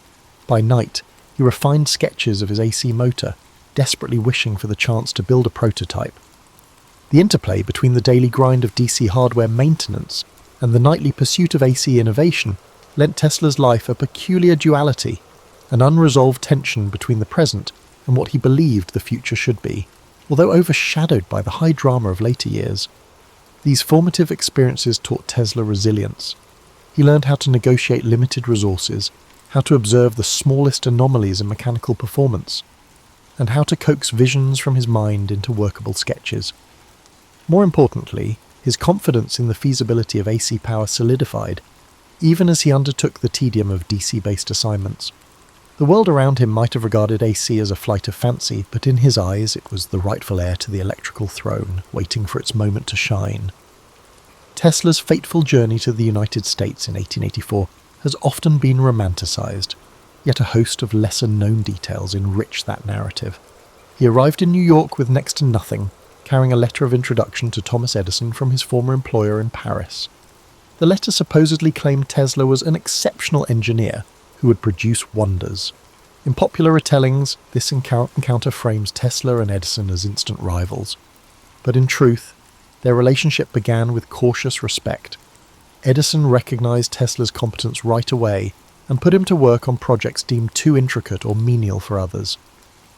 By night, he refined sketches of his AC motor, desperately wishing for the chance to build a prototype. The interplay between the daily grind of DC hardware maintenance and the nightly pursuit of AC innovation lent Tesla's life a peculiar duality, an unresolved tension between the present and what he believed the future should be, although overshadowed by the high drama of later years. These formative experiences taught Tesla resilience. He learned how to negotiate limited resources, how to observe the smallest anomalies in mechanical performance, and how to coax visions from his mind into workable sketches. More importantly, his confidence in the feasibility of AC power solidified, even as he undertook the tedium of DC-based assignments. The world around him might have regarded AC as a flight of fancy, but in his eyes it was the rightful heir to the electrical throne, waiting for its moment to shine. Tesla's fateful journey to the United States in 1884 has often been romanticized, yet a host of lesser-known details enrich that narrative. He arrived in New York with next to nothing, carrying a letter of introduction to Thomas Edison from his former employer in Paris. The letter supposedly claimed Tesla was an exceptional engineer who would produce wonders. In popular retellings, this encounter frames Tesla and Edison as instant rivals. But in truth, their relationship began with cautious respect. Edison recognized Tesla's competence right away and put him to work on projects deemed too intricate or menial for others.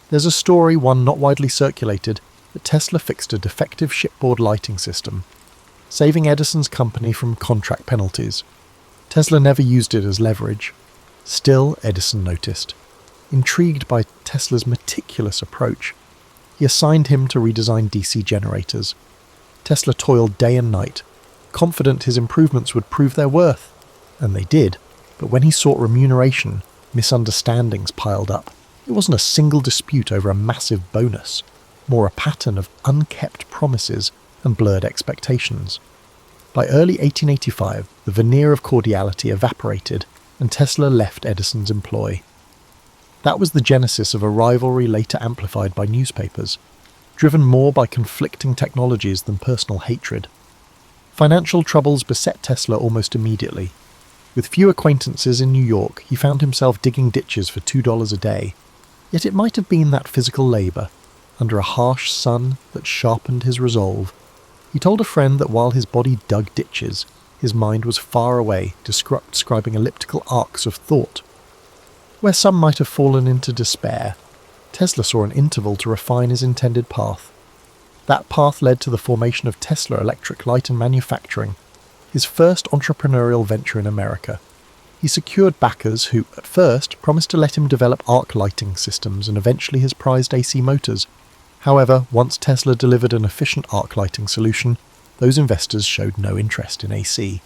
There's a story, one not widely circulated, that Tesla fixed a defective shipboard lighting system, saving Edison's company from contract penalties. Tesla never used it as leverage. Still, Edison noticed. Intrigued by Tesla's meticulous approach, he assigned him to redesign DC generators. Tesla toiled day and night, confident his improvements would prove their worth. And they did, but when he sought remuneration, misunderstandings piled up. It wasn't a single dispute over a massive bonus, more a pattern of unkept promises and blurred expectations. By early 1885, the veneer of cordiality evaporated, and Tesla left Edison's employ. That was the genesis of a rivalry later amplified by newspapers, driven more by conflicting technologies than personal hatred. Financial troubles beset Tesla almost immediately. With few acquaintances in New York, he found himself digging ditches for $2 a day. Yet it might have been that physical labour, under a harsh sun, that sharpened his resolve. He told a friend that while his body dug ditches, his mind was far away, describing elliptical arcs of thought. Where some might have fallen into despair, Tesla saw an interval to refine his intended path. That path led to the formation of Tesla Electric Light and Manufacturing, his first entrepreneurial venture in America. He secured backers who, at first, promised to let him develop arc lighting systems and eventually his prized AC motors. However, once Tesla delivered an efficient arc lighting solution, those investors showed no interest in AC.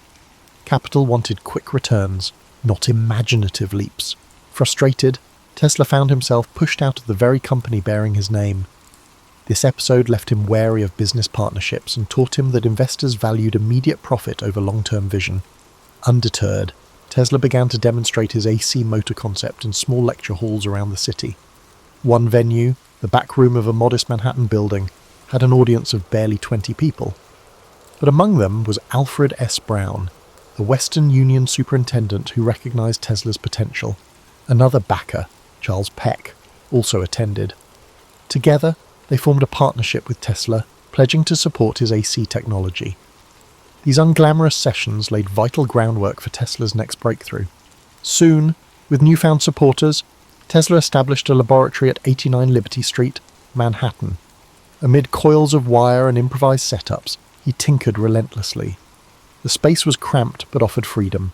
Capital wanted quick returns, not imaginative leaps. Frustrated, Tesla found himself pushed out of the very company bearing his name. This episode left him wary of business partnerships and taught him that investors valued immediate profit over long-term vision. Undeterred, Tesla began to demonstrate his AC motor concept in small lecture halls around the city. One venue, the back room of a modest Manhattan building, had an audience of barely 20 people. But among them was Alfred S. Brown, the Western Union superintendent who recognized Tesla's potential. Another backer, Charles Peck, also attended. Together, they formed a partnership with Tesla, pledging to support his AC technology. These unglamorous sessions laid vital groundwork for Tesla's next breakthrough. Soon, with newfound supporters, Tesla established a laboratory at 89 Liberty Street, Manhattan. Amid coils of wire and improvised setups, he tinkered relentlessly. The space was cramped but offered freedom.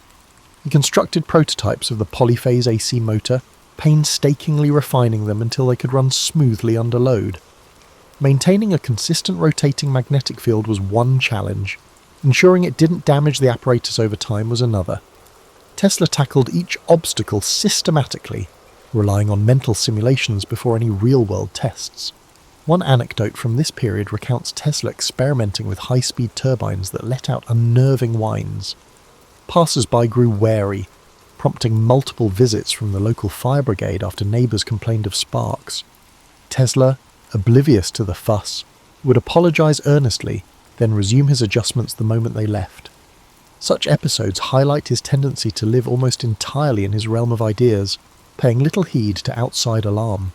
He constructed prototypes of the polyphase AC motor, painstakingly refining them until they could run smoothly under load. Maintaining a consistent rotating magnetic field was one challenge. Ensuring it didn't damage the apparatus over time was another. Tesla tackled each obstacle systematically, relying on mental simulations before any real-world tests. One anecdote from this period recounts Tesla experimenting with high-speed turbines that let out unnerving whines. Passers-by grew wary, prompting multiple visits from the local fire brigade after neighbours complained of sparks. Tesla, oblivious to the fuss, would apologise earnestly, then resume his adjustments the moment they left. Such episodes highlight his tendency to live almost entirely in his realm of ideas, paying little heed to outside alarm.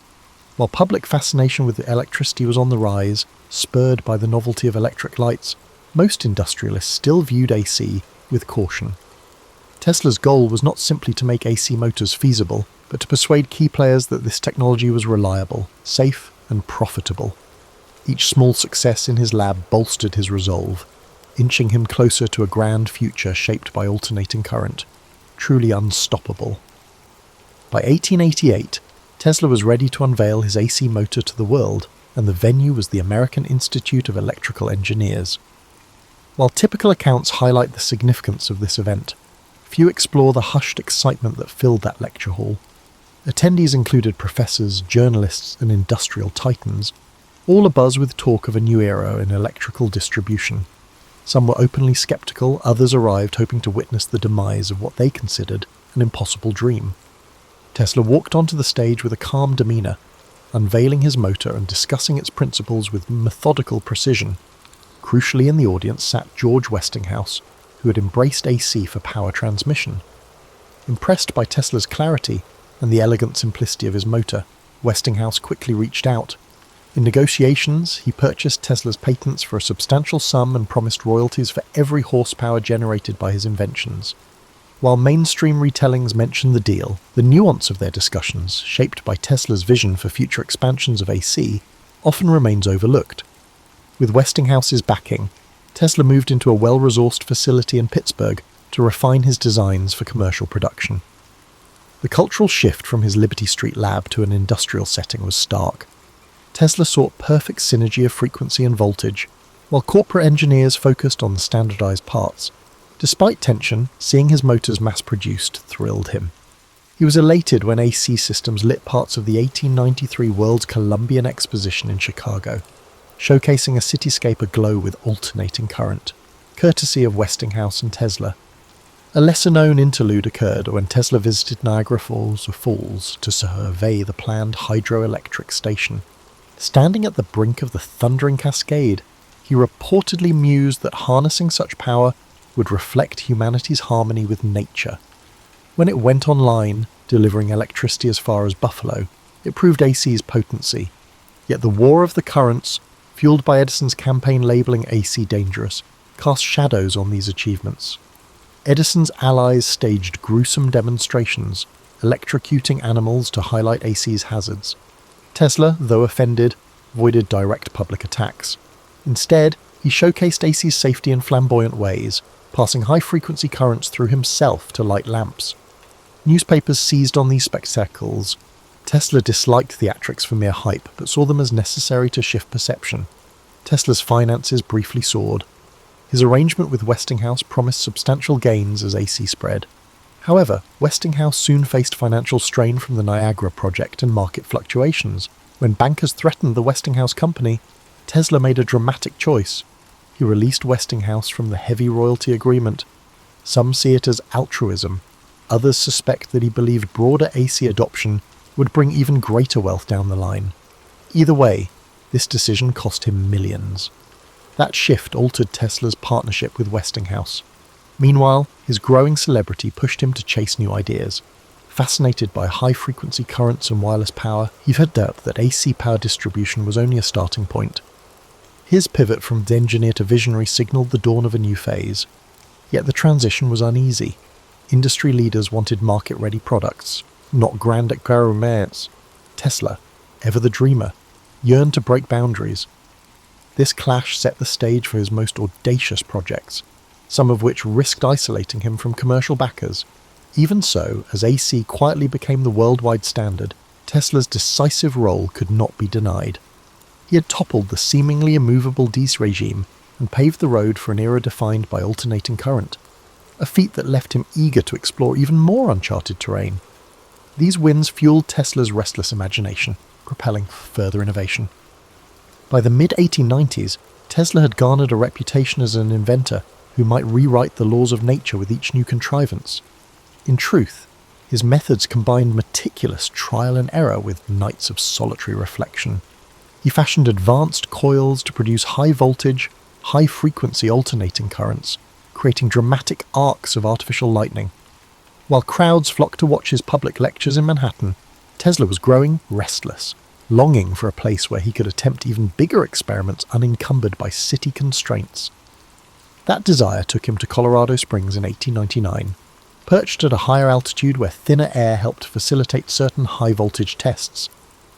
While public fascination with electricity was on the rise, spurred by the novelty of electric lights, most industrialists still viewed AC with caution. Tesla's goal was not simply to make AC motors feasible, but to persuade key players that this technology was reliable, safe, and profitable. Each small success in his lab bolstered his resolve, inching him closer to a grand future shaped by alternating current, truly unstoppable. By 1888, Tesla was ready to unveil his AC motor to the world, and the venue was the American Institute of Electrical Engineers. While typical accounts highlight the significance of this event, few explore the hushed excitement that filled that lecture hall. Attendees included professors, journalists, and industrial titans, all abuzz with talk of a new era in electrical distribution. Some were openly skeptical, others arrived hoping to witness the demise of what they considered an impossible dream. Tesla walked onto the stage with a calm demeanour, unveiling his motor and discussing its principles with methodical precision. Crucially in the audience sat George Westinghouse, who had embraced AC for power transmission. Impressed by Tesla's clarity and the elegant simplicity of his motor, Westinghouse quickly reached out. In negotiations, he purchased Tesla's patents for a substantial sum and promised royalties for every horsepower generated by his inventions. While mainstream retellings mention the deal, the nuance of their discussions, shaped by Tesla's vision for future expansions of AC, often remains overlooked. With Westinghouse's backing, Tesla moved into a well-resourced facility in Pittsburgh to refine his designs for commercial production. The cultural shift from his Liberty Street lab to an industrial setting was stark. Tesla sought perfect synergy of frequency and voltage, while corporate engineers focused on the standardized parts. Despite tension, seeing his motors mass-produced thrilled him. He was elated when AC Systems lit parts of the 1893 World's Columbian Exposition in Chicago, showcasing a cityscape aglow with alternating current, courtesy of Westinghouse and Tesla. A lesser-known interlude occurred when Tesla visited Niagara Falls to survey the planned hydroelectric station. Standing at the brink of the thundering cascade, he reportedly mused that harnessing such power would reflect humanity's harmony with nature. When it went online, delivering electricity as far as Buffalo, it proved AC's potency. Yet the war of the currents, fueled by Edison's campaign labelling AC dangerous, cast shadows on these achievements. Edison's allies staged gruesome demonstrations, electrocuting animals to highlight AC's hazards. Tesla, though offended, avoided direct public attacks. Instead, he showcased AC's safety in flamboyant ways, passing high-frequency currents through himself to light lamps. Newspapers seized on these spectacles. Tesla disliked theatrics for mere hype, but saw them as necessary to shift perception. Tesla's finances briefly soared. His arrangement with Westinghouse promised substantial gains as AC spread. However, Westinghouse soon faced financial strain from the Niagara project and market fluctuations. When bankers threatened the Westinghouse company, Tesla made a dramatic choice. He released Westinghouse from the heavy royalty agreement. Some see it as altruism. Others suspect that he believed broader AC adoption would bring even greater wealth down the line. Either way, this decision cost him millions. That shift altered Tesla's partnership with Westinghouse. Meanwhile, his growing celebrity pushed him to chase new ideas. Fascinated by high-frequency currents and wireless power, he found out that AC power distribution was only a starting point. His pivot from engineer to visionary signalled the dawn of a new phase. Yet the transition was uneasy. Industry leaders wanted market-ready products, not grand experiments. Tesla, ever the dreamer, yearned to break boundaries. This clash set the stage for his most audacious projects, some of which risked isolating him from commercial backers. Even so, as AC quietly became the worldwide standard, Tesla's decisive role could not be denied. He had toppled the seemingly immovable DC regime and paved the road for an era defined by alternating current, a feat that left him eager to explore even more uncharted terrain. These wins fueled Tesla's restless imagination, propelling further innovation. By the mid-1890s, Tesla had garnered a reputation as an inventor who might rewrite the laws of nature with each new contrivance. In truth, his methods combined meticulous trial and error with nights of solitary reflection. He fashioned advanced coils to produce high-voltage, high-frequency alternating currents, creating dramatic arcs of artificial lightning. While crowds flocked to watch his public lectures in Manhattan, Tesla was growing restless, longing for a place where he could attempt even bigger experiments unencumbered by city constraints. That desire took him to Colorado Springs in 1899, perched at a higher altitude where thinner air helped facilitate certain high-voltage tests.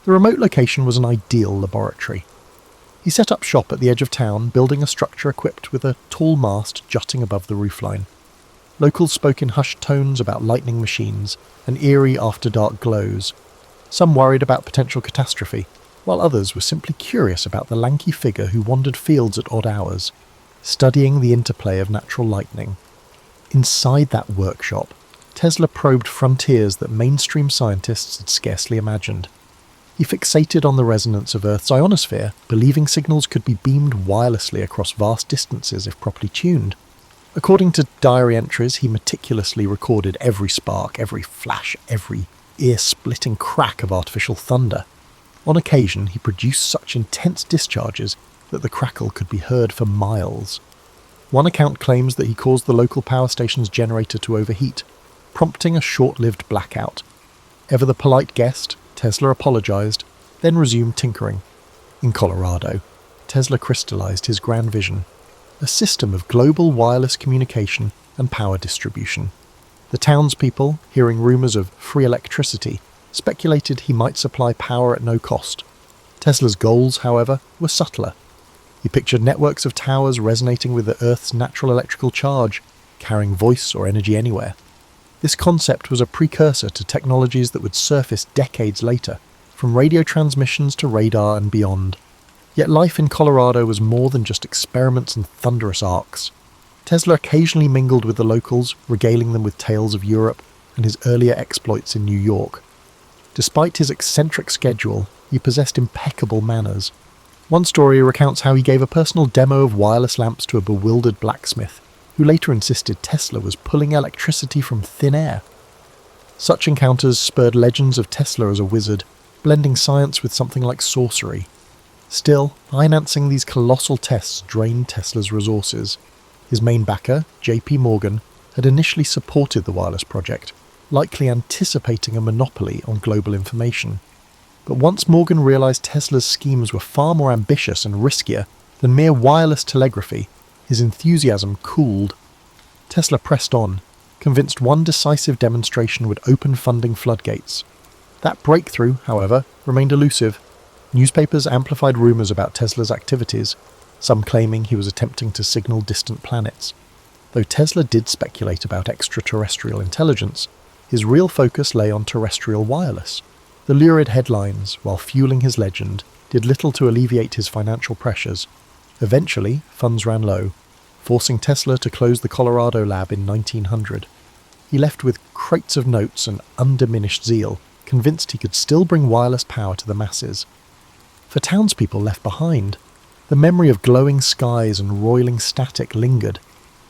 The remote location was an ideal laboratory. He set up shop at the edge of town, building a structure equipped with a tall mast jutting above the roofline. Locals spoke in hushed tones about lightning machines and eerie after-dark glows. Some worried about potential catastrophe, while others were simply curious about the lanky figure who wandered fields at odd hours, studying the interplay of natural lightning. Inside that workshop, Tesla probed frontiers that mainstream scientists had scarcely imagined. He fixated on the resonance of Earth's ionosphere, believing signals could be beamed wirelessly across vast distances if properly tuned. According to diary entries, he meticulously recorded every spark, every flash, every ear-splitting crack of artificial thunder. On occasion, he produced such intense discharges that the crackle could be heard for miles. One account claims that he caused the local power station's generator to overheat, prompting a short-lived blackout. Ever the polite guest, Tesla apologized, then resumed tinkering. In Colorado, Tesla crystallized his grand vision, a system of global wireless communication and power distribution. The townspeople, hearing rumors of free electricity, speculated he might supply power at no cost. Tesla's goals, however, were subtler. He pictured networks of towers resonating with the Earth's natural electrical charge, carrying voice or energy anywhere. This concept was a precursor to technologies that would surface decades later, from radio transmissions to radar and beyond. Yet life in Colorado was more than just experiments and thunderous arcs. Tesla occasionally mingled with the locals, regaling them with tales of Europe and his earlier exploits in New York. Despite his eccentric schedule, he possessed impeccable manners. One story recounts how he gave a personal demo of wireless lamps to a bewildered blacksmith, who later insisted Tesla was pulling electricity from thin air. Such encounters spurred legends of Tesla as a wizard, blending science with something like sorcery. Still, financing these colossal tests drained Tesla's resources. His main backer, J.P. Morgan, had initially supported the wireless project, likely anticipating a monopoly on global information. But once Morgan realized Tesla's schemes were far more ambitious and riskier than mere wireless telegraphy, his enthusiasm cooled. Tesla pressed on, convinced one decisive demonstration would open funding floodgates. That breakthrough, however, remained elusive. Newspapers amplified rumours about Tesla's activities, some claiming he was attempting to signal distant planets. Though Tesla did speculate about extraterrestrial intelligence, his real focus lay on terrestrial wireless. The lurid headlines, while fueling his legend, did little to alleviate his financial pressures. Eventually, funds ran low, forcing Tesla to close the Colorado lab in 1900. He left with crates of notes and undiminished zeal, convinced he could still bring wireless power to the masses. For townspeople left behind, the memory of glowing skies and roiling static lingered,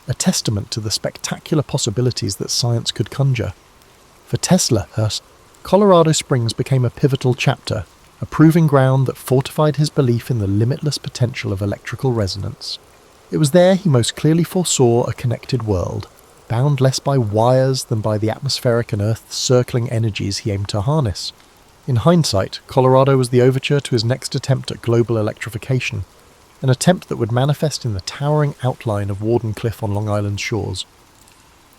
a testament to the spectacular possibilities that science could conjure. For Tesla, Colorado Springs became a pivotal chapter, a proving ground that fortified his belief in the limitless potential of electrical resonance. It was there he most clearly foresaw a connected world, bound less by wires than by the atmospheric and earth-circling energies he aimed to harness. In hindsight, Colorado was the overture to his next attempt at global electrification, an attempt that would manifest in the towering outline of Wardenclyffe on Long Island's shores.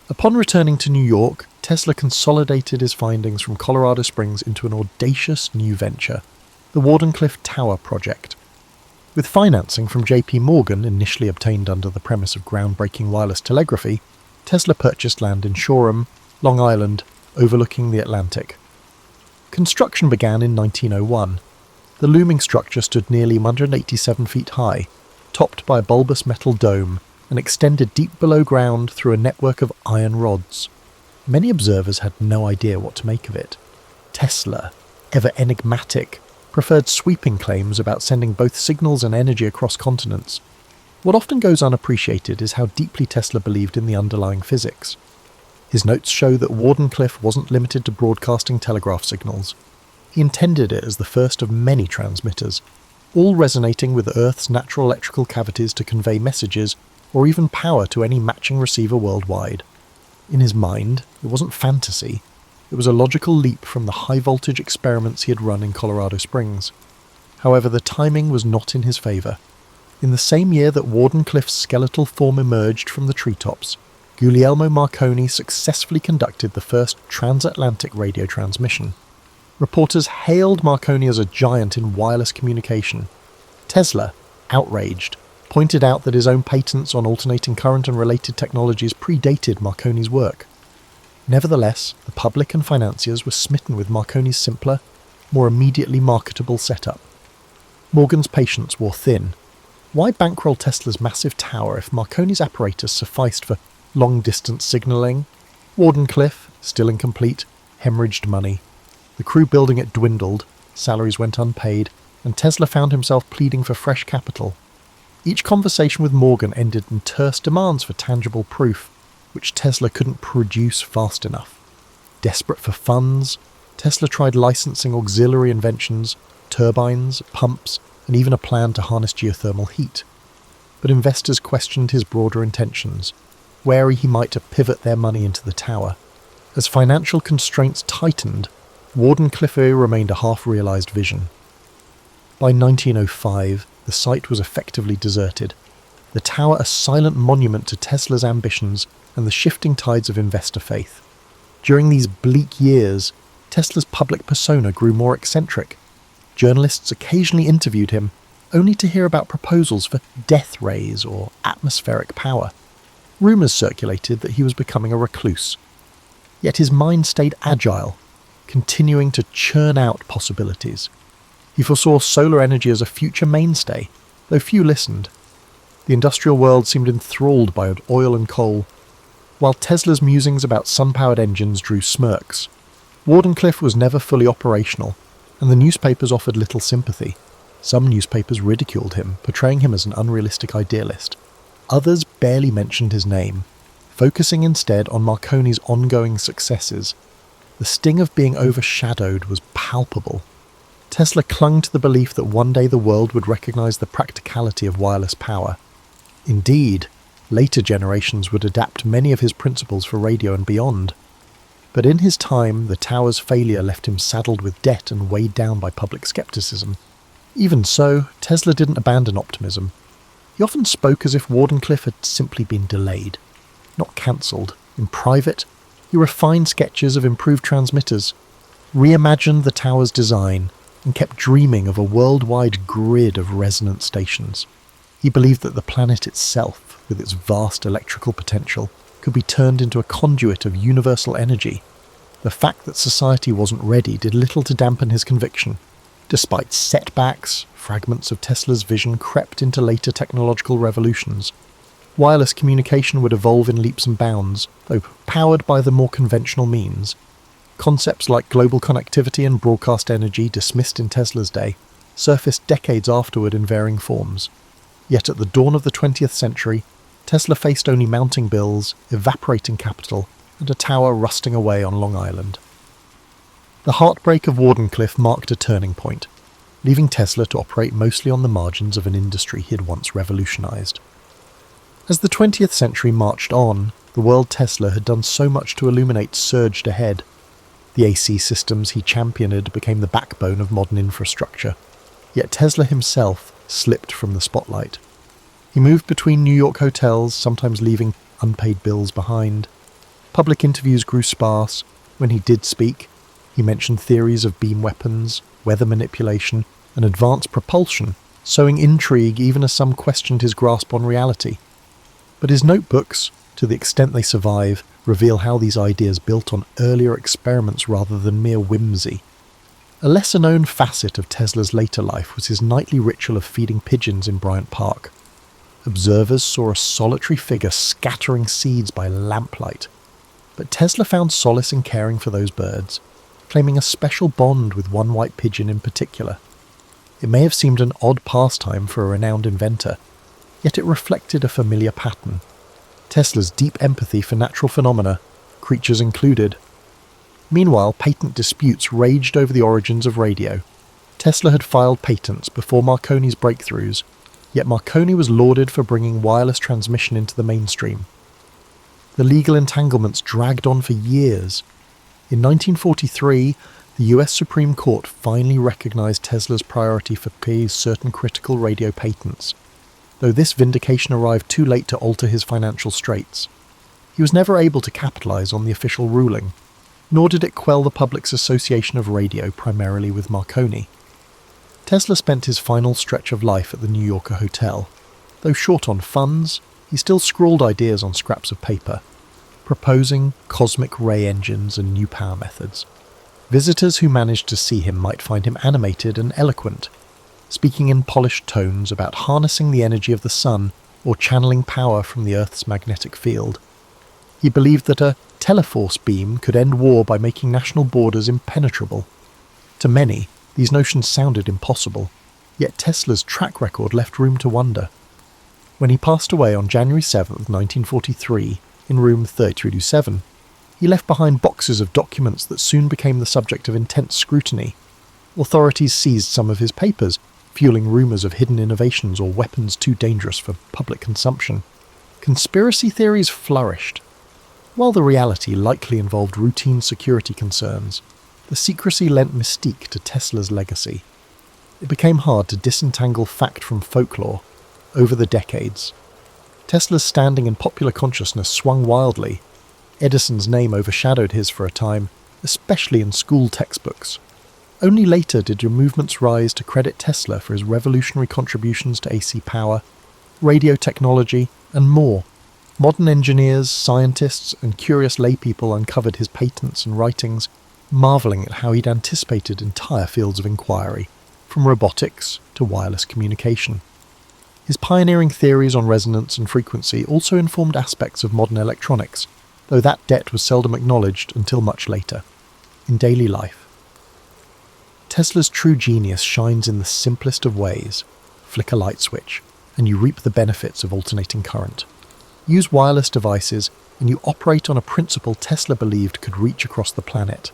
Upon returning to New York, Tesla consolidated his findings from Colorado Springs into an audacious new venture, the Wardenclyffe Tower Project. With financing from J.P. Morgan initially obtained under the premise of groundbreaking wireless telegraphy, Tesla purchased land in Shoreham, Long Island, overlooking the Atlantic. Construction began in 1901. The looming structure stood nearly 187 feet high, topped by a bulbous metal dome, and extended deep below ground through a network of iron rods. Many observers had no idea what to make of it. Tesla, ever enigmatic, preferred sweeping claims about sending both signals and energy across continents. What often goes unappreciated is how deeply Tesla believed in the underlying physics. His notes show that Wardenclyffe wasn't limited to broadcasting telegraph signals. He intended it as the first of many transmitters, all resonating with Earth's natural electrical cavities to convey messages or even power to any matching receiver worldwide. In his mind, it wasn't fantasy. It was a logical leap from the high-voltage experiments he had run in Colorado Springs. However, the timing was not in his favour. In the same year that Wardenclyffe's skeletal form emerged from the treetops, Guglielmo Marconi successfully conducted the first transatlantic radio transmission. Reporters hailed Marconi as a giant in wireless communication. Tesla, outraged, pointed out that his own patents on alternating current and related technologies predated Marconi's work. Nevertheless, the public and financiers were smitten with Marconi's simpler, more immediately marketable setup. Morgan's patience wore thin. Why bankroll Tesla's massive tower if Marconi's apparatus sufficed for long-distance signalling? Wardenclyffe, still incomplete, hemorrhaged money. The crew building it dwindled, salaries went unpaid, and Tesla found himself pleading for fresh capital. Each conversation with Morgan ended in terse demands for tangible proof, which Tesla couldn't produce fast enough. Desperate for funds, Tesla tried licensing auxiliary inventions, turbines, pumps, and even a plan to harness geothermal heat. But investors questioned his broader intentions, wary he might pivot their money into the tower. As financial constraints tightened, Wardenclyffe remained a half-realised vision. By 1905, the site was effectively deserted, the tower a silent monument to Tesla's ambitions and the shifting tides of investor faith. During these bleak years, Tesla's public persona grew more eccentric. Journalists occasionally interviewed him, only to hear about proposals for death rays or atmospheric power. Rumours circulated that he was becoming a recluse. Yet his mind stayed agile, continuing to churn out possibilities. He foresaw solar energy as a future mainstay, though few listened. The industrial world seemed enthralled by oil and coal, while Tesla's musings about sun-powered engines drew smirks. Wardenclyffe was never fully operational, and the newspapers offered little sympathy. Some newspapers ridiculed him, portraying him as an unrealistic idealist. Others barely mentioned his name, focusing instead on Marconi's ongoing successes. The sting of being overshadowed was palpable. Tesla clung to the belief that one day the world would recognize the practicality of wireless power. Indeed, later generations would adapt many of his principles for radio and beyond. But in his time, the tower's failure left him saddled with debt and weighed down by public skepticism. Even so, Tesla didn't abandon optimism. He often spoke as if Wardenclyffe had simply been delayed. not cancelled. In private, he refined sketches of improved transmitters, reimagined the tower's design, and kept dreaming of a worldwide grid of resonant stations. He believed that the planet itself, with its vast electrical potential, could be turned into a conduit of universal energy. The fact that society wasn't ready did little to dampen his conviction. Despite setbacks, fragments of Tesla's vision crept into later technological revolutions. Wireless communication would evolve in leaps and bounds, though powered by the more conventional means. Concepts like global connectivity and broadcast energy, dismissed in Tesla's day, surfaced decades afterward in varying forms. Yet at the dawn of the 20th century, Tesla faced only mounting bills, evaporating capital, and a tower rusting away on Long Island. The heartbreak of Wardenclyffe marked a turning point, leaving Tesla to operate mostly on the margins of an industry he had once revolutionized. As the 20th century marched on, the world Tesla had done so much to illuminate surged ahead. The AC systems he championed became the backbone of modern infrastructure, yet Tesla himself slipped from the spotlight. He moved between New York hotels, sometimes leaving unpaid bills behind. Public interviews grew sparse. When he did speak, he mentioned theories of beam weapons, weather manipulation, and advanced propulsion, sowing intrigue even as some questioned his grasp on reality. But his notebooks, to the extent they survive, reveal how these ideas built on earlier experiments rather than mere whimsy. A lesser-known facet of Tesla's later life was his nightly ritual of feeding pigeons in Bryant Park. Observers saw a solitary figure scattering seeds by lamplight. But Tesla found solace in caring for those birds, claiming a special bond with one white pigeon in particular. It may have seemed an odd pastime for a renowned inventor, yet it reflected a familiar pattern. Tesla's deep empathy for natural phenomena, creatures included. Meanwhile, patent disputes raged over the origins of radio. Tesla had filed patents before Marconi's breakthroughs, yet Marconi was lauded for bringing wireless transmission into the mainstream. The legal entanglements dragged on for years. In 1943, the US Supreme Court finally recognized Tesla's priority for certain critical radio patents, though this vindication arrived too late to alter his financial straits. He was never able to capitalize on the official ruling, nor did it quell the public's association of radio primarily with Marconi. Tesla spent his final stretch of life at the New Yorker hotel. Though short on funds, he still scrawled ideas on scraps of paper, proposing cosmic ray engines and new power methods. Visitors who managed to see him might find him animated and eloquent, speaking in polished tones about harnessing the energy of the sun or channeling power from the Earth's magnetic field. He believed that a teleforce beam could end war by making national borders impenetrable. To many, these notions sounded impossible, yet Tesla's track record left room to wonder. When he passed away on January 7, 1943, in room 3327, he left behind boxes of documents that soon became the subject of intense scrutiny. Authorities seized some of his papers, fueling rumours of hidden innovations or weapons too dangerous for public consumption. Conspiracy theories flourished. While the reality likely involved routine security concerns, the secrecy lent mystique to Tesla's legacy. It became hard to disentangle fact from folklore. Over the decades, Tesla's standing in popular consciousness swung wildly. Edison's name overshadowed his for a time, especially in school textbooks. Only later did movements rise to credit Tesla for his revolutionary contributions to AC power, radio technology, and more. Modern engineers, scientists, and curious laypeople uncovered his patents and writings, marvelling at how he'd anticipated entire fields of inquiry, from robotics to wireless communication. His pioneering theories on resonance and frequency also informed aspects of modern electronics, though that debt was seldom acknowledged until much later, in daily life. Tesla's true genius shines in the simplest of ways. Flick a light switch, and you reap the benefits of alternating current. Use wireless devices, and you operate on a principle Tesla believed could reach across the planet.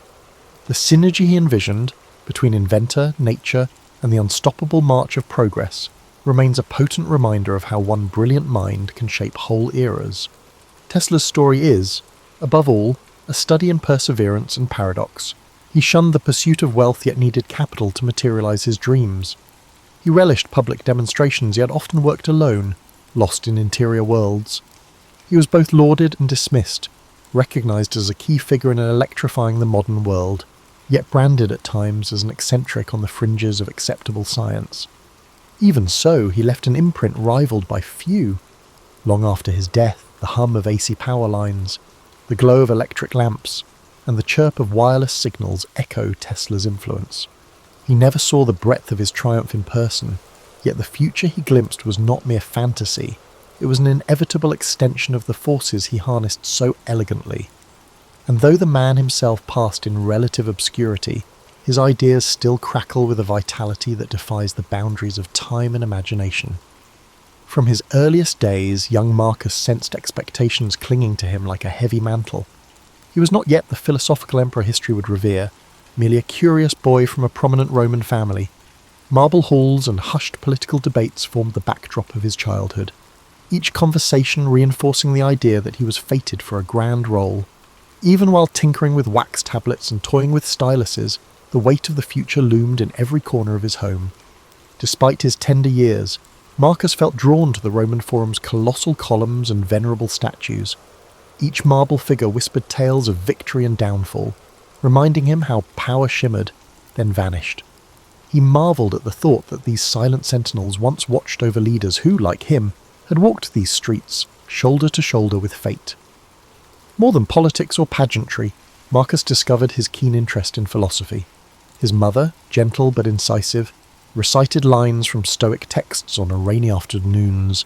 The synergy he envisioned, between inventor, nature, and the unstoppable march of progress, remains a potent reminder of how one brilliant mind can shape whole eras. Tesla's story is, above all, a study in perseverance and paradox. He shunned the pursuit of wealth yet needed capital to materialize his dreams. He relished public demonstrations yet often worked alone, lost in interior worlds. He was both lauded and dismissed, recognised as a key figure in electrifying the modern world, yet branded at times as an eccentric on the fringes of acceptable science. Even so, he left an imprint rivalled by few. Long after his death, the hum of AC power lines, the glow of electric lamps, and the chirp of wireless signals echo Tesla's influence. He never saw the breadth of his triumph in person, yet the future he glimpsed was not mere fantasy. It was an inevitable extension of the forces he harnessed so elegantly. And though the man himself passed in relative obscurity, his ideas still crackle with a vitality that defies the boundaries of time and imagination. From his earliest days, young Marcus sensed expectations clinging to him like a heavy mantle. He was not yet the philosophical emperor history would revere, merely a curious boy from a prominent Roman family. Marble halls and hushed political debates formed the backdrop of his childhood, each conversation reinforcing the idea that he was fated for a grand role. Even while tinkering with wax tablets and toying with styluses, the weight of the future loomed in every corner of his home. Despite his tender years, Marcus felt drawn to the Roman Forum's colossal columns and venerable statues. Each marble figure whispered tales of victory and downfall, reminding him how power shimmered, then vanished. He marvelled at the thought that these silent sentinels once watched over leaders who, like him, had walked these streets, shoulder to shoulder with fate. More than politics or pageantry, Marcus discovered his keen interest in philosophy. His mother, gentle but incisive, recited lines from Stoic texts on rainy afternoons,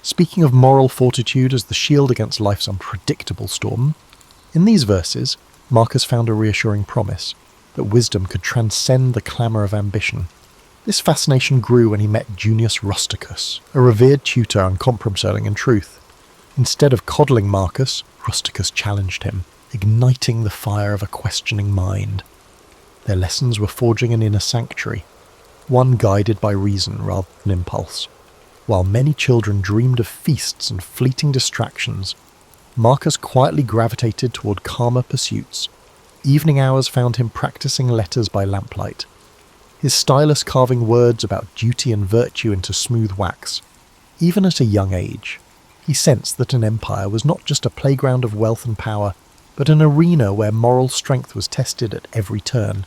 speaking of moral fortitude as the shield against life's unpredictable storm. In these verses, Marcus found a reassuring promise that wisdom could transcend the clamour of ambition. This fascination grew when he met Junius Rusticus, a revered tutor on compromising and truth. Instead of coddling Marcus, Rusticus challenged him, igniting the fire of a questioning mind. Their lessons were forging an inner sanctuary, one guided by reason rather than impulse. While many children dreamed of feasts and fleeting distractions, Marcus quietly gravitated toward calmer pursuits. Evening hours found him practicing letters by lamplight, his stylus carving words about duty and virtue into smooth wax. Even at a young age, he sensed that an empire was not just a playground of wealth and power, but an arena where moral strength was tested at every turn.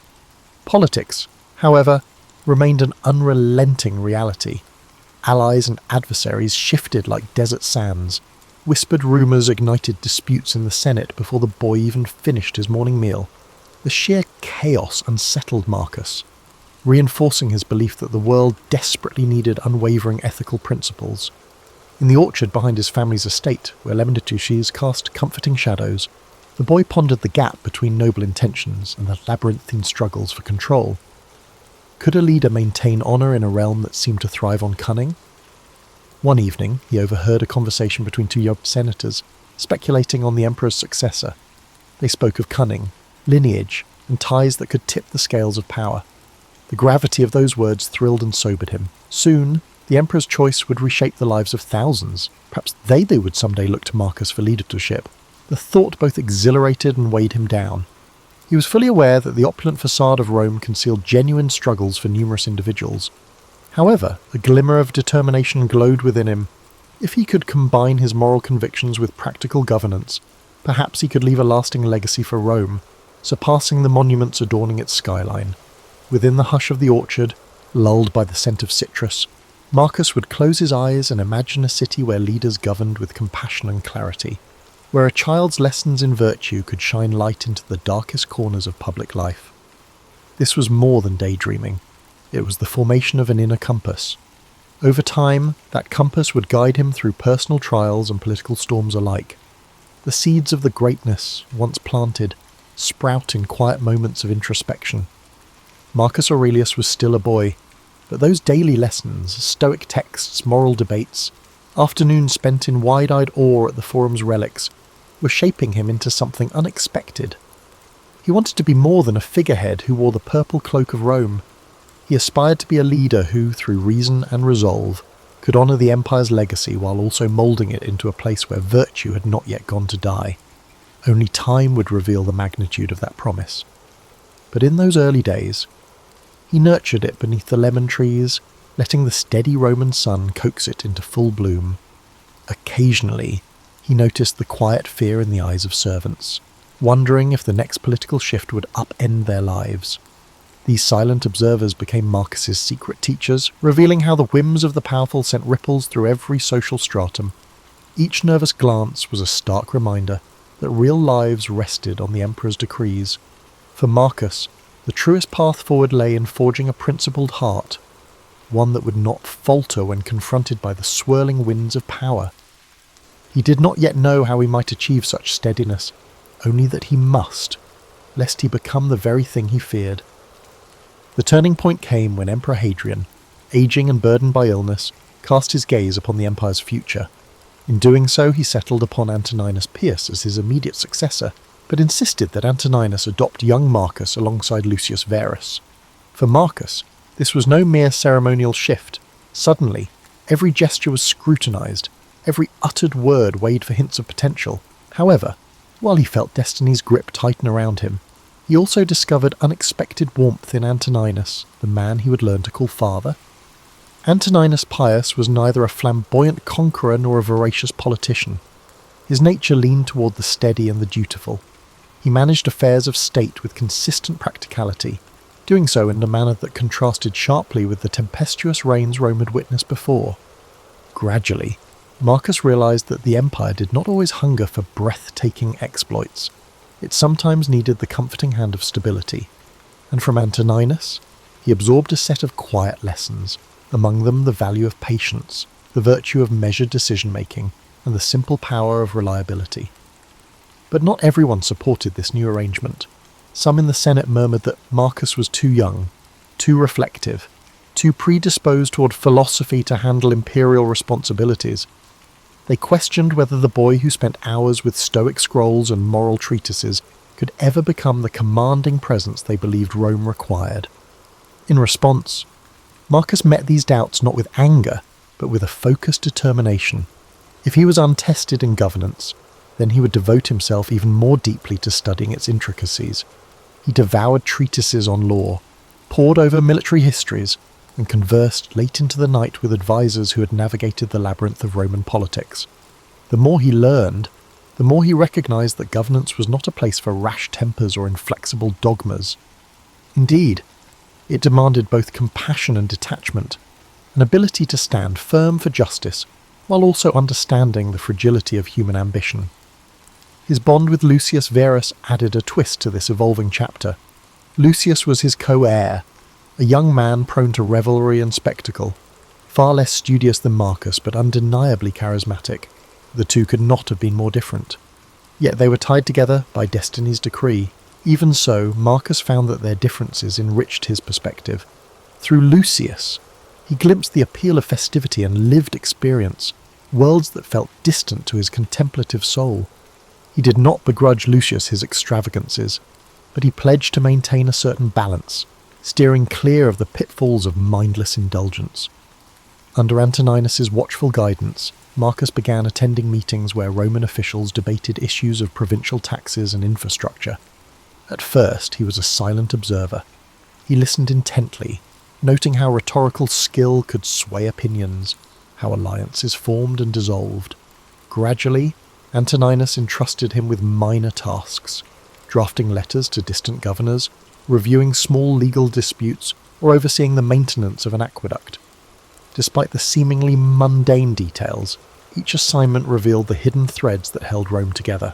Politics, however, remained an unrelenting reality. Allies and adversaries shifted like desert sands. Whispered rumours ignited disputes in the Senate before the boy even finished his morning meal. The sheer chaos unsettled Marcus, reinforcing his belief that the world desperately needed unwavering ethical principles. In the orchard behind his family's estate, where lemon trees cast comforting shadows, the boy pondered the gap between noble intentions and the labyrinthine struggles for control. Could a leader maintain honour in a realm that seemed to thrive on cunning? One evening, he overheard a conversation between two young senators, speculating on the emperor's successor. They spoke of cunning, lineage, and ties that could tip the scales of power. The gravity of those words thrilled and sobered him. Soon, the emperor's choice would reshape the lives of thousands. Perhaps they would someday look to Marcus for leadership. The thought both exhilarated and weighed him down. He was fully aware that the opulent facade of Rome concealed genuine struggles for numerous individuals. However, a glimmer of determination glowed within him. If he could combine his moral convictions with practical governance, perhaps he could leave a lasting legacy for Rome, surpassing the monuments adorning its skyline. Within the hush of the orchard, lulled by the scent of citrus, Marcus would close his eyes and imagine a city where leaders governed with compassion and clarity, where a child's lessons in virtue could shine light into the darkest corners of public life. This was more than daydreaming. It was the formation of an inner compass. Over time, that compass would guide him through personal trials and political storms alike. The seeds of the greatness, once planted, sprout in quiet moments of introspection. Marcus Aurelius was still a boy, but those daily lessons, Stoic texts, moral debates, afternoons spent in wide-eyed awe at the Forum's relics, were shaping him into something unexpected. He wanted to be more than a figurehead who wore the purple cloak of Rome. He aspired to be a leader who, through reason and resolve, could honour the empire's legacy while also moulding it into a place where virtue had not yet gone to die. Only time would reveal the magnitude of that promise. But in those early days, he nurtured it beneath the lemon trees, letting the steady Roman sun coax it into full bloom. Occasionally, He noticed the quiet fear in the eyes of servants, wondering if the next political shift would upend their lives. These silent observers became Marcus's secret teachers, revealing how the whims of the powerful sent ripples through every social stratum. Each nervous glance was a stark reminder that real lives rested on the Emperor's decrees. For Marcus, the truest path forward lay in forging a principled heart, one that would not falter when confronted by the swirling winds of power. He did not yet know how he might achieve such steadiness, only that he must, lest he become the very thing he feared. The turning point came when Emperor Hadrian, aging and burdened by illness, cast his gaze upon the empire's future. In doing so, he settled upon Antoninus Pius as his immediate successor, but insisted that Antoninus adopt young Marcus alongside Lucius Verus. For Marcus, this was no mere ceremonial shift. Suddenly, every gesture was scrutinized, every uttered word weighed for hints of potential. However, while he felt destiny's grip tighten around him, he also discovered unexpected warmth in Antoninus, the man he would learn to call father. Antoninus Pius was neither a flamboyant conqueror nor a voracious politician. His nature leaned toward the steady and the dutiful. He managed affairs of state with consistent practicality, doing so in a manner that contrasted sharply with the tempestuous reigns Rome had witnessed before. Gradually, Marcus realized that the empire did not always hunger for breathtaking exploits. It sometimes needed the comforting hand of stability. And from Antoninus, he absorbed a set of quiet lessons, among them the value of patience, the virtue of measured decision-making, and the simple power of reliability. But not everyone supported this new arrangement. Some in the Senate murmured that Marcus was too young, too reflective, too predisposed toward philosophy to handle imperial responsibilities. They questioned whether the boy who spent hours with Stoic scrolls and moral treatises could ever become the commanding presence they believed Rome required. In response, Marcus met these doubts not with anger, but with a focused determination. If he was untested in governance, then he would devote himself even more deeply to studying its intricacies. He devoured treatises on law, pored over military histories, and conversed late into the night with advisors who had navigated the labyrinth of Roman politics. The more he learned, the more he recognized that governance was not a place for rash tempers or inflexible dogmas. Indeed, it demanded both compassion and detachment, an ability to stand firm for justice, while also understanding the fragility of human ambition. His bond with Lucius Verus added a twist to this evolving chapter. Lucius was his co-heir, a young man prone to revelry and spectacle, far less studious than Marcus but undeniably charismatic. The two could not have been more different. Yet they were tied together by destiny's decree. Even so, Marcus found that their differences enriched his perspective. Through Lucius, he glimpsed the appeal of festivity and lived experience, worlds that felt distant to his contemplative soul. He did not begrudge Lucius his extravagances, but he pledged to maintain a certain balance, steering clear of the pitfalls of mindless indulgence. Under Antoninus's watchful guidance, Marcus began attending meetings where Roman officials debated issues of provincial taxes and infrastructure. At first, he was a silent observer. He listened intently, noting how rhetorical skill could sway opinions, how alliances formed and dissolved. Gradually, Antoninus entrusted him with minor tasks, drafting letters to distant governors, reviewing small legal disputes, or overseeing the maintenance of an aqueduct. Despite the seemingly mundane details, each assignment revealed the hidden threads that held Rome together.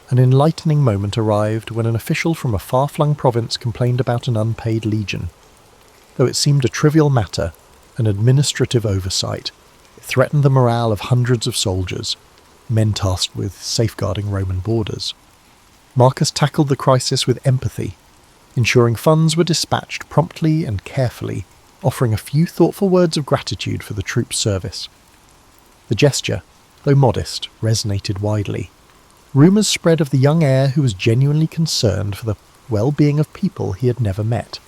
An enlightening moment arrived when an official from a far-flung province complained about an unpaid legion. Though it seemed a trivial matter, an administrative oversight, it threatened the morale of hundreds of soldiers, men tasked with safeguarding Roman borders. Marcus tackled the crisis with empathy, ensuring funds were dispatched promptly and carefully, offering a few thoughtful words of gratitude for the troops' service. The gesture, though modest, resonated widely. Rumours spread of the young heir who was genuinely concerned for the well-being of people he had never met.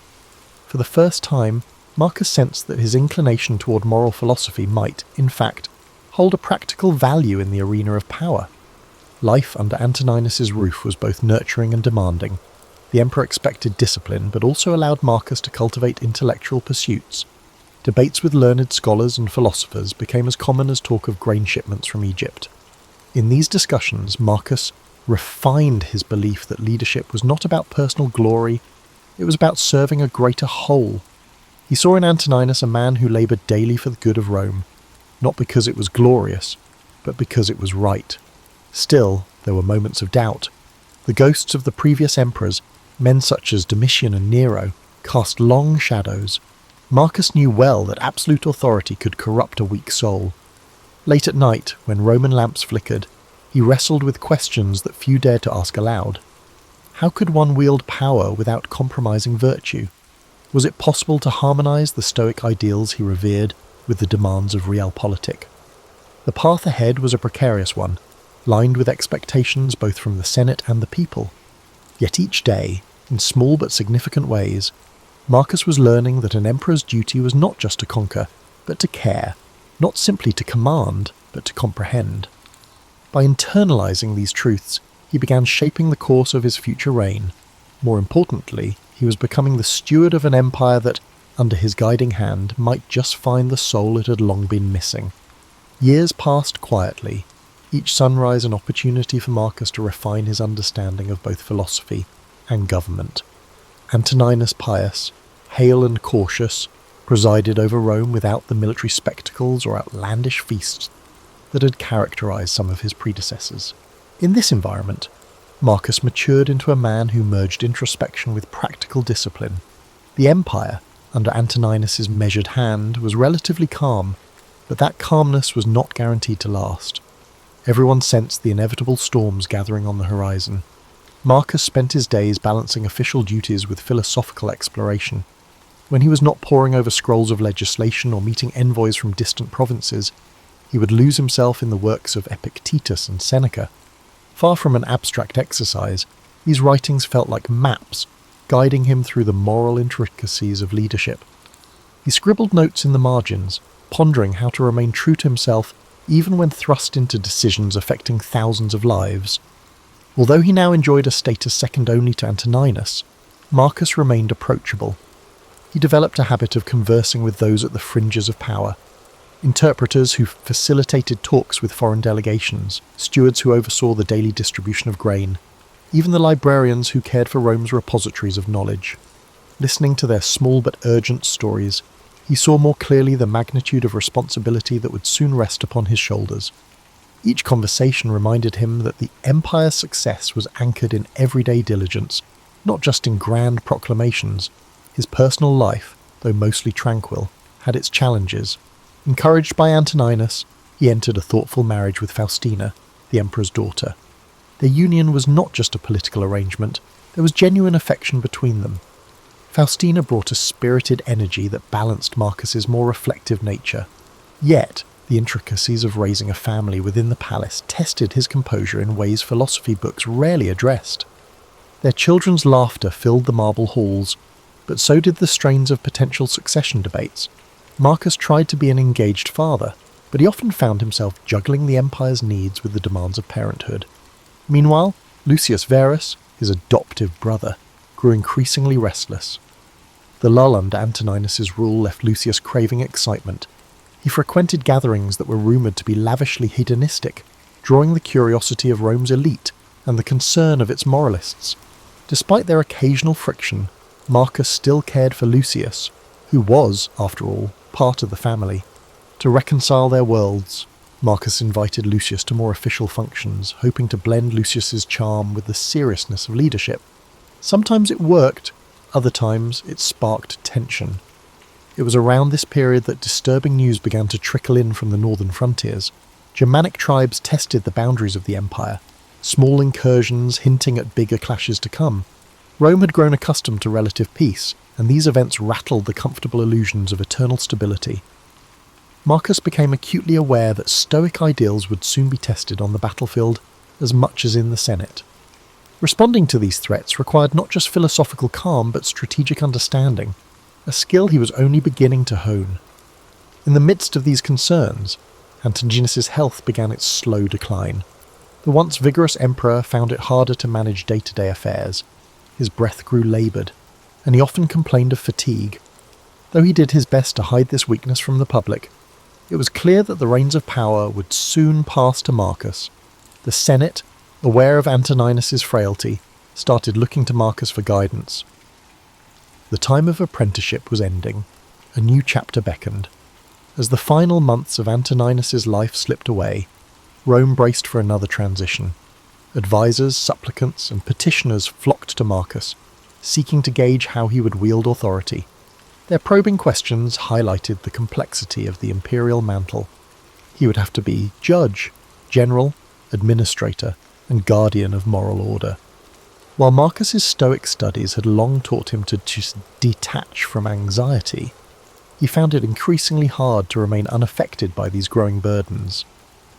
For the first time, Marcus sensed that his inclination toward moral philosophy might, in fact, hold a practical value in the arena of power. Life under Antoninus's roof was both nurturing and demanding. The emperor expected discipline, but also allowed Marcus to cultivate intellectual pursuits. Debates with learned scholars and philosophers became as common as talk of grain shipments from Egypt. In these discussions, Marcus refined his belief that leadership was not about personal glory, it was about serving a greater whole. He saw in Antoninus a man who laboured daily for the good of Rome, not because it was glorious, but because it was right. Still, there were moments of doubt. The ghosts of the previous emperors, men such as Domitian and Nero, cast long shadows. Marcus knew well that absolute authority could corrupt a weak soul. Late at night, when Roman lamps flickered, he wrestled with questions that few dared to ask aloud. How could one wield power without compromising virtue? Was it possible to harmonise the Stoic ideals he revered with the demands of realpolitik? The path ahead was a precarious one, lined with expectations both from the Senate and the people. Yet each day, in small but significant ways, Marcus was learning that an emperor's duty was not just to conquer, but to care, not simply to command, but to comprehend. By internalising these truths, he began shaping the course of his future reign. More importantly, he was becoming the steward of an empire that, under his guiding hand, might just find the soul it had long been missing. Years passed quietly, each sunrise an opportunity for Marcus to refine his understanding of both philosophy and government. Antoninus Pius, hale and cautious, presided over Rome without the military spectacles or outlandish feasts that had characterized some of his predecessors. In this environment, Marcus matured into a man who merged introspection with practical discipline. The empire, under Antoninus's measured hand, was relatively calm, but that calmness was not guaranteed to last. Everyone sensed the inevitable storms gathering on the horizon. Marcus spent his days balancing official duties with philosophical exploration. When he was not poring over scrolls of legislation or meeting envoys from distant provinces, he would lose himself in the works of Epictetus and Seneca. Far from an abstract exercise, these writings felt like maps, guiding him through the moral intricacies of leadership. He scribbled notes in the margins, pondering how to remain true to himself even when thrust into decisions affecting thousands of lives. Although he now enjoyed a status second only to Antoninus, Marcus remained approachable. He developed a habit of conversing with those at the fringes of power. Interpreters who facilitated talks with foreign delegations, stewards who oversaw the daily distribution of grain, even the librarians who cared for Rome's repositories of knowledge. Listening to their small but urgent stories, he saw more clearly the magnitude of responsibility that would soon rest upon his shoulders. Each conversation reminded him that the empire's success was anchored in everyday diligence, not just in grand proclamations. His personal life, though mostly tranquil, had its challenges. Encouraged by Antoninus, he entered a thoughtful marriage with Faustina, the emperor's daughter. Their union was not just a political arrangement, there was genuine affection between them. Faustina brought a spirited energy that balanced Marcus's more reflective nature. Yet, the intricacies of raising a family within the palace tested his composure in ways philosophy books rarely addressed. Their children's laughter filled the marble halls, but so did the strains of potential succession debates. Marcus tried to be an engaged father, but he often found himself juggling the empire's needs with the demands of parenthood. Meanwhile, Lucius Verus, his adoptive brother, grew increasingly restless. The lull under Antoninus's rule left Lucius craving excitement. He frequented gatherings that were rumoured to be lavishly hedonistic, drawing the curiosity of Rome's elite and the concern of its moralists. Despite their occasional friction, Marcus still cared for Lucius, who was, after all, part of the family. To reconcile their worlds, Marcus invited Lucius to more official functions, hoping to blend Lucius's charm with the seriousness of leadership. Sometimes it worked, other times it sparked tension. It was around this period that disturbing news began to trickle in from the northern frontiers. Germanic tribes tested the boundaries of the empire, small incursions hinting at bigger clashes to come. Rome had grown accustomed to relative peace, and these events rattled the comfortable illusions of eternal stability. Marcus became acutely aware that Stoic ideals would soon be tested on the battlefield as much as in the Senate. Responding to these threats required not just philosophical calm but strategic understanding, a skill he was only beginning to hone. In the midst of these concerns, Antoninus's health began its slow decline. The once vigorous emperor found it harder to manage day-to-day affairs. His breath grew laboured, and he often complained of fatigue. Though he did his best to hide this weakness from the public, it was clear that the reins of power would soon pass to Marcus. The Senate, aware of Antoninus's frailty, started looking to Marcus for guidance. The time of apprenticeship was ending. A new chapter beckoned. As the final months of Antoninus's life slipped away, Rome braced for another transition. Advisors, supplicants, and petitioners flocked to Marcus, seeking to gauge how he would wield authority. Their probing questions highlighted the complexity of the imperial mantle. He would have to be judge, general, administrator, and guardian of moral order. While Marcus's Stoic studies had long taught him to just detach from anxiety, he found it increasingly hard to remain unaffected by these growing burdens.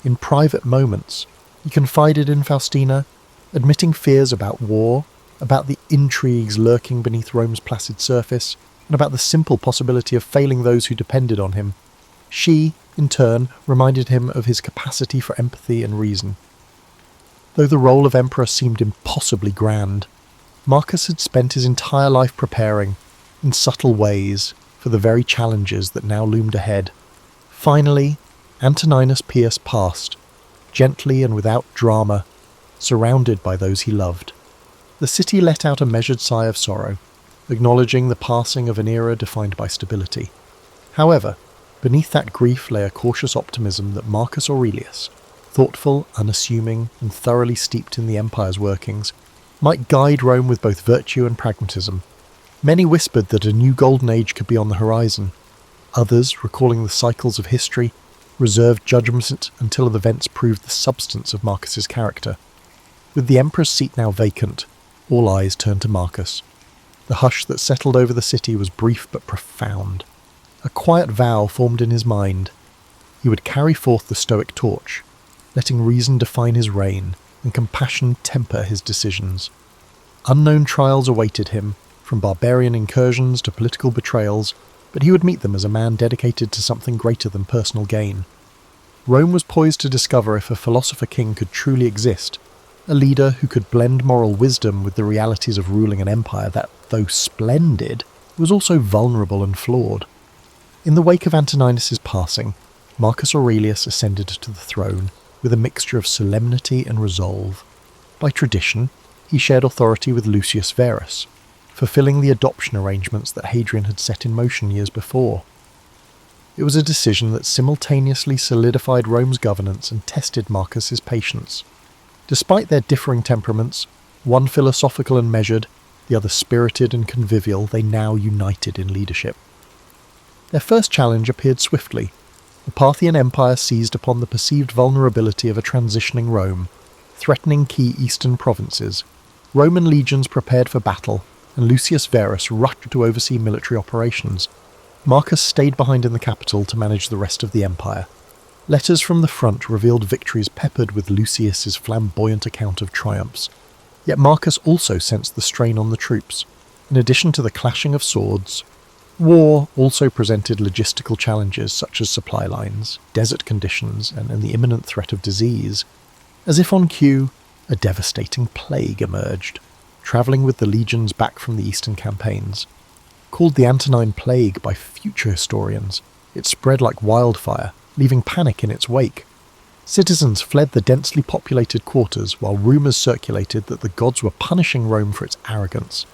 In private moments, he confided in Faustina, admitting fears about war, about the intrigues lurking beneath Rome's placid surface, and about the simple possibility of failing those who depended on him. She, in turn, reminded him of his capacity for empathy and reason. Though the role of emperor seemed impossibly grand, Marcus had spent his entire life preparing, in subtle ways, for the very challenges that now loomed ahead. Finally, Antoninus Pius passed, gently and without drama, surrounded by those he loved. The city let out a measured sigh of sorrow, acknowledging the passing of an era defined by stability. However, beneath that grief lay a cautious optimism that Marcus Aurelius, thoughtful, unassuming, and thoroughly steeped in the empire's workings, might guide Rome with both virtue and pragmatism. Many whispered that a new golden age could be on the horizon. Others, recalling the cycles of history, reserved judgment until the events proved the substance of Marcus's character. With the emperor's seat now vacant, all eyes turned to Marcus. The hush that settled over the city was brief but profound. A quiet vow formed in his mind. He would carry forth the Stoic torch, letting reason define his reign and compassion temper his decisions. Unknown trials awaited him, from barbarian incursions to political betrayals, but he would meet them as a man dedicated to something greater than personal gain. Rome was poised to discover if a philosopher king could truly exist, a leader who could blend moral wisdom with the realities of ruling an empire that, though splendid, was also vulnerable and flawed. In the wake of Antoninus's passing, Marcus Aurelius ascended to the throne with a mixture of solemnity and resolve. By tradition, he shared authority with Lucius Verus, fulfilling the adoption arrangements that Hadrian had set in motion years before. It was a decision that simultaneously solidified Rome's governance and tested Marcus's patience. Despite their differing temperaments, one philosophical and measured, the other spirited and convivial, they now united in leadership. Their first challenge appeared swiftly. The Parthian Empire seized upon the perceived vulnerability of a transitioning Rome, threatening key eastern provinces. Roman legions prepared for battle, and Lucius Verus rushed to oversee military operations. Marcus stayed behind in the capital to manage the rest of the empire. Letters from the front revealed victories peppered with Lucius's flamboyant account of triumphs. Yet Marcus also sensed the strain on the troops. In addition to the clashing of swords, war also presented logistical challenges such as supply lines, desert conditions, and the imminent threat of disease. As if on cue, a devastating plague emerged, travelling with the legions back from the eastern campaigns. Called the Antonine Plague by future historians, it spread like wildfire, leaving panic in its wake. Citizens fled the densely populated quarters while rumours circulated that the gods were punishing Rome for its arrogance.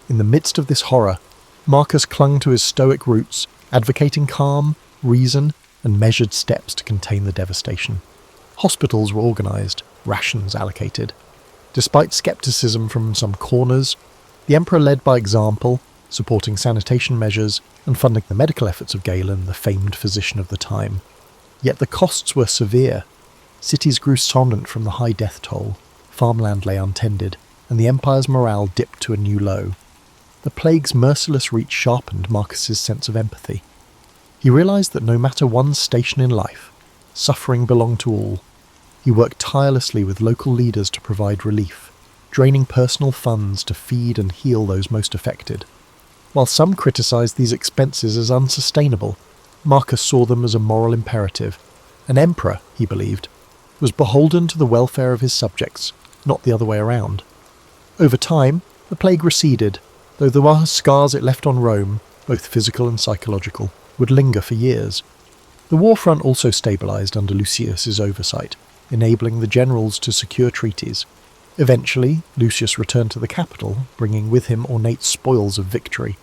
In the midst of this horror, Marcus clung to his Stoic roots, advocating calm, reason, and measured steps to contain the devastation. Hospitals were organised, rations allocated. Despite scepticism from some corners, the emperor led by example, supporting sanitation measures and funding the medical efforts of Galen, the famed physician of the time. Yet the costs were severe. Cities grew somnant from the high death toll, farmland lay untended, and the empire's morale dipped to a new low. The plague's merciless reach sharpened Marcus's sense of empathy. He realised that no matter one's station in life, suffering belonged to all. He worked tirelessly with local leaders to provide relief, draining personal funds to feed and heal those most affected. While some criticised these expenses as unsustainable, Marcus saw them as a moral imperative. An emperor, he believed, was beholden to the welfare of his subjects, not the other way around. Over time, the plague receded, though the scars it left on Rome, both physical and psychological, would linger for years. The war front also stabilised under Lucius's oversight. enabling the generals to secure treaties. Eventually, Lucius returned to the capital, bringing with him ornate spoils of victory.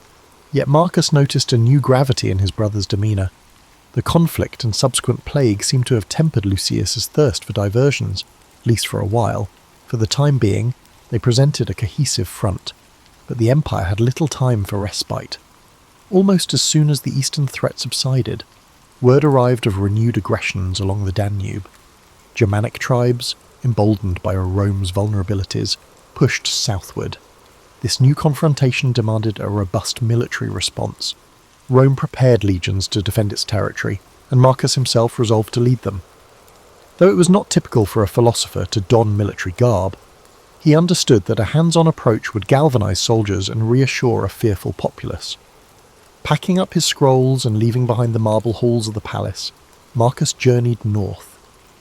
Yet Marcus noticed a new gravity in his brother's demeanour. The conflict and subsequent plague seemed to have tempered Lucius's thirst for diversions, at least for a while. For the time being, they presented a cohesive front, but the Empire had little time for respite. Almost as soon as the eastern threat subsided, word arrived of renewed aggressions along the Danube. Germanic tribes, emboldened by Rome's vulnerabilities, pushed southward. This new confrontation demanded a robust military response. Rome prepared legions to defend its territory, and Marcus himself resolved to lead them. Though it was not typical for a philosopher to don military garb, he understood that a hands-on approach would galvanize soldiers and reassure a fearful populace. Packing up his scrolls and leaving behind the marble halls of the palace, Marcus journeyed north.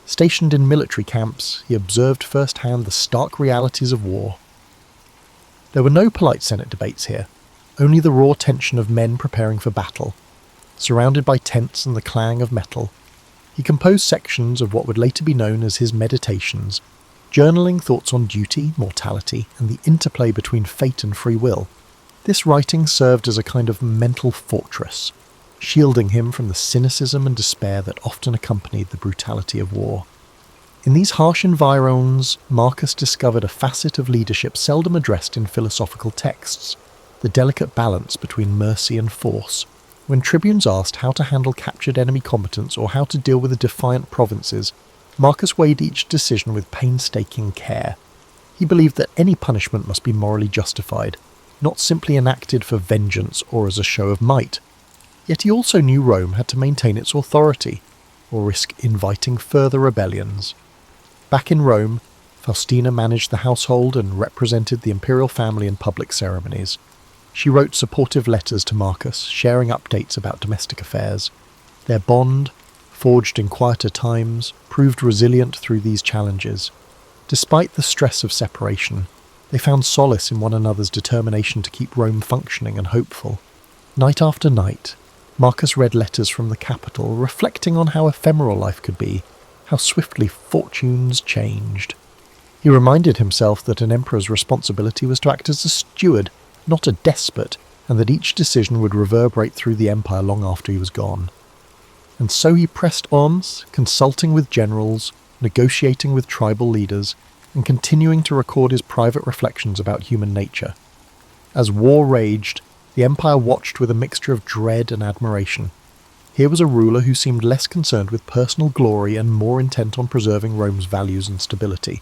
Stationed in military camps, he observed firsthand the stark realities of war. There were no polite Senate debates here, only the raw tension of men preparing for battle. Surrounded by tents and the clang of metal, he composed sections of what would later be known as his meditations, journaling thoughts on duty, mortality, and the interplay between fate and free will. This writing served as a kind of mental fortress, shielding him from the cynicism and despair that often accompanied the brutality of war. In these harsh environs, Marcus discovered a facet of leadership seldom addressed in philosophical texts, the delicate balance between mercy and force. When tribunes asked how to handle captured enemy combatants or how to deal with the defiant provinces, Marcus weighed each decision with painstaking care. He believed that any punishment must be morally justified, not simply enacted for vengeance or as a show of might. Yet he also knew Rome had to maintain its authority, or risk inviting further rebellions. Back in Rome, Faustina managed the household and represented the imperial family in public ceremonies. She wrote supportive letters to Marcus, sharing updates about domestic affairs. Their bond, forged in quieter times, proved resilient through these challenges. Despite the stress of separation, they found solace in one another's determination to keep Rome functioning and hopeful. Night after night, Marcus read letters from the capital, reflecting on how ephemeral life could be, how swiftly fortunes changed. He reminded himself that an emperor's responsibility was to act as a steward, not a despot, and that each decision would reverberate through the empire long after he was gone. And so he pressed on, consulting with generals, negotiating with tribal leaders, and continuing to record his private reflections about human nature. As war raged, the empire watched with a mixture of dread and admiration. Here was a ruler who seemed less concerned with personal glory and more intent on preserving Rome's values and stability.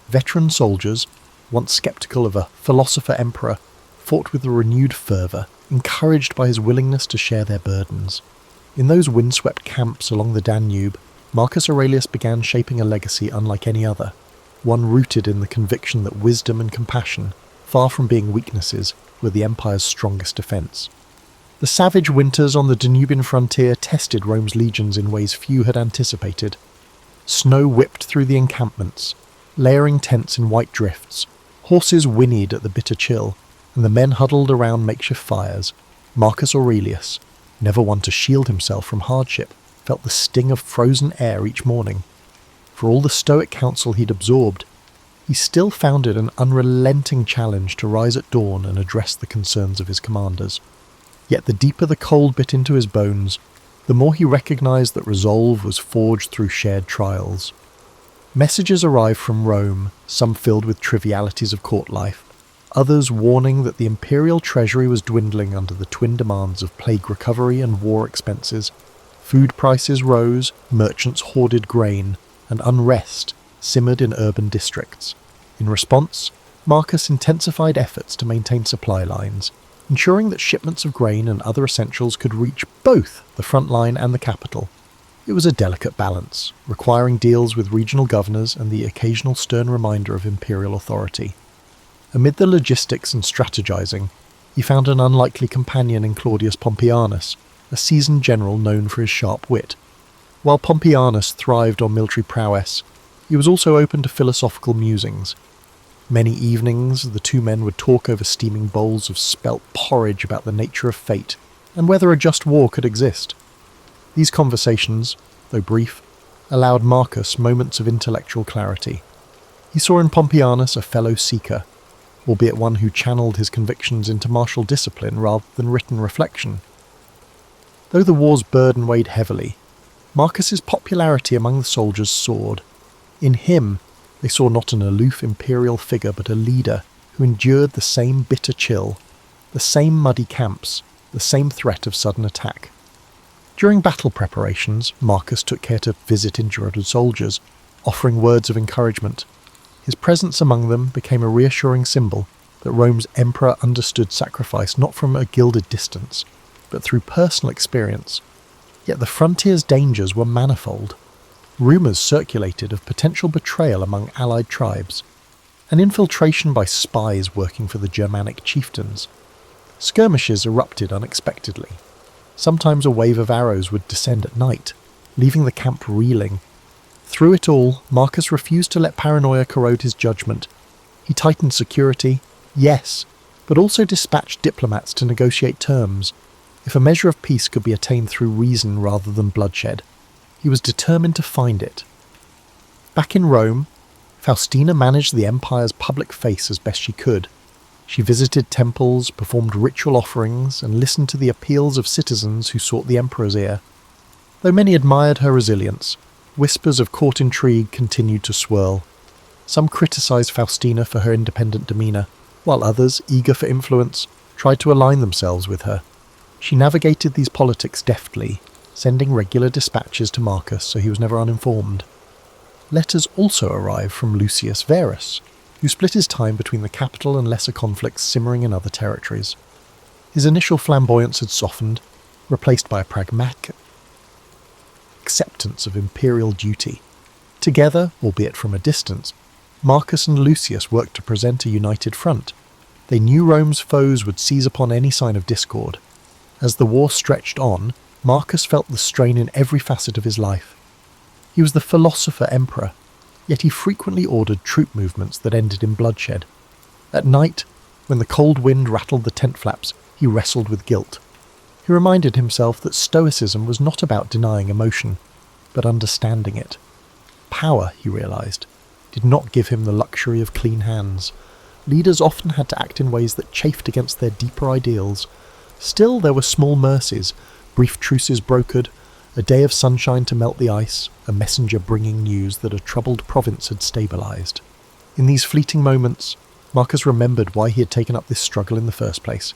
Veteran soldiers, once sceptical of a philosopher-emperor, fought with a renewed fervour, encouraged by his willingness to share their burdens. In those windswept camps along the Danube, Marcus Aurelius began shaping a legacy unlike any other, one rooted in the conviction that wisdom and compassion, far from being weaknesses, were the empire's strongest defence. The savage winters on the Danubian frontier tested Rome's legions in ways few had anticipated. Snow whipped through the encampments, layering tents in white drifts. Horses whinnied at the bitter chill, and the men huddled around makeshift fires. Marcus Aurelius, never one to shield himself from hardship, felt the sting of frozen air each morning. For all the stoic counsel he'd absorbed, he still found it an unrelenting challenge to rise at dawn and address the concerns of his commanders. Yet the deeper the cold bit into his bones, the more he recognised that resolve was forged through shared trials. Messages arrived from Rome, some filled with trivialities of court life, others warning that the imperial treasury was dwindling under the twin demands of plague recovery and war expenses. Food prices rose, merchants hoarded grain, and unrest simmered in urban districts. In response, Marcus intensified efforts to maintain supply lines, ensuring that shipments of grain and other essentials could reach both the front line and the capital. It was a delicate balance, requiring deals with regional governors and the occasional stern reminder of imperial authority. Amid the logistics and strategizing, he found an unlikely companion in Claudius Pompeianus, a seasoned general known for his sharp wit. While Pompeianus thrived on military prowess, he was also open to philosophical musings. Many evenings the two men would talk over steaming bowls of spelt porridge about the nature of fate and whether a just war could exist. These conversations, though brief, allowed Marcus moments of intellectual clarity. He saw in Pompeianus a fellow seeker, albeit one who channeled his convictions into martial discipline rather than written reflection. Though the war's burden weighed heavily, Marcus's popularity among the soldiers soared. In him, they saw not an aloof imperial figure but a leader who endured the same bitter chill, the same muddy camps, the same threat of sudden attack. During battle preparations, Marcus took care to visit injured soldiers, offering words of encouragement. His presence among them became a reassuring symbol that Rome's emperor understood sacrifice not from a gilded distance, but through personal experience. Yet the frontier's dangers were manifold. Rumours circulated of potential betrayal among allied tribes, an infiltration by spies working for the Germanic chieftains. Skirmishes erupted unexpectedly. Sometimes a wave of arrows would descend at night, leaving the camp reeling. Through it all, Marcus refused to let paranoia corrode his judgment. He tightened security, yes, but also dispatched diplomats to negotiate terms. If a measure of peace could be attained through reason rather than bloodshed, he was determined to find it. Back in Rome, Faustina managed the empire's public face as best she could. She visited temples, performed ritual offerings, and listened to the appeals of citizens who sought the emperor's ear. Though many admired her resilience, whispers of court intrigue continued to swirl. Some criticised Faustina for her independent demeanour, while others, eager for influence, tried to align themselves with her. She navigated these politics deftly, sending regular dispatches to Marcus so he was never uninformed. Letters also arrived from Lucius Verus, who split his time between the capital and lesser conflicts simmering in other territories. His initial flamboyance had softened, replaced by a pragmatic acceptance of imperial duty. Together, albeit from a distance, Marcus and Lucius worked to present a united front. They knew Rome's foes would seize upon any sign of discord. As the war stretched on, Marcus felt the strain in every facet of his life. He was the philosopher emperor, yet he frequently ordered troop movements that ended in bloodshed. At night, when the cold wind rattled the tent flaps, he wrestled with guilt. He reminded himself that stoicism was not about denying emotion, but understanding it. Power, he realized, did not give him the luxury of clean hands. Leaders often had to act in ways that chafed against their deeper ideals. Still, there were small mercies, brief truces brokered, a day of sunshine to melt the ice, a messenger bringing news that a troubled province had stabilized. In these fleeting moments, Marcus remembered why he had taken up this struggle in the first place,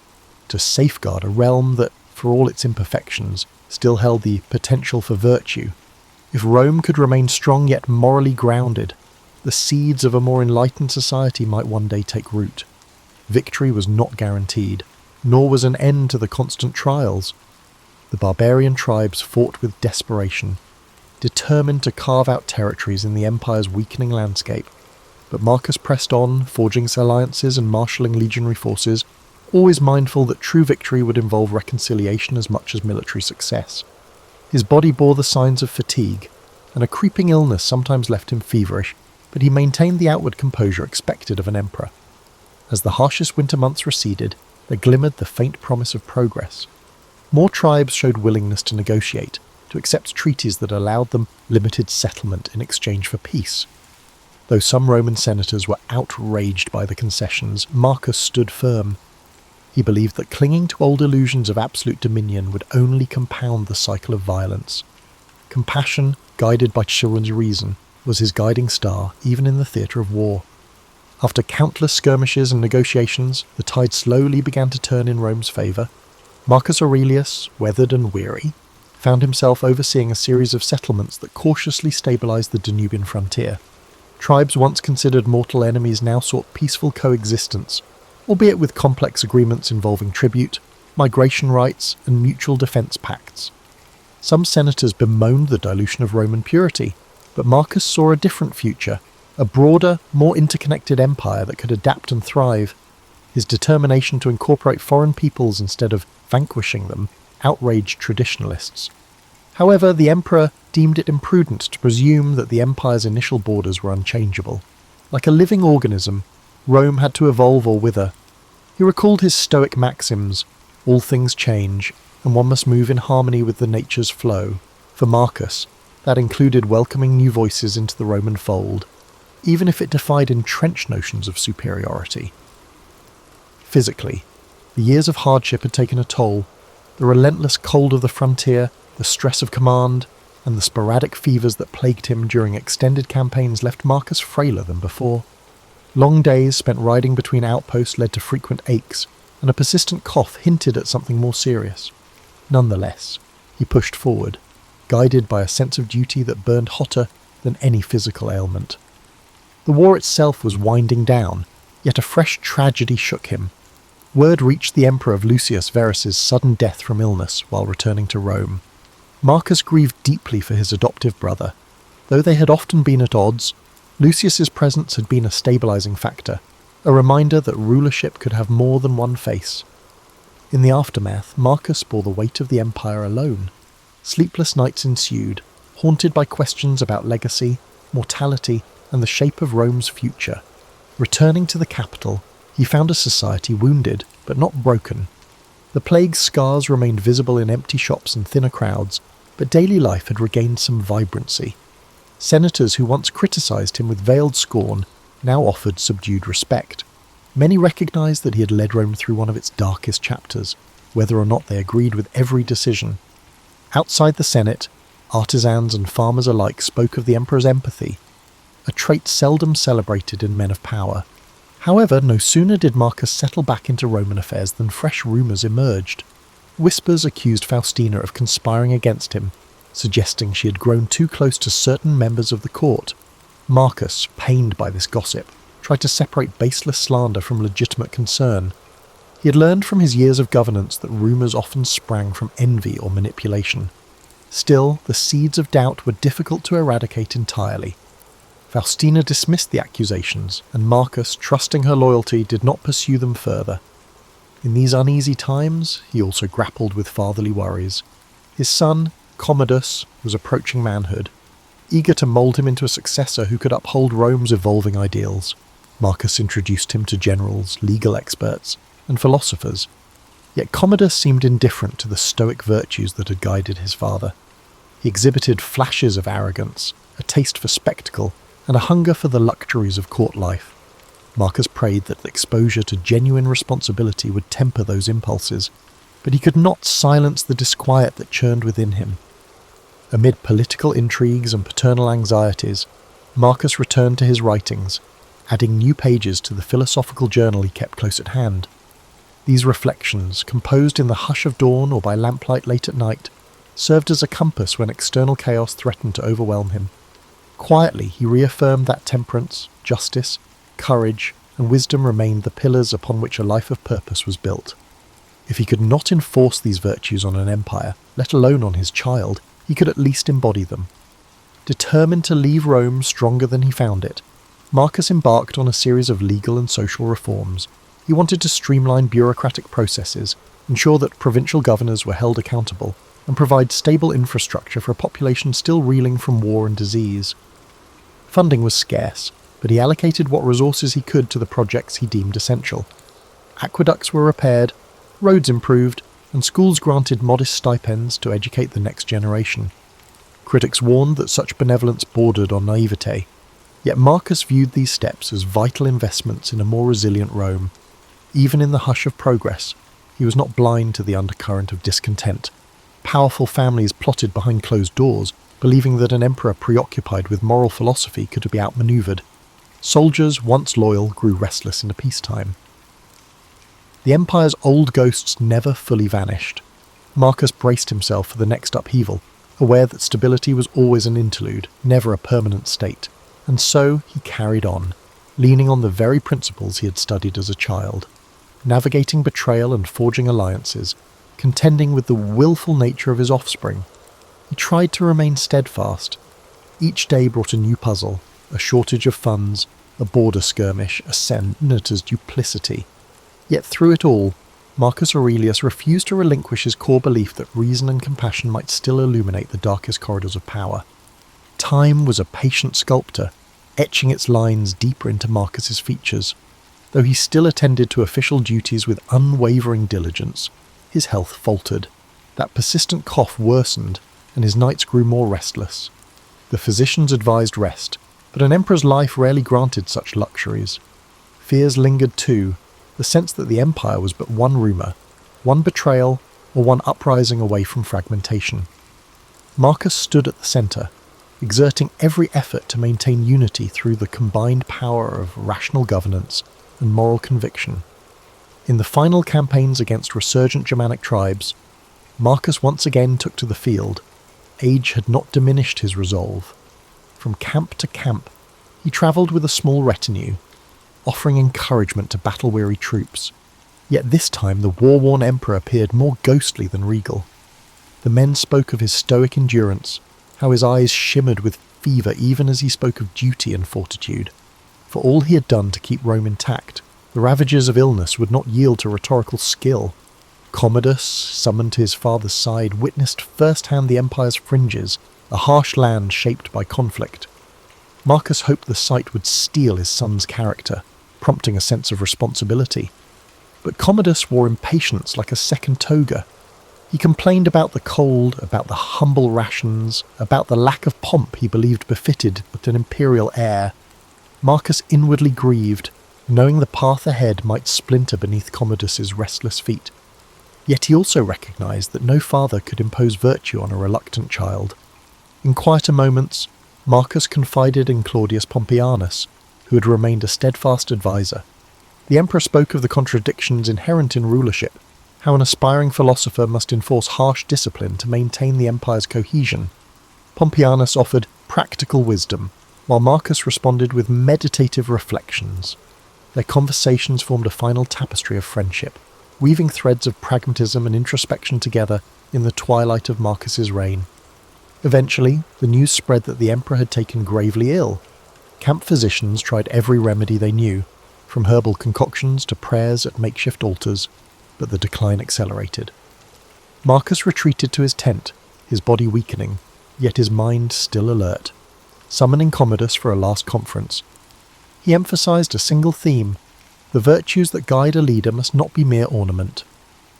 to safeguard a realm that, for all its imperfections, still held the potential for virtue. If Rome could remain strong yet morally grounded, the seeds of a more enlightened society might one day take root. Victory was not guaranteed, nor was an end to the constant trials. The barbarian tribes fought with desperation, determined to carve out territories in the empire's weakening landscape. But Marcus pressed on, forging alliances and marshalling legionary forces, always mindful that true victory would involve reconciliation as much as military success. His body bore the signs of fatigue, and a creeping illness sometimes left him feverish, but he maintained the outward composure expected of an emperor. As the harshest winter months receded, there glimmered the faint promise of progress. More tribes showed willingness to negotiate, to accept treaties that allowed them limited settlement in exchange for peace. Though some Roman senators were outraged by the concessions, Marcus stood firm. He believed that clinging to old illusions of absolute dominion would only compound the cycle of violence. Compassion, guided by chivalrous reason, was his guiding star even in the theatre of war. After countless skirmishes and negotiations, the tide slowly began to turn in Rome's favour. Marcus Aurelius, weathered and weary, found himself overseeing a series of settlements that cautiously stabilised the Danubian frontier. Tribes once considered mortal enemies now sought peaceful coexistence, albeit with complex agreements involving tribute, migration rights, and mutual defence pacts. Some senators bemoaned the dilution of Roman purity, but Marcus saw a different future, a broader, more interconnected empire that could adapt and thrive. His determination to incorporate foreign peoples instead of vanquishing them outraged traditionalists. However, the emperor deemed it imprudent to presume that the empire's initial borders were unchangeable. Like a living organism, Rome had to evolve or wither. He recalled his Stoic maxims: all things change, and one must move in harmony with the nature's flow. For Marcus, That included welcoming new voices into the Roman fold, even if it defied entrenched notions of superiority. Physically, the years of hardship had taken a toll. The relentless cold of the frontier, the stress of command, and the sporadic fevers that plagued him during extended campaigns left Marcus frailer than before. Long days spent riding between outposts led to frequent aches, and a persistent cough hinted at something more serious. Nonetheless, he pushed forward, guided by a sense of duty that burned hotter than any physical ailment. The war itself was winding down, yet a fresh tragedy shook him. Word reached the Emperor of Lucius Verus's sudden death from illness while returning to Rome. Marcus grieved deeply for his adoptive brother. Though they had often been at odds, Lucius's presence had been a stabilizing factor, a reminder that rulership could have more than one face. In the aftermath, Marcus bore the weight of the empire alone. Sleepless nights ensued, haunted by questions about legacy, mortality, and the shape of Rome's future. Returning to the capital, he found a society wounded, but not broken. The plague's scars remained visible in empty shops and thinner crowds, but daily life had regained some vibrancy. Senators who once criticised him with veiled scorn now offered subdued respect. Many recognised that he had led Rome through one of its darkest chapters, whether or not they agreed with every decision. Outside the Senate, artisans and farmers alike spoke of the emperor's empathy, a trait seldom celebrated in men of power. However, no sooner did Marcus settle back into Roman affairs than fresh rumours emerged. Whispers accused Faustina of conspiring against him, suggesting she had grown too close to certain members of the court. Marcus, pained by this gossip, tried to separate baseless slander from legitimate concern. He had learned from his years of governance that rumours often sprang from envy or manipulation. Still, the seeds of doubt were difficult to eradicate entirely. Faustina dismissed the accusations, and Marcus, trusting her loyalty, did not pursue them further. In these uneasy times, he also grappled with fatherly worries. His son, Commodus, was approaching manhood, eager to mould him into a successor who could uphold Rome's evolving ideals. Marcus introduced him to generals, legal experts, and philosophers. Yet Commodus seemed indifferent to the stoic virtues that had guided his father. He exhibited flashes of arrogance, a taste for spectacle, and a hunger for the luxuries of court life. Marcus prayed that exposure to genuine responsibility would temper those impulses, but he could not silence the disquiet that churned within him. Amid political intrigues and paternal anxieties, Marcus returned to his writings, adding new pages to the philosophical journal he kept close at hand. These reflections, composed in the hush of dawn or by lamplight late at night, served as a compass when external chaos threatened to overwhelm him. Quietly, he reaffirmed that temperance, justice, courage, and wisdom remained the pillars upon which a life of purpose was built. If he could not enforce these virtues on an empire, let alone on his child, he could at least embody them. Determined to leave Rome stronger than he found it, Marcus embarked on a series of legal and social reforms. He wanted to streamline bureaucratic processes, ensure that provincial governors were held accountable, and provide stable infrastructure for a population still reeling from war and disease. Funding was scarce, but he allocated what resources he could to the projects he deemed essential. Aqueducts were repaired, roads improved, and schools granted modest stipends to educate the next generation. Critics warned that such benevolence bordered on naivete, yet Marcus viewed these steps as vital investments in a more resilient Rome. Even in the hush of progress, he was not blind to the undercurrent of discontent. Powerful families plotted behind closed doors, believing that an emperor preoccupied with moral philosophy could be outmaneuvered. Soldiers, once loyal, grew restless into peacetime. The empire's old ghosts never fully vanished. Marcus braced himself for the next upheaval, aware that stability was always an interlude, never a permanent state. And so he carried on, leaning on the very principles he had studied as a child, navigating betrayal and forging alliances, contending with the willful nature of his offspring. He tried to remain steadfast. Each day brought a new puzzle, a shortage of funds, a border skirmish, a senator's duplicity. Yet through it all, Marcus Aurelius refused to relinquish his core belief that reason and compassion might still illuminate the darkest corridors of power. Time was a patient sculptor, etching its lines deeper into Marcus's features. Though he still attended to official duties with unwavering diligence, his health faltered. That persistent cough worsened, and his nights grew more restless. The physicians advised rest, but an emperor's life rarely granted such luxuries. Fears lingered too, the sense that the empire was but one rumour, one betrayal, or one uprising away from fragmentation. Marcus stood at the centre, exerting every effort to maintain unity through the combined power of rational governance and moral conviction. In the final campaigns against resurgent Germanic tribes, Marcus once again took to the field. Age had not diminished his resolve. From camp to camp, he travelled with a small retinue, offering encouragement to battle-weary troops. Yet this time the war-worn emperor appeared more ghostly than regal. The men spoke of his stoic endurance, how his eyes shimmered with fever even as he spoke of duty and fortitude. For all he had done to keep Rome intact, the ravages of illness would not yield to rhetorical skill. Commodus, summoned to his father's side, witnessed firsthand the empire's fringes, a harsh land shaped by conflict. Marcus hoped the sight would steel his son's character, prompting a sense of responsibility. But Commodus wore impatience like a second toga. He complained about the cold, about the humble rations, about the lack of pomp he believed befitted with an imperial heir. Marcus inwardly grieved, knowing the path ahead might splinter beneath Commodus's restless feet. Yet he also recognised that no father could impose virtue on a reluctant child. In quieter moments, Marcus confided in Claudius Pompeianus, who had remained a steadfast advisor. The emperor spoke of the contradictions inherent in rulership, how an aspiring philosopher must enforce harsh discipline to maintain the empire's cohesion. Pompeianus offered practical wisdom, while Marcus responded with meditative reflections. Their conversations formed a final tapestry of friendship, weaving threads of pragmatism and introspection together in the twilight of Marcus's reign. Eventually, the news spread that the emperor had taken gravely ill. Camp physicians tried every remedy they knew, from herbal concoctions to prayers at makeshift altars, but the decline accelerated. Marcus retreated to his tent, his body weakening, yet his mind still alert. Summoning Commodus for a last conference, he emphasized a single theme: the virtues that guide a leader must not be mere ornament.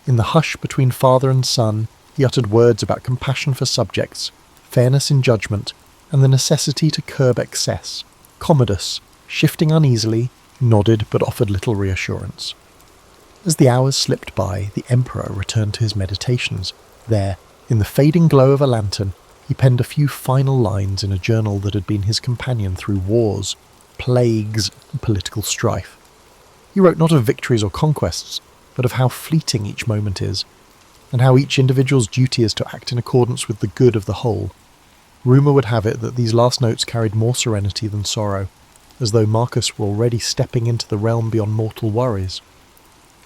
In the hush between father and son, he uttered words about compassion for subjects, fairness in judgment, and the necessity to curb excess. Commodus, shifting uneasily, nodded but offered little reassurance. As the hours slipped by, the emperor returned to his meditations. There, in the fading glow of a lantern, he penned a few final lines in a journal that had been his companion through wars, plagues, and political strife. He wrote not of victories or conquests, but of how fleeting each moment is, and how each individual's duty is to act in accordance with the good of the whole. Rumour would have it that these last notes carried more serenity than sorrow, as though Marcus were already stepping into the realm beyond mortal worries.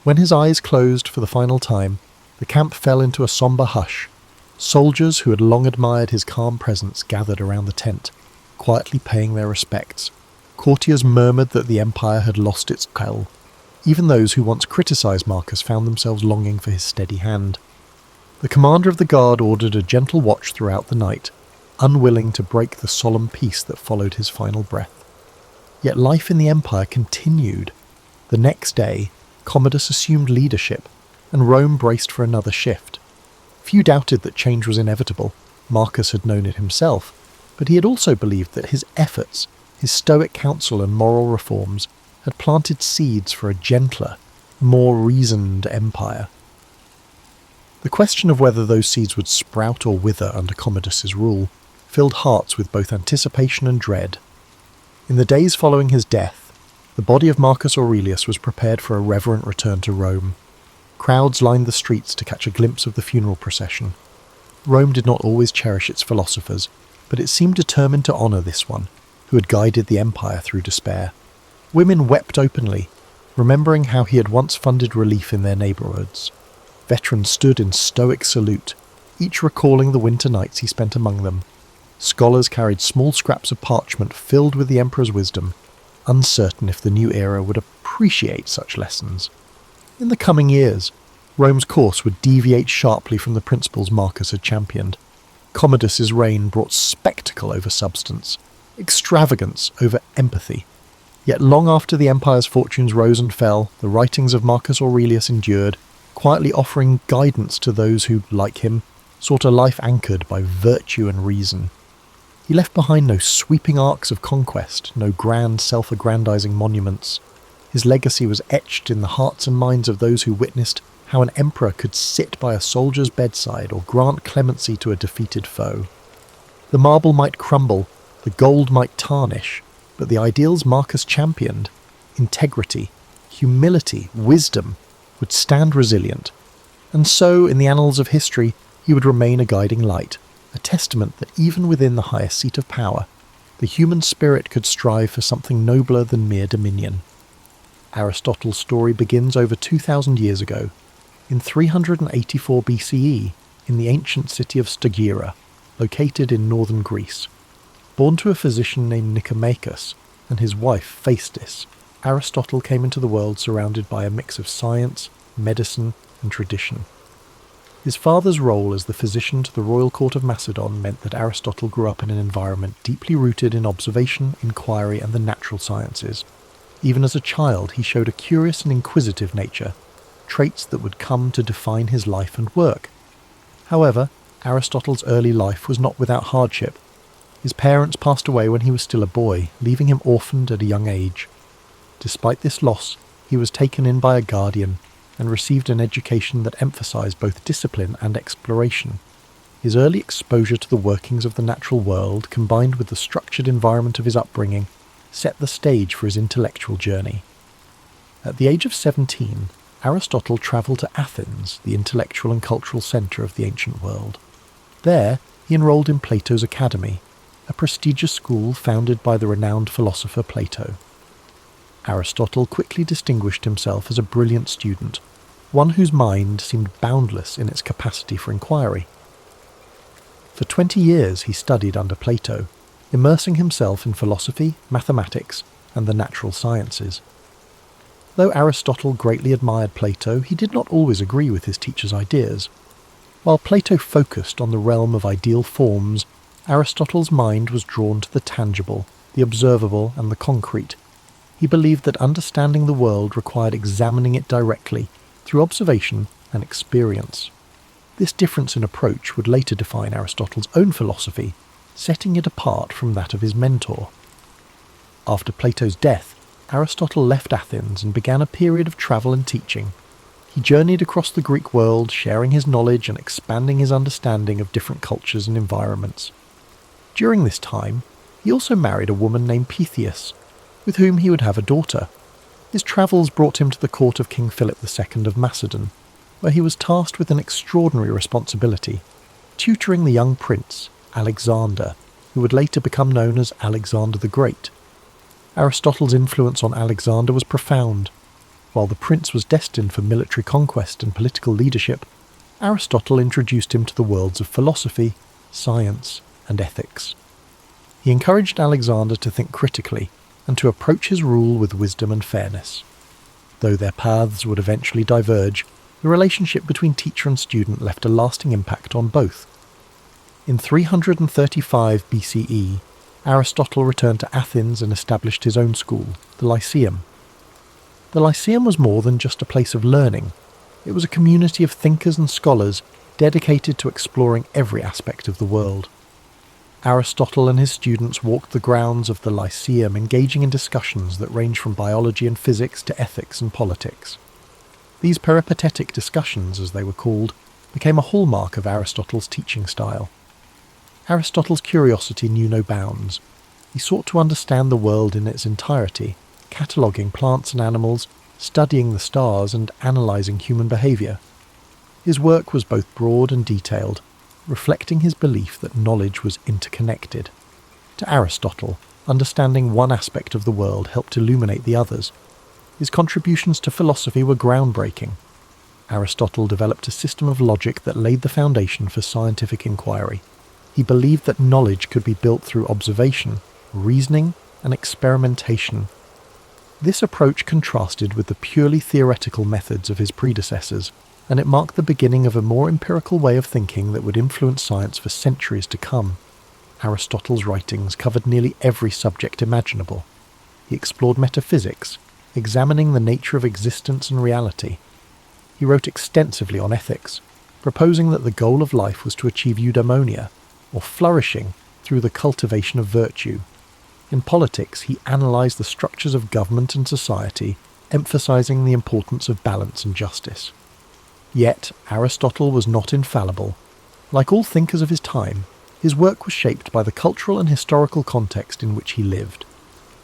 When his eyes closed for the final time, the camp fell into a sombre hush. Soldiers who had long admired his calm presence gathered around the tent, quietly paying their respects. Courtiers murmured that the empire had lost its quell. Even those who once criticised Marcus found themselves longing for his steady hand. The commander of the guard ordered a gentle watch throughout the night, unwilling to break the solemn peace that followed his final breath. Yet life in the empire continued. The next day, Commodus assumed leadership, and Rome braced for another shift. Few doubted that change was inevitable. Marcus had known it himself, but he had also believed that his efforts, his stoic counsel and moral reforms, had planted seeds for a gentler, more reasoned empire. The question of whether those seeds would sprout or wither under Commodus's rule filled hearts with both anticipation and dread. In the days following his death, the body of Marcus Aurelius was prepared for a reverent return to Rome. Crowds lined the streets to catch a glimpse of the funeral procession. Rome did not always cherish its philosophers, but it seemed determined to honour this one, who had guided the empire through despair. Women wept openly, remembering how he had once funded relief in their neighbourhoods. Veterans stood in stoic salute, each recalling the winter nights he spent among them. Scholars carried small scraps of parchment filled with the emperor's wisdom, uncertain if the new era would appreciate such lessons. In the coming years, Rome's course would deviate sharply from the principles Marcus had championed. Commodus's reign brought spectacle over substance, extravagance over empathy. Yet long after the empire's fortunes rose and fell, the writings of Marcus Aurelius endured, quietly offering guidance to those who, like him, sought a life anchored by virtue and reason. He left behind no sweeping arcs of conquest, no grand self-aggrandizing monuments. His legacy was etched in the hearts and minds of those who witnessed how an emperor could sit by a soldier's bedside or grant clemency to a defeated foe. The marble might crumble, the gold might tarnish, but the ideals Marcus championed, integrity, humility, wisdom, would stand resilient. And so, in the annals of history, he would remain a guiding light, a testament that even within the highest seat of power, the human spirit could strive for something nobler than mere dominion. Aristotle's story begins over 2,000 years ago, in 384 BCE, in the ancient city of Stagira, located in northern Greece. Born to a physician named Nicomachus and his wife Phaestis, Aristotle came into the world surrounded by a mix of science, medicine, and tradition. His father's role as the physician to the royal court of Macedon meant that Aristotle grew up in an environment deeply rooted in observation, inquiry, and the natural sciences. Even as a child, he showed a curious and inquisitive nature, traits that would come to define his life and work. However, Aristotle's early life was not without hardship. His parents passed away when he was still a boy, leaving him orphaned at a young age. Despite this loss, he was taken in by a guardian and received an education that emphasized both discipline and exploration. His early exposure to the workings of the natural world, combined with the structured environment of his upbringing, set the stage for his intellectual journey. At the age of 17, Aristotle travelled to Athens, the intellectual and cultural centre of the ancient world. There, he enrolled in Plato's Academy, a prestigious school founded by the renowned philosopher Plato. Aristotle quickly distinguished himself as a brilliant student, one whose mind seemed boundless in its capacity for inquiry. For 20 years he studied under Plato, immersing himself in philosophy, mathematics, and the natural sciences. Though Aristotle greatly admired Plato, he did not always agree with his teacher's ideas. While Plato focused on the realm of ideal forms, Aristotle's mind was drawn to the tangible, the observable, and the concrete. He believed that understanding the world required examining it directly, through observation and experience. This difference in approach would later define Aristotle's own philosophy, setting it apart from that of his mentor. After Plato's death, Aristotle left Athens and began a period of travel and teaching. He journeyed across the Greek world, sharing his knowledge and expanding his understanding of different cultures and environments. During this time, he also married a woman named Pythias, with whom he would have a daughter. His travels brought him to the court of King Philip II of Macedon, where he was tasked with an extraordinary responsibility, tutoring the young prince, Alexander, who would later become known as Alexander the Great. Aristotle's influence on Alexander was profound. While the prince was destined for military conquest and political leadership, Aristotle introduced him to the worlds of philosophy, science, and ethics. He encouraged Alexander to think critically and to approach his rule with wisdom and fairness. Though their paths would eventually diverge, the relationship between teacher and student left a lasting impact on both. In 335 BCE, Aristotle returned to Athens and established his own school, the Lyceum. The Lyceum was more than just a place of learning. It was a community of thinkers and scholars dedicated to exploring every aspect of the world. Aristotle and his students walked the grounds of the Lyceum, engaging in discussions that range from biology and physics to ethics and politics. These peripatetic discussions, as they were called, became a hallmark of Aristotle's teaching style. Aristotle's curiosity knew no bounds. He sought to understand the world in its entirety, cataloguing plants and animals, studying the stars, and analysing human behaviour. His work was both broad and detailed, reflecting his belief that knowledge was interconnected. To Aristotle, understanding one aspect of the world helped illuminate the others. His contributions to philosophy were groundbreaking. Aristotle developed a system of logic that laid the foundation for scientific inquiry. He believed that knowledge could be built through observation, reasoning, and experimentation. This approach contrasted with the purely theoretical methods of his predecessors, and it marked the beginning of a more empirical way of thinking that would influence science for centuries to come. Aristotle's writings covered nearly every subject imaginable. He explored metaphysics, examining the nature of existence and reality. He wrote extensively on ethics, proposing that the goal of life was to achieve eudaimonia, or flourishing, through the cultivation of virtue. In politics, he analysed the structures of government and society, emphasising the importance of balance and justice. Yet, Aristotle was not infallible. Like all thinkers of his time, his work was shaped by the cultural and historical context in which he lived.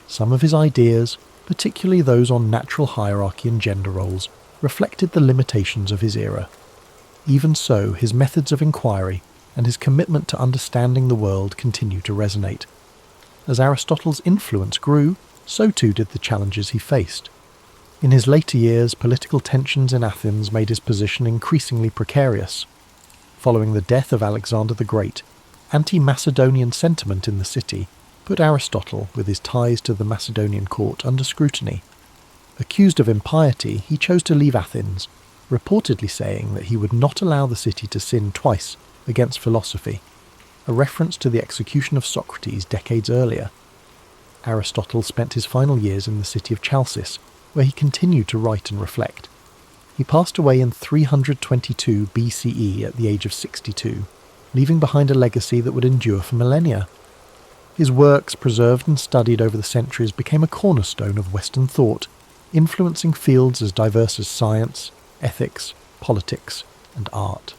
Some of his ideas, particularly those on natural hierarchy and gender roles, reflected the limitations of his era. Even so, his methods of inquiry and his commitment to understanding the world continue to resonate. As Aristotle's influence grew, so too did the challenges he faced. In his later years, political tensions in Athens made his position increasingly precarious. Following the death of Alexander the Great, anti-Macedonian sentiment in the city put Aristotle, with his ties to the Macedonian court, under scrutiny. Accused of impiety, he chose to leave Athens, reportedly saying that he would not allow the city to sin twice against philosophy, a reference to the execution of Socrates decades earlier. Aristotle spent his final years in the city of Chalcis, where he continued to write and reflect. He passed away in 322 BCE at the age of 62, leaving behind a legacy that would endure for millennia. His works, preserved and studied over the centuries, became a cornerstone of Western thought, influencing fields as diverse as science, ethics, politics, and art.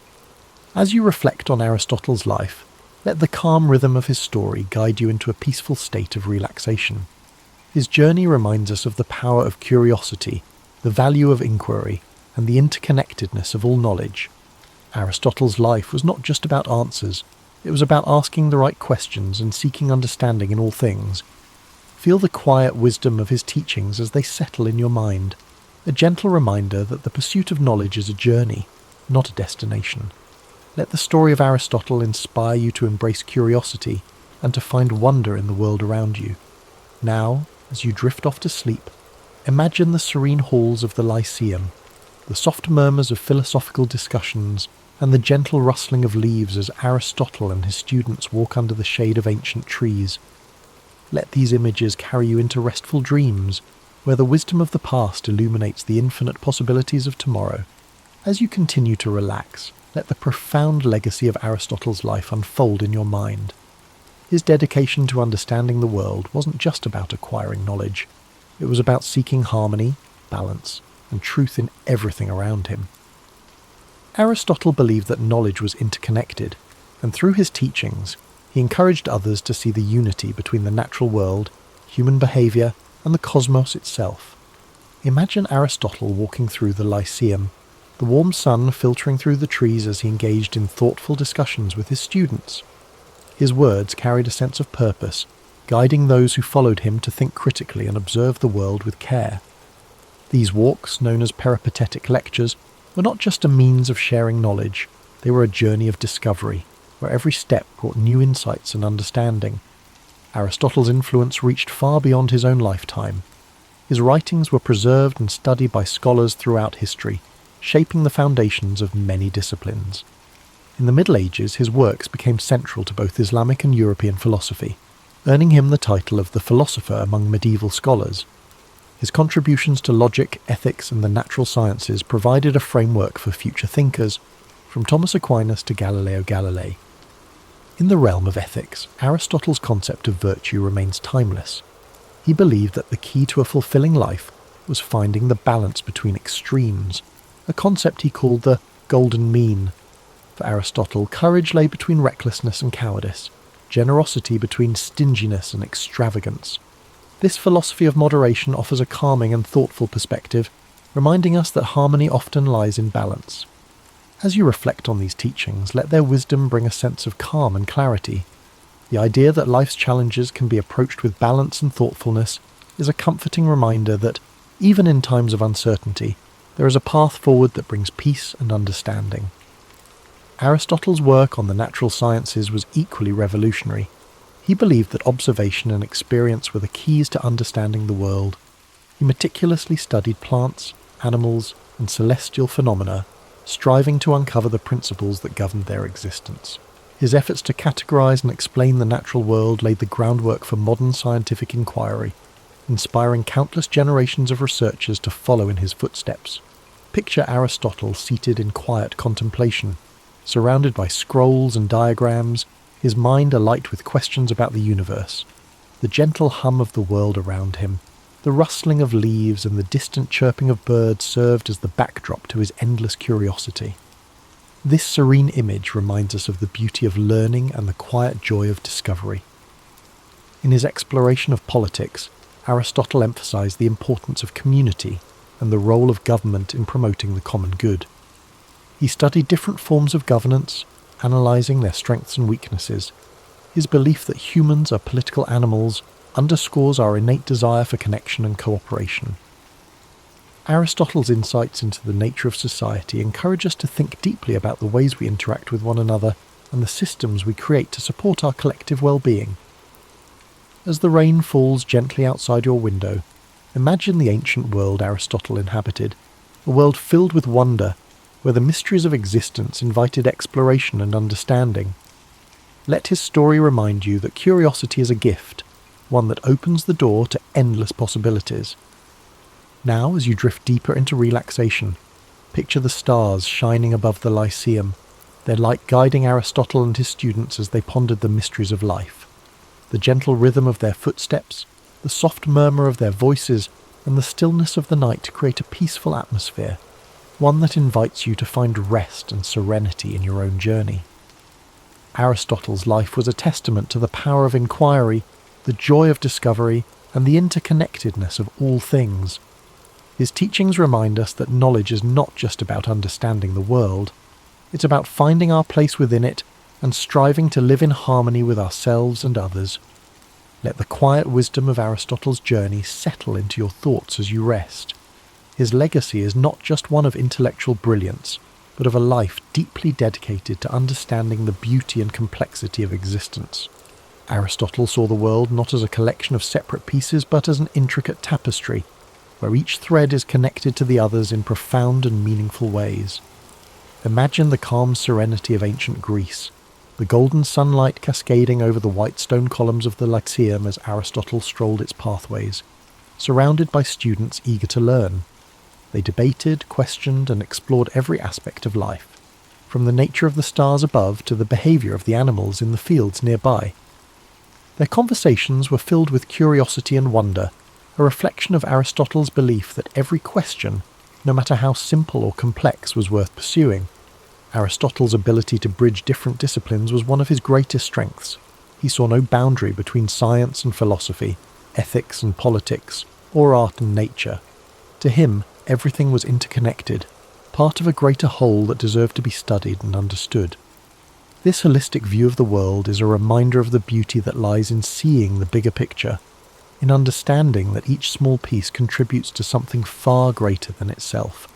As you reflect on Aristotle's life, let the calm rhythm of his story guide you into a peaceful state of relaxation. His journey reminds us of the power of curiosity, the value of inquiry, and the interconnectedness of all knowledge. Aristotle's life was not just about answers, it was about asking the right questions and seeking understanding in all things. Feel the quiet wisdom of his teachings as they settle in your mind, a gentle reminder that the pursuit of knowledge is a journey, not a destination. Let the story of Aristotle inspire you to embrace curiosity and to find wonder in the world around you. Now, as you drift off to sleep, imagine the serene halls of the Lyceum, the soft murmurs of philosophical discussions, and the gentle rustling of leaves as Aristotle and his students walk under the shade of ancient trees. Let these images carry you into restful dreams, where the wisdom of the past illuminates the infinite possibilities of tomorrow. As you continue to relax, let the profound legacy of Aristotle's life unfold in your mind. His dedication to understanding the world wasn't just about acquiring knowledge. It was about seeking harmony, balance, and truth in everything around him. Aristotle believed that knowledge was interconnected, and through his teachings, he encouraged others to see the unity between the natural world, human behaviour, and the cosmos itself. Imagine Aristotle walking through the Lyceum, the warm sun filtering through the trees as he engaged in thoughtful discussions with his students. His words carried a sense of purpose, guiding those who followed him to think critically and observe the world with care. These walks, known as peripatetic lectures, were not just a means of sharing knowledge, they were a journey of discovery, where every step brought new insights and understanding. Aristotle's influence reached far beyond his own lifetime. His writings were preserved and studied by scholars throughout history, shaping the foundations of many disciplines. In the Middle Ages, his works became central to both Islamic and European philosophy, earning him the title of the philosopher among medieval scholars. His contributions to logic, ethics, and the natural sciences provided a framework for future thinkers, from Thomas Aquinas to Galileo Galilei. In the realm of ethics, Aristotle's concept of virtue remains timeless. He believed that the key to a fulfilling life was finding the balance between extremes, a concept he called the golden mean. For Aristotle, courage lay between recklessness and cowardice, generosity between stinginess and extravagance. This philosophy of moderation offers a calming and thoughtful perspective, reminding us that harmony often lies in balance. As you reflect on these teachings, let their wisdom bring a sense of calm and clarity. The idea that life's challenges can be approached with balance and thoughtfulness is a comforting reminder that, even in times of uncertainty, there is a path forward that brings peace and understanding. Aristotle's work on the natural sciences was equally revolutionary. He believed that observation and experience were the keys to understanding the world. He meticulously studied plants, animals, and celestial phenomena, striving to uncover the principles that governed their existence. His efforts to categorize and explain the natural world laid the groundwork for modern scientific inquiry, inspiring countless generations of researchers to follow in his footsteps. Picture Aristotle seated in quiet contemplation, surrounded by scrolls and diagrams, his mind alight with questions about the universe. The gentle hum of the world around him, the rustling of leaves and the distant chirping of birds served as the backdrop to his endless curiosity. This serene image reminds us of the beauty of learning and the quiet joy of discovery. In his exploration of politics, Aristotle emphasized the importance of community and the role of government in promoting the common good. He studied different forms of governance, analyzing their strengths and weaknesses. His belief that humans are political animals underscores our innate desire for connection and cooperation. Aristotle's insights into the nature of society encourage us to think deeply about the ways we interact with one another and the systems we create to support our collective well-being. As the rain falls gently outside your window, imagine the ancient world Aristotle inhabited, a world filled with wonder, where the mysteries of existence invited exploration and understanding. Let his story remind you that curiosity is a gift, one that opens the door to endless possibilities. Now, as you drift deeper into relaxation, picture the stars shining above the Lyceum, their light guiding Aristotle and his students as they pondered the mysteries of life. The gentle rhythm of their footsteps, the soft murmur of their voices, and the stillness of the night create a peaceful atmosphere, one that invites you to find rest and serenity in your own journey. Aristotle's life was a testament to the power of inquiry, the joy of discovery, and the interconnectedness of all things. His teachings remind us that knowledge is not just about understanding the world, it's about finding our place within it and striving to live in harmony with ourselves and others. Let the quiet wisdom of Aristotle's journey settle into your thoughts as you rest. His legacy is not just one of intellectual brilliance, but of a life deeply dedicated to understanding the beauty and complexity of existence. Aristotle saw the world not as a collection of separate pieces, but as an intricate tapestry, where each thread is connected to the others in profound and meaningful ways. Imagine the calm serenity of ancient Greece, the golden sunlight cascading over the white stone columns of the Lyceum as Aristotle strolled its pathways, surrounded by students eager to learn. They debated, questioned, and explored every aspect of life, from the nature of the stars above to the behaviour of the animals in the fields nearby. Their conversations were filled with curiosity and wonder, a reflection of Aristotle's belief that every question, no matter how simple or complex, was worth pursuing. Aristotle's ability to bridge different disciplines was one of his greatest strengths. He saw no boundary between science and philosophy, ethics and politics, or art and nature. To him, everything was interconnected, part of a greater whole that deserved to be studied and understood. This holistic view of the world is a reminder of the beauty that lies in seeing the bigger picture, in understanding that each small piece contributes to something far greater than itself.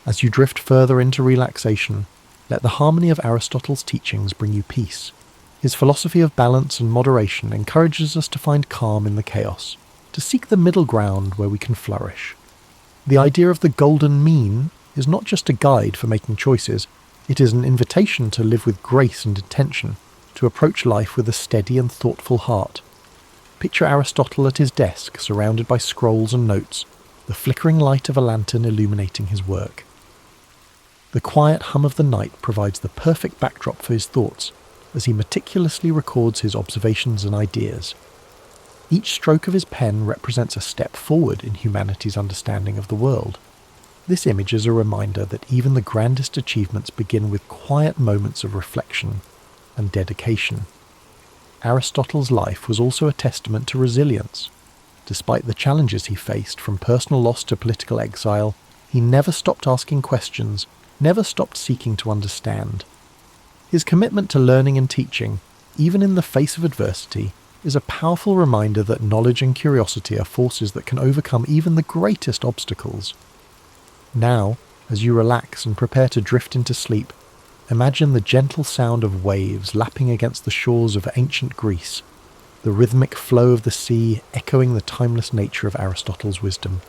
As you drift further into relaxation, let the harmony of Aristotle's teachings bring you peace. His philosophy of balance and moderation encourages us to find calm in the chaos, to seek the middle ground where we can flourish. The idea of the golden mean is not just a guide for making choices, it is an invitation to live with grace and intention, to approach life with a steady and thoughtful heart. Picture Aristotle at his desk, surrounded by scrolls and notes, the flickering light of a lantern illuminating his work. The quiet hum of the night provides the perfect backdrop for his thoughts, as he meticulously records his observations and ideas. Each stroke of his pen represents a step forward in humanity's understanding of the world. This image is a reminder that even the grandest achievements begin with quiet moments of reflection and dedication. Aristotle's life was also a testament to resilience. Despite the challenges he faced, from personal loss to political exile, he never stopped asking questions, never stopped seeking to understand. His commitment to learning and teaching, even in the face of adversity, is a powerful reminder that knowledge and curiosity are forces that can overcome even the greatest obstacles. Now, as you relax and prepare to drift into sleep, imagine the gentle sound of waves lapping against the shores of ancient Greece, the rhythmic flow of the sea echoing the timeless nature of Aristotle's wisdom.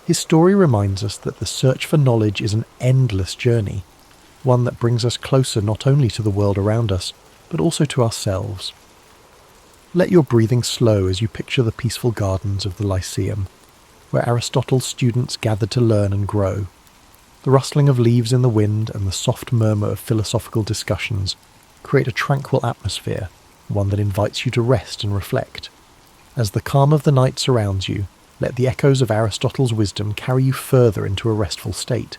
His story reminds us that the search for knowledge is an endless journey, one that brings us closer not only to the world around us, but also to ourselves. Let your breathing slow as you picture the peaceful gardens of the Lyceum, where Aristotle's students gathered to learn and grow. The rustling of leaves in the wind and the soft murmur of philosophical discussions create a tranquil atmosphere, one that invites you to rest and reflect. As the calm of the night surrounds you, let the echoes of Aristotle's wisdom carry you further into a restful state.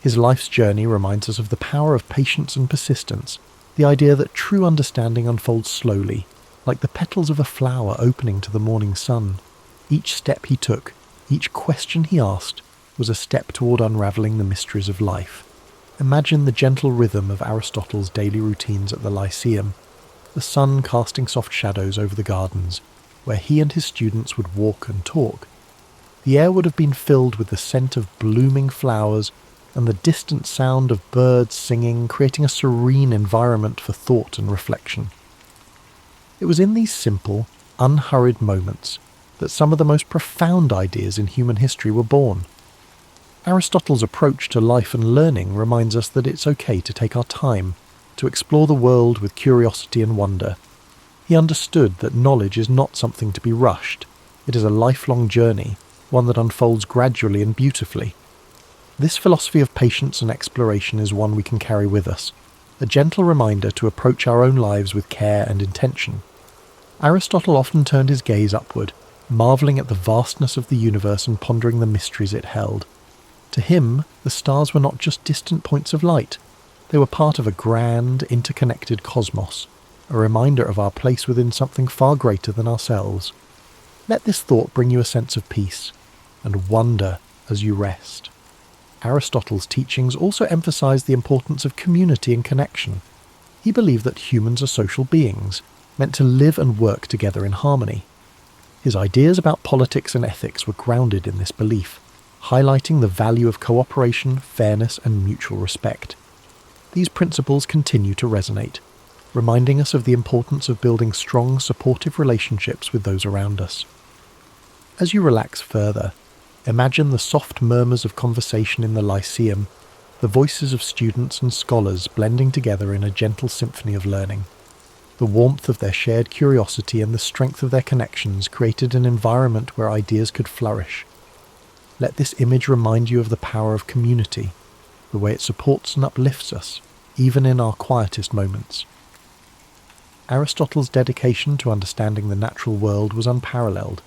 His life's journey reminds us of the power of patience and persistence, the idea that true understanding unfolds slowly, like the petals of a flower opening to the morning sun. Each step he took, each question he asked, was a step toward unravelling the mysteries of life. Imagine the gentle rhythm of Aristotle's daily routines at the Lyceum, the sun casting soft shadows over the gardens, where he and his students would walk and talk. The air would have been filled with the scent of blooming flowers and the distant sound of birds singing, creating a serene environment for thought and reflection. It was in these simple, unhurried moments that some of the most profound ideas in human history were born. Aristotle's approach to life and learning reminds us that it's okay to take our time, to explore the world with curiosity and wonder. He understood that knowledge is not something to be rushed. It is a lifelong journey, one that unfolds gradually and beautifully. This philosophy of patience and exploration is one we can carry with us, a gentle reminder to approach our own lives with care and intention. Aristotle often turned his gaze upward, marvelling at the vastness of the universe and pondering the mysteries it held. To him, the stars were not just distant points of light. They were part of a grand, interconnected cosmos, a reminder of our place within something far greater than ourselves. Let this thought bring you a sense of peace and wonder as you rest. Aristotle's teachings also emphasized the importance of community and connection. He believed that humans are social beings, meant to live and work together in harmony. His ideas about politics and ethics were grounded in this belief, highlighting the value of cooperation, fairness, and mutual respect. These principles continue to resonate, reminding us of the importance of building strong, supportive relationships with those around us. As you relax further, imagine the soft murmurs of conversation in the Lyceum, the voices of students and scholars blending together in a gentle symphony of learning. The warmth of their shared curiosity and the strength of their connections created an environment where ideas could flourish. Let this image remind you of the power of community, the way it supports and uplifts us, even in our quietest moments. Aristotle's dedication to understanding the natural world was unparalleled.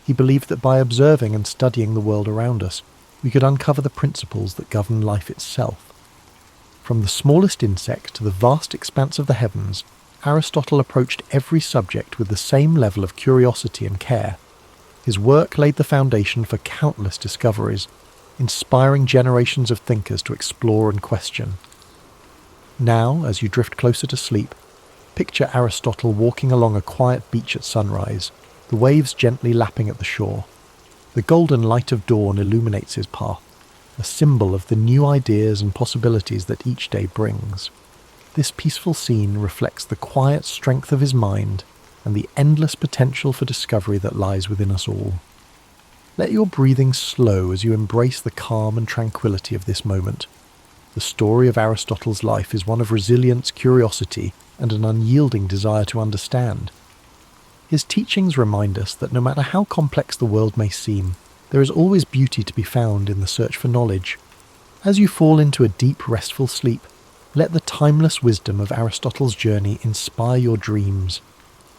He believed that by observing and studying the world around us, we could uncover the principles that govern life itself. From the smallest insect to the vast expanse of the heavens, Aristotle approached every subject with the same level of curiosity and care. His work laid the foundation for countless discoveries, inspiring generations of thinkers to explore and question. Now, as you drift closer to sleep, picture Aristotle walking along a quiet beach at sunrise, the waves gently lapping at the shore. The golden light of dawn illuminates his path, a symbol of the new ideas and possibilities that each day brings. This peaceful scene reflects the quiet strength of his mind and the endless potential for discovery that lies within us all. Let your breathing slow as you embrace the calm and tranquility of this moment. The story of Aristotle's life is one of resilience, curiosity, and an unyielding desire to understand. His teachings remind us that no matter how complex the world may seem, there is always beauty to be found in the search for knowledge. As you fall into a deep, restful sleep, let the timeless wisdom of Aristotle's journey inspire your dreams.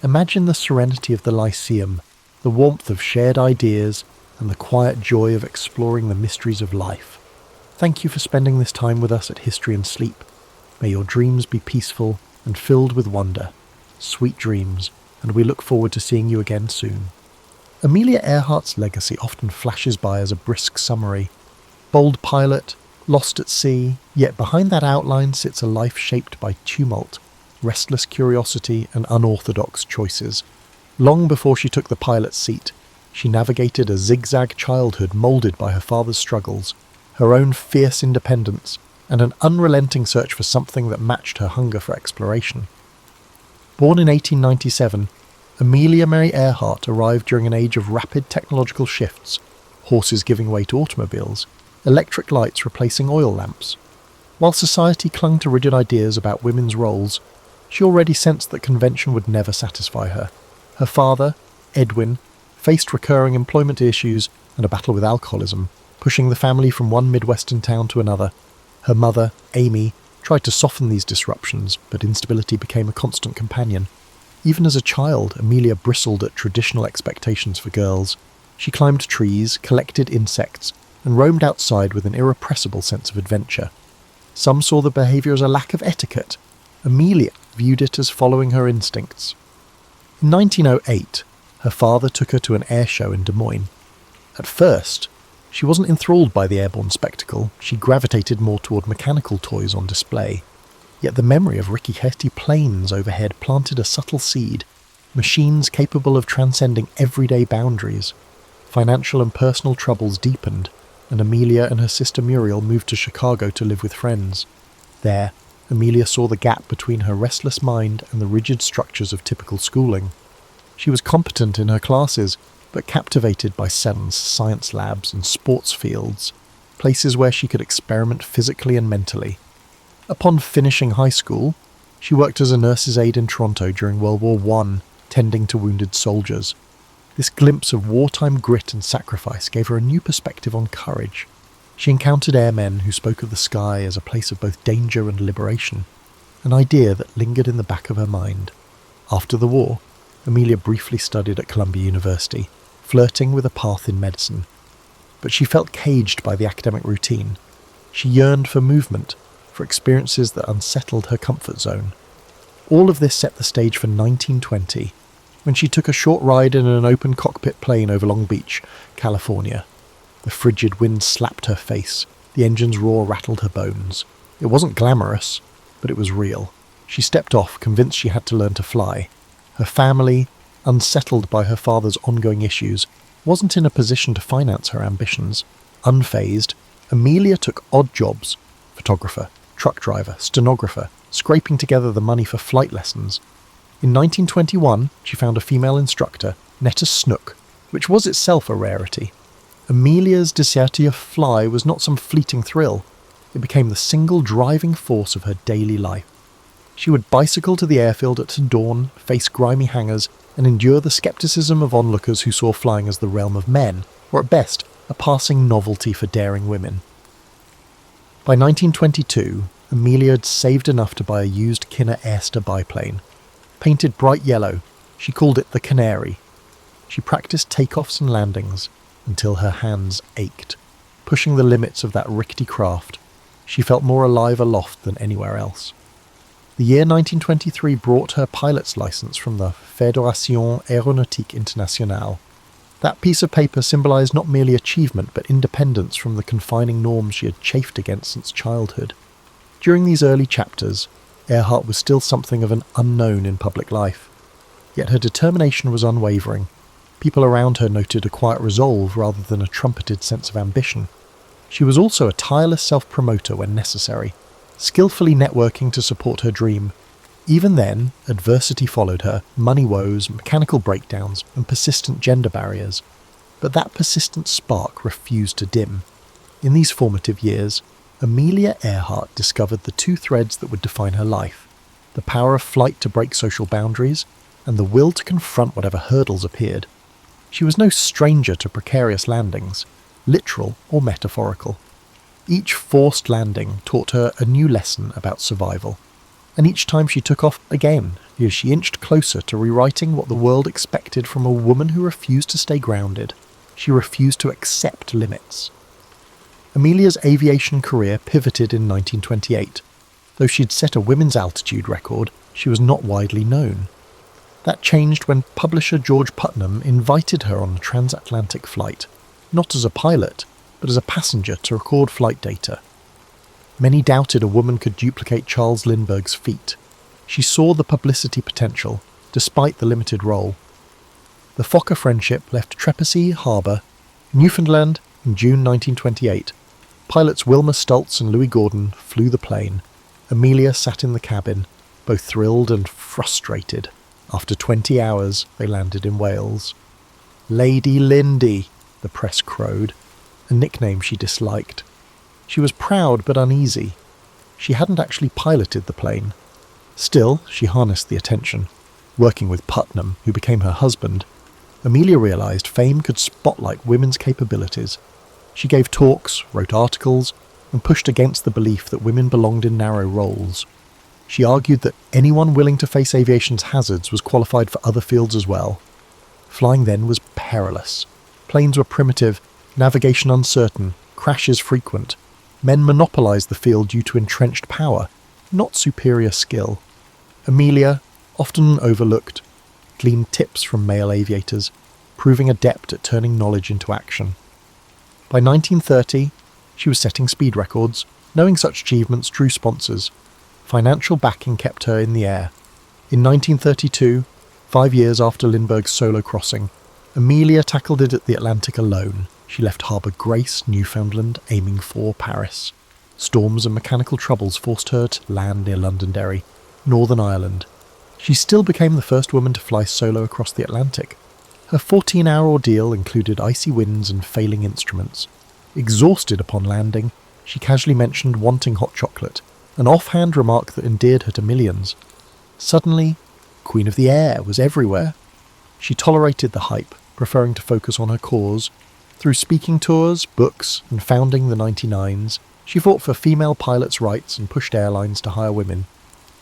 Imagine the serenity of the Lyceum, the warmth of shared ideas, and the quiet joy of exploring the mysteries of life. Thank you for spending this time with us at History and Sleep. May your dreams be peaceful and filled with wonder. Sweet dreams, and we look forward to seeing you again soon. Amelia Earhart's legacy often flashes by as a brisk summary. Bold pilot, lost at sea, yet behind that outline sits a life shaped by tumult, restless curiosity, and unorthodox choices. Long before she took the pilot's seat, she navigated a zigzag childhood moulded by her father's struggles, her own fierce independence, and an unrelenting search for something that matched her hunger for exploration. Born in 1897, Amelia Mary Earhart arrived during an age of rapid technological shifts, horses giving way to automobiles, electric lights replacing oil lamps. While society clung to rigid ideas about women's roles, she already sensed that convention would never satisfy her. Her father, Edwin, faced recurring employment issues and a battle with alcoholism, pushing the family from one Midwestern town to another. Her mother, Amy, tried to soften these disruptions, but instability became a constant companion. Even as a child, Amelia bristled at traditional expectations for girls. She climbed trees, collected insects, and roamed outside with an irrepressible sense of adventure. Some saw the behaviour as a lack of etiquette. Amelia viewed it as following her instincts. In 1908, her father took her to an air show in Des Moines. At first, she wasn't enthralled by the airborne spectacle. She gravitated more toward mechanical toys on display. Yet the memory of Rickety planes overhead planted a subtle seed, machines capable of transcending everyday boundaries. Financial and personal troubles deepened, and Amelia and her sister Muriel moved to Chicago to live with friends. There, Amelia saw the gap between her restless mind and the rigid structures of typical schooling. She was competent in her classes, but captivated by SEN's science labs and sports fields, places where she could experiment physically and mentally. Upon finishing high school, she worked as a nurse's aide in Toronto during World War I, tending to wounded soldiers. This glimpse of wartime grit and sacrifice gave her a new perspective on courage. She encountered airmen who spoke of the sky as a place of both danger and liberation, an idea that lingered in the back of her mind. After the war, Amelia briefly studied at Columbia University, flirting with a path in medicine. But she felt caged by the academic routine. She yearned for movement, for experiences that unsettled her comfort zone. All of this set the stage for 1920, when she took a short ride in an open cockpit plane over Long Beach, California. The frigid wind slapped her face, the engine's roar rattled her bones. It wasn't glamorous, but it was real. She stepped off, convinced she had to learn to fly. Her family, unsettled by her father's ongoing issues, wasn't in a position to finance her ambitions. Unfazed, Amelia took odd jobs: photographer, truck driver, stenographer, scraping together the money for flight lessons. In 1921, she found a female instructor, Netta Snook, which was itself a rarity. Amelia's desire to fly was not some fleeting thrill. It became the single driving force of her daily life. She would bicycle to the airfield at dawn, face grimy hangars, and endure the skepticism of onlookers who saw flying as the realm of men, or at best, a passing novelty for daring women. By 1922, Amelia had saved enough to buy a used Kinner Airster biplane. Painted bright yellow, she called it the Canary. She practiced takeoffs and landings until her hands ached. Pushing the limits of that rickety craft, she felt more alive aloft than anywhere else. The year 1923 brought her pilot's license from the Fédération Aéronautique Internationale. That piece of paper symbolised not merely achievement but independence from the confining norms she had chafed against since childhood. During these early chapters, Earhart was still something of an unknown in public life. Yet her determination was unwavering. People around her noted a quiet resolve rather than a trumpeted sense of ambition. She was also a tireless self-promoter when necessary, skillfully networking to support her dream. Even then, adversity followed her: money woes, mechanical breakdowns, and persistent gender barriers. But that persistent spark refused to dim. In these formative years, Amelia Earhart discovered the two threads that would define her life: the power of flight to break social boundaries, and the will to confront whatever hurdles appeared. She was no stranger to precarious landings, literal or metaphorical. Each forced landing taught her a new lesson about survival, and each time she took off again, as she inched closer to rewriting what the world expected from a woman who refused to stay grounded. She refused to accept limits. Amelia's aviation career pivoted in 1928. Though she'd set a women's altitude record, she was not widely known. That changed when publisher George Putnam invited her on a transatlantic flight, not as a pilot, but as a passenger to record flight data. Many doubted a woman could duplicate Charles Lindbergh's feat. She saw the publicity potential, despite the limited role. The Fokker friendship left Trepassey Harbour, Newfoundland, in June 1928. Pilots Wilma Stultz and Louis Gordon flew the plane. Amelia sat in the cabin, both thrilled and frustrated. After 20 hours, they landed in Wales. Lady Lindy, the press crowed, a nickname she disliked. She was proud but uneasy. She hadn't actually piloted the plane. Still, she harnessed the attention. Working with Putnam, who became her husband, Amelia realised fame could spotlight women's capabilities. She gave talks, wrote articles, and pushed against the belief that women belonged in narrow roles. She argued that anyone willing to face aviation's hazards was qualified for other fields as well. Flying then was perilous. Planes were primitive, navigation uncertain, crashes frequent. Men monopolised the field due to entrenched power, not superior skill. Amelia, often overlooked, gleaned tips from male aviators, proving adept at turning knowledge into action. By 1930, she was setting speed records. Knowing such achievements drew sponsors. Financial backing kept her in the air. In 1932, 5 years after Lindbergh's solo crossing, Amelia tackled it at the Atlantic alone. She left Harbour Grace, Newfoundland, aiming for Paris. Storms and mechanical troubles forced her to land near Londonderry, Northern Ireland. She still became the first woman to fly solo across the Atlantic. Her 14-hour ordeal included icy winds and failing instruments. Exhausted upon landing, she casually mentioned wanting hot chocolate, an offhand remark that endeared her to millions. Suddenly, Queen of the Air was everywhere. She tolerated the hype, preferring to focus on her cause. Through speaking tours, books, and founding the 99s, she fought for female pilots' rights and pushed airlines to hire women.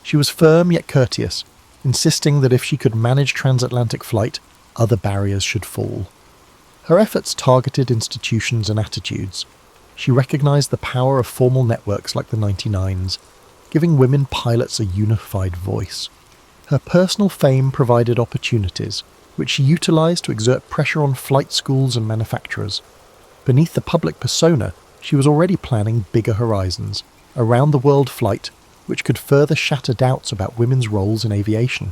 She was firm yet courteous, insisting that if she could manage transatlantic flight, other barriers should fall. Her efforts targeted institutions and attitudes. She recognised the power of formal networks like the 99s, giving women pilots a unified voice. Her personal fame provided opportunities, which she utilised to exert pressure on flight schools and manufacturers. Beneath the public persona, she was already planning bigger horizons, a round-the-world flight which could further shatter doubts about women's roles in aviation.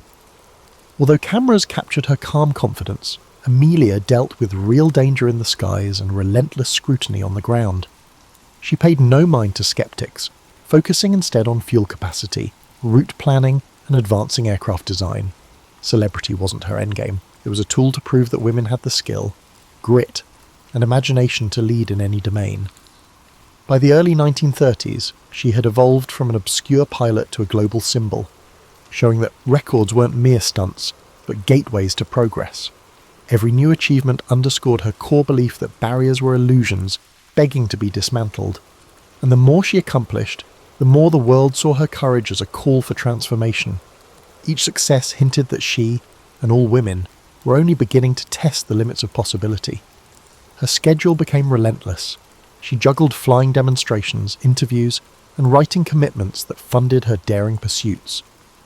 Although cameras captured her calm confidence, Amelia dealt with real danger in the skies and relentless scrutiny on the ground. She paid no mind to skeptics, focusing instead on fuel capacity, route planning, and advancing aircraft design. Celebrity wasn't her endgame. It was a tool to prove that women had the skill, grit, and imagination to lead in any domain. By the early 1930s, she had evolved from an obscure pilot to a global symbol, showing that records weren't mere stunts, but gateways to progress. Every new achievement underscored her core belief that barriers were illusions, begging to be dismantled. And the more she accomplished, the more the world saw her courage as a call for transformation. Each success hinted that she, and all women, were only beginning to test the limits of possibility. Her schedule became relentless. She juggled flying demonstrations, interviews, and writing commitments that funded her daring pursuits.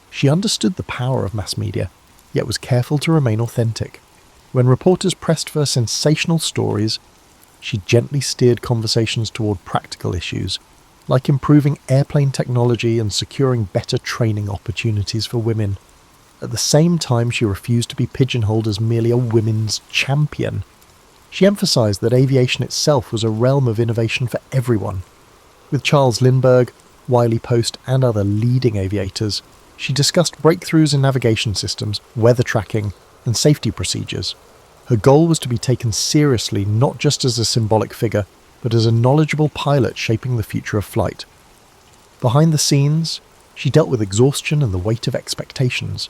She understood the power of mass media, yet was careful to remain authentic. When reporters pressed for sensational stories, she gently steered conversations toward practical issues, like improving airplane technology and securing better training opportunities for women. At the same time, she refused to be pigeonholed as merely a women's champion. She emphasized that aviation itself was a realm of innovation for everyone. With Charles Lindbergh, Wiley Post, and other leading aviators, she discussed breakthroughs in navigation systems, weather tracking, and safety procedures. Her goal was to be taken seriously not just as a symbolic figure, but as a knowledgeable pilot shaping the future of flight. Behind the scenes, she dealt with exhaustion and the weight of expectations.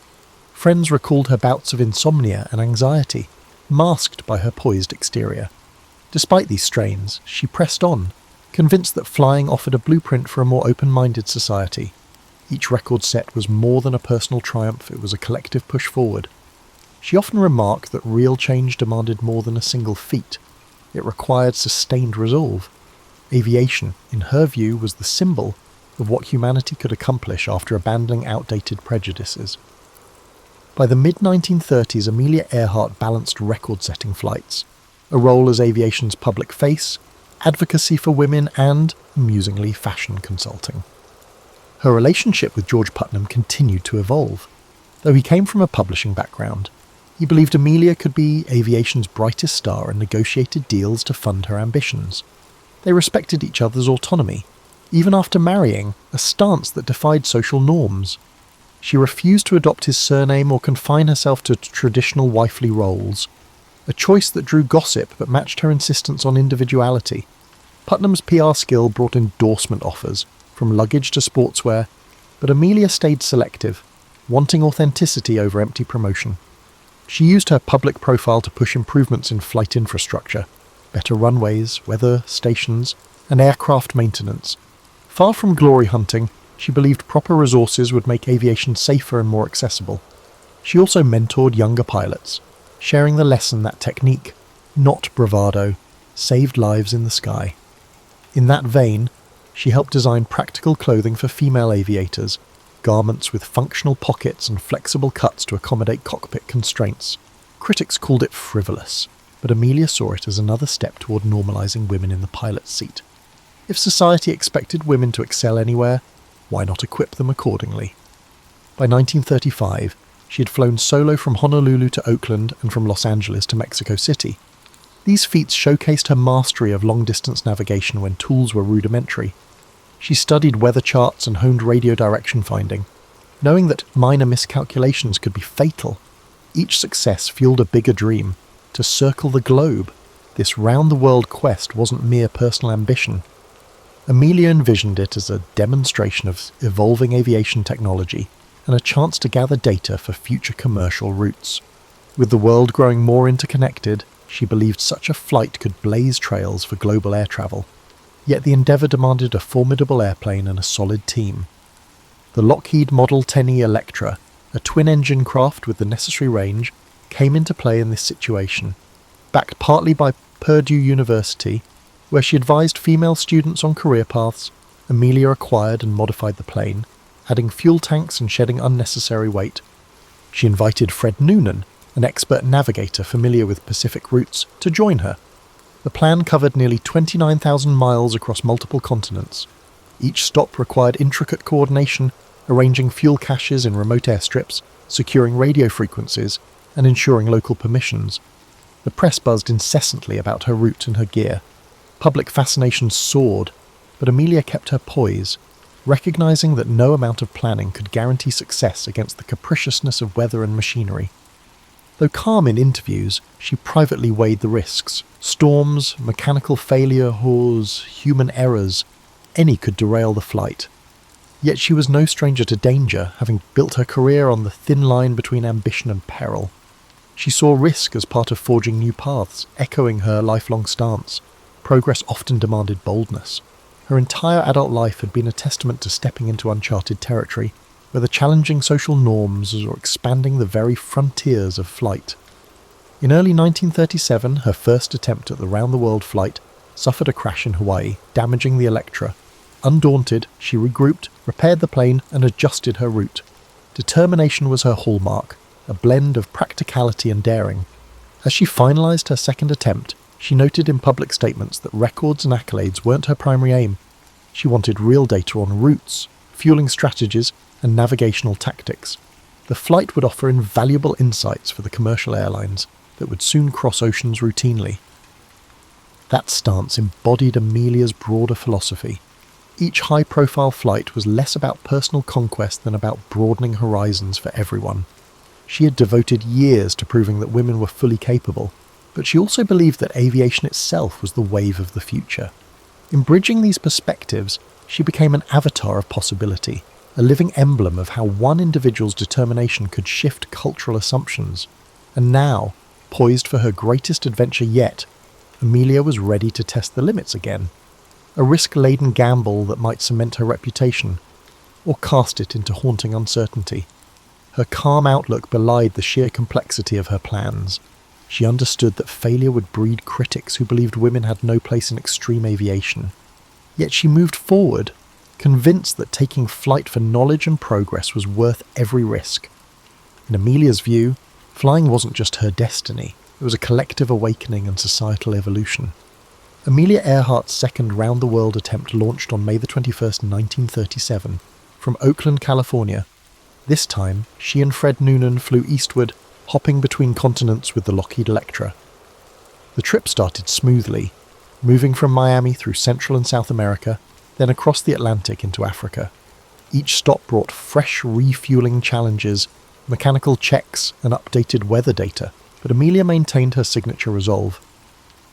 Friends recalled her bouts of insomnia and anxiety, masked by her poised exterior. Despite these strains, she pressed on, convinced that flying offered a blueprint for a more open-minded society. Each record set was more than a personal triumph, it was a collective push forward. She often remarked that real change demanded more than a single feat. It required sustained resolve. Aviation, in her view, was the symbol of what humanity could accomplish after abandoning outdated prejudices. By the mid-1930s, Amelia Earhart balanced record-setting flights, a role as aviation's public face, advocacy for women, and, amusingly, fashion consulting. Her relationship with George Putnam continued to evolve. Though he came from a publishing background, he believed Amelia could be aviation's brightest star and negotiated deals to fund her ambitions. They respected each other's autonomy, even after marrying, a stance that defied social norms. She refused to adopt his surname or confine herself to traditional wifely roles, a choice that drew gossip but matched her insistence on individuality. Putnam's PR skill brought endorsement offers, from luggage to sportswear, but Amelia stayed selective, wanting authenticity over empty promotion. She used her public profile to push improvements in flight infrastructure, better runways, weather stations, and aircraft maintenance. Far from glory hunting, she believed proper resources would make aviation safer and more accessible. She also mentored younger pilots, sharing the lesson that technique, not bravado, saved lives in the sky. In that vein, she helped design practical clothing for female aviators, garments with functional pockets and flexible cuts to accommodate cockpit constraints. Critics called it frivolous, but Amelia saw it as another step toward normalising women in the pilot's seat. If society expected women to excel anywhere, why not equip them accordingly? By 1935, she had flown solo from Honolulu to Oakland and from Los Angeles to Mexico City. These feats showcased her mastery of long-distance navigation when tools were rudimentary. She studied weather charts and honed radio direction finding. Knowing that minor miscalculations could be fatal, each success fueled a bigger dream, to circle the globe. This round-the-world quest wasn't mere personal ambition. Amelia envisioned it as a demonstration of evolving aviation technology and a chance to gather data for future commercial routes. With the world growing more interconnected, she believed such a flight could blaze trails for global air travel. Yet the endeavour demanded a formidable airplane and a solid team. The Lockheed Model 10E Electra, a twin-engine craft with the necessary range, came into play in this situation. Backed partly by Purdue University, where she advised female students on career paths, Amelia acquired and modified the plane, adding fuel tanks and shedding unnecessary weight. She invited Fred Noonan, an expert navigator familiar with Pacific routes, to join her. The plan covered nearly 29,000 miles across multiple continents. Each stop required intricate coordination, arranging fuel caches in remote airstrips, securing radio frequencies, and ensuring local permissions. The press buzzed incessantly about her route and her gear. Public fascination soared, but Amelia kept her poise, recognizing that no amount of planning could guarantee success against the capriciousness of weather and machinery. Though calm in interviews, she privately weighed the risks. Storms, mechanical failures, human errors, any could derail the flight. Yet she was no stranger to danger, having built her career on the thin line between ambition and peril. She saw risk as part of forging new paths, echoing her lifelong stance. Progress often demanded boldness. Her entire adult life had been a testament to stepping into uncharted territory, whether challenging social norms or expanding the very frontiers of flight. In early 1937, her first attempt at the round-the-world flight suffered a crash in Hawaii, damaging the Electra. Undaunted, she regrouped, repaired the plane, and adjusted her route. Determination was her hallmark, a blend of practicality and daring. As she finalised her second attempt, she noted in public statements that records and accolades weren't her primary aim. She wanted real data on routes, fueling strategies, and navigational tactics. The flight would offer invaluable insights for the commercial airlines that would soon cross oceans routinely. That stance embodied Amelia's broader philosophy. Each high-profile flight was less about personal conquest than about broadening horizons for everyone. She had devoted years to proving that women were fully capable, but she also believed that aviation itself was the wave of the future. In bridging these perspectives, she became an avatar of possibility, a living emblem of how one individual's determination could shift cultural assumptions. And now, poised for her greatest adventure yet, Amelia was ready to test the limits again. A risk-laden gamble that might cement her reputation, or cast it into haunting uncertainty. Her calm outlook belied the sheer complexity of her plans. She understood that failure would breed critics who believed women had no place in extreme aviation. Yet she moved forward, convinced that taking flight for knowledge and progress was worth every risk. In Amelia's view, flying wasn't just her destiny, it was a collective awakening and societal evolution. Amelia Earhart's second round-the-world attempt launched on May 21, 1937, from Oakland, California. This time, she and Fred Noonan flew eastward, hopping between continents with the Lockheed Electra. The trip started smoothly, moving from Miami through Central and South America, then across the Atlantic into Africa. Each stop brought fresh refueling challenges, mechanical checks, and updated weather data, but Amelia maintained her signature resolve.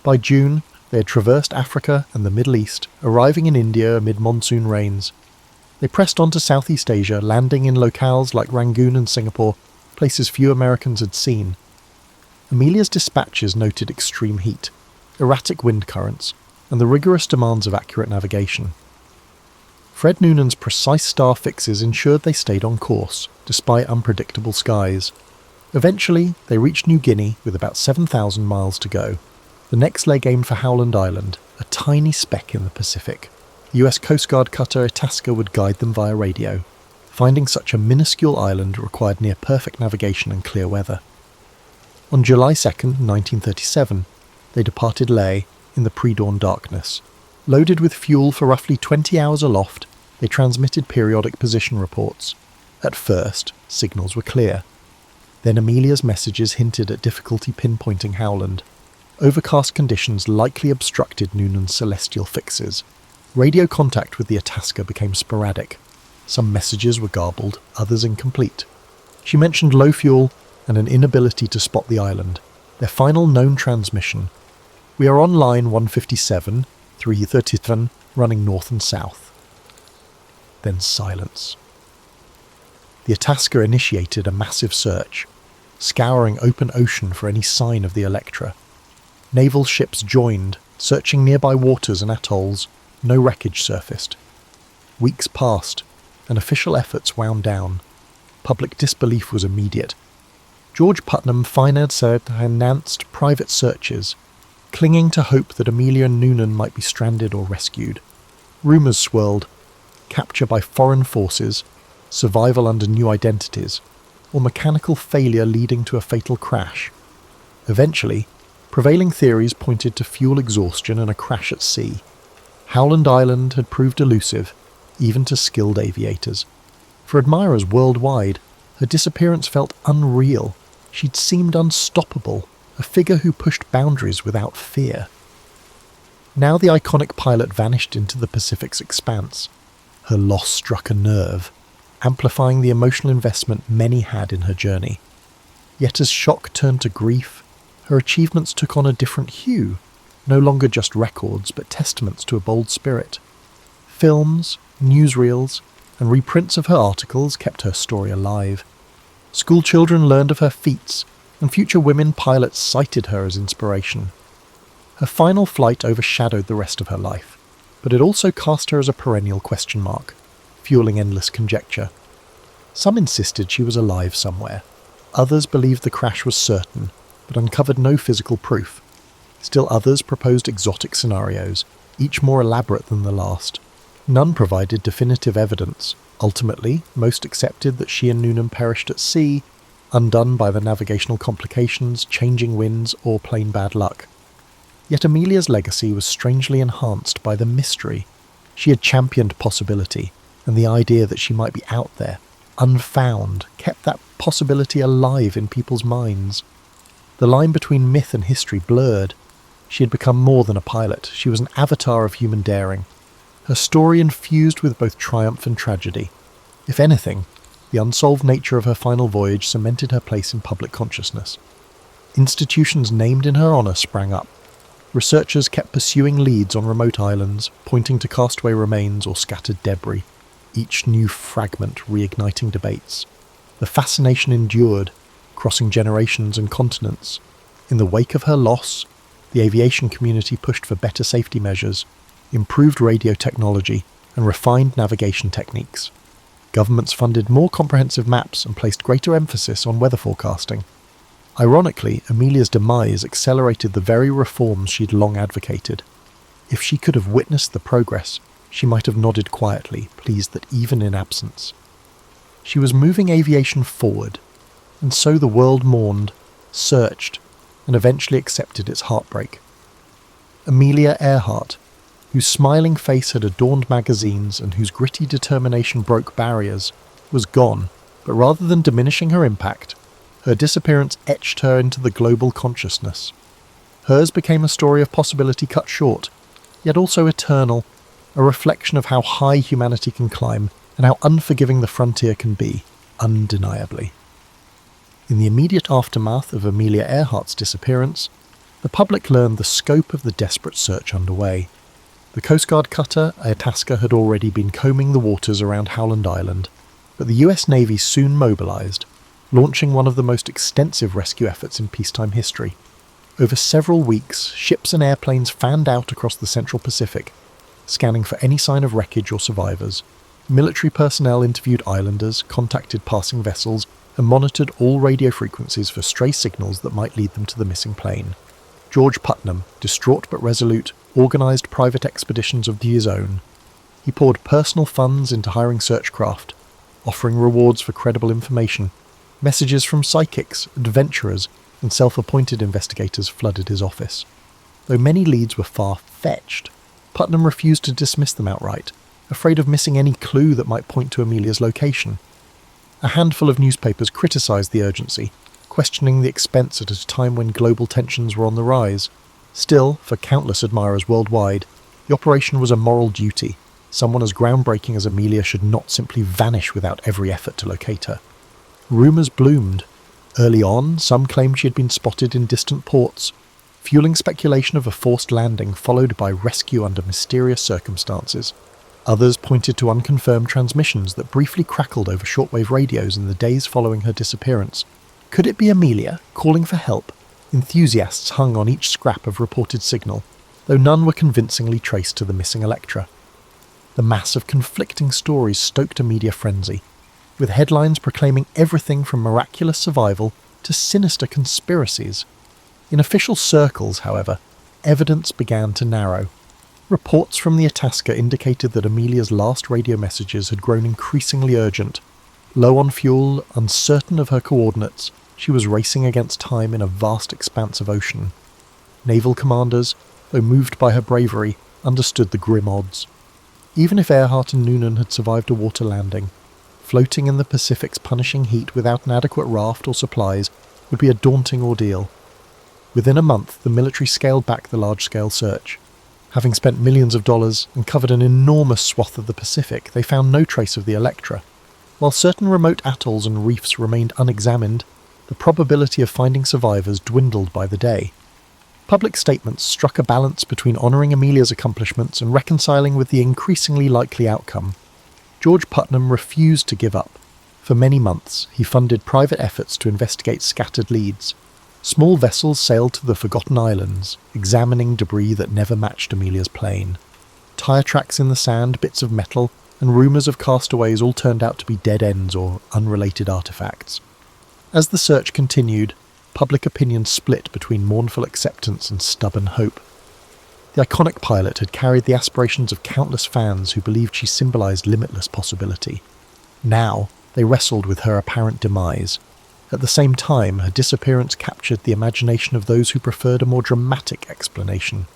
By June, they had traversed Africa and the Middle East, arriving in India amid monsoon rains. They pressed on to Southeast Asia, landing in locales like Rangoon and Singapore, places few Americans had seen. Amelia's dispatches noted extreme heat, erratic wind currents, and the rigorous demands of accurate navigation. Fred Noonan's precise star fixes ensured they stayed on course, despite unpredictable skies. Eventually, they reached New Guinea with about 7,000 miles to go. The next leg aimed for Howland Island, a tiny speck in the Pacific. The US Coast Guard cutter Itasca would guide them via radio. Finding such a minuscule island required near-perfect navigation and clear weather. On July 2nd, 1937, they departed Lae in the pre-dawn darkness. Loaded with fuel for roughly 20 hours aloft, they transmitted periodic position reports. At first, signals were clear. Then Amelia's messages hinted at difficulty pinpointing Howland. Overcast conditions likely obstructed Noonan's celestial fixes. Radio contact with the Itasca became sporadic. Some messages were garbled, others incomplete. She mentioned low fuel and an inability to spot the island. Their final known transmission: "We are on line 157, 337, running north and south." Then silence. The Itasca initiated a massive search, scouring open ocean for any sign of the Electra. Naval ships joined, searching nearby waters and atolls. No wreckage surfaced. Weeks passed, and official efforts wound down. Public disbelief was immediate. George Putnam financed private searches, clinging to hope that Amelia and Noonan might be stranded or rescued. Rumours swirled: capture by foreign forces, survival under new identities, or mechanical failure leading to a fatal crash. Eventually, prevailing theories pointed to fuel exhaustion and a crash at sea. Howland Island had proved elusive, even to skilled aviators. For admirers worldwide, her disappearance felt unreal. She'd seemed unstoppable, a figure who pushed boundaries without fear. Now the iconic pilot vanished into the Pacific's expanse. Her loss struck a nerve, amplifying the emotional investment many had in her journey. Yet as shock turned to grief, her achievements took on a different hue, no longer just records, but testaments to a bold spirit. Films, newsreels, and reprints of her articles kept her story alive. School children learned of her feats, and future women pilots cited her as inspiration. Her final flight overshadowed the rest of her life, but it also cast her as a perennial question mark, fueling endless conjecture. Some insisted she was alive somewhere. Others believed the crash was certain, but uncovered no physical proof. Still others proposed exotic scenarios, each more elaborate than the last. None provided definitive evidence. Ultimately, most accepted that she and Noonan perished at sea, undone by the navigational complications, changing winds, or plain bad luck. Yet Amelia's legacy was strangely enhanced by the mystery. She had championed possibility, and the idea that she might be out there, unfound, kept that possibility alive in people's minds. The line between myth and history blurred. She had become more than a pilot. She was an avatar of human daring. Her story infused with both triumph and tragedy. If anything, the unsolved nature of her final voyage cemented her place in public consciousness. Institutions named in her honour sprang up. Researchers kept pursuing leads on remote islands, pointing to castaway remains or scattered debris, each new fragment reigniting debates. The fascination endured, crossing generations and continents. In the wake of her loss, the aviation community pushed for better safety measures, improved radio technology, and refined navigation techniques. Governments funded more comprehensive maps and placed greater emphasis on weather forecasting. Ironically, Amelia's demise accelerated the very reforms she'd long advocated. If she could have witnessed the progress, she might have nodded quietly, pleased that even in absence. She was moving aviation forward, and so the world mourned, searched, and eventually accepted its heartbreak. Amelia Earhart, whose smiling face had adorned magazines and whose gritty determination broke barriers, was gone, but rather than diminishing her impact, her disappearance etched her into the global consciousness. Hers became a story of possibility cut short, yet also eternal, a reflection of how high humanity can climb and how unforgiving the frontier can be, undeniably. In the immediate aftermath of Amelia Earhart's disappearance, the public learned the scope of the desperate search underway. The Coast Guard cutter Itasca had already been combing the waters around Howland Island, but the US Navy soon mobilised, launching one of the most extensive rescue efforts in peacetime history. Over several weeks, ships and airplanes fanned out across the Central Pacific, scanning for any sign of wreckage or survivors. Military personnel interviewed islanders, contacted passing vessels, and monitored all radio frequencies for stray signals that might lead them to the missing plane. George Putnam, distraught but resolute, organised private expeditions of his own. He poured personal funds into hiring search craft, offering rewards for credible information. Messages from psychics, adventurers, and self-appointed investigators flooded his office. Though many leads were far-fetched, Putnam refused to dismiss them outright, afraid of missing any clue that might point to Amelia's location. A handful of newspapers criticised the urgency, questioning the expense at a time when global tensions were on the rise. Still, for countless admirers worldwide, the operation was a moral duty. Someone as groundbreaking as Amelia should not simply vanish without every effort to locate her. Rumours bloomed. Early on, some claimed she had been spotted in distant ports, fueling speculation of a forced landing followed by rescue under mysterious circumstances. Others pointed to unconfirmed transmissions that briefly crackled over shortwave radios in the days following her disappearance. Could it be Amelia, calling for help? Enthusiasts hung on each scrap of reported signal, though none were convincingly traced to the missing Electra. The mass of conflicting stories stoked a media frenzy, with headlines proclaiming everything from miraculous survival to sinister conspiracies. In official circles, however, evidence began to narrow. Reports from the Itasca indicated that Amelia's last radio messages had grown increasingly urgent. Low on fuel, uncertain of her coordinates, she was racing against time in a vast expanse of ocean. Naval commanders, though moved by her bravery, understood the grim odds. Even if Earhart and Noonan had survived a water landing, floating in the Pacific's punishing heat without an adequate raft or supplies would be a daunting ordeal. Within a month, the military scaled back the large-scale search. Having spent millions of dollars and covered an enormous swath of the Pacific, they found no trace of the Electra. While certain remote atolls and reefs remained unexamined, the probability of finding survivors dwindled by the day. Public statements struck a balance between honouring Amelia's accomplishments and reconciling with the increasingly likely outcome. George Putnam refused to give up. For many months, he funded private efforts to investigate scattered leads. Small vessels sailed to the Forgotten Islands, examining debris that never matched Amelia's plane. Tyre tracks in the sand, bits of metal, and rumours of castaways all turned out to be dead ends or unrelated artefacts. As the search continued, public opinion split between mournful acceptance and stubborn hope. The iconic pilot had carried the aspirations of countless fans who believed she symbolised limitless possibility. Now, they wrestled with her apparent demise. At the same time, her disappearance captured the imagination of those who preferred a more dramatic explanation.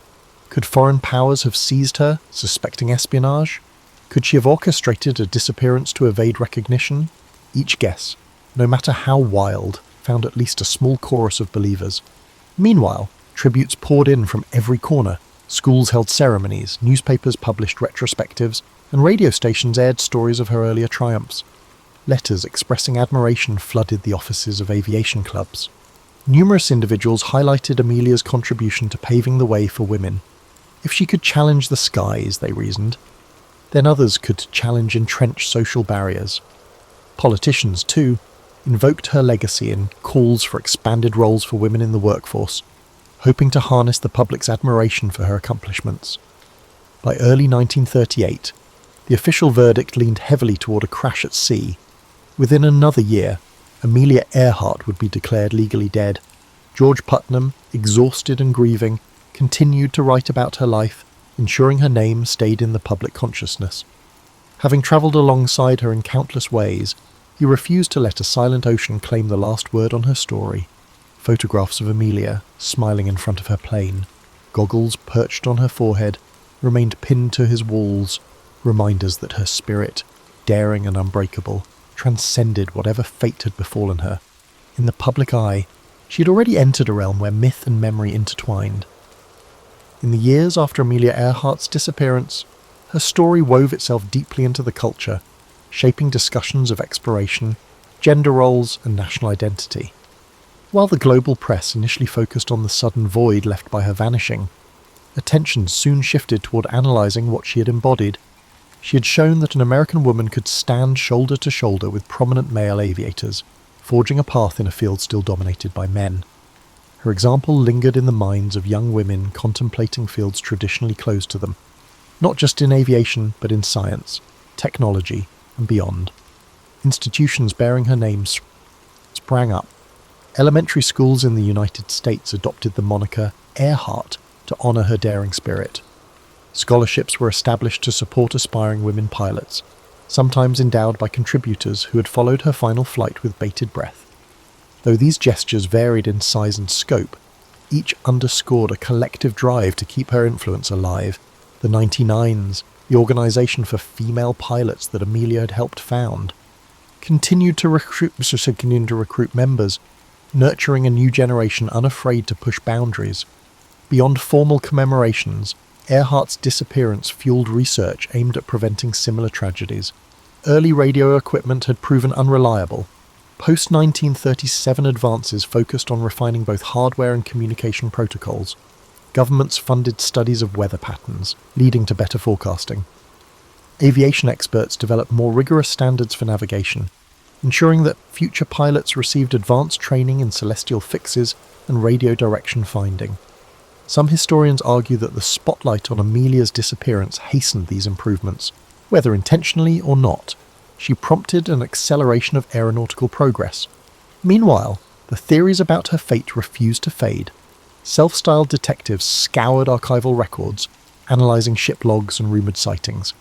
Could foreign powers have seized her, suspecting espionage? Could she have orchestrated a disappearance to evade recognition? Each guess, no matter how wild, found at least a small chorus of believers. Meanwhile, tributes poured in from every corner. Schools held ceremonies, newspapers published retrospectives, and radio stations aired stories of her earlier triumphs. Letters expressing admiration flooded the offices of aviation clubs. Numerous individuals highlighted Amelia's contribution to paving the way for women. If she could challenge the skies, they reasoned, then others could challenge entrenched social barriers. Politicians, too, invoked her legacy in calls for expanded roles for women in the workforce, hoping to harness the public's admiration for her accomplishments. By early 1938, the official verdict leaned heavily toward a crash at sea. Within another year, Amelia Earhart would be declared legally dead. George Putnam, exhausted and grieving, continued to write about her life, ensuring her name stayed in the public consciousness. Having travelled alongside her in countless ways, he refused to let a silent ocean claim the last word on her story. Photographs of Amelia, smiling in front of her plane, goggles perched on her forehead, remained pinned to his walls, reminders that her spirit, daring and unbreakable, transcended whatever fate had befallen her. In the public eye, she had already entered a realm where myth and memory intertwined. In the years after Amelia Earhart's disappearance, her story wove itself deeply into the culture, shaping discussions of exploration, gender roles, and national identity. While the global press initially focused on the sudden void left by her vanishing, attention soon shifted toward analysing what she had embodied. She had shown that an American woman could stand shoulder to shoulder with prominent male aviators, forging a path in a field still dominated by men. Her example lingered in the minds of young women contemplating fields traditionally closed to them, not just in aviation but in science, technology, and beyond. Institutions bearing her name sprang up. Elementary schools in the United States adopted the moniker Earhart to honour her daring spirit. Scholarships were established to support aspiring women pilots, sometimes endowed by contributors who had followed her final flight with bated breath. Though these gestures varied in size and scope, each underscored a collective drive to keep her influence alive. The 99s, the organisation for female pilots that Amelia had helped found, continued to recruit members, nurturing a new generation unafraid to push boundaries. Beyond formal commemorations, Earhart's disappearance fueled research aimed at preventing similar tragedies. Early radio equipment had proven unreliable. Post-1937 advances focused on refining both hardware and communication protocols. Governments funded studies of weather patterns, leading to better forecasting. Aviation experts developed more rigorous standards for navigation, ensuring that future pilots received advanced training in celestial fixes and radio direction finding. Some historians argue that the spotlight on Amelia's disappearance hastened these improvements, whether intentionally or not. She prompted an acceleration of aeronautical progress. Meanwhile, the theories about her fate refused to fade. Self-styled detectives scoured archival records, analysing ship logs and rumoured sightings.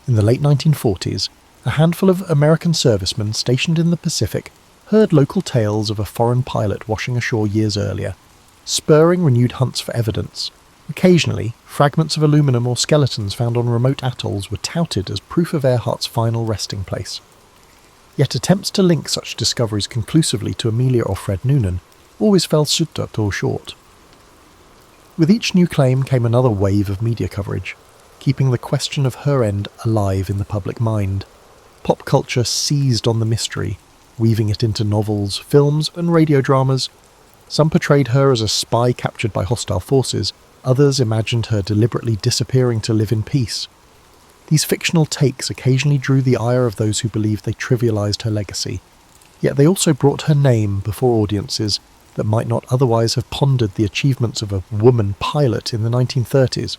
In the late 1940s, a handful of American servicemen stationed in the Pacific heard local tales of a foreign pilot washing ashore years earlier, spurring renewed hunts for evidence. Occasionally, fragments of aluminum or skeletons found on remote atolls were touted as proof of Earhart's final resting place. Yet attempts to link such discoveries conclusively to Amelia or Fred Noonan always fell short. With each new claim came another wave of media coverage, keeping the question of her end alive in the public mind. Pop culture seized on the mystery, weaving it into novels, films, and radio dramas. Some portrayed her as a spy captured by hostile forces, others imagined her deliberately disappearing to live in peace. These fictional takes occasionally drew the ire of those who believed they trivialized her legacy, yet they also brought her name before audiences that might not otherwise have pondered the achievements of a woman pilot in the 1930s.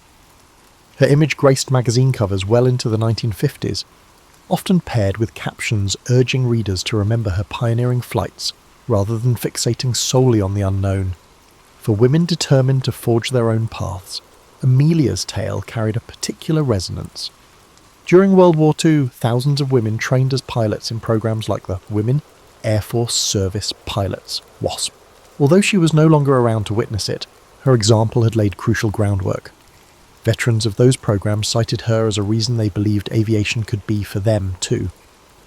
Her image graced magazine covers well into the 1950s, often paired with captions urging readers to remember her pioneering flights rather than fixating solely on the unknown. For women determined to forge their own paths, Amelia's tale carried a particular resonance. During World War II, thousands of women trained as pilots in programs like the Women Air Force Service Pilots, WASP. Although she was no longer around to witness it, her example had laid crucial groundwork. Veterans of those programs cited her as a reason they believed aviation could be for them too.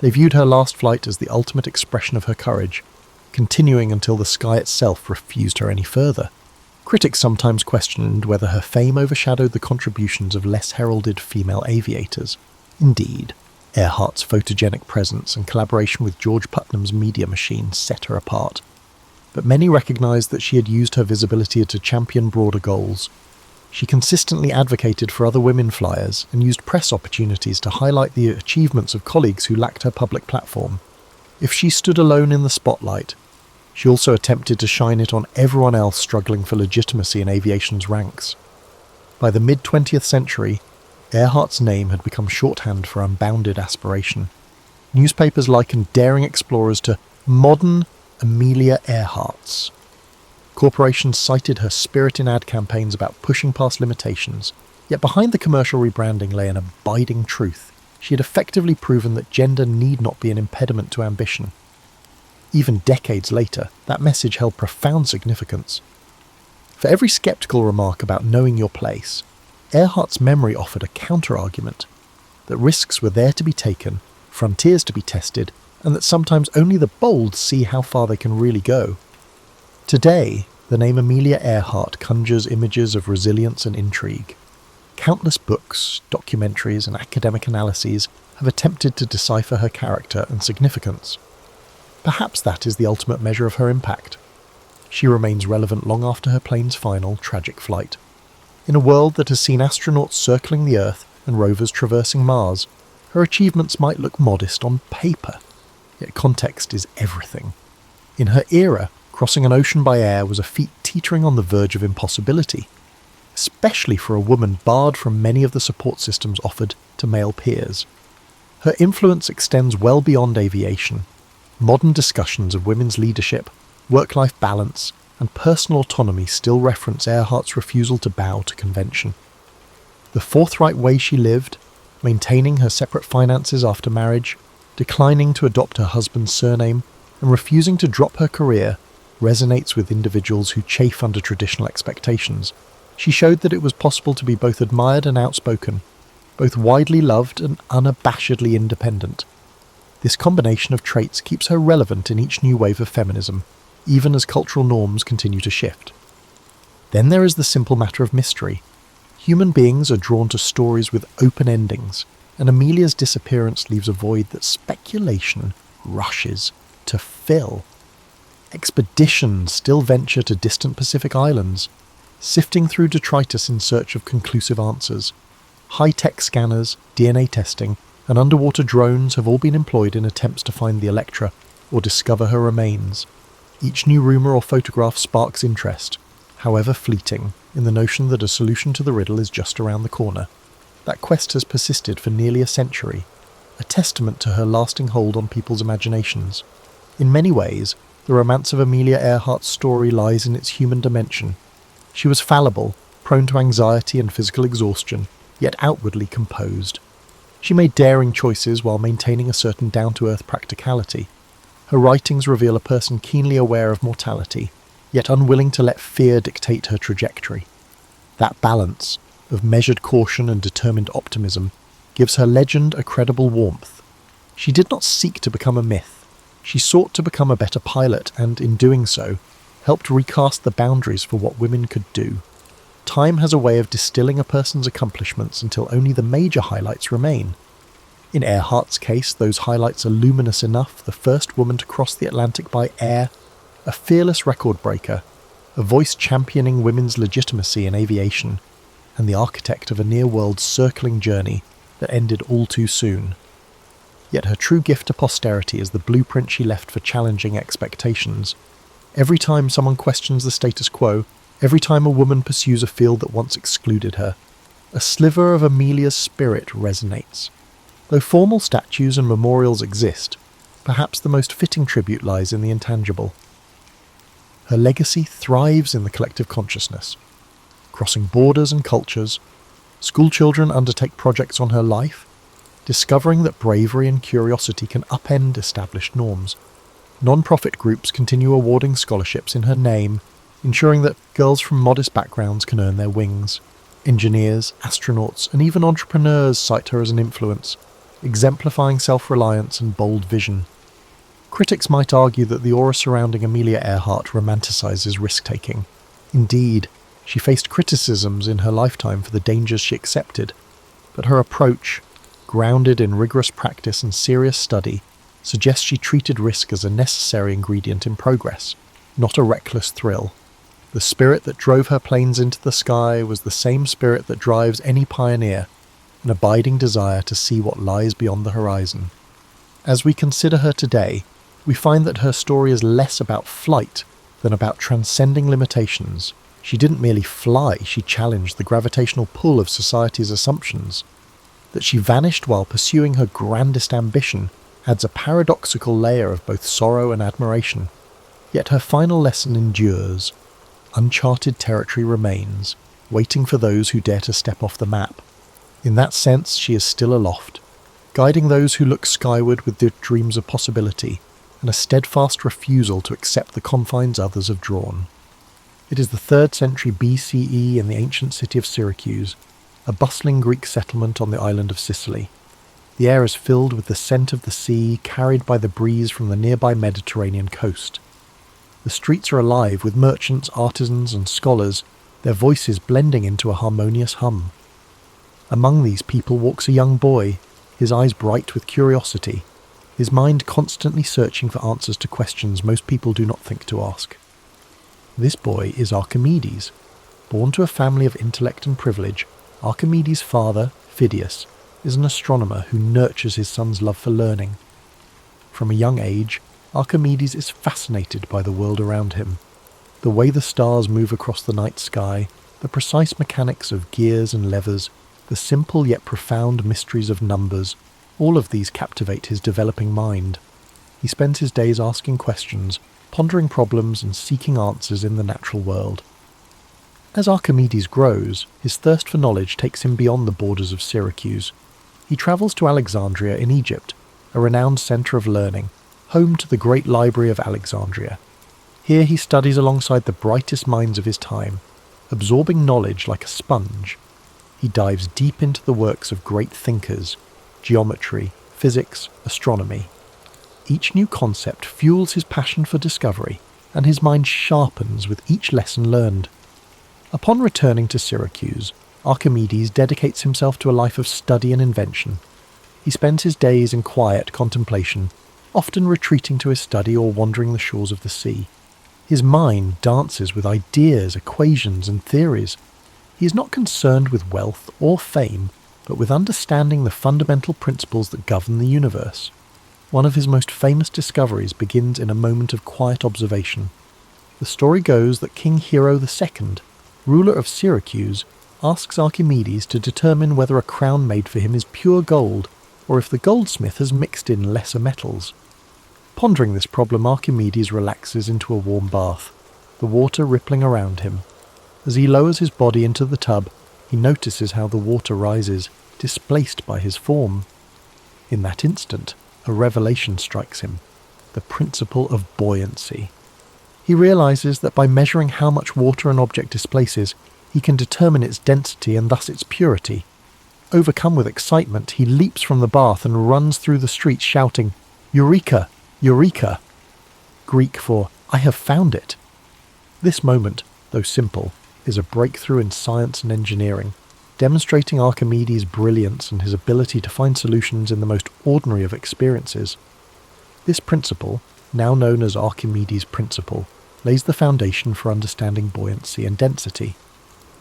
They viewed her last flight as the ultimate expression of her courage, continuing until the sky itself refused her any further. Critics sometimes questioned whether her fame overshadowed the contributions of less heralded female aviators. Indeed, Earhart's photogenic presence and collaboration with George Putnam's media machine set her apart. But many recognised that she had used her visibility to champion broader goals. She consistently advocated for other women flyers and used press opportunities to highlight the achievements of colleagues who lacked her public platform. If she stood alone in the spotlight, she also attempted to shine it on everyone else struggling for legitimacy in aviation's ranks. By the mid-20th century, Earhart's name had become shorthand for unbounded aspiration. Newspapers likened daring explorers to modern Amelia Earharts. Corporations cited her spirit in ad campaigns about pushing past limitations, yet behind the commercial rebranding lay an abiding truth. She had effectively proven that gender need not be an impediment to ambition. Even decades later, that message held profound significance. For every sceptical remark about knowing your place, Earhart's memory offered a counter-argument, that risks were there to be taken, frontiers to be tested, and that sometimes only the bold see how far they can really go. Today, the name Amelia Earhart conjures images of resilience and intrigue. Countless books, documentaries, and academic analyses have attempted to decipher her character and significance. Perhaps that is the ultimate measure of her impact. She remains relevant long after her plane's final, tragic flight. In a world that has seen astronauts circling the Earth and rovers traversing Mars, her achievements might look modest on paper, yet context is everything. In her era, crossing an ocean by air was a feat teetering on the verge of impossibility, especially for a woman barred from many of the support systems offered to male peers. Her influence extends well beyond aviation. Modern discussions of women's leadership, work-life balance, and personal autonomy still reference Earhart's refusal to bow to convention. The forthright way she lived, maintaining her separate finances after marriage, declining to adopt her husband's surname, and refusing to drop her career, resonates with individuals who chafe under traditional expectations. She showed that it was possible to be both admired and outspoken, both widely loved and unabashedly independent. This combination of traits keeps her relevant in each new wave of feminism, even as cultural norms continue to shift. Then there is the simple matter of mystery. Human beings are drawn to stories with open endings, and Amelia's disappearance leaves a void that speculation rushes to fill. Expeditions still venture to distant Pacific islands, sifting through detritus in search of conclusive answers. High-tech scanners, DNA testing, and underwater drones have all been employed in attempts to find the Electra or discover her remains. Each new rumour or photograph sparks interest, however fleeting, in the notion that a solution to the riddle is just around the corner. That quest has persisted for nearly a century, a testament to her lasting hold on people's imaginations. In many ways, the romance of Amelia Earhart's story lies in its human dimension. She was fallible, prone to anxiety and physical exhaustion, yet outwardly composed. She made daring choices while maintaining a certain down-to-earth practicality. Her writings reveal a person keenly aware of mortality, yet unwilling to let fear dictate her trajectory. That balance, of measured caution and determined optimism, gives her legend a credible warmth. She did not seek to become a myth. She sought to become a better pilot and, in doing so, helped recast the boundaries for what women could do. Time has a way of distilling a person's accomplishments until only the major highlights remain. In Earhart's case, those highlights are luminous enough: the first woman to cross the Atlantic by air, a fearless record breaker, a voice championing women's legitimacy in aviation, and the architect of a near-world circling journey that ended all too soon. Yet her true gift to posterity is the blueprint she left for challenging expectations. Every time someone questions the status quo, every time a woman pursues a field that once excluded her, a sliver of Amelia's spirit resonates. Though formal statues and memorials exist, perhaps the most fitting tribute lies in the intangible. Her legacy thrives in the collective consciousness. Crossing borders and cultures, schoolchildren undertake projects on her life, discovering that bravery and curiosity can upend established norms. Non-profit groups continue awarding scholarships in her name, ensuring that girls from modest backgrounds can earn their wings. Engineers, astronauts, and even entrepreneurs cite her as an influence, exemplifying self-reliance and bold vision. Critics might argue that the aura surrounding Amelia Earhart romanticizes risk-taking. Indeed, she faced criticisms in her lifetime for the dangers she accepted, but her approach, grounded in rigorous practice and serious study, suggests she treated risk as a necessary ingredient in progress, not a reckless thrill. The spirit that drove her planes into the sky was the same spirit that drives any pioneer, an abiding desire to see what lies beyond the horizon. As we consider her today, we find that her story is less about flight than about transcending limitations. She didn't merely fly, she challenged the gravitational pull of society's assumptions. That she vanished while pursuing her grandest ambition adds a paradoxical layer of both sorrow and admiration. Yet her final lesson endures. Uncharted territory remains, waiting for those who dare to step off the map. In that sense, she is still aloft, guiding those who look skyward with their dreams of possibility, and a steadfast refusal to accept the confines others have drawn. It is the 3rd century BCE in the ancient city of Syracuse, a bustling Greek settlement on the island of Sicily. The air is filled with the scent of the sea carried by the breeze from the nearby Mediterranean coast. The streets are alive with merchants, artisans, and scholars, their voices blending into a harmonious hum. Among these people walks a young boy, his eyes bright with curiosity, his mind constantly searching for answers to questions most people do not think to ask. This boy is Archimedes. Born to a family of intellect and privilege, Archimedes' father, Phidias, is an astronomer who nurtures his son's love for learning. From a young age, Archimedes is fascinated by the world around him. The way the stars move across the night sky, the precise mechanics of gears and levers, the simple yet profound mysteries of numbers, all of these captivate his developing mind. He spends his days asking questions, pondering problems and seeking answers in the natural world. As Archimedes grows, his thirst for knowledge takes him beyond the borders of Syracuse. He travels to Alexandria in Egypt, a renowned centre of learning, home to the great library of Alexandria. Here he studies alongside the brightest minds of his time, absorbing knowledge like a sponge. He dives deep into the works of great thinkers, geometry, physics, astronomy. Each new concept fuels his passion for discovery, and his mind sharpens with each lesson learned. Upon returning to Syracuse, Archimedes dedicates himself to a life of study and invention. He spends his days in quiet contemplation, often retreating to his study or wandering the shores of the sea. His mind dances with ideas, equations, and theories. He is not concerned with wealth or fame, but with understanding the fundamental principles that govern the universe. One of his most famous discoveries begins in a moment of quiet observation. The story goes that King Hero II, ruler of Syracuse, asks Archimedes to determine whether a crown made for him is pure gold, or if the goldsmith has mixed in lesser metals. Pondering this problem, Archimedes relaxes into a warm bath, the water rippling around him. As he lowers his body into the tub, he notices how the water rises, displaced by his form. In that instant, a revelation strikes him, the principle of buoyancy. He realizes that by measuring how much water an object displaces, he can determine its density and thus its purity. Overcome with excitement, he leaps from the bath and runs through the streets shouting, "Eureka! Eureka!" Greek for "I have found it." This moment, though simple, is a breakthrough in science and engineering, demonstrating Archimedes' brilliance and his ability to find solutions in the most ordinary of experiences. This principle, now known as Archimedes' principle, lays the foundation for understanding buoyancy and density,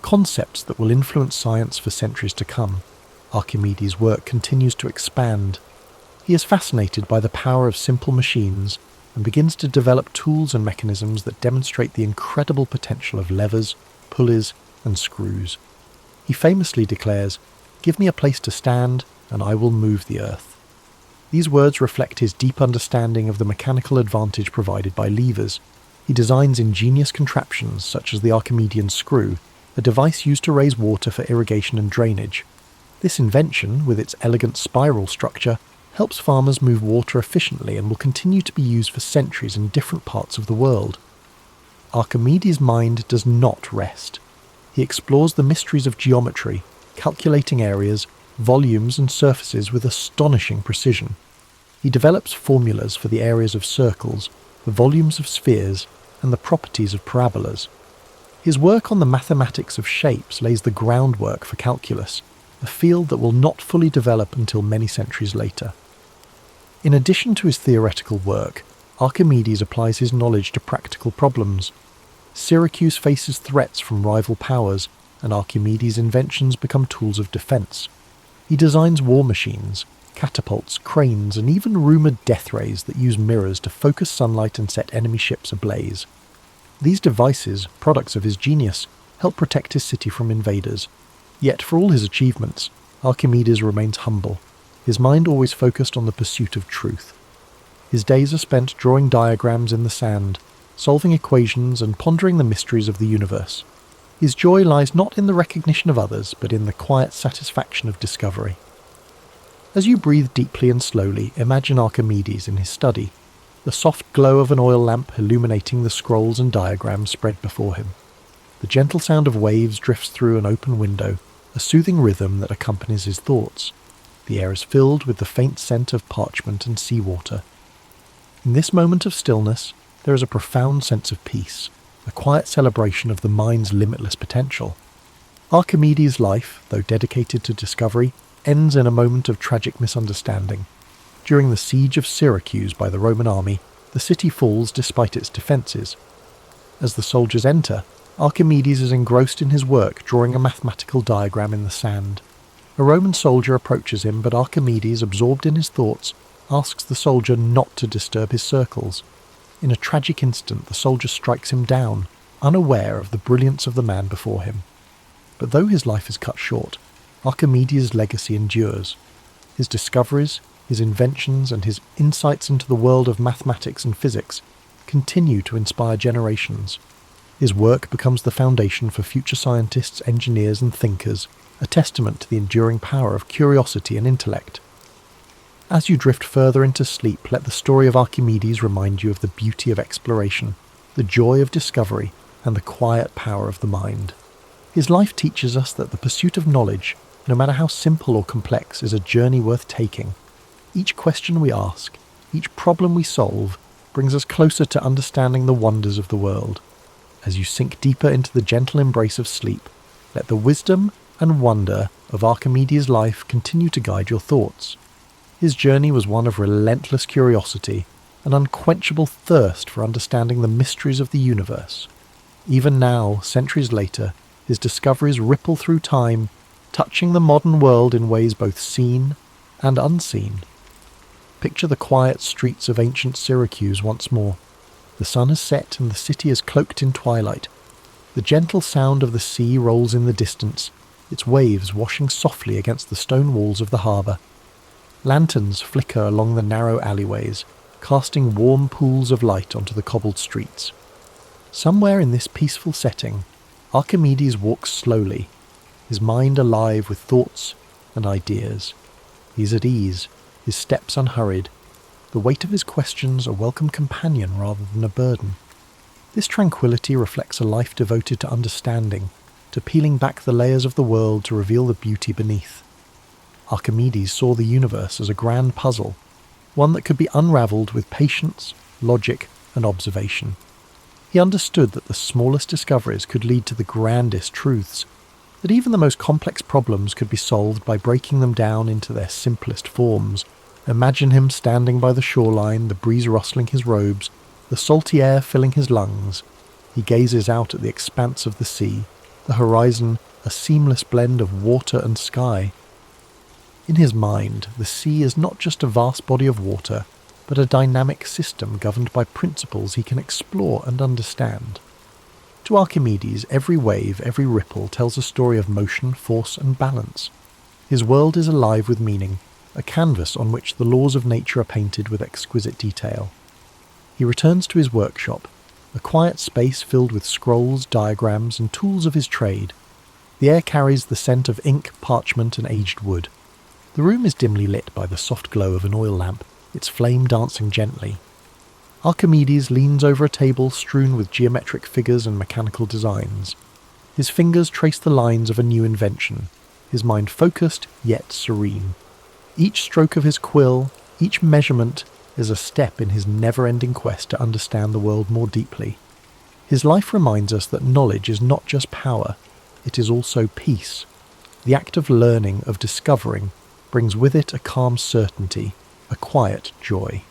concepts that will influence science for centuries to come. Archimedes' work continues to expand. He is fascinated by the power of simple machines and begins to develop tools and mechanisms that demonstrate the incredible potential of levers, pulleys, and screws. He famously declares, "Give me a place to stand, and I will move the earth." These words reflect his deep understanding of the mechanical advantage provided by levers. He designs ingenious contraptions such as the Archimedean screw, a device used to raise water for irrigation and drainage. This invention, with its elegant spiral structure, helps farmers move water efficiently and will continue to be used for centuries in different parts of the world. Archimedes' mind does not rest. He explores the mysteries of geometry, calculating areas, volumes and surfaces with astonishing precision. He develops formulas for the areas of circles, the volumes of spheres, and the properties of parabolas. His work on the mathematics of shapes lays the groundwork for calculus, a field that will not fully develop until many centuries later. In addition to his theoretical work, Archimedes applies his knowledge to practical problems. Syracuse faces threats from rival powers, and Archimedes' inventions become tools of defense. He designs war machines, catapults, cranes, and even rumoured death rays that use mirrors to focus sunlight and set enemy ships ablaze. These devices, products of his genius, help protect his city from invaders. Yet for all his achievements, Archimedes remains humble, his mind always focused on the pursuit of truth. His days are spent drawing diagrams in the sand, solving equations and pondering the mysteries of the universe. His joy lies not in the recognition of others, but in the quiet satisfaction of discovery. As you breathe deeply and slowly, imagine Archimedes in his study, the soft glow of an oil lamp illuminating the scrolls and diagrams spread before him. The gentle sound of waves drifts through an open window, a soothing rhythm that accompanies his thoughts. The air is filled with the faint scent of parchment and seawater. In this moment of stillness, there is a profound sense of peace, a quiet celebration of the mind's limitless potential. Archimedes' life, though dedicated to discovery, ends in a moment of tragic misunderstanding. During the siege of Syracuse by the Roman army, the city falls despite its defences. As the soldiers enter, Archimedes is engrossed in his work, drawing a mathematical diagram in the sand. A Roman soldier approaches him, but Archimedes, absorbed in his thoughts, asks the soldier not to disturb his circles. In a tragic instant, the soldier strikes him down, unaware of the brilliance of the man before him. But though his life is cut short, Archimedes' legacy endures. His discoveries, his inventions, and his insights into the world of mathematics and physics continue to inspire generations. His work becomes the foundation for future scientists, engineers, and thinkers, a testament to the enduring power of curiosity and intellect. As you drift further into sleep, let the story of Archimedes remind you of the beauty of exploration, the joy of discovery, and the quiet power of the mind. His life teaches us that the pursuit of knowledge, no matter how simple or complex, is a journey worth taking. Each question we ask, each problem we solve, brings us closer to understanding the wonders of the world. As you sink deeper into the gentle embrace of sleep, let the wisdom and wonder of Archimedes' life continue to guide your thoughts. His journey was one of relentless curiosity, an unquenchable thirst for understanding the mysteries of the universe. Even now, centuries later, his discoveries ripple through time, touching the modern world in ways both seen and unseen. Picture the quiet streets of ancient Syracuse once more. The sun has set and the city is cloaked in twilight. The gentle sound of the sea rolls in the distance, its waves washing softly against the stone walls of the harbour. Lanterns flicker along the narrow alleyways, casting warm pools of light onto the cobbled streets. Somewhere in this peaceful setting, Archimedes walks slowly, his mind alive with thoughts and ideas. He is at ease, his steps unhurried, the weight of his questions a welcome companion rather than a burden. This tranquility reflects a life devoted to understanding, to peeling back the layers of the world to reveal the beauty beneath. Archimedes saw the universe as a grand puzzle, one that could be unravelled with patience, logic, and observation. He understood that the smallest discoveries could lead to the grandest truths, that even the most complex problems could be solved by breaking them down into their simplest forms. Imagine him standing by the shoreline, the breeze rustling his robes, the salty air filling his lungs. He gazes out at the expanse of the sea, the horizon a seamless blend of water and sky. In his mind, the sea is not just a vast body of water, but a dynamic system governed by principles he can explore and understand. To Archimedes, every wave, every ripple tells a story of motion, force, and balance. His world is alive with meaning, a canvas on which the laws of nature are painted with exquisite detail. He returns to his workshop, a quiet space filled with scrolls, diagrams, and tools of his trade. The air carries the scent of ink, parchment, and aged wood. The room is dimly lit by the soft glow of an oil lamp, its flame dancing gently. Archimedes leans over a table strewn with geometric figures and mechanical designs. His fingers trace the lines of a new invention, his mind focused yet serene. Each stroke of his quill, each measurement, is a step in his never-ending quest to understand the world more deeply. His life reminds us that knowledge is not just power, it is also peace. The act of learning, of discovering, brings with it a calm certainty, a quiet joy.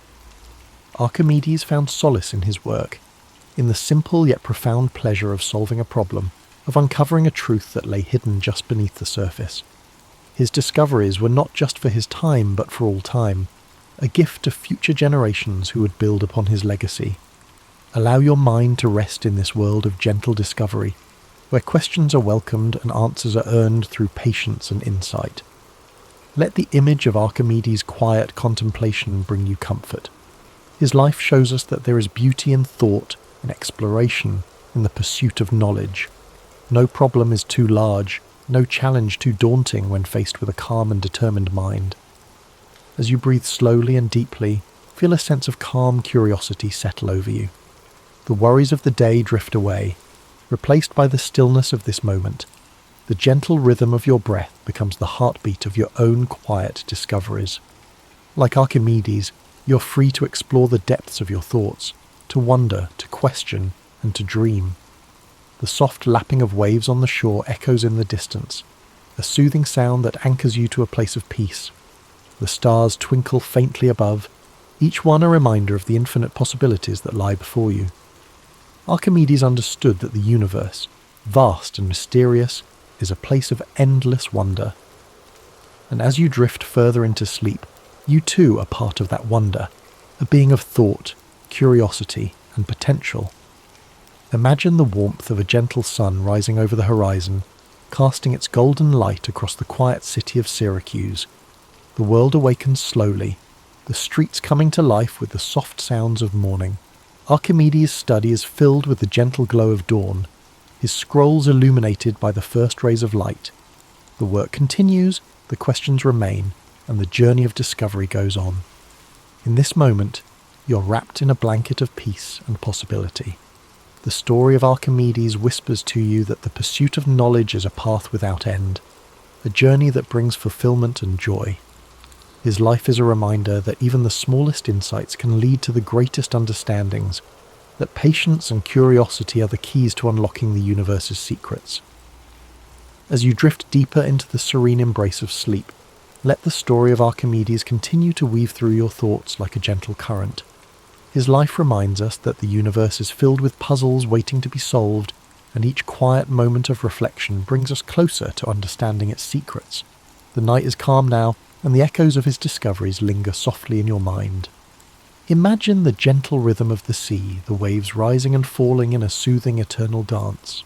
Archimedes found solace in his work, in the simple yet profound pleasure of solving a problem, of uncovering a truth that lay hidden just beneath the surface. His discoveries were not just for his time, but for all time, a gift to future generations who would build upon his legacy. Allow your mind to rest in this world of gentle discovery, where questions are welcomed and answers are earned through patience and insight. Let the image of Archimedes' quiet contemplation bring you comfort. His life shows us that there is beauty in thought, in exploration, in the pursuit of knowledge. No problem is too large, no challenge too daunting when faced with a calm and determined mind. As you breathe slowly and deeply, feel a sense of calm curiosity settle over you. The worries of the day drift away, replaced by the stillness of this moment. The gentle rhythm of your breath becomes the heartbeat of your own quiet discoveries. Like Archimedes, you're free to explore the depths of your thoughts, to wonder, to question, and to dream. The soft lapping of waves on the shore echoes in the distance, a soothing sound that anchors you to a place of peace. The stars twinkle faintly above, each one a reminder of the infinite possibilities that lie before you. Archimedes understood that the universe, vast and mysterious, is a place of endless wonder. And as you drift further into sleep, you too are part of that wonder, a being of thought, curiosity, and potential. Imagine the warmth of a gentle sun rising over the horizon, casting its golden light across the quiet city of Syracuse. The world awakens slowly, the streets coming to life with the soft sounds of morning. Archimedes' study is filled with the gentle glow of dawn, his scrolls illuminated by the first rays of light. The work continues, the questions remain, and the journey of discovery goes on. In this moment, you're wrapped in a blanket of peace and possibility. The story of Archimedes whispers to you that the pursuit of knowledge is a path without end, a journey that brings fulfillment and joy. His life is a reminder that even the smallest insights can lead to the greatest understandings, that patience and curiosity are the keys to unlocking the universe's secrets. As you drift deeper into the serene embrace of sleep, let the story of Archimedes continue to weave through your thoughts like a gentle current. His life reminds us that the universe is filled with puzzles waiting to be solved, and each quiet moment of reflection brings us closer to understanding its secrets. The night is calm now, and the echoes of his discoveries linger softly in your mind. Imagine the gentle rhythm of the sea, the waves rising and falling in a soothing eternal dance.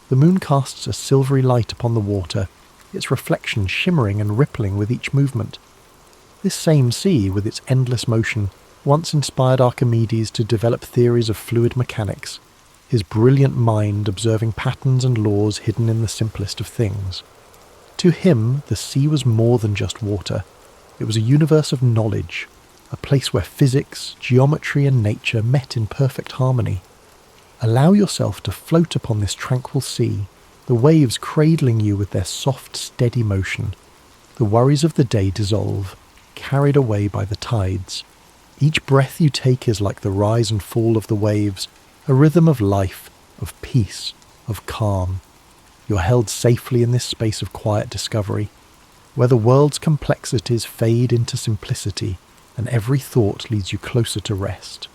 The moon casts a silvery light upon the water, its reflection shimmering and rippling with each movement. This same sea, with its endless motion, once inspired Archimedes to develop theories of fluid mechanics, his brilliant mind observing patterns and laws hidden in the simplest of things. To him, the sea was more than just water. It was a universe of knowledge, a place where physics, geometry, and nature met in perfect harmony. Allow yourself to float upon this tranquil sea, the waves cradling you with their soft, steady motion. The worries of the day dissolve, carried away by the tides. Each breath you take is like the rise and fall of the waves, a rhythm of life, of peace, of calm. You're held safely in this space of quiet discovery, where the world's complexities fade into simplicity, and every thought leads you closer to rest.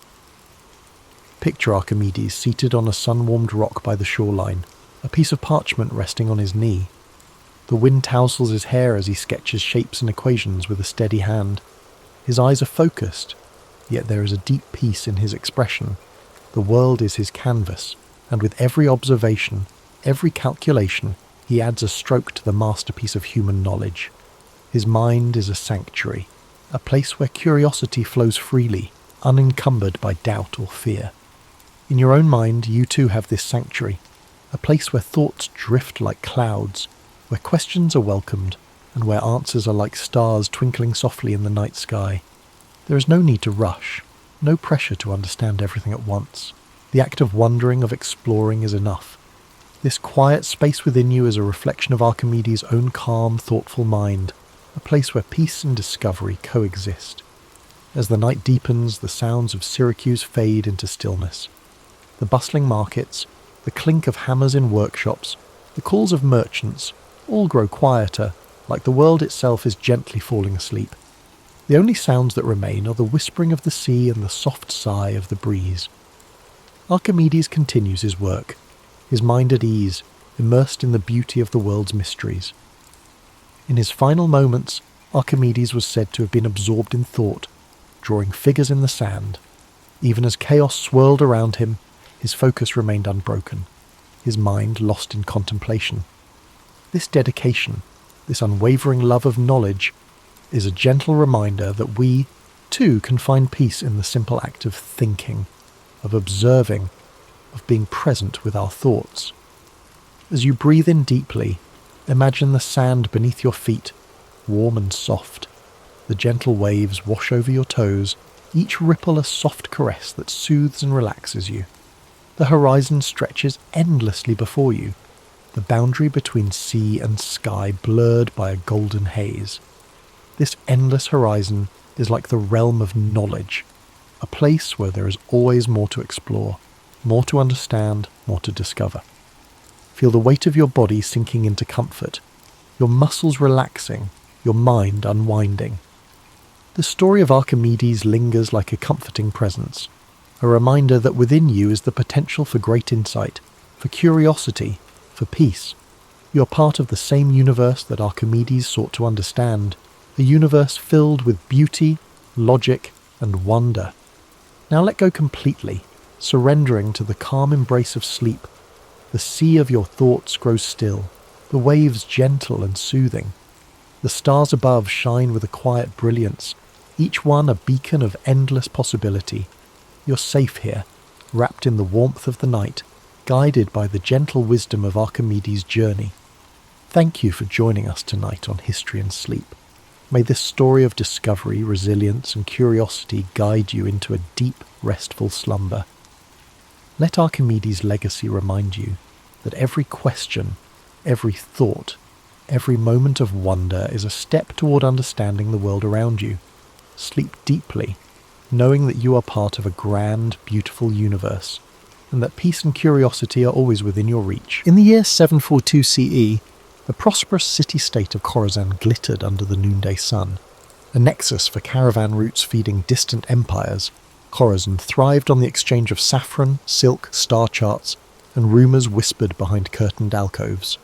Picture Archimedes seated on a sun-warmed rock by the shoreline, a piece of parchment resting on his knee. The wind tousles his hair as he sketches shapes and equations with a steady hand. His eyes are focused, yet there is a deep peace in his expression. The world is his canvas, and with every observation, every calculation, he adds a stroke to the masterpiece of human knowledge. His mind is a sanctuary, a place where curiosity flows freely, unencumbered by doubt or fear. In your own mind, you too have this sanctuary, a place where thoughts drift like clouds, where questions are welcomed, and where answers are like stars twinkling softly in the night sky. There is no need to rush, no pressure to understand everything at once. The act of wondering, of exploring, is enough. This quiet space within you is a reflection of Archimedes' own calm, thoughtful mind, a place where peace and discovery coexist. As the night deepens, the sounds of Syracuse fade into stillness. The bustling markets, the clink of hammers in workshops, the calls of merchants, all grow quieter, like the world itself is gently falling asleep. The only sounds that remain are the whispering of the sea and the soft sigh of the breeze. Archimedes continues his work, his mind at ease, immersed in the beauty of the world's mysteries. In his final moments, Archimedes was said to have been absorbed in thought, drawing figures in the sand. Even as chaos swirled around him, his focus remained unbroken, his mind lost in contemplation. This dedication, this unwavering love of knowledge, is a gentle reminder that we, too, can find peace in the simple act of thinking, of observing, of being present with our thoughts. As you breathe in deeply, imagine the sand beneath your feet, warm and soft. The gentle waves wash over your toes, each ripple a soft caress that soothes and relaxes you. The horizon stretches endlessly before you, the boundary between sea and sky blurred by a golden haze. This endless horizon is like the realm of knowledge, a place where there is always more to explore, more to understand, more to discover. Feel the weight of your body sinking into comfort, your muscles relaxing, your mind unwinding. The story of Archimedes lingers like a comforting presence, a reminder that within you is the potential for great insight, for curiosity, for peace. You are part of the same universe that Archimedes sought to understand, a universe filled with beauty, logic, and wonder. Now let go completely. surrendering to the calm embrace of sleep. The sea of your thoughts grows still, the waves gentle and soothing. The stars above shine with a quiet brilliance, each one a beacon of endless possibility. You're safe here, wrapped in the warmth of the night, guided by the gentle wisdom of Archimedes' journey. Thank you for joining us tonight on History and Sleep. May this story of discovery, resilience, and curiosity guide you into a deep, restful slumber. Let Archimedes' legacy remind you that every question, every thought, every moment of wonder is a step toward understanding the world around you. Sleep deeply, knowing that you are part of a grand, beautiful universe, and that peace and curiosity are always within your reach. In the year 742 CE, the prosperous city-state of Khorasan glittered under the noonday sun. A nexus for caravan routes feeding distant empires, Khorasan thrived on the exchange of saffron, silk, star charts, and rumours whispered behind curtained alcoves.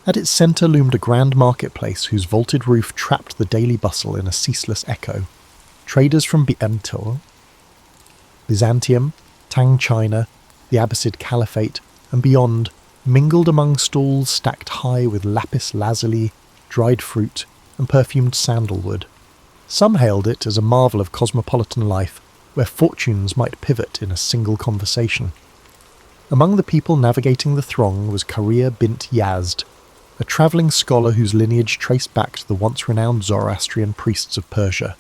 At its centre loomed a grand marketplace whose vaulted roof trapped the daily bustle in a ceaseless echo. Traders from Byzantium, Tang China, the Abbasid Caliphate, and beyond mingled among stalls stacked high with lapis lazuli, dried fruit, and perfumed sandalwood. Some hailed it as a marvel of cosmopolitan life, where fortunes might pivot in a single conversation. Among the people navigating the throng was Karia bint Yazd, a travelling scholar whose lineage traced back to the once-renowned Zoroastrian priests of Persia.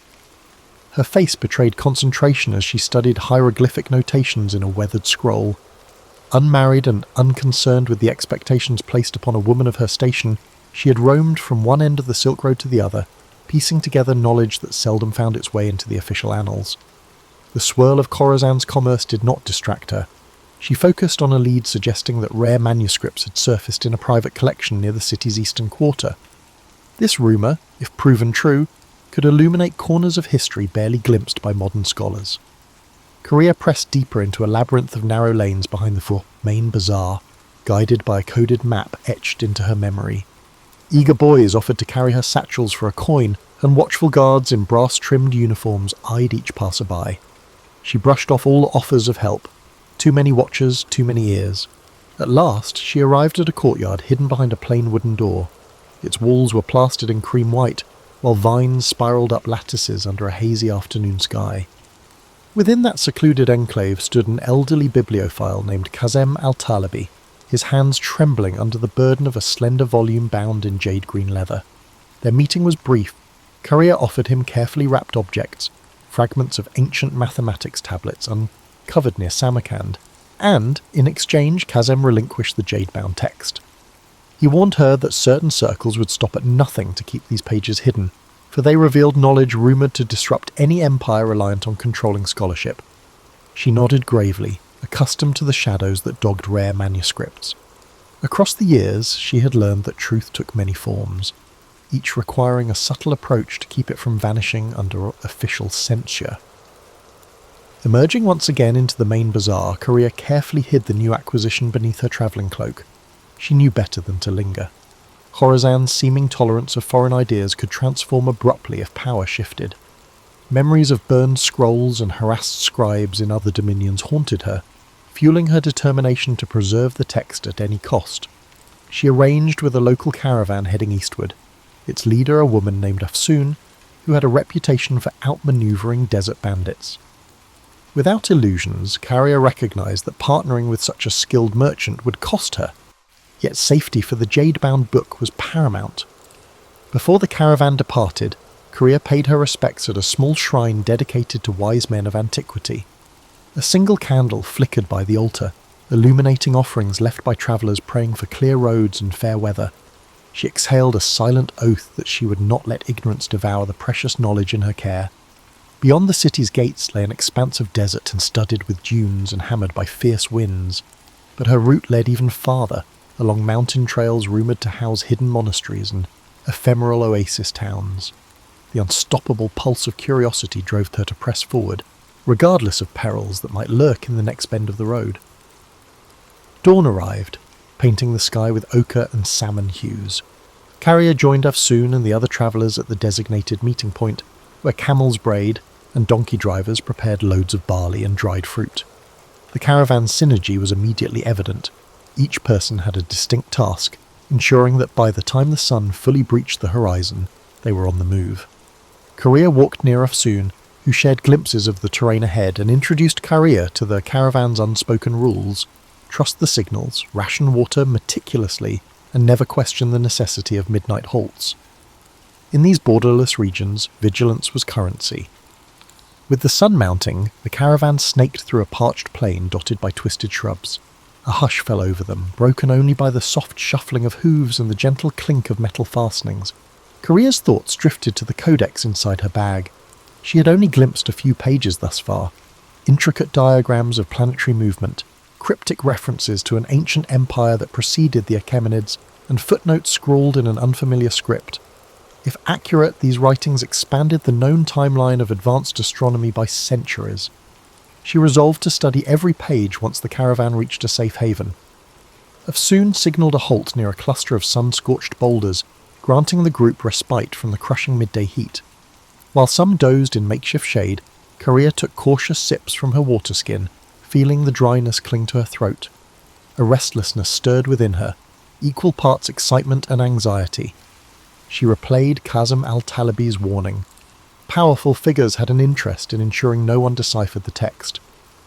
Her face betrayed concentration as she studied hieroglyphic notations in a weathered scroll. Unmarried and unconcerned with the expectations placed upon a woman of her station, she had roamed from one end of the Silk Road to the other, piecing together knowledge that seldom found its way into the official annals. The swirl of Khorasan's commerce did not distract her. She focused on a lead suggesting that rare manuscripts had surfaced in a private collection near the city's eastern quarter. This rumour, if proven true, could illuminate corners of history barely glimpsed by modern scholars. Korea pressed deeper into a labyrinth of narrow lanes behind the main bazaar, guided by a coded map etched into her memory. Eager boys offered to carry her satchels for a coin, and watchful guards in brass-trimmed uniforms eyed each passer-by. She brushed off all offers of help. Too many watchers, too many ears. At last, she arrived at a courtyard hidden behind a plain wooden door. Its walls were plastered in cream white, while vines spiralled up lattices under a hazy afternoon sky. Within that secluded enclave stood an elderly bibliophile named Kazem al-Talibi, his hands trembling under the burden of a slender volume bound in jade-green leather. Their meeting was brief. Korea offered him carefully wrapped objects, fragments of ancient mathematics tablets uncovered near Samarkand, and, in exchange, Kazem relinquished the jade-bound text. He warned her that certain circles would stop at nothing to keep these pages hidden, for they revealed knowledge rumoured to disrupt any empire reliant on controlling scholarship. She nodded gravely, accustomed to the shadows that dogged rare manuscripts. Across the years, she had learned that truth took many forms, each requiring a subtle approach to keep it from vanishing under official censure. Emerging once again into the main bazaar, Korea carefully hid the new acquisition beneath her travelling cloak. She knew better than to linger. Khorasan's seeming tolerance of foreign ideas could transform abruptly if power shifted. Memories of burned scrolls and harassed scribes in other dominions haunted her, fueling her determination to preserve the text at any cost. She arranged with a local caravan heading eastward, its leader a woman named Afsoon, who had a reputation for outmanoeuvring desert bandits. Without illusions, Carrier recognised that partnering with such a skilled merchant would cost her, yet safety for the jade-bound book was paramount. Before the caravan departed, Korea paid her respects at a small shrine dedicated to wise men of antiquity. A single candle flickered by the altar, illuminating offerings left by travellers praying for clear roads and fair weather. She exhaled a silent oath that she would not let ignorance devour the precious knowledge in her care. Beyond the city's gates lay an expanse of desert and studded with dunes and hammered by fierce winds, but her route led even farther, along mountain trails rumoured to house hidden monasteries and ephemeral oasis towns. The unstoppable pulse of curiosity drove her to press forward, regardless of perils that might lurk in the next bend of the road. Dawn arrived, painting the sky with ochre and salmon hues. Carrier joined Afsoon and the other travellers at the designated meeting point, where camels brayed and donkey drivers prepared loads of barley and dried fruit. The caravan's synergy was immediately evident. Each person had a distinct task, ensuring that by the time the sun fully breached the horizon, they were on the move. Korea walked near Afsoon, who shared glimpses of the terrain ahead and introduced Korea to the caravan's unspoken rules: trust the signals, ration water meticulously, and never question the necessity of midnight halts. In these borderless regions, vigilance was currency. With the sun mounting, the caravan snaked through a parched plain dotted by twisted shrubs. A hush fell over them, broken only by the soft shuffling of hooves and the gentle clink of metal fastenings. Korea's thoughts drifted to the codex inside her bag. She had only glimpsed a few pages thus far. Intricate diagrams of planetary movement, cryptic references to an ancient empire that preceded the Achaemenids, and footnotes scrawled in an unfamiliar script. If accurate, these writings expanded the known timeline of advanced astronomy by centuries. She resolved to study every page once the caravan reached a safe haven. Afsoon signalled a halt near a cluster of sun-scorched boulders, granting the group respite from the crushing midday heat. While some dozed in makeshift shade, Korea took cautious sips from her water skin, feeling the dryness cling to her throat. A restlessness stirred within her, equal parts excitement and anxiety. She replayed Kazem al-Talabi's warning. Powerful figures had an interest in ensuring no one deciphered the text.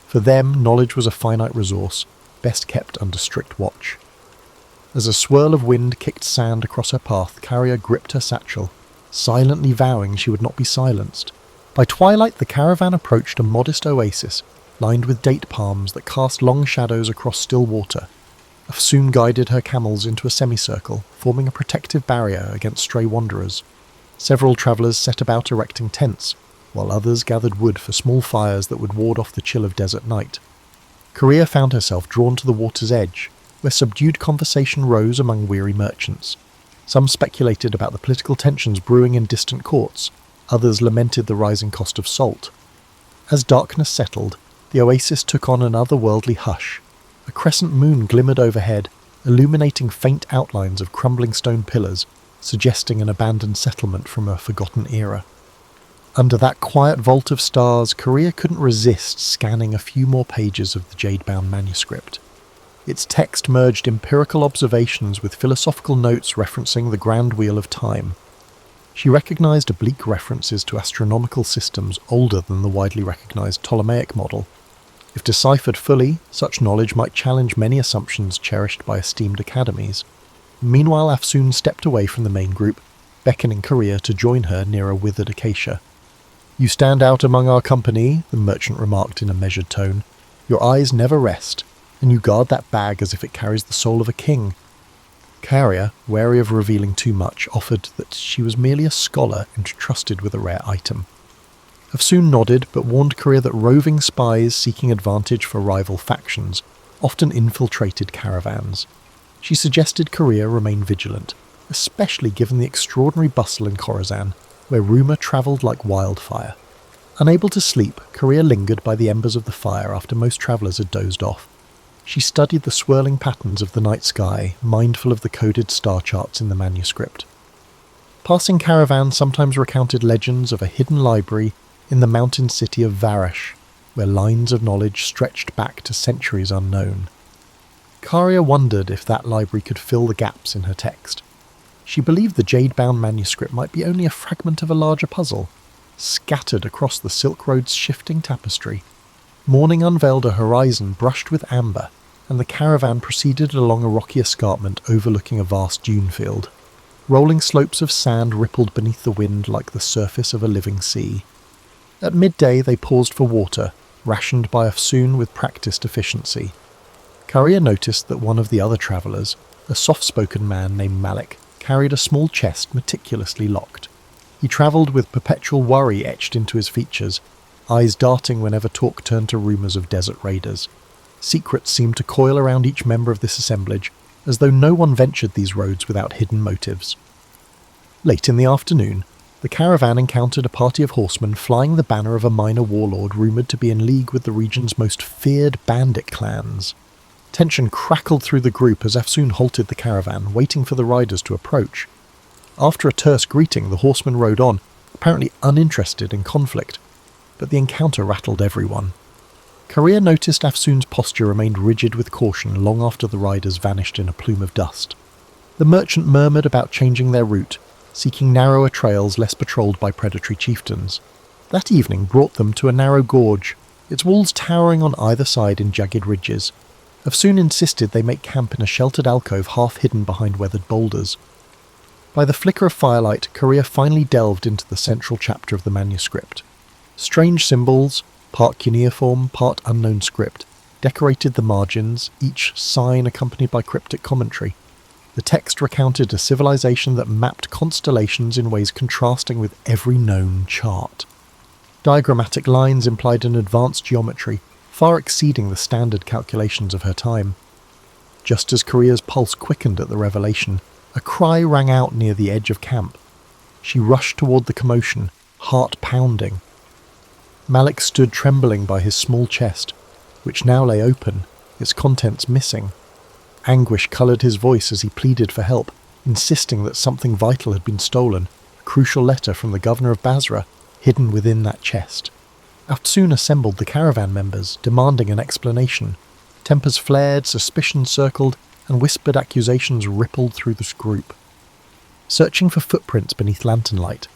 For them, knowledge was a finite resource, best kept under strict watch. As a swirl of wind kicked sand across her path, Carrier gripped her satchel, silently vowing she would not be silenced. By twilight, the caravan approached a modest oasis, lined with date palms that cast long shadows across still water. Afsoon guided her camels into a semicircle, forming a protective barrier against stray wanderers. Several travellers set about erecting tents, while others gathered wood for small fires that would ward off the chill of desert night. Korea found herself drawn to the water's edge, where subdued conversation rose among weary merchants. Some speculated about the political tensions brewing in distant courts, others lamented the rising cost of salt. As darkness settled, the oasis took on an otherworldly hush. A crescent moon glimmered overhead, illuminating faint outlines of crumbling stone pillars, suggesting an abandoned settlement from a forgotten era. Under that quiet vault of stars, Korea couldn't resist scanning a few more pages of the jade-bound manuscript. Its text merged empirical observations with philosophical notes referencing the grand wheel of time. She recognized oblique references to astronomical systems older than the widely recognized Ptolemaic model. If deciphered fully, such knowledge might challenge many assumptions cherished by esteemed academies. Meanwhile, Afsoon stepped away from the main group, beckoning Korea to join her near a withered acacia. "You stand out among our company," the merchant remarked in a measured tone. "Your eyes never rest, and you guard that bag as if it carries the soul of a king." Carrier, wary of revealing too much, offered that she was merely a scholar entrusted with a rare item. Afsoon nodded, but warned Korea that roving spies seeking advantage for rival factions often infiltrated caravans. She suggested Korea remain vigilant, especially given the extraordinary bustle in Khorasan, where rumour travelled like wildfire. Unable to sleep, Korea lingered by the embers of the fire after most travellers had dozed off. She studied the swirling patterns of the night sky, mindful of the coded star charts in the manuscript. Passing caravans sometimes recounted legends of a hidden library in the mountain city of Varash, where lines of knowledge stretched back to centuries unknown. Karia wondered if that library could fill the gaps in her text. She believed the jade-bound manuscript might be only a fragment of a larger puzzle, scattered across the Silk Road's shifting tapestry. Morning unveiled a horizon brushed with amber, and the caravan proceeded along a rocky escarpment overlooking a vast dune field. Rolling slopes of sand rippled beneath the wind like the surface of a living sea. At midday they paused for water, rationed by Afsoon with practised efficiency. Karia noticed that one of the other travellers, a soft-spoken man named Malik, carried a small chest meticulously locked. He travelled with perpetual worry etched into his features, eyes darting whenever talk turned to rumours of desert raiders. Secrets seemed to coil around each member of this assemblage, as though no one ventured these roads without hidden motives. Late in the afternoon, the caravan encountered a party of horsemen flying the banner of a minor warlord rumoured to be in league with the region's most feared bandit clans. Tension crackled through the group as Afsoon halted the caravan, waiting for the riders to approach. After a terse greeting, the horsemen rode on, apparently uninterested in conflict, but the encounter rattled everyone. Korea noticed Afsoon's posture remained rigid with caution long after the riders vanished in a plume of dust. The merchant murmured about changing their route, seeking narrower trails less patrolled by predatory chieftains. That evening brought them to a narrow gorge, its walls towering on either side in jagged ridges. Afsoon insisted they make camp in a sheltered alcove half hidden behind weathered boulders. By the flicker of firelight, Korea finally delved into the central chapter of the manuscript. Strange symbols, part cuneiform, part unknown script, decorated the margins, each sign accompanied by cryptic commentary. The text recounted a civilization that mapped constellations in ways contrasting with every known chart. Diagrammatic lines implied an advanced geometry, far exceeding the standard calculations of her time. Just as Korea's pulse quickened at the revelation, a cry rang out near the edge of camp. She rushed toward the commotion, heart pounding. Malik stood trembling by his small chest, which now lay open, its contents missing. Anguish coloured his voice as he pleaded for help, insisting that something vital had been stolen, a crucial letter from the governor of Basra, hidden within that chest. Afsoon assembled the caravan members, demanding an explanation. Tempers flared, suspicion circled, and whispered accusations rippled through the group. Searching for footprints beneath lantern light,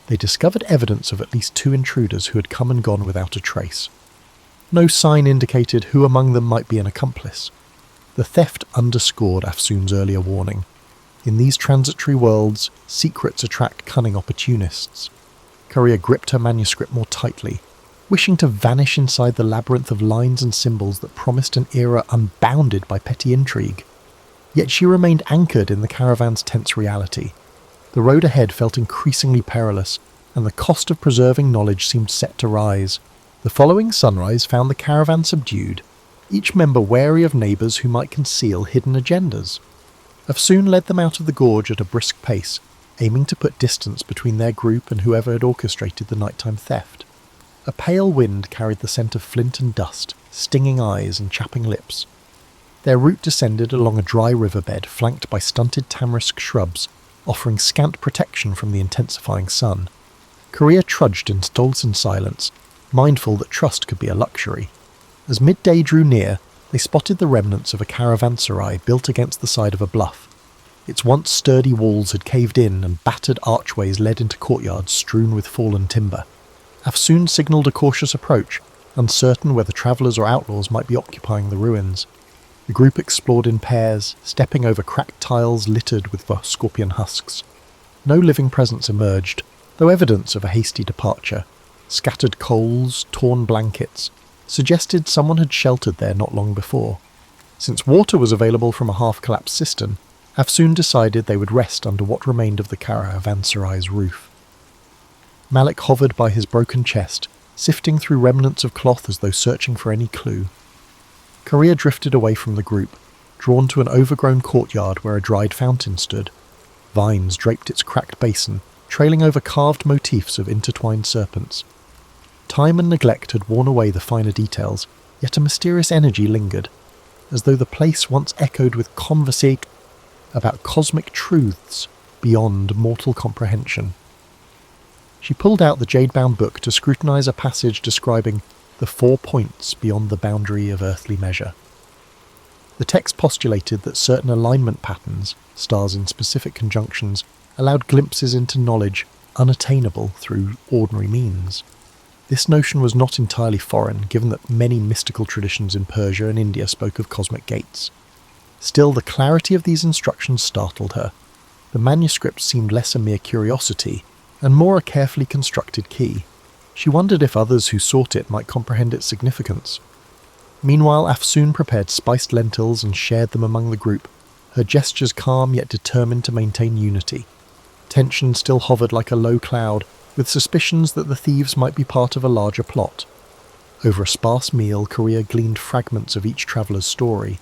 they discovered evidence of at least 2 intruders who had come and gone without a trace. No sign indicated who among them might be an accomplice. The theft underscored Afsoon's earlier warning. In these transitory worlds, secrets attract cunning opportunists. Korea gripped her manuscript more tightly, wishing to vanish inside the labyrinth of lines and symbols that promised an era unbounded by petty intrigue. Yet she remained anchored in the caravan's tense reality. The road ahead felt increasingly perilous, and the cost of preserving knowledge seemed set to rise. The following sunrise found the caravan subdued, each member wary of neighbours who might conceal hidden agendas. Afsoon led them out of the gorge at a brisk pace, aiming to put distance between their group and whoever had orchestrated the nighttime theft. A pale wind carried the scent of flint and dust, stinging eyes and chapping lips. Their route descended along a dry riverbed flanked by stunted tamarisk shrubs, offering scant protection from the intensifying sun. Korea trudged in Stolzen silence, mindful that trust could be a luxury. As midday drew near, they spotted the remnants of a caravanserai built against the side of a bluff. Its once sturdy walls had caved in and battered archways led into courtyards strewn with fallen timber. Afsoon signalled a cautious approach, uncertain whether travellers or outlaws might be occupying the ruins. The group explored in pairs, stepping over cracked tiles littered with scorpion husks. No living presence emerged, though evidence of a hasty departure. Scattered coals, torn blankets, suggested someone had sheltered there not long before. Since water was available from a half-collapsed cistern, Afsoon decided they would rest under what remained of the caravanserai's roof. Malik hovered by his broken chest, sifting through remnants of cloth as though searching for any clue. Korea drifted away from the group, drawn to an overgrown courtyard where a dried fountain stood. Vines draped its cracked basin, trailing over carved motifs of intertwined serpents. Time and neglect had worn away the finer details, yet a mysterious energy lingered, as though the place once echoed with conversation about cosmic truths beyond mortal comprehension. She pulled out the jade-bound book to scrutinize a passage describing the 4 points beyond the boundary of earthly measure. The text postulated that certain alignment patterns, stars in specific conjunctions, allowed glimpses into knowledge unattainable through ordinary means. This notion was not entirely foreign, given that many mystical traditions in Persia and India spoke of cosmic gates. Still, the clarity of these instructions startled her. The manuscript seemed less a mere curiosity, and more a carefully constructed key. She wondered if others who sought it might comprehend its significance. Meanwhile, Afsoon prepared spiced lentils and shared them among the group, her gestures calm yet determined to maintain unity. Tension still hovered like a low cloud, with suspicions that the thieves might be part of a larger plot. Over a sparse meal, Korea gleaned fragments of each traveller's story.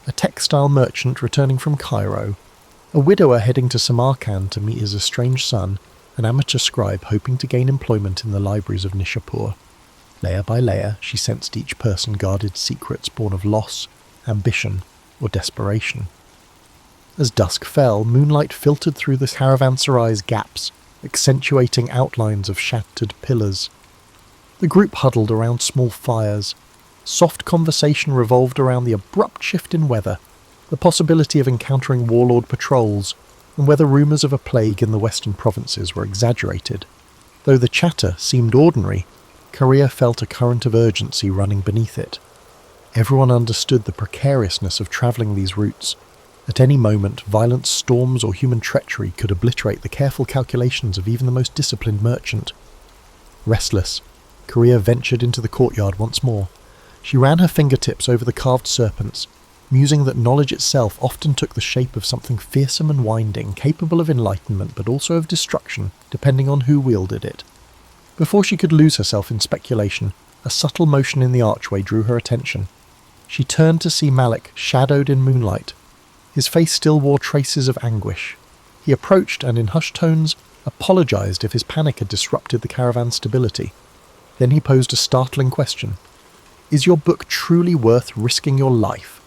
A textile merchant returning from Cairo, a widower heading to Samarkand to meet his estranged son, an amateur scribe hoping to gain employment in the libraries of Nishapur. Layer by layer, she sensed each person guarded secrets born of loss, ambition, or desperation. As dusk fell, moonlight filtered through the caravanserai's gaps, accentuating outlines of shattered pillars. The group huddled around small fires, Soft conversation revolved around the abrupt shift in weather, the possibility of encountering warlord patrols, and whether rumours of a plague in the western provinces were exaggerated. Though the chatter seemed ordinary, Korea felt a current of urgency running beneath it. Everyone understood the precariousness of travelling these routes. At any moment, violent storms or human treachery could obliterate the careful calculations of even the most disciplined merchant. Restless, Korea ventured into the courtyard once more. She ran her fingertips over the carved serpents, musing that knowledge itself often took the shape of something fearsome and winding, capable of enlightenment but also of destruction, depending on who wielded it. Before she could lose herself in speculation, a subtle motion in the archway drew her attention. She turned to see Malik shadowed in moonlight. His face still wore traces of anguish. He approached and, in hushed tones, apologized if his panic had disrupted the caravan's stability. Then he posed a startling question. "Is your book truly worth risking your life?"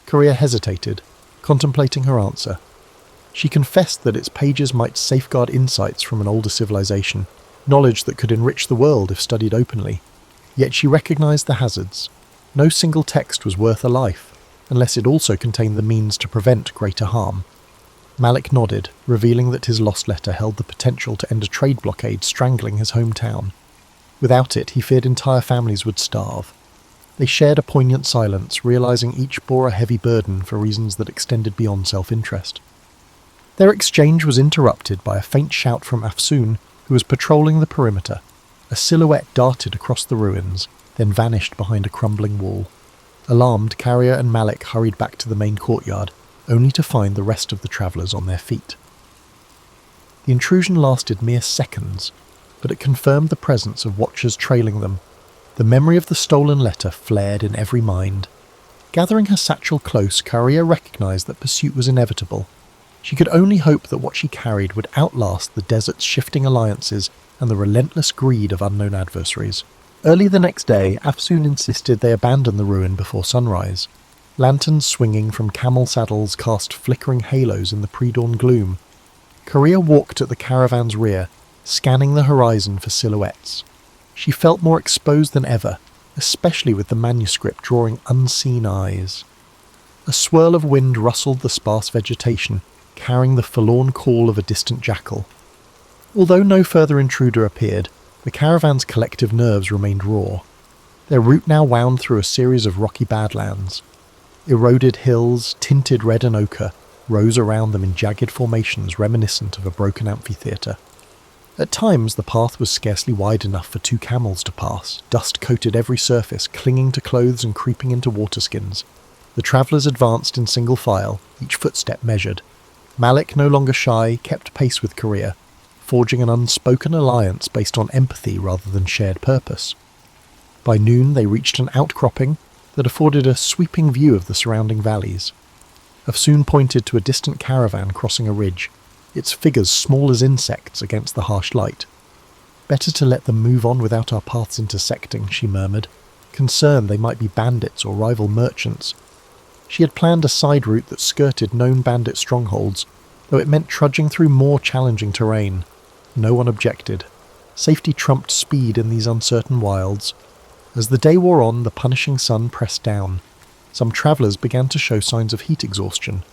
Korea hesitated, contemplating her answer. She confessed that its pages might safeguard insights from an older civilization, knowledge that could enrich the world if studied openly. Yet she recognized the hazards. No single text was worth a life, unless it also contained the means to prevent greater harm. Malik nodded, revealing that his lost letter held the potential to end a trade blockade strangling his hometown. Without it, he feared entire families would starve. They shared a poignant silence, realizing each bore a heavy burden for reasons that extended beyond self-interest. Their exchange was interrupted by a faint shout from Afsoon, who was patrolling the perimeter. A silhouette darted across the ruins, then vanished behind a crumbling wall. Alarmed, Carrier and Malik hurried back to the main courtyard, only to find the rest of the travellers on their feet. The intrusion lasted mere seconds, but it confirmed the presence of watchers trailing them. The memory of the stolen letter flared in every mind. Gathering her satchel close, Carrier recognised that pursuit was inevitable. She could only hope that what she carried would outlast the desert's shifting alliances and the relentless greed of unknown adversaries. Early the next day, Afsoon insisted they abandon the ruin before sunrise. Lanterns swinging from camel saddles cast flickering halos in the pre-dawn gloom. Korea walked at the caravan's rear, scanning the horizon for silhouettes. She felt more exposed than ever, especially with the manuscript drawing unseen eyes. A swirl of wind rustled the sparse vegetation, carrying the forlorn call of a distant jackal. Although no further intruder appeared, the caravan's collective nerves remained raw. Their route now wound through a series of rocky badlands. Eroded hills, tinted red and ochre, rose around them in jagged formations reminiscent of a broken amphitheatre. At times the path was scarcely wide enough for 2 camels to pass. Dust coated every surface, clinging to clothes and creeping into waterskins. The travellers advanced in single file, each footstep measured. Malik, no longer shy, kept pace with Korea, forging an unspoken alliance based on empathy rather than shared purpose. By noon they reached an outcropping that afforded a sweeping view of the surrounding valleys. Afsoon pointed to a distant caravan crossing a ridge, its figures small as insects against the harsh light. "Better to let them move on without our paths intersecting," she murmured, concerned they might be bandits or rival merchants. She had planned a side route that skirted known bandit strongholds, though it meant trudging through more challenging terrain. No one objected. Safety trumped speed in these uncertain wilds. As the day wore on, the punishing sun pressed down. Some travellers began to show signs of heat exhaustion.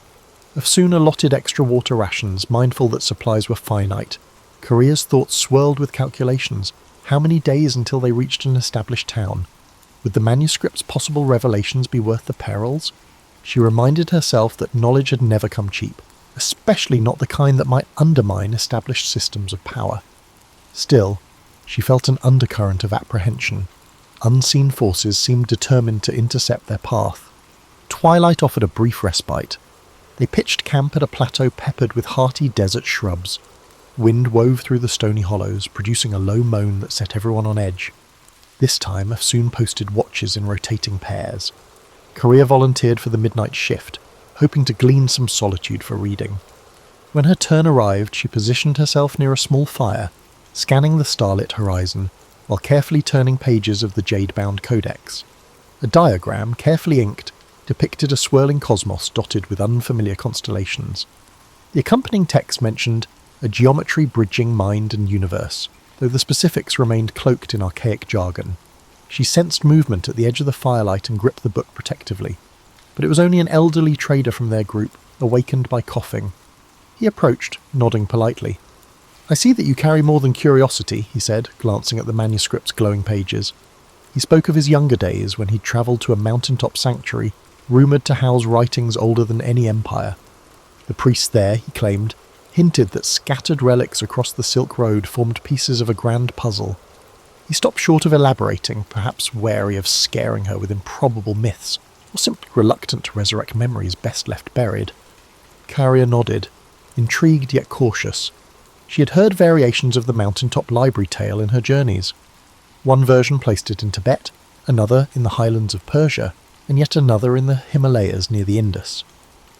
Afsoon allotted extra water rations, mindful that supplies were finite. Korea's thoughts swirled with calculations. How many days until they reached an established town? Would the manuscript's possible revelations be worth the perils? She reminded herself that knowledge had never come cheap, especially not the kind that might undermine established systems of power. Still, she felt an undercurrent of apprehension. Unseen forces seemed determined to intercept their path. Twilight offered a brief respite. They pitched camp at a plateau peppered with hearty desert shrubs. Wind wove through the stony hollows, producing a low moan that set everyone on edge. This time, Afsoon posted watches in rotating pairs. Korea volunteered for the midnight shift, hoping to glean some solitude for reading. When her turn arrived, she positioned herself near a small fire, scanning the starlit horizon, while carefully turning pages of the jade-bound codex. A diagram, carefully inked, depicted a swirling cosmos dotted with unfamiliar constellations. The accompanying text mentioned a geometry bridging mind and universe, though the specifics remained cloaked in archaic jargon. She sensed movement at the edge of the firelight and gripped the book protectively. But it was only an elderly trader from their group, awakened by coughing. He approached, nodding politely. "I see that you carry more than curiosity," he said, glancing at the manuscript's glowing pages. He spoke of his younger days when he'd travelled to a mountaintop sanctuary, rumoured to house writings older than any empire. The priests there, he claimed, hinted that scattered relics across the Silk Road formed pieces of a grand puzzle. He stopped short of elaborating, perhaps wary of scaring her with improbable myths, or simply reluctant to resurrect memories best left buried. Caria nodded, intrigued yet cautious. She had heard variations of the mountaintop library tale in her journeys. One version placed it in Tibet, another in the highlands of Persia, and yet another in the Himalayas near the Indus.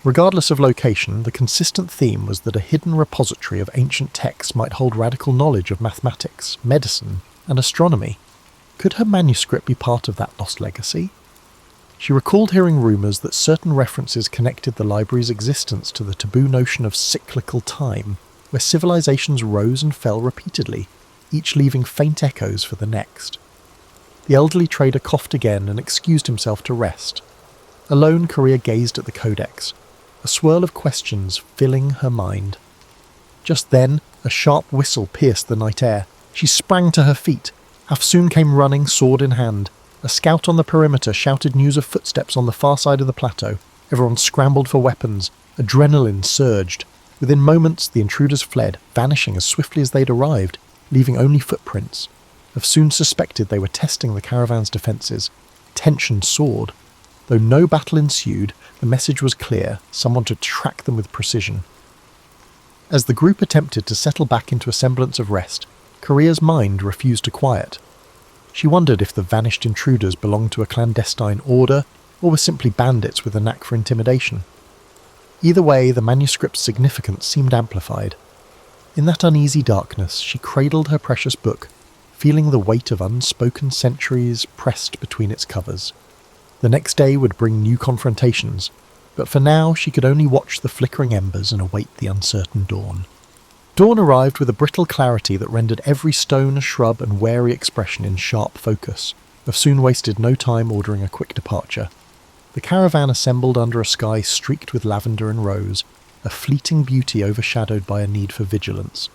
Regardless of location, the consistent theme was that a hidden repository of ancient texts might hold radical knowledge of mathematics, medicine, and astronomy. Could her manuscript be part of that lost legacy? She recalled hearing rumours that certain references connected the library's existence to the taboo notion of cyclical time, where civilizations rose and fell repeatedly, each leaving faint echoes for the next. The elderly trader coughed again and excused himself to rest. Alone, Caria gazed at the codex, a swirl of questions filling her mind. Just then, a sharp whistle pierced the night air. She sprang to her feet. Afsoon came running, sword in hand. A scout on the perimeter shouted news of footsteps on the far side of the plateau. Everyone scrambled for weapons. Adrenaline surged. Within moments, the intruders fled, vanishing as swiftly as they'd arrived, leaving only footprints. Afsoon suspected they were testing the caravan's defences. Tension soared. Though no battle ensued, the message was clear, someone to track them with precision. As the group attempted to settle back into a semblance of rest, Caria's mind refused to quiet. She wondered if the vanished intruders belonged to a clandestine order, or were simply bandits with a knack for intimidation. Either way, the manuscript's significance seemed amplified. In that uneasy darkness, she cradled her precious book, feeling the weight of unspoken centuries pressed between its covers. The next day would bring new confrontations, but for now she could only watch the flickering embers and await the uncertain dawn. Dawn arrived with a brittle clarity that rendered every stone, shrub and wary expression in sharp focus. Afsoon wasted no time ordering a quick departure. The caravan assembled under a sky streaked with lavender and rose, a fleeting beauty overshadowed by a need for vigilance.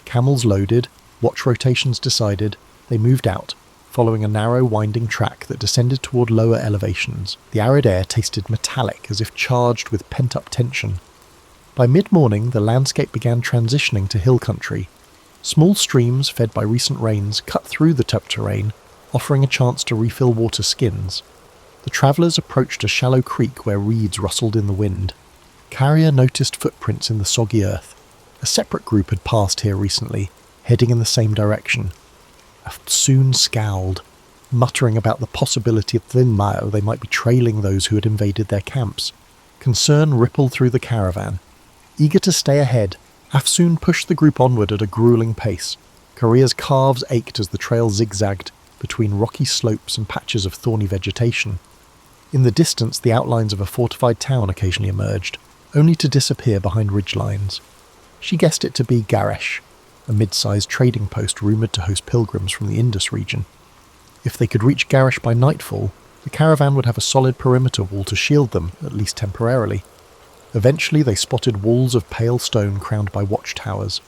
Camels loaded, watch rotations decided, they moved out, following a narrow winding track that descended toward lower elevations. The arid air tasted metallic, as if charged with pent-up tension. By mid-morning, the landscape began transitioning to hill country. Small streams, fed by recent rains, cut through the tough terrain, offering a chance to refill water skins. The travellers approached a shallow creek where reeds rustled in the wind. Caria noticed footprints in the soggy earth. A separate group had passed here recently, heading in the same direction. Afsoon scowled, muttering about the possibility that in Mao they might be trailing those who had invaded their camps. Concern rippled through the caravan. Eager to stay ahead, Afsoon pushed the group onward at a grueling pace. Caria's calves ached as the trail zigzagged between rocky slopes and patches of thorny vegetation. In the distance, the outlines of a fortified town occasionally emerged, only to disappear behind ridgelines. She guessed it to be Garesh, a mid-sized trading post rumoured to host pilgrims from the Indus region. If they could reach Garesh by nightfall, the caravan would have a solid perimeter wall to shield them, at least temporarily. Eventually they spotted walls of pale stone crowned by watchtowers.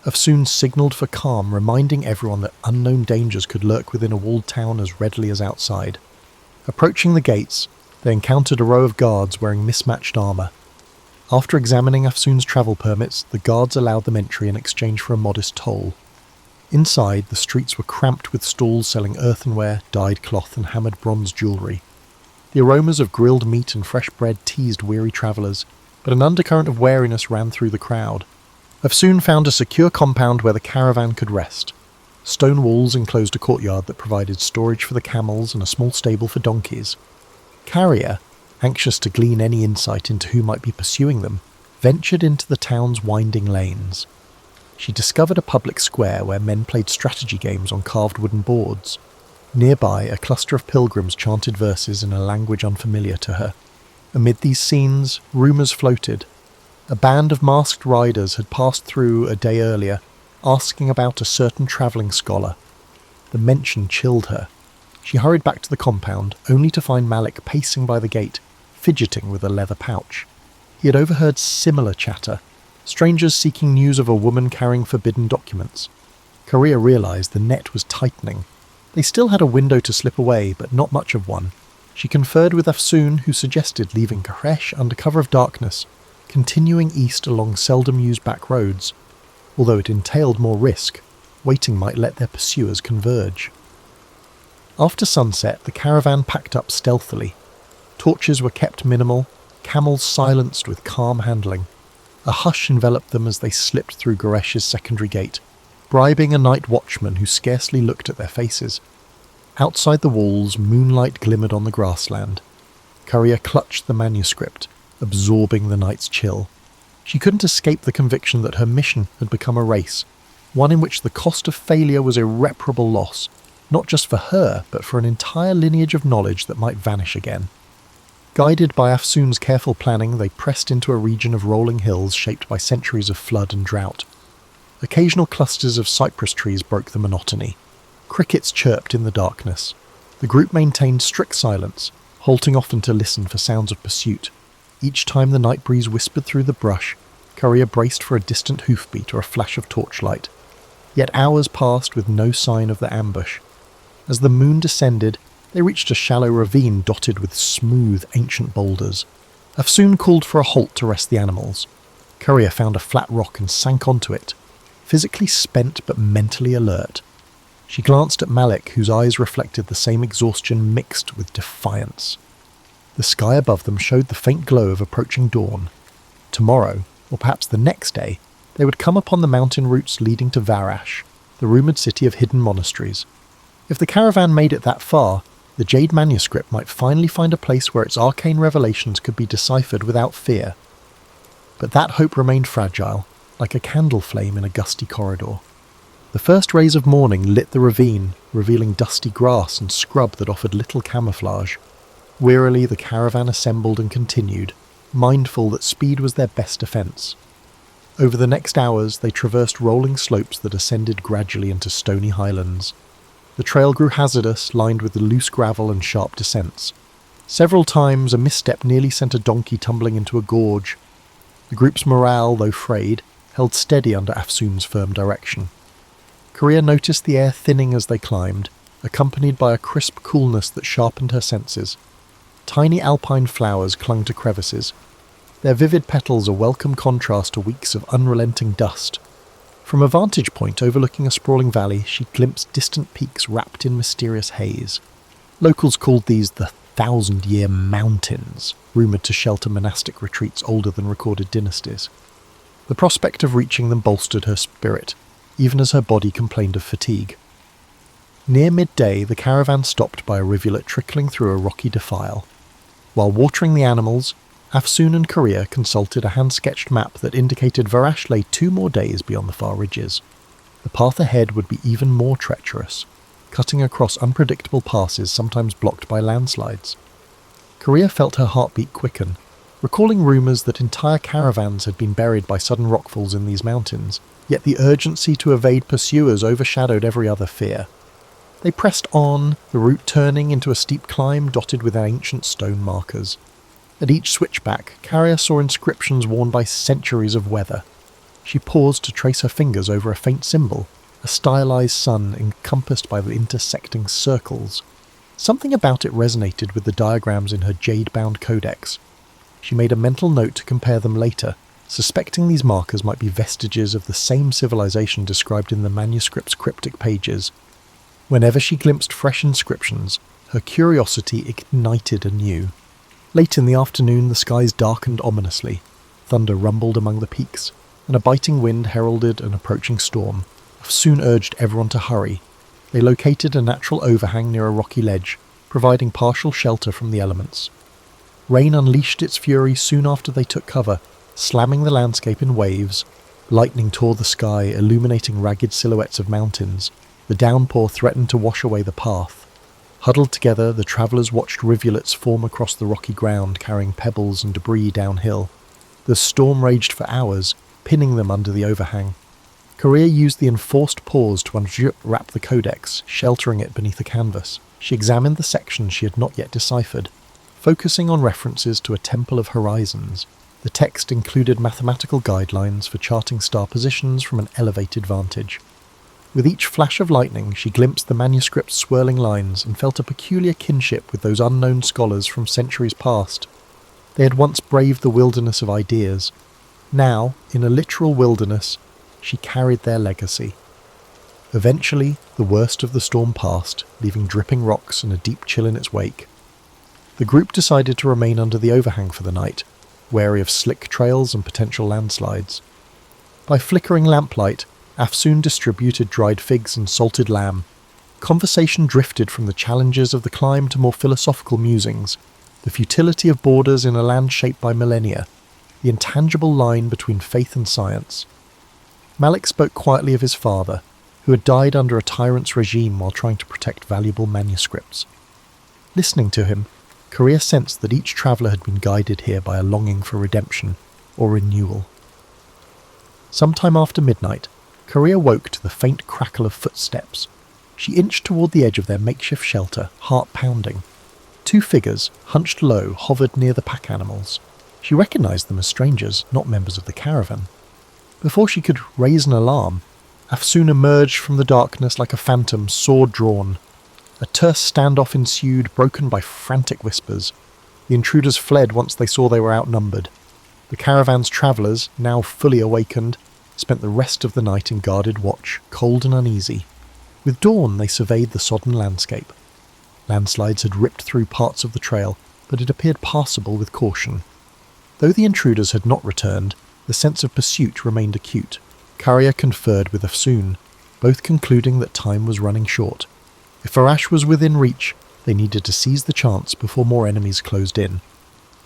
Afsoon signalled for calm, reminding everyone that unknown dangers could lurk within a walled town as readily as outside. Approaching the gates, they encountered a row of guards wearing mismatched armour. After examining Afsoon's travel permits, the guards allowed them entry in exchange for a modest toll. Inside, the streets were cramped with stalls selling earthenware, dyed cloth and hammered bronze jewellery. The aromas of grilled meat and fresh bread teased weary travellers, but an undercurrent of wariness ran through the crowd. Afsoon found a secure compound where the caravan could rest. Stone walls enclosed a courtyard that provided storage for the camels and a small stable for donkeys. Caria, anxious to glean any insight into who might be pursuing them, ventured into the town's winding lanes. She discovered a public square where men played strategy games on carved wooden boards. Nearby, a cluster of pilgrims chanted verses in a language unfamiliar to her. Amid these scenes, rumours floated. A band of masked riders had passed through a day earlier, asking about a certain travelling scholar. The mention chilled her. She hurried back to the compound, only to find Malik pacing by the gate, fidgeting with a leather pouch. He had overheard similar chatter, strangers seeking news of a woman carrying forbidden documents. Korea realised the net was tightening. They still had a window to slip away, but not much of one. She conferred with Afsoon, who suggested leaving Koresh under cover of darkness, continuing east along seldom-used back roads. Although it entailed more risk, waiting might let their pursuers converge. After sunset, the caravan packed up stealthily. Torches were kept minimal, camels silenced with calm handling. A hush enveloped them as they slipped through Goresh's secondary gate, bribing a night watchman who scarcely looked at their faces. Outside the walls, moonlight glimmered on the grassland. Korea clutched the manuscript, absorbing the night's chill. She couldn't escape the conviction that her mission had become a race, one in which the cost of failure was irreparable loss, not just for her, but for an entire lineage of knowledge that might vanish again. Guided by Afsoon's careful planning, they pressed into a region of rolling hills shaped by centuries of flood and drought. Occasional clusters of cypress trees broke the monotony. Crickets chirped in the darkness. The group maintained strict silence, halting often to listen for sounds of pursuit. Each time the night breeze whispered through the brush, Korea braced for a distant hoofbeat or a flash of torchlight. Yet hours passed with no sign of the ambush. As the moon descended, they reached a shallow ravine dotted with smooth, ancient boulders. Afsoon called for a halt to rest the animals. Korea found a flat rock and sank onto it, physically spent but mentally alert. She glanced at Malik, whose eyes reflected the same exhaustion mixed with defiance. The sky above them showed the faint glow of approaching dawn. Tomorrow, or perhaps the next day, they would come upon the mountain routes leading to Varash, the rumoured city of hidden monasteries. If the caravan made it that far, the Jade manuscript might finally find a place where its arcane revelations could be deciphered without fear. But that hope remained fragile, like a candle flame in a gusty corridor. The first rays of morning lit the ravine, revealing dusty grass and scrub that offered little camouflage. Wearily the caravan assembled and continued, mindful that speed was their best defence. Over the next hours they traversed rolling slopes that ascended gradually into stony highlands. The trail grew hazardous, lined with loose gravel and sharp descents. Several times a misstep nearly sent a donkey tumbling into a gorge. The group's morale, though frayed, held steady under Afsoon's firm direction. Korea noticed the air thinning as they climbed, accompanied by a crisp coolness that sharpened her senses. Tiny alpine flowers clung to crevices, their vivid petals a welcome contrast to weeks of unrelenting dust. From a vantage point overlooking a sprawling valley, she glimpsed distant peaks wrapped in mysterious haze. Locals called these the 1,000-Year Mountains, rumoured to shelter monastic retreats older than recorded dynasties. The prospect of reaching them bolstered her spirit, even as her body complained of fatigue. Near midday, the caravan stopped by a rivulet trickling through a rocky defile. While watering the animals, Afsoon and Korea consulted a hand-sketched map that indicated Varash lay 2 more days beyond the far ridges. The path ahead would be even more treacherous, cutting across unpredictable passes sometimes blocked by landslides. Korea felt her heartbeat quicken, recalling rumours that entire caravans had been buried by sudden rockfalls in these mountains, yet the urgency to evade pursuers overshadowed every other fear. They pressed on, the route turning into a steep climb dotted with ancient stone markers. At each switchback, Korea saw inscriptions worn by centuries of weather. She paused to trace her fingers over a faint symbol, a stylized sun encompassed by the intersecting circles. Something about it resonated with the diagrams in her jade-bound codex. She made a mental note to compare them later, suspecting these markers might be vestiges of the same civilization described in the manuscript's cryptic pages. Whenever she glimpsed fresh inscriptions, her curiosity ignited anew. Late in the afternoon, the skies darkened ominously. Thunder rumbled among the peaks, and a biting wind heralded an approaching storm. Soon urged everyone to hurry. They located a natural overhang near a rocky ledge, providing partial shelter from the elements. Rain unleashed its fury soon after they took cover, slamming the landscape in waves. Lightning tore the sky, illuminating ragged silhouettes of mountains. The downpour threatened to wash away the path. Huddled together, the travellers watched rivulets form across the rocky ground, carrying pebbles and debris downhill. The storm raged for hours, pinning them under the overhang. Korea used the enforced pause to unwrap the codex, sheltering it beneath a canvas. She examined the sections she had not yet deciphered, focusing on references to a temple of horizons. The text included mathematical guidelines for charting star positions from an elevated vantage. With each flash of lightning, she glimpsed the manuscript's swirling lines and felt a peculiar kinship with those unknown scholars from centuries past. They had once braved the wilderness of ideas. Now, in a literal wilderness, she carried their legacy. Eventually, the worst of the storm passed, leaving dripping rocks and a deep chill in its wake. The group decided to remain under the overhang for the night, wary of slick trails and potential landslides. By flickering lamplight, Afsoon distributed dried figs and salted lamb. Conversation drifted from the challenges of the climb to more philosophical musings, the futility of borders in a land shaped by millennia, the intangible line between faith and science. Malik spoke quietly of his father, who had died under a tyrant's regime while trying to protect valuable manuscripts. Listening to him, Korea sensed that each traveller had been guided here by a longing for redemption or renewal. Sometime after midnight, Korea woke to the faint crackle of footsteps. She inched toward the edge of their makeshift shelter, heart pounding. Two figures, hunched low, hovered near the pack animals. She recognized them as strangers, not members of the caravan. Before she could raise an alarm, Afsoon emerged from the darkness like a phantom, sword drawn. A terse standoff ensued, broken by frantic whispers. The intruders fled once they saw they were outnumbered. The caravan's travellers, now fully awakened, spent the rest of the night in guarded watch, cold and uneasy. With dawn, they surveyed the sodden landscape. Landslides had ripped through parts of the trail, but it appeared passable with caution. Though the intruders had not returned, the sense of pursuit remained acute. Courier conferred with Afsoon, both concluding that time was running short. If Varash was within reach, they needed to seize the chance before more enemies closed in.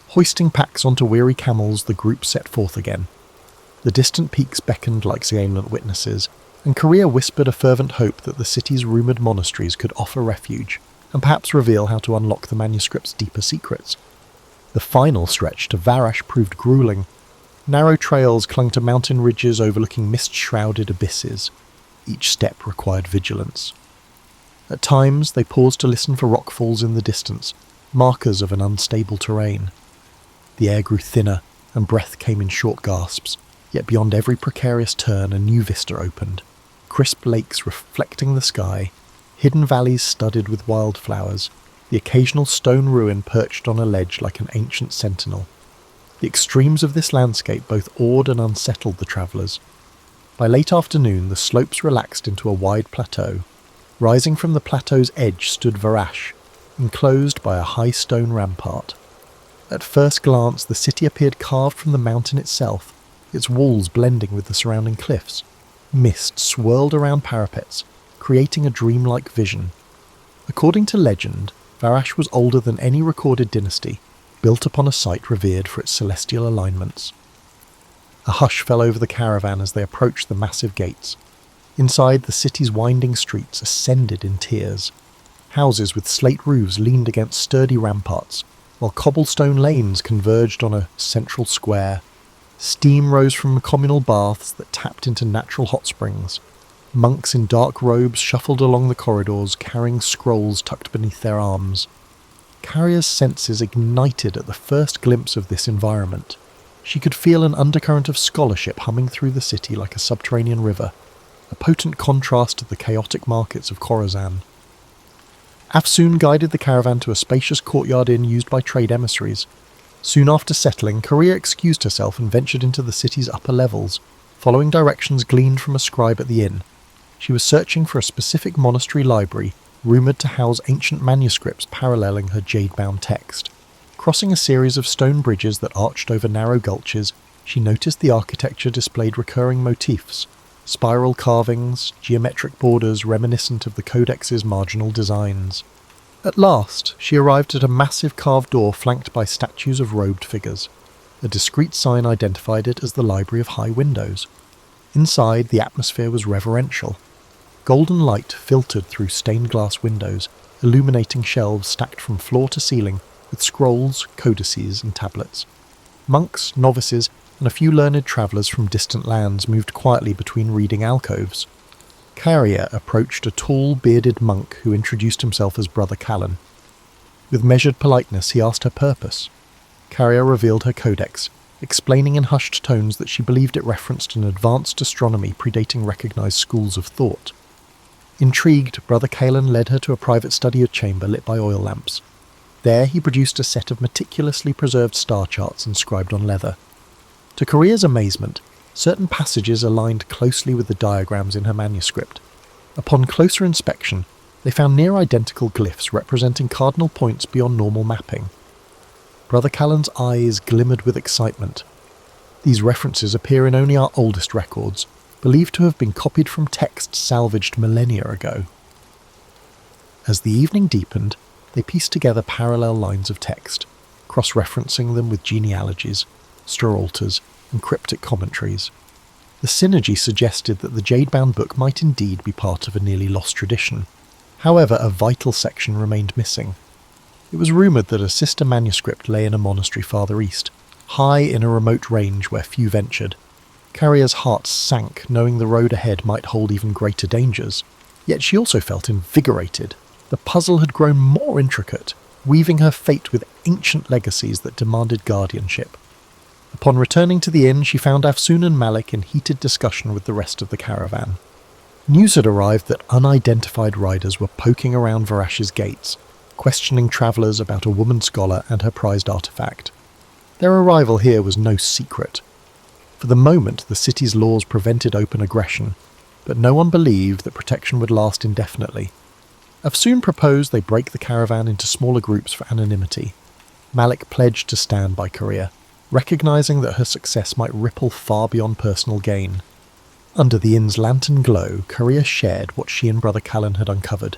Hoisting packs onto weary camels, the group set forth again. The distant peaks beckoned like salient witnesses, and Korea whispered a fervent hope that the city's rumoured monasteries could offer refuge, and perhaps reveal how to unlock the manuscript's deeper secrets. The final stretch to Varash proved gruelling. Narrow trails clung to mountain ridges overlooking mist-shrouded abysses. Each step required vigilance. At times, they paused to listen for rockfalls in the distance, markers of an unstable terrain. The air grew thinner, and breath came in short gasps. Yet beyond every precarious turn, a new vista opened. Crisp lakes reflecting the sky, hidden valleys studded with wildflowers, the occasional stone ruin perched on a ledge like an ancient sentinel. The extremes of this landscape both awed and unsettled the travellers. By late afternoon, the slopes relaxed into a wide plateau. Rising from the plateau's edge stood Varash, enclosed by a high stone rampart. At first glance, the city appeared carved from the mountain itself, its walls blending with the surrounding cliffs. Mist swirled around parapets, creating a dreamlike vision. According to legend, Varash was older than any recorded dynasty, built upon a site revered for its celestial alignments. A hush fell over the caravan as they approached the massive gates. Inside, the city's winding streets ascended in tiers. Houses with slate roofs leaned against sturdy ramparts, while cobblestone lanes converged on a central square. Steam rose from communal baths that tapped into natural hot springs. Monks in dark robes shuffled along the corridors, carrying scrolls tucked beneath their arms. Carrier's senses ignited at the first glimpse of this environment. She could feel an undercurrent of scholarship humming through the city like a subterranean river, a potent contrast to the chaotic markets of Khorasan. Afsoon guided the caravan to a spacious courtyard inn used by trade emissaries. Soon after settling, Korea excused herself and ventured into the city's upper levels, following directions gleaned from a scribe at the inn. She was searching for a specific monastery library, rumoured to house ancient manuscripts paralleling her jade-bound text. Crossing a series of stone bridges that arched over narrow gulches, she noticed the architecture displayed recurring motifs, spiral carvings, geometric borders reminiscent of the codex's marginal designs. At last, she arrived at a massive carved door flanked by statues of robed figures. A discreet sign identified it as the Library of High Windows. Inside, the atmosphere was reverential. Golden light filtered through stained glass windows, illuminating shelves stacked from floor to ceiling with scrolls, codices, and tablets. Monks, novices, and a few learned travellers from distant lands moved quietly between reading alcoves. Carrier approached a tall, bearded monk who introduced himself as Brother Callan. With measured politeness, he asked her purpose. Carrier revealed her codex, explaining in hushed tones that she believed it referenced an advanced astronomy predating recognized schools of thought. Intrigued, Brother Callan led her to a private study chamber lit by oil lamps. There he produced a set of meticulously preserved star charts inscribed on leather. To Carrier's amazement, certain passages aligned closely with the diagrams in her manuscript. Upon closer inspection, they found near-identical glyphs representing cardinal points beyond normal mapping. Brother Callan's eyes glimmered with excitement. These references appear in only our oldest records, believed to have been copied from texts salvaged millennia ago. As the evening deepened, they pieced together parallel lines of text, cross-referencing them with genealogies, sterolters, and cryptic commentaries. The synergy suggested that the jade-bound book might indeed be part of a nearly lost tradition. However, a vital section remained missing. It was rumoured that a sister manuscript lay in a monastery farther east, high in a remote range where few ventured. Carrier's heart sank, knowing the road ahead might hold even greater dangers. Yet she also felt invigorated. The puzzle had grown more intricate, weaving her fate with ancient legacies that demanded guardianship. Upon returning to the inn, she found Afsoon and Malik in heated discussion with the rest of the caravan. News had arrived that unidentified riders were poking around Varash's gates, questioning travellers about a woman scholar and her prized artefact. Their arrival here was no secret. For the moment, the city's laws prevented open aggression, but no one believed that protection would last indefinitely. Afsoon proposed they break the caravan into smaller groups for anonymity. Malik pledged to stand by Carrier, recognising that her success might ripple far beyond personal gain. Under the inn's lantern glow, Carrier shared what she and Brother Callan had uncovered.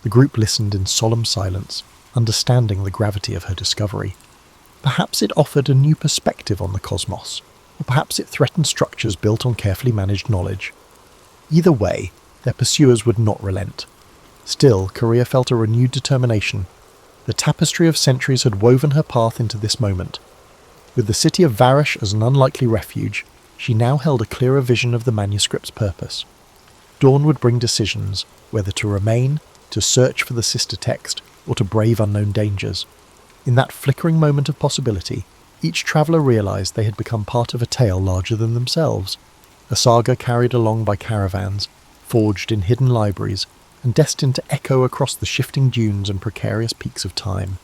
The group listened in solemn silence, understanding the gravity of her discovery. Perhaps it offered a new perspective on the cosmos, or perhaps it threatened structures built on carefully managed knowledge. Either way, their pursuers would not relent. Still, Carrier felt a renewed determination. The tapestry of centuries had woven her path into this moment. With the city of Varash as an unlikely refuge, she now held a clearer vision of the manuscript's purpose. Dawn would bring decisions, whether to remain, to search for the sister text, or to brave unknown dangers. In that flickering moment of possibility, each traveller realised they had become part of a tale larger than themselves, a saga carried along by caravans, forged in hidden libraries, and destined to echo across the shifting dunes and precarious peaks of time.